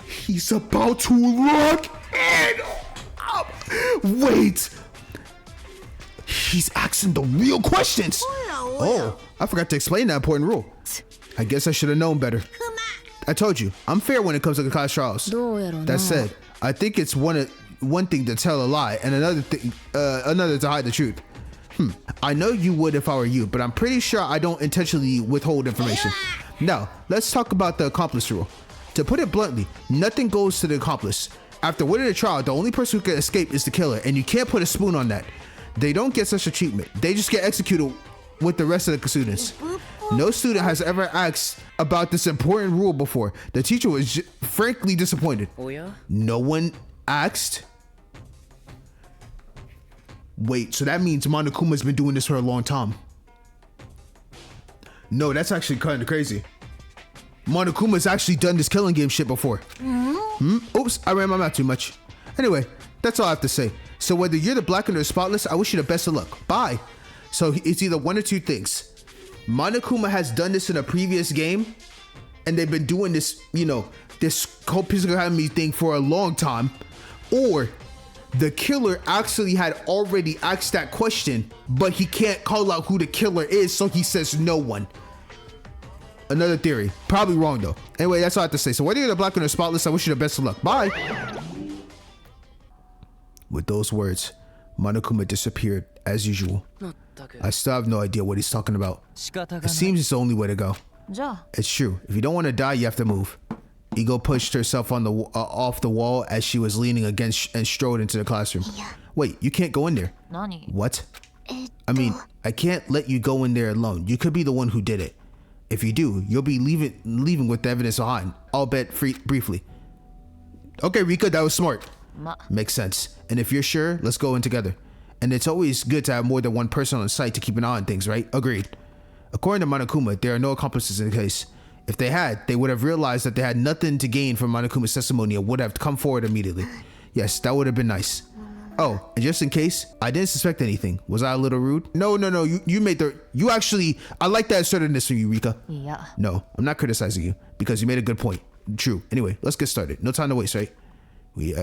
He's about to lock in. Wait. He's asking the real questions. Oh, I forgot to explain that important rule. I guess I should have known better. I told you, I'm fair when it comes to the class trials. That said, I think it's one thing to tell a lie and another to hide the truth. I know you would if I were you, but I'm pretty sure I don't intentionally withhold information. Now, let's talk about the accomplice rule. To put it bluntly, nothing goes to the accomplice. After winning the trial, the only person who can escape is the killer, and you can't put a spoon on that. They don't get such a treatment. They just get executed with the rest of the students. No student has ever asked about this important rule before. The teacher was frankly disappointed. No one asked? Wait, so that means Monokuma's been doing this for a long time. No, that's actually kind of crazy. Monokuma's actually done this killing game shit before. Oops, I ran my mouth too much. Anyway, that's all I have to say. So whether you're the black or the spotless, I wish you the best of luck. Bye. So it's either one or two things. Monokuma has done this in a previous game, and they've been doing this, this whole physical academy thing for a long time, or the killer actually had already asked that question, but he can't call out who the killer is, so he says no one. Another theory. Probably wrong, though. Anyway, that's all I have to say. So whether you're the black or the spotless, I wish you the best of luck. Bye. With those words, Monokuma disappeared as usual. I still have no idea what he's talking about. It seems it's the only way to go. It's true. If you don't want to die, you have to move. Ego pushed herself on the off the wall as she was leaning against and strode into the classroom. Wait, you can't go in there. What? I mean, I can't let you go in there alone. You could be the one who did it. If you do, you'll be leaving with the evidence behind. I'll bet briefly. Okay, Rika, that was smart. Makes sense. And if you're sure, let's go in together. And it's always good to have more than one person on site to keep an eye on things, right? Agreed. According to Monokuma, there are no accomplices in the case. If they had, they would have realized that they had nothing to gain from Monokuma's testimony and would have come forward immediately. Yes, that would have been nice. Oh, and just in case, I didn't suspect anything. Was I a little rude? No. You actually, I like that assertiveness from you, Rika. No, I'm not criticizing you because you made a good point. True. Anyway, let's get started. No time to waste, right? We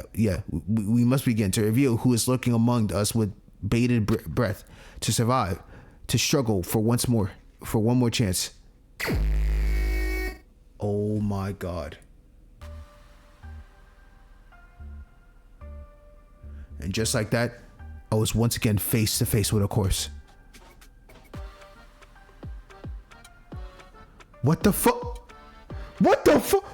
must begin to reveal who is lurking among us with bated breath to survive, to struggle for one more chance. Oh my God. And just like that, I was once again face to face with a corpse. What the fuck? What the fuck?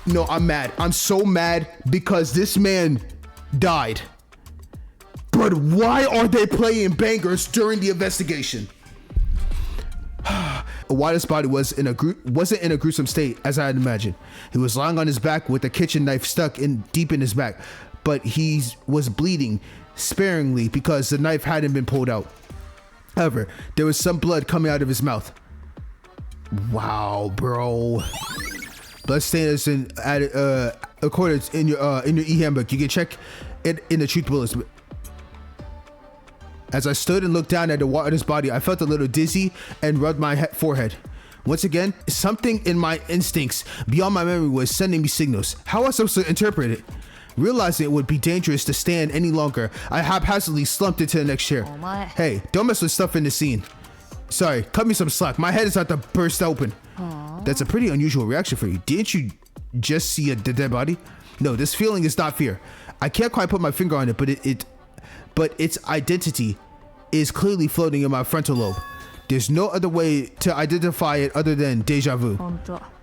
No, I'm mad. I'm so mad because this man died. But why are they playing bangers during the investigation? Why this body wasn't in a gruesome state as I had imagined. He was lying on his back with a kitchen knife stuck deep in his back. but he was bleeding sparingly because the knife hadn't been pulled out. However, there was some blood coming out of his mouth. Wow, bro. Blood stains in accordance in your e-handbook. You can check it in the truth bullets. As I stood and looked down at the water's body, I felt a little dizzy and rubbed my forehead. Once again, something in my instincts beyond my memory was sending me signals. How was I supposed to interpret it? Realizing it would be dangerous to stand any longer, I haphazardly slumped into the next chair. Hey, don't mess with stuff in the scene. Sorry, cut me some slack. My head is about to burst open. That's a pretty unusual reaction for you. Didn't you just see the dead body? No, this feeling is not fear. I can't quite put my finger on it, but its identity is clearly floating in my frontal lobe. There's no other way to identify it other than deja vu.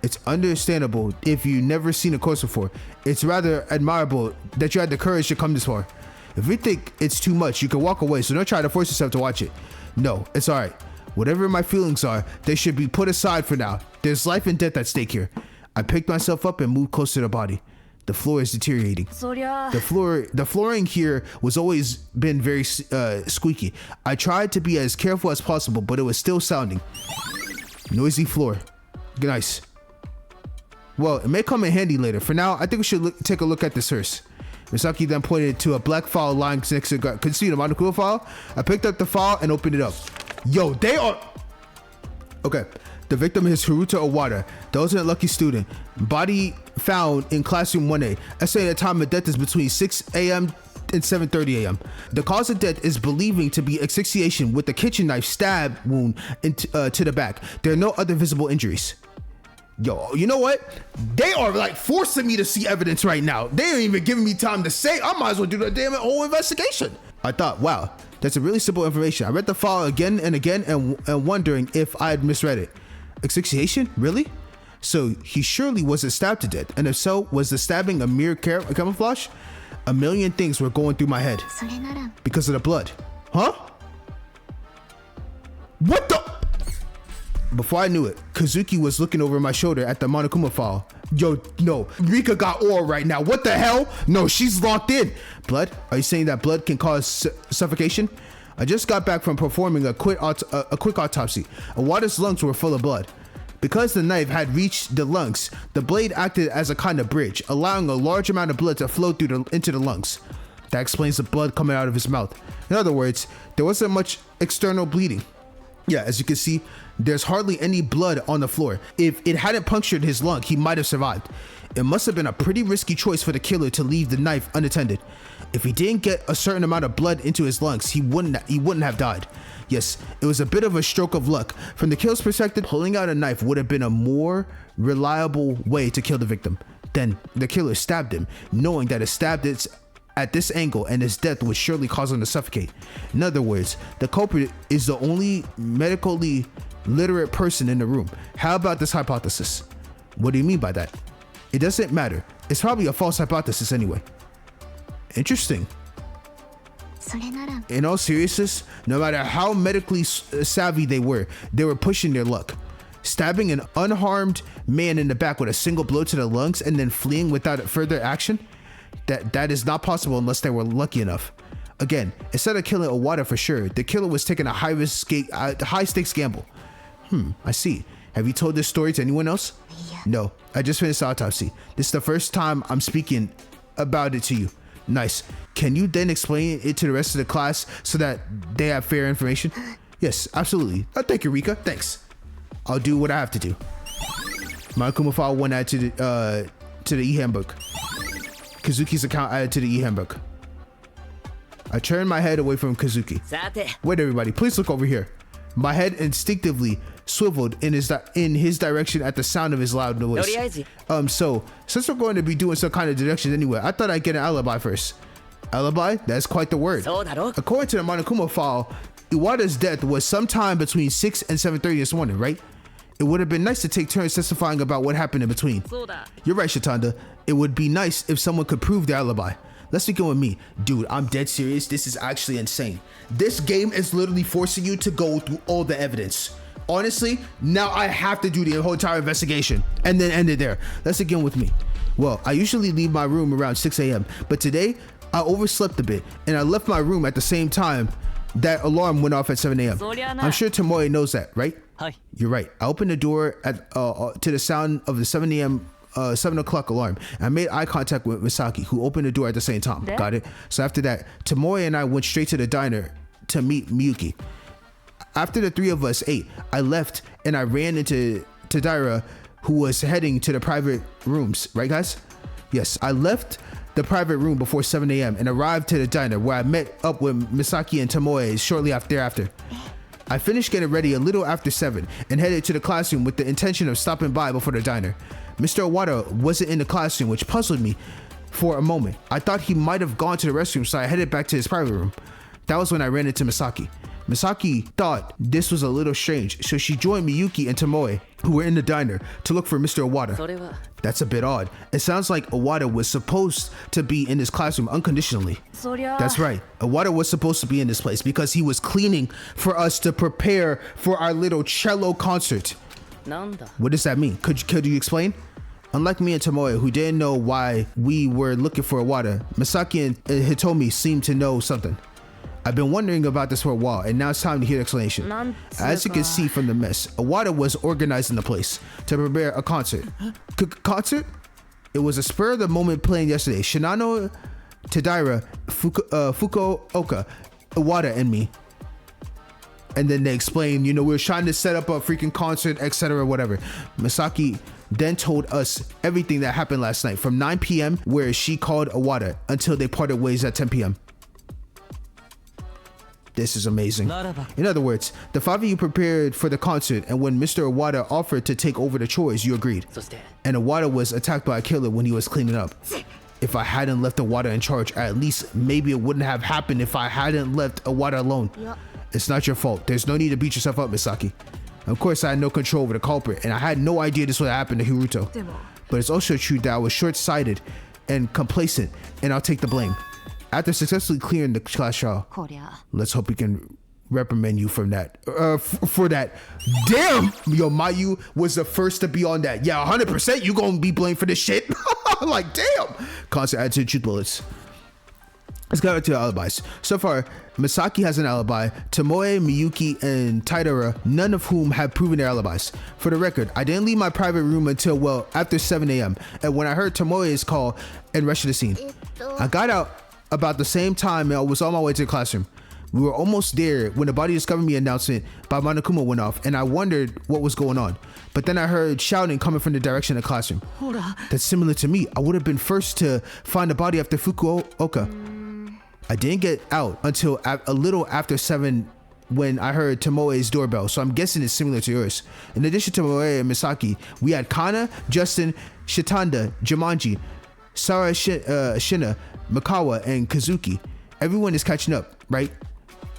It's understandable if you've never seen a corpse before. It's rather admirable that you had the courage to come this far. If you think it's too much, you can walk away, so don't try to force yourself to watch it. No, it's alright. Whatever my feelings are, they should be put aside for now. There's life and death at stake here. I picked myself up and moved closer to the body. The floor is deteriorating. The flooring here was always been very squeaky. I tried to be as careful as possible, but it was still sounding. Noisy floor. Nice. Well, it may come in handy later. For now, I think we should take a look at this first. Misaki then pointed to a black file lying next to the... Could you see the Monokuma file? I picked up the file and opened it up. Yo, they are... Okay. The victim is Haruta Owada, the ultimate lucky student. Body found in classroom 1A. Estimated time of death is between 6 a.m. and 7:30 a.m. The cause of death is believing to be asphyxiation with a kitchen knife stab wound to the back. There are no other visible injuries. Yo, you know what? They are like forcing me to see evidence right now. They ain't even giving me time to say. I might as well do the damn whole investigation. I thought, wow, that's a really simple information. I read the file again and again and wondering if I had misread it. Asphyxiation? Really? So he surely wasn't stabbed to death, and if so, was the stabbing a mere camouflage? A million things were going through my head because of the blood. Huh? What the? Before I knew it, Kazuki was looking over my shoulder at the Monokuma file. Yo, no, Rika got aura right now. What the hell? No, she's locked in. Blood? Are you saying that blood can cause suffocation? I just got back from performing a quick autopsy. Owada's lungs were full of blood. Because the knife had reached the lungs, the blade acted as a kind of bridge, allowing a large amount of blood to flow into the lungs. That explains the blood coming out of his mouth. In other words, there wasn't much external bleeding. Yeah, as you can see, there's hardly any blood on the floor. If it hadn't punctured his lung, he might have survived. It must have been a pretty risky choice for the killer to leave the knife unattended. If he didn't get a certain amount of blood into his lungs, he wouldn't have died. Yes, it was a bit of a stroke of luck. From the killer's perspective, pulling out a knife would have been a more reliable way to kill the victim. Then the killer stabbed him, knowing that it stabbed it at this angle and his death would surely cause him to suffocate. In other words, the culprit is the only medically literate person in the room. How about this hypothesis? What do you mean by that? It doesn't matter. It's probably a false hypothesis anyway. Interesting. In all seriousness, no matter how medically savvy they were pushing their luck. Stabbing an unharmed man in the back with a single blow to the lungs and then fleeing without further action? That is not possible unless they were lucky enough. Again, instead of killing Owada for sure, the killer was taking a high stakes gamble. I see. Have you told this story to anyone else? No, I just finished the autopsy. This is the first time I'm speaking about it to you. Nice. Can you then explain it to the rest of the class so that they have fair information? Yes, absolutely. Thank you, Rika. Thanks. I'll do what I have to do. Monokuma file 1 added to the e-handbook. Kazuki's account added to the e-handbook. I turned my head away from Kazuki. Wait, everybody, please look over here. My head instinctively swiveled in his direction at the sound of his loud noise. So since we're going to be doing some kind of deduction anyway, I thought I'd get an alibi first. Alibi? That's quite the word. According to the Monokuma file, Iwata's death was sometime between 6 and 7:30 this morning, right? It would have been nice to take turns testifying about what happened in between. You're right, Shatanda. It would be nice if someone could prove their alibi. Let's begin with me. Dude, I'm dead serious. This is actually insane. This game is literally forcing you to go through all the evidence. Honestly, now I have to do the whole entire investigation and then end it there. Let's begin with me. Well, I usually leave my room around 6 a.m. But today, I overslept a bit and I left my room at the same time that alarm went off at 7 a.m. I'm sure Tomoe knows that, right? Hi. You're right. I opened the door at to the sound of the 7 a.m. 7 o'clock alarm. I made eye contact with Misaki, who opened the door at the same time. Yeah. Got it? So after that, Tomoe and I went straight to the diner to meet Miyuki. After the three of us ate, I left and I ran into Tadaira, who was heading to the private rooms. Right, guys? Yes, I left the private room before 7 a.m. and arrived to the diner where I met up with Misaki and Tomoe shortly thereafter. I finished getting ready a little after 7 and headed to the classroom with the intention of stopping by before the diner. Mr. Owada wasn't in the classroom, which puzzled me for a moment. I thought he might have gone to the restroom, so I headed back to his private room. That was when I ran into Misaki. Misaki thought this was a little strange, so she joined Miyuki and Tomoe, who were in the diner, to look for Mr. Owada. それは That's a bit odd. It sounds like Owada was supposed to be in this classroom unconditionally. そりゃ That's right. Owada was supposed to be in this place because he was cleaning for us to prepare for our little cello concert. なんだ What does that mean? Could you explain? Unlike me and Tomoe, who didn't know why we were looking for Owada, Misaki and Hitomi seemed to know something. I've been wondering about this for a while, and now it's time to hear the explanation. As you can see from the mess, Owada was organizing the place to prepare a concert. Concert? It was a spur-of-the-moment plan yesterday. Shinano, Tadaira, Fukuoka, Owada, and me. And then they explained, we were trying to set up a freaking concert, etc., whatever. Misaki then told us everything that happened last night from 9 p.m. where she called Owada until they parted ways at 10 p.m. This is amazing. In other words, the five of you prepared for the concert, and when Mr. Owada offered to take over the chores, you agreed. そして And Owada was attacked by a killer when he was cleaning up. If I hadn't left Owada in charge, at least maybe it wouldn't have happened if I hadn't left Owada alone. Yeah. It's not your fault. There's no need to beat yourself up, Misaki. Of course, I had no control over the culprit, and I had no idea this would happen to Hiruto. But it's also true that I was short-sighted and complacent, and I'll take the blame. After successfully clearing the class trial, こりゃ let's hope we can reprimand you from that. For that. Damn! Yo, Mayu was the first to be on that. Yeah, 100% you gonna be blamed for this shit. Like, damn! Constant attitude, truth bullets. Let's get to the alibis. So far, Misaki has an alibi, Tomoe, Miyuki, and Taidara, none of whom have proven their alibis. For the record, I didn't leave my private room until, well, after 7 a.m. and when I heard Tomoe's call and rushed to the scene. I got out about the same time and I was on my way to the classroom. We were almost there when the body discovered me announcement by Monokuma went off, and I wondered what was going on. But then I heard shouting coming from the direction of the classroom. ほら That's similar to me. I would have been first to find the body after Fukuoka. I didn't get out until a little after 7 when I heard Tomoe's doorbell, so I'm guessing it's similar to yours. In addition to Tomoe and Misaki, we had Kana, Justin, Shitanda, Jumanji, Sara Shina, Mikawa, and Kazuki. Everyone is catching up, right?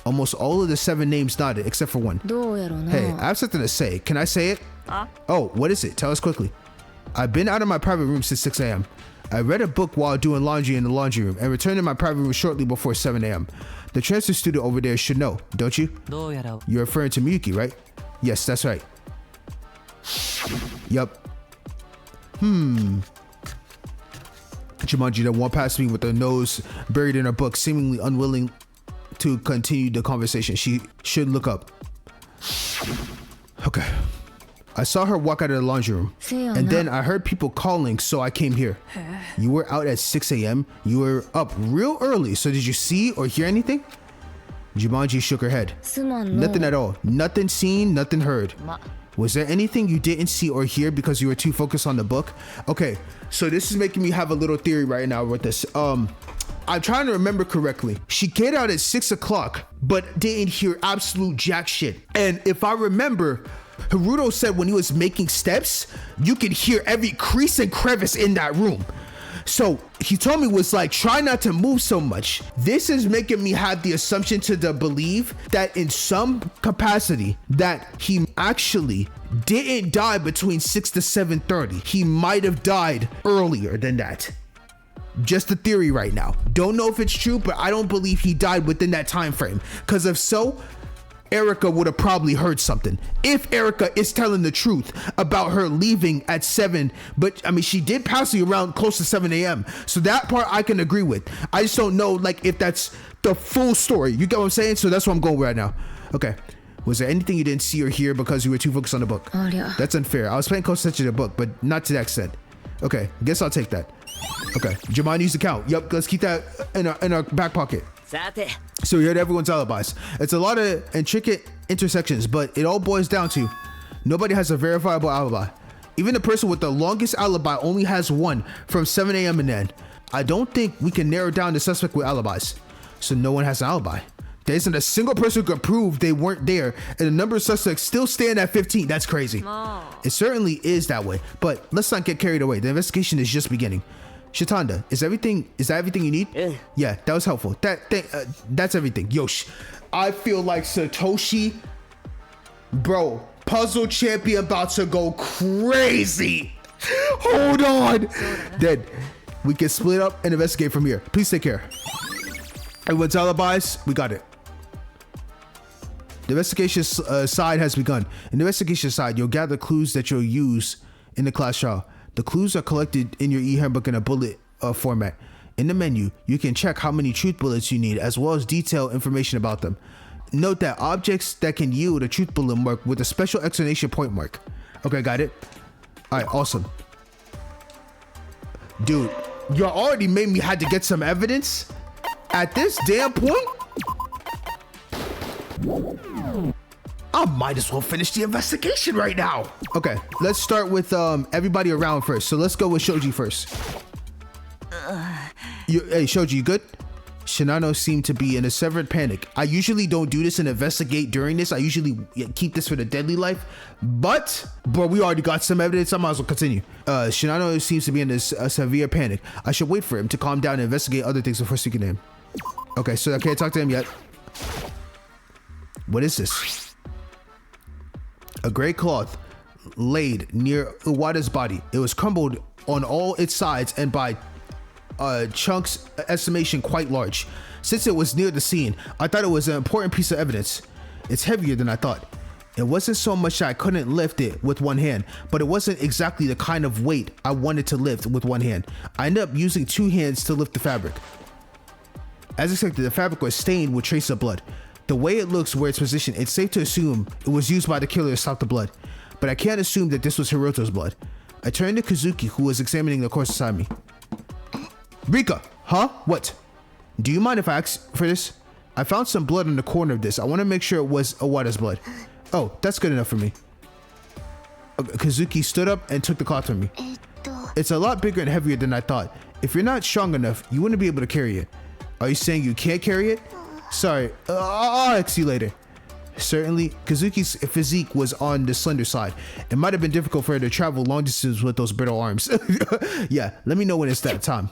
Almost all of the 7 names nodded, except for one. どうやろうな Hey, I have something to say. Can I say it? Huh? Oh, what is it? Tell us quickly. I've been out of my private room since 6 a.m. I read a book while doing laundry in the laundry room and returned to my private room shortly before 7 a.m. The transfer student over there should know, don't you? どうやら You're referring to Miyuki, right? Yes, that's right. Yup. Jumanji then walked past me with her nose buried in her book, seemingly unwilling to continue the conversation. She should look up. Okay. I saw her walk out of the laundry room, and then I heard people calling, so I came here. You were out at 6 a.m. You were up real early, so did you see or hear anything? Jumanji shook her head. すまんの Nothing at all. Nothing seen, nothing heard. ま Was there anything you didn't see or hear because you were too focused on the book? Okay, so this is making me have a little theory right now with this. I'm trying to remember correctly. She get out at 6 o'clock, but didn't hear absolute jack shit. And if I remember, Haruto said when he was making steps, you could hear every crease and crevice in that room. So he told me was like, try not to move so much. This is making me have the assumption to believe that in some capacity that he actually didn't die between 6 to 7:30. He might have died earlier than that. Just a theory right now. Don't know if it's true, but I don't believe he died within that time frame. Because if so, Erica would have probably heard something. If Erica is telling the truth about her leaving at 7, but I mean, she did pass you around close to 7 a.m. So that part I can agree with. I just don't know, like, if that's the full story. You get what I'm saying? So that's what I'm going with right now. Okay. Was there anything you didn't see or hear because you were too focused on the book? That's unfair. I was paying close attention to the book, but not to that extent. Okay. Guess I'll take that. Okay. Jemima used to count. Yep. Let's keep that in our back pocket. So we heard everyone's alibis. It's a lot of intricate intersections, but it all boils down to nobody has a verifiable alibi. Even the person with the longest alibi only has one from 7 a.m. and then. I don't think we can narrow down the suspect with alibis. So no one has an alibi. There isn't a single person who could prove they weren't there, and the number of suspects still stand at 15. That's crazy. It certainly is that way, but let's not get carried away. The investigation is just beginning. Shatanda, is that everything you need? Yeah, that was helpful. That's everything. Yosh, I feel like Satoshi, bro, puzzle champion about to go crazy. Hold on. Then we can split up and investigate from here. Please take care. Everyone's alibis, we got it. The investigation side has begun. In the investigation side, you'll gather clues that you'll use in the class trial. The clues are collected in your e-handbook in a bullet format. In the menu, you can check how many truth bullets you need, as well as detailed information about them. Note that objects that can yield a truth bullet mark with a special exclamation point mark. Okay, got it. All right, awesome. Dude, you already made me had to get some evidence at this damn point. I might as well finish the investigation right now. Okay, let's start with everybody around first. So let's go with Shoji first. Hey, Shoji, you good? Shinano seemed to be in a severed panic. I usually don't do this and investigate during this. I usually keep this for the deadly life. But, bro, we already got some evidence. I might as well continue. Shinano seems to be in a severe panic. I should wait for him to calm down and investigate other things before speaking to him. Okay, so I can't talk to him yet. What is this? A gray cloth laid near Uwada's body. It was crumbled on all its sides and by chunks, estimation quite large. Since it was near the scene, I thought it was an important piece of evidence. It's heavier than I thought. It wasn't so much that I couldn't lift it with one hand, but it wasn't exactly the kind of weight I wanted to lift with one hand. I ended up using two hands to lift the fabric. As expected, the fabric was stained with traces of blood. The way it looks where it's positioned, it's safe to assume it was used by the killer to stop the blood. But I can't assume that this was Hiroto's blood. I turned to Kazuki, who was examining the corpse beside me. Rika! Huh? What? Do you mind if I ask for this? I found some blood on the corner of this. I want to make sure it was Owada's blood. Oh, that's good enough for me. Kazuki stood up and took the cloth from me. It's a lot bigger and heavier than I thought. If you're not strong enough, you wouldn't be able to carry it. Are you saying you can't carry it? Sorry, I'll ask you later. Certainly, Kazuki's physique was on the slender side. It might have been difficult for her to travel long distance with those brittle arms. Yeah, let me know when it's that time.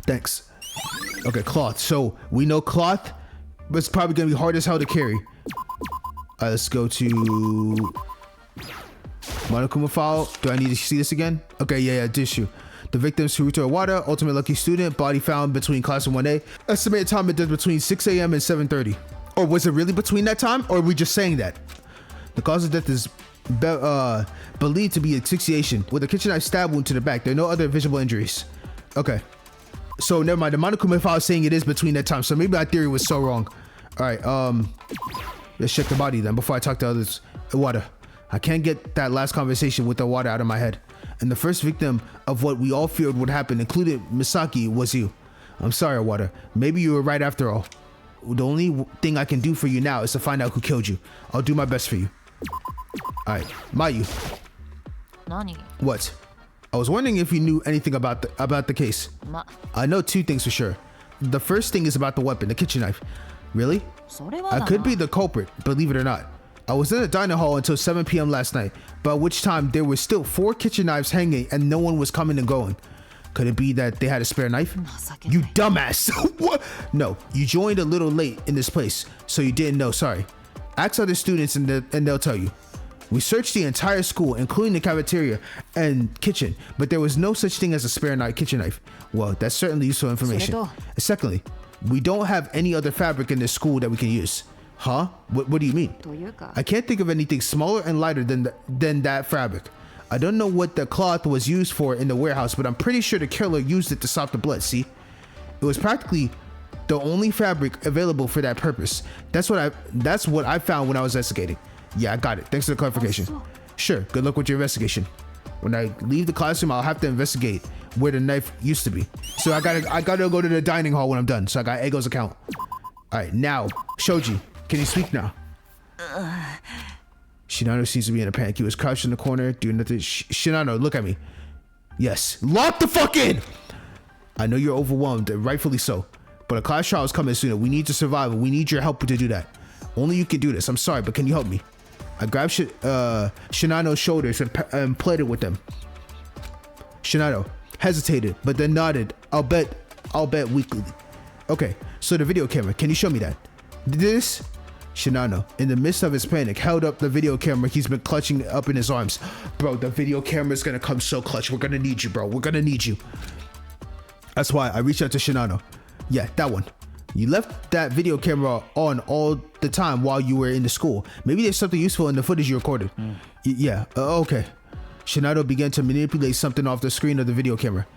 Thanks. Okay, cloth. So we know cloth, but it's probably gonna be hard as hell to carry. Alright, let's go to Monokuma file. Do I need to see this again? Okay, yeah, tissue. The victim's Hiroto Owada, ultimate lucky student, body found between class and 1A. Estimated time it does between 6 a.m. and 7:30. Or was it really between that time? Or are we just saying that? The cause of death is believed to be asphyxiation with a kitchen knife stab wound to the back. There are no other visible injuries. Okay. So never mind. The Monokuma file is saying it is between that time. So maybe my theory was so wrong. All right. Let's check the body then before I talk to others. Owada. I can't get that last conversation with Owada out of my head. And the first victim of what we all feared would happen, including Misaki, was you. I'm sorry, Owada. Maybe you were right after all. The only thing I can do for you now is to find out who killed you. I'll do my best for you. Alright, Mayu. Nani? What? I was wondering if you knew anything about the case. I know two things for sure. The first thing is about the weapon, the kitchen knife. Really? I could be the culprit, believe it or not. I was in the dining hall until 7 p.m. last night, by which time there were still 4 kitchen knives hanging and no one was coming and going. Could it be that they had a spare knife? You dumbass! What? No, you joined a little late in this place, so you didn't know, sorry. Ask other students and they'll tell you. We searched the entire school, including the cafeteria and kitchen, but there was no such thing as a spare kitchen knife. Well, that's certainly useful information. Secondly, we don't have any other fabric in this school that we can use. Huh? What do you mean? というか I can't think of anything smaller and lighter than that fabric. I don't know what the cloth was used for in the warehouse, but I'm pretty sure the killer used it to stop the blood. See? It was practically the only fabric available for that purpose. That's what I found when I was investigating. Yeah, I got it. Thanks for the clarification. Sure. Good luck with your investigation. When I leave the classroom, I'll have to investigate where the knife used to be. So I gotta go to the dining hall when I'm done. So I got Ego's account. All right, now Shoji, can you speak now? Shinano seems to be in a panic. He was crouched in the corner, doing nothing. Shinano, look at me. Yes, lock the fuck in. I know you're overwhelmed, and rightfully so. But a class trial is coming sooner. We need to survive, and we need your help to do that. Only you can do this. I'm sorry, but can you help me? I grabbed Shinano's shoulders and played with them. Shinano hesitated, but then nodded. I'll bet weakly. Okay, so the video camera. Can you show me that? This? Shinano, in the midst of his panic, held up the video camera he's been clutching up in his arms. Bro, the video camera's gonna come so clutch. We're gonna need you, bro. We're gonna need you. That's why I reached out to Shinano. Yeah, that one. You left that video camera on all the time while you were in the school. Maybe there's something useful in the footage you recorded. Yeah, okay. Shinano began to manipulate something off the screen of the video camera.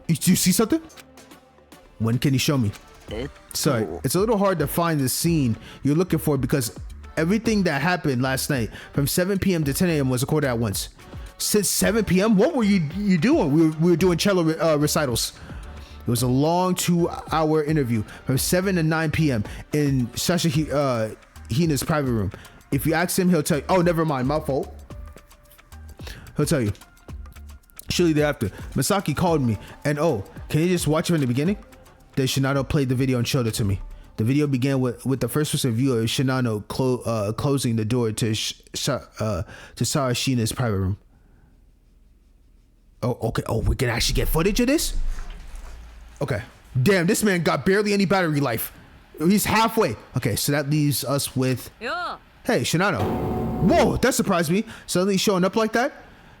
Do you see something? When can you show me? Sorry, it's a little hard to find the scene you're looking for because everything that happened last night from 7 p.m. to 10 a.m. was recorded at once. Since 7 p.m., what were you doing? We were doing cello recitals. It was a long 2-hour interview from 7 to 9 p.m. in Sasha Hina's private room. If you ask him, he'll tell you. Oh, never mind. My fault. He'll tell you. Shortly thereafter, Masaki called me and can you just watch it from the beginning? Then Shinano played the video and showed it to me. The video began with the first person view of Shinano closing the door to Sarashina's private room. Oh, okay. Oh, we can actually get footage of this? Okay. Damn, this man got barely any battery life. He's halfway. Okay, so that leaves us with... Yeah. Hey, Shinano. Whoa, that surprised me. Suddenly showing up like that?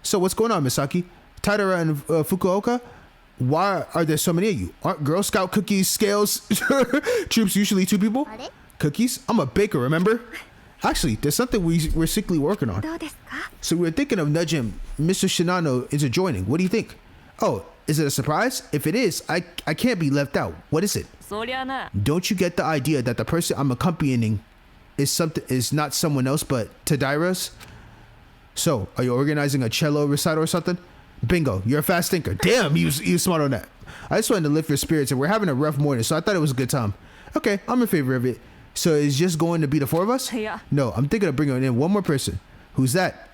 So what's going on, Misaki? Tadara and Fukuoka? Why are there so many of you? Aren't Girl Scout cookies scales troops usually 2 people? Cookies? I'm a baker, remember? Actually, there's something we're secretly working on. So we're thinking of nudging Mr. Shinano into joining. What do you think? Oh, is it a surprise? If it is, I can't be left out. What is it? そりゃな Don't you get the idea that the person I'm accompanying is not someone else but Tadira's? So, are you organizing a cello recital or something? Bingo, you're a fast thinker. Damn, you smart on that. I just wanted to lift your spirits and we're having a rough morning, so I thought it was a good time. Okay, I'm in favor of it. So it's just going to be the 4 of us? Yeah. No, I'm thinking of bringing in one more person. Who's that?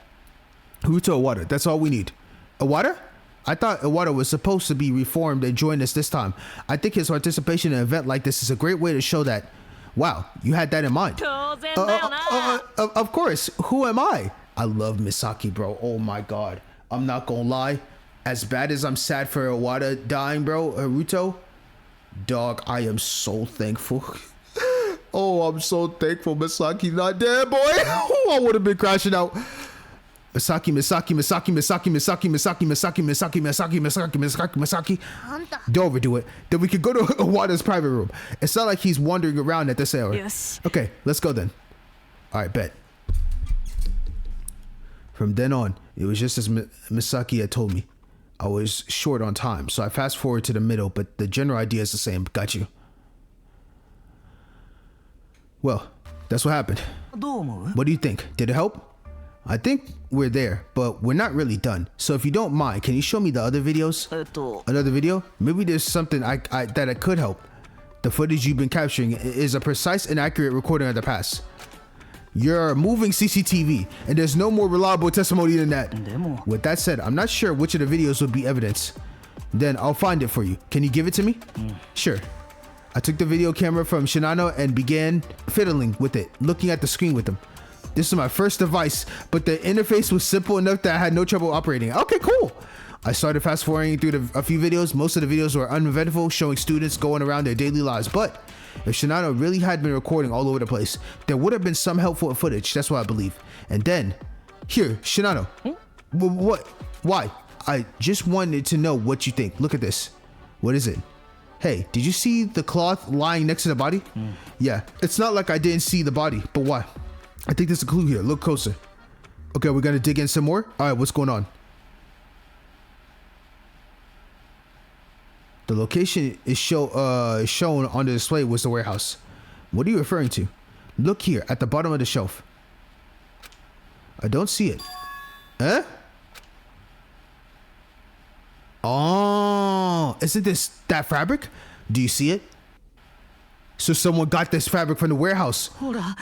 Haruto Iwata. That's all we need. Iwata? I thought Iwata was supposed to be reformed and join us this time. I think his participation in an event like this is a great way to show that, wow, you had that in mind. 当然だよな Of course. Who am I? I love Misaki, bro. Oh my god. I'm not gonna lie. As bad as I'm sad for Iwata dying, bro, Haruto, dog, I am so thankful. Oh, I'm so thankful Misaki not dead, boy. Oh, I would have been crashing out. Misaki. Don't overdo it. Then we could go to Iwata's private room. It's not like he's wandering around at this hour. Yes. Okay, let's go then. All right, bet. From then on, it was just as Misaki had told me. I was short on time, so I fast forward to the middle, but the general idea is the same. Got you. Well, that's what happened. どう思う What do you think? Did it help? I think we're there, but we're not really done. So if you don't mind, can you show me the other videos? ？ Another video? Maybe there's something that I could help. The footage you've been capturing is a precise and accurate recording of the past. You're a moving CCTV, and there's no more reliable testimony than that. でも With that said, I'm not sure which of the videos would be evidence. Then I'll find it for you. Can you give it to me? Sure. I took the video camera from Shinano and began fiddling with it, looking at the screen with him. This is my first device, but the interface was simple enough that I had no trouble operating. Okay, cool. I started fast forwarding through a few videos. Most of the videos were uneventful, showing students going around their daily lives. But if Shinano really had been recording all over the place, there would have been some helpful footage. That's what I believe. And then, here, Shinano. What? Why? I just wanted to know what you think. Look at this. What is it? Hey, did you see the cloth lying next to the body? Yeah, it's not like I didn't see the body, but why? I think there's a clue here. Look closer. Okay, we're gonna dig in some more. All right, what's going on? The location is shown on the display was the warehouse. What are you referring to? Look here at the bottom of the shelf. I don't see it. Huh? Oh, isn't this that fabric? Do you see it? So someone got this fabric from the warehouse.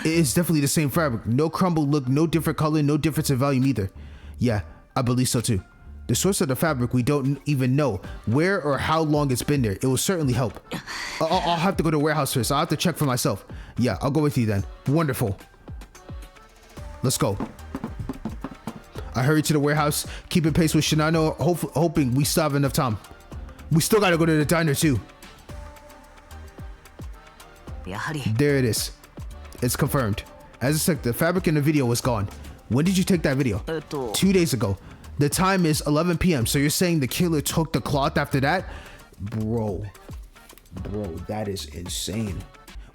It's definitely the same fabric. No crumbled look, no different color, no difference in value either. Yeah, I believe so too. The source of the fabric, we don't even know where or how long it's been there. It will certainly help. I'll have to go to the warehouse first. I'll have to check for myself. Yeah, I'll go with you then. Wonderful. Let's go. I hurry to the warehouse, keeping pace with Shinano, hoping we still have enough time. We still gotta go to the diner too. There it is. It's confirmed. As expected, the fabric in the video was gone. When did you take that video? 2 days ago. The time is 11 p.m. So you're saying the killer took the cloth after that? Bro, that is insane.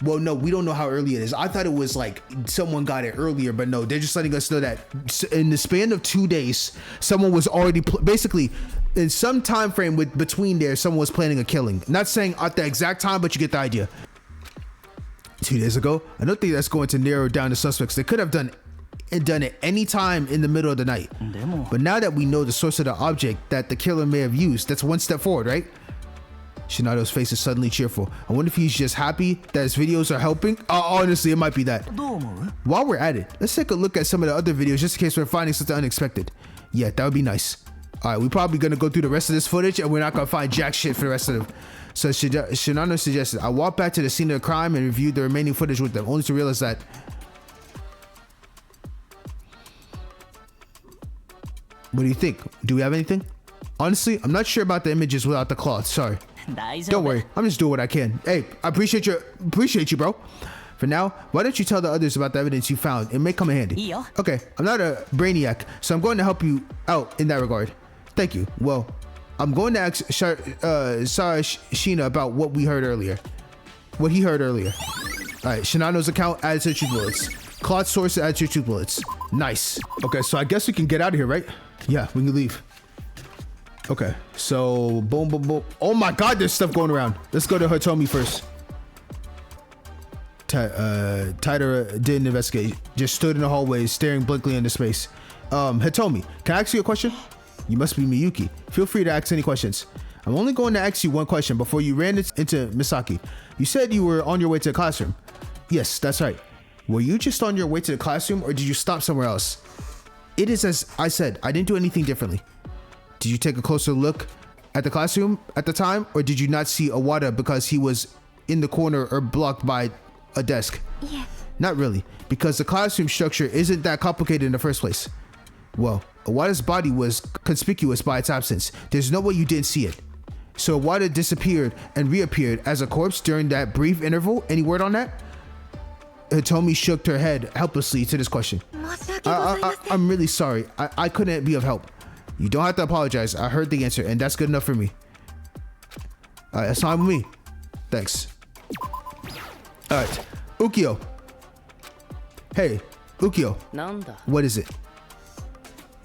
Well, no, we don't know how early it is. I thought it was like someone got it earlier, but no, they're just letting us know that in the span of 2 days, someone was already basically in some time frame between there, someone was planning a killing. Not saying at the exact time, but you get the idea. 2 days ago, I don't think that's going to narrow down the suspects. They could have done it any time in the middle of the night. But now that we know the source of the object that the killer may have used, that's one step forward, right? Shinato's face is suddenly cheerful. I wonder if he's just happy that his videos are helping. Honestly, it might be that. While we're at it, let's take a look at some of the other videos just in case we're finding something unexpected. Yeah, that would be nice. All right, we're probably going to go through the rest of this footage and we're not going to find jack shit for the rest of them. So Shinano suggested I walk back to the scene of the crime and review the remaining footage with them, only to realize that what do you think? Do we have anything? Honestly, I'm not sure about the images without the cloth. Sorry. Don't worry. I'm just doing what I can. Hey, I appreciate you, bro. For now, why don't you tell the others about the evidence you found? It may come in handy. Okay, I'm not a brainiac, so I'm going to help you out in that regard. Thank you. Well, I'm going to ask Shina about what he heard earlier. All right, Shinano's account added to the truth bullets. Cloth source added to truth bullets. Nice. Okay, so I guess we can get out of here, right? Yeah, we can leave. Okay, so boom, boom, boom. Oh my God, there's stuff going around. Let's go to Hitomi first. Taira didn't investigate. Just stood in the hallway, staring blankly into space. Hitomi, can I ask you a question? You must be Miyuki. Feel free to ask any questions. I'm only going to ask you one question before you ran into Misaki. You said you were on your way to the classroom. Yes, that's right. Were you just on your way to the classroom or did you stop somewhere else? It is as I said, I didn't do anything differently. Did you take a closer look at the classroom at the time or did you not see Awada because he was in the corner or blocked by a desk? Yeah. Not really, because the classroom structure isn't that complicated in the first place. Well, Awada's body was conspicuous by its absence. There's no way you didn't see it. So Awada disappeared and reappeared as a corpse during that brief interval. Any word on that? Hitomi shook her head helplessly to this question. I'm really sorry. I couldn't be of help. You don't have to apologize. I heard the answer and that's good enough for me. Alright, that's fine with me. Thanks. Alright, Ukyo. Hey, Ukyo. What is it?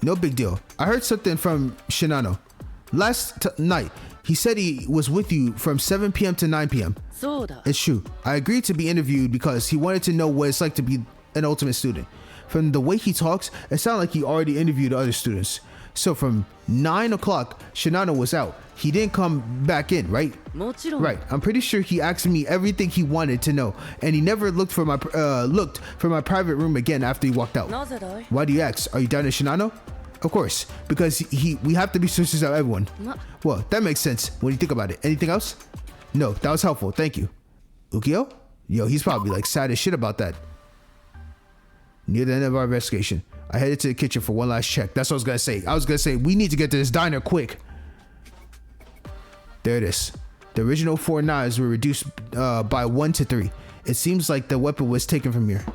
No big deal. I heard something from Shinano. Last night, he said he was with you from 7 p.m. to 9 p.m. It's true. I agreed to be interviewed because he wanted to know what it's like to be an ultimate student. From the way he talks, it sounded like he already interviewed other students. So from 9 o'clock, Shinano was out. He didn't come back in, right? Right. I'm pretty sure he asked me everything he wanted to know, and he never looked for my private room again after he walked out. Why do you ask? Are you down to Shinano? Of course, because we have to be suspicious of everyone. Well, that makes sense when you think about it. Anything else? No, that was helpful. Thank you. Ukyo? Yo, he's probably like sad as shit about that. Near the end of our investigation, I headed to the kitchen for one last check. That's what I was gonna say. I was gonna say we need to get to this diner quick. There it is. The original 4 knives were reduced by 1 to 3. It seems like the weapon was taken from here.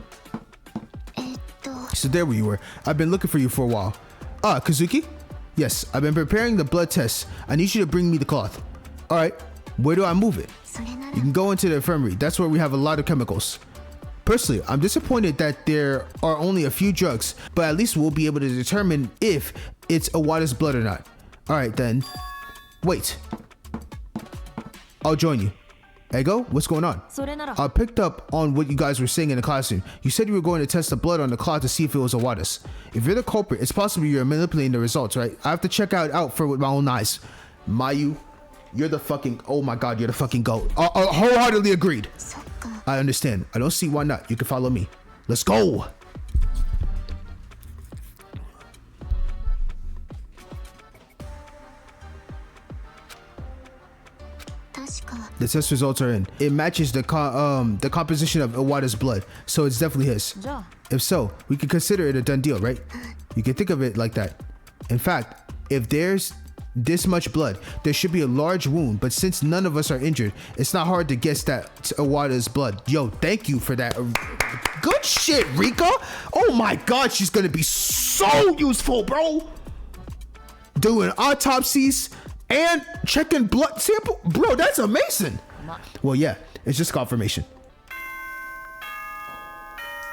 So there you were. I've been looking for you for a while. Kazuki? Yes, I've been preparing the blood test. I need you to bring me the cloth. All right. Where do I move it? それな You ら can go into the infirmary. That's where we have a lot of chemicals. Personally, I'm disappointed that there are only a few drugs, but at least we'll be able to determine if it's Awada's blood or not. Alright then. Wait. I'll join you. Ego, what's going on? それなら I picked up on what you guys were saying in the classroom. You said you were going to test the blood on the cloth to see if it was Awada's. If you're the culprit, it's possible you're manipulating the results, right? I have to check out for with my own eyes. Mayu, you're the fucking... Oh my god, you're the fucking GOAT. Wholeheartedly agreed. そっか I understand. I don't see why not. You can follow me. Let's go. The test results are in. It matches the composition of Iwata's blood, so it's definitely his. じゃあ If so, we could consider it a done deal, right? You can think of it like that. In fact, if there's this much blood, there should be a large wound, but since none of us are injured, it's not hard to guess that it's Iwata's blood. Yo, thank you for that. Good shit, Rika. Oh my god, she's gonna be so useful, bro. Doing autopsies and checking blood sample. Bro, that's amazing. Well, yeah, it's just confirmation.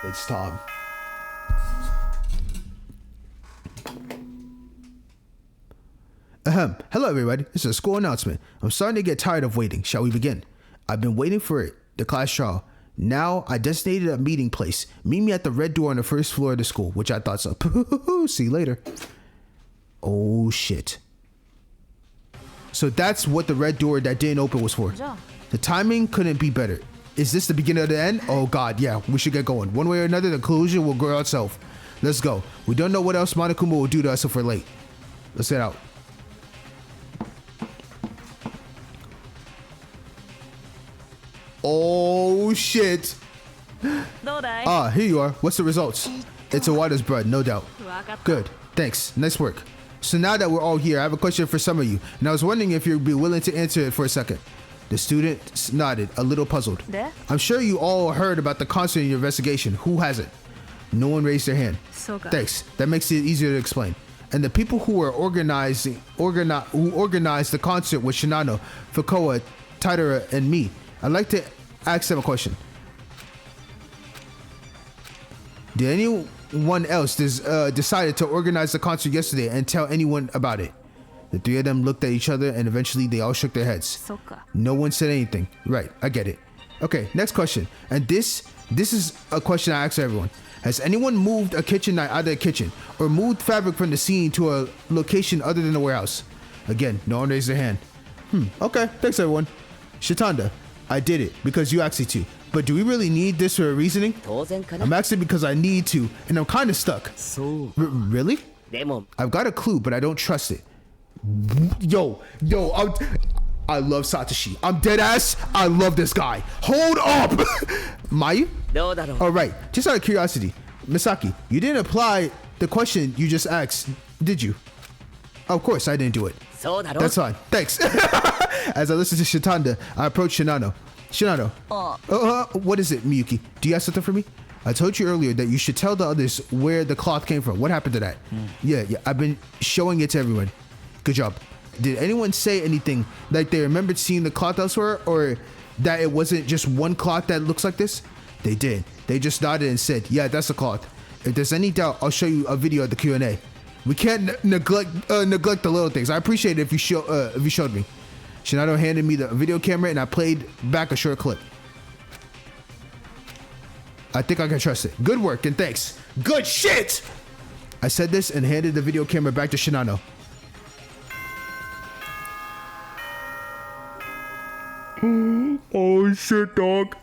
It's Tom. Hello, everybody. This is a school announcement. I'm starting to get tired of waiting. Shall we begin? I've been waiting for it, the class trial. Now, I designated a meeting place. Meet me at the red door on the first floor of the school, which I thought so. See you later. Oh, shit. So that's what the red door that didn't open was for. The timing couldn't be better. Is this the beginning of the end? Oh, God, yeah. We should get going. One way or another, the conclusion will grow itself. Let's go. We don't know what else Monokuma will do to us if we're late. Let's head out. Oh, shit. どうだい Ah, here you are. What's the results? It's Awada's blood, no doubt. わかった Good. Thanks. Nice work. So now that we're all here, I have a question for some of you, and I was wondering if you'd be willing to answer it for a second. The student nodded, a little puzzled. で I'm sure you all heard about the concert in your investigation. Who hasn't? No one raised their hand. そうか Thanks. That makes it easier to explain. And the people who were organized the concert with Shinano, Fukoa, Taira, and me, I'd like to ask them a question. Did anyone else decided to organize the concert yesterday and tell anyone about it? The three of them looked at each other and eventually they all shook their heads. そっか No one said anything. Right, I get it. Okay, next question. And this is a question I ask everyone. Has anyone moved a kitchen knife out of the kitchen or moved fabric from the scene to a location other than the warehouse? Again, no one raised their hand. Okay, thanks everyone. Shitanda, I did it because you asked me to. But do we really need this for a reasoning? 当然かな I'm asking because I need to, and I'm kind of stuck. そう Really? でも I've got a clue, but I don't trust it. Yo, I love Satoshi. I'm dead ass. I love this guy. Hold up. Mayu? どうだろう All right. Just out of curiosity, Misaki, you didn't apply the question you just asked, did you? Of course, I didn't do it. そうだろ That's fine. Thanks. As I listen to Shitanda, I approach Shinano. Shinano. What is it, Miyuki? Do you have something for me? I told you earlier that you should tell the others where the cloth came from. What happened to that? Yeah, I've been showing it to everyone. Good job. Did anyone say anything like they remembered seeing the cloth elsewhere, or that it wasn't just one cloth that looks like this? They did. They just nodded and said, yeah, that's the cloth. If there's any doubt, I'll show you a video of the Q&A. We can't neglect the little things. I appreciate it if you showed me. Shinado handed me the video camera and I played back a short clip. I think I can trust it. Good work and thanks. Good shit! I said this and handed the video camera back to Shinano. Oh shit, dog.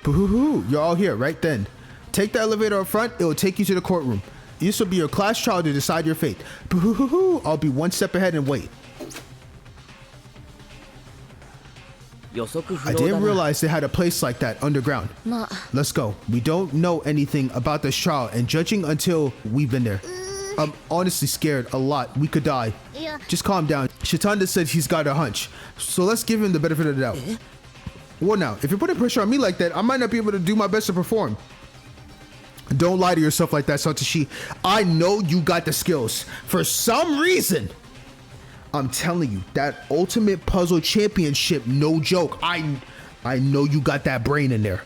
Boo-hoo-hoo. You're all here right then. Take the elevator up front. It will take you to the courtroom. This will be your class trial to decide your fate. Boo-hoo-hoo. I'll be one step ahead and wait. 予測不 I 能だ didn't な realize they had a place like that underground. まあ Let's go. We don't know anything about this trial and judging until we've been there. I'm honestly scared a lot. We could die. いや Just calm down. Shitanda said he's got a hunch. So let's give him the benefit of the doubt. Well now, if you're putting pressure on me like that, I might not be able to do my best to perform. Don't lie to yourself like that, Satoshi. I know you got the skills. For some reason, I'm telling you, that ultimate puzzle championship, no joke. I know you got that brain in there.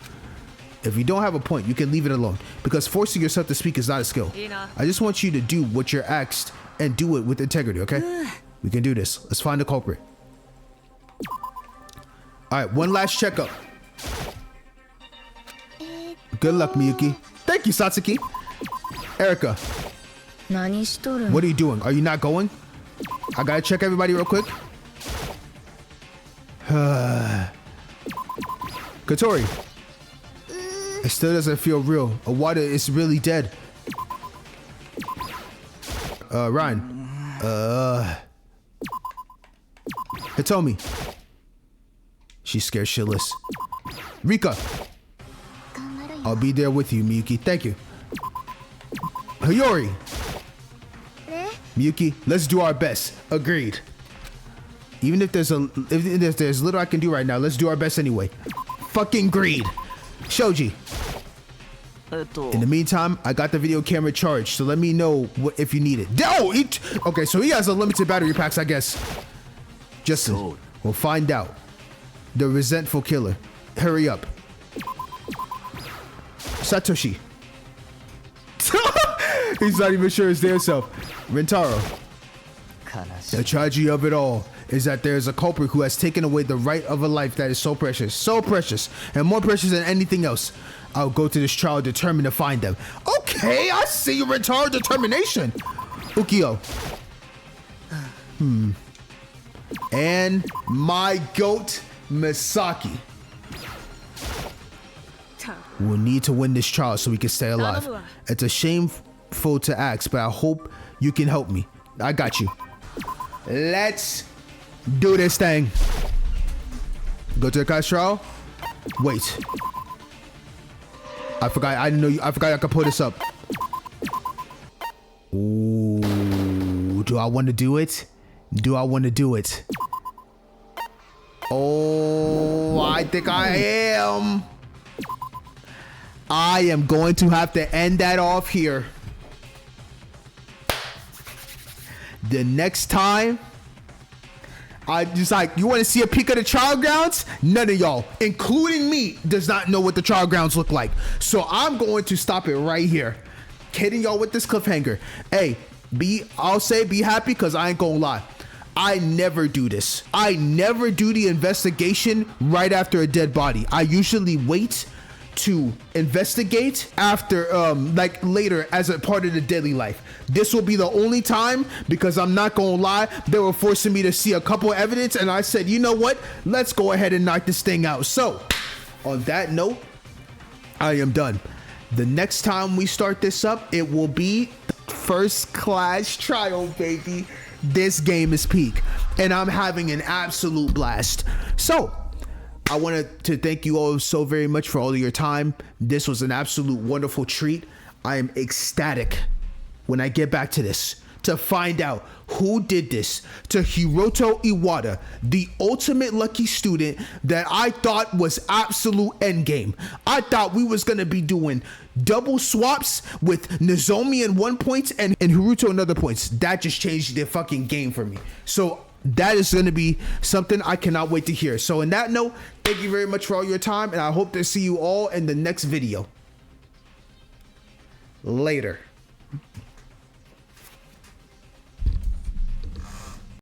If you don't have a point, you can leave it alone, because forcing yourself to speak is not a skill. I just want you to do what you're asked and do it with integrity, okay? We can do this. Let's find the culprit. All right, one last checkup. Good luck, Miyuki. Thank you, Satsuki. Erica, 何しとるん what are you doing? Are you not going? I gotta check everybody real quick. Katori. It still doesn't feel real. Awada is really dead. Ryan. Hitomi. She's scared shitless. Rika. I'll be there with you, Miyuki. Thank you. Hiyori. Miyuki, let's do our best. Agreed. Even if there's little I can do right now, let's do our best anyway. Fucking greed. Shoji. In the meantime, I got the video camera charged, so let me know if you need it. Okay, so he has unlimited battery packs, I guess. Justin, we'll find out. The resentful killer. Hurry up. Satoshi. He's not even sure his damn self. Rentaro. The tragedy of it all is that there is a culprit who has taken away the right of a life that is so precious, and more precious than anything else. I'll go to this trial determined to find them. Okay, I see your Rentaro determination. Ukio. And my goat, Misaki. We'll need to win this trial so we can stay alive. It's a shameful to ask, but I hope you can help me. I got you. Let's do this thing. Go to the class trial. Wait. I forgot. I didn't know. I forgot I could pull this up. Ooh, do I want to do it? Do I want to do it? Oh, I think I am. I am going to have to end that off here. The next time, I just like, you want to see a peek of the trial grounds? None of y'all, including me, does not know what the trial grounds look like. So I'm going to stop it right here. Kidding y'all with this cliffhanger. Hey, I'll say be happy, because I ain't gonna lie. I never do this. I never do the investigation right after a dead body. I usually wait to investigate after like later as a part of the daily life. This will be the only time, because I'm not gonna lie, they were forcing me to see a couple evidence, and I said, you know what, let's go ahead and knock this thing out. So on that note, I am done. The next time we start this up, it will be first class trial, baby. This game is peak, and I'm having an absolute blast. So I wanted to thank you all so very much for all of your time. This was an absolute wonderful treat. I am ecstatic when I get back to this to find out who did this to Hiroto Iwata, the ultimate lucky student that I thought was absolute endgame. I thought we was going to be doing double swaps with Nozomi in 1 point and Hiruto in other points. That just changed the fucking game for me. So that is going to be something I cannot wait to hear. So in that note, thank you very much for all your time, and I hope to see you all in the next video. Later.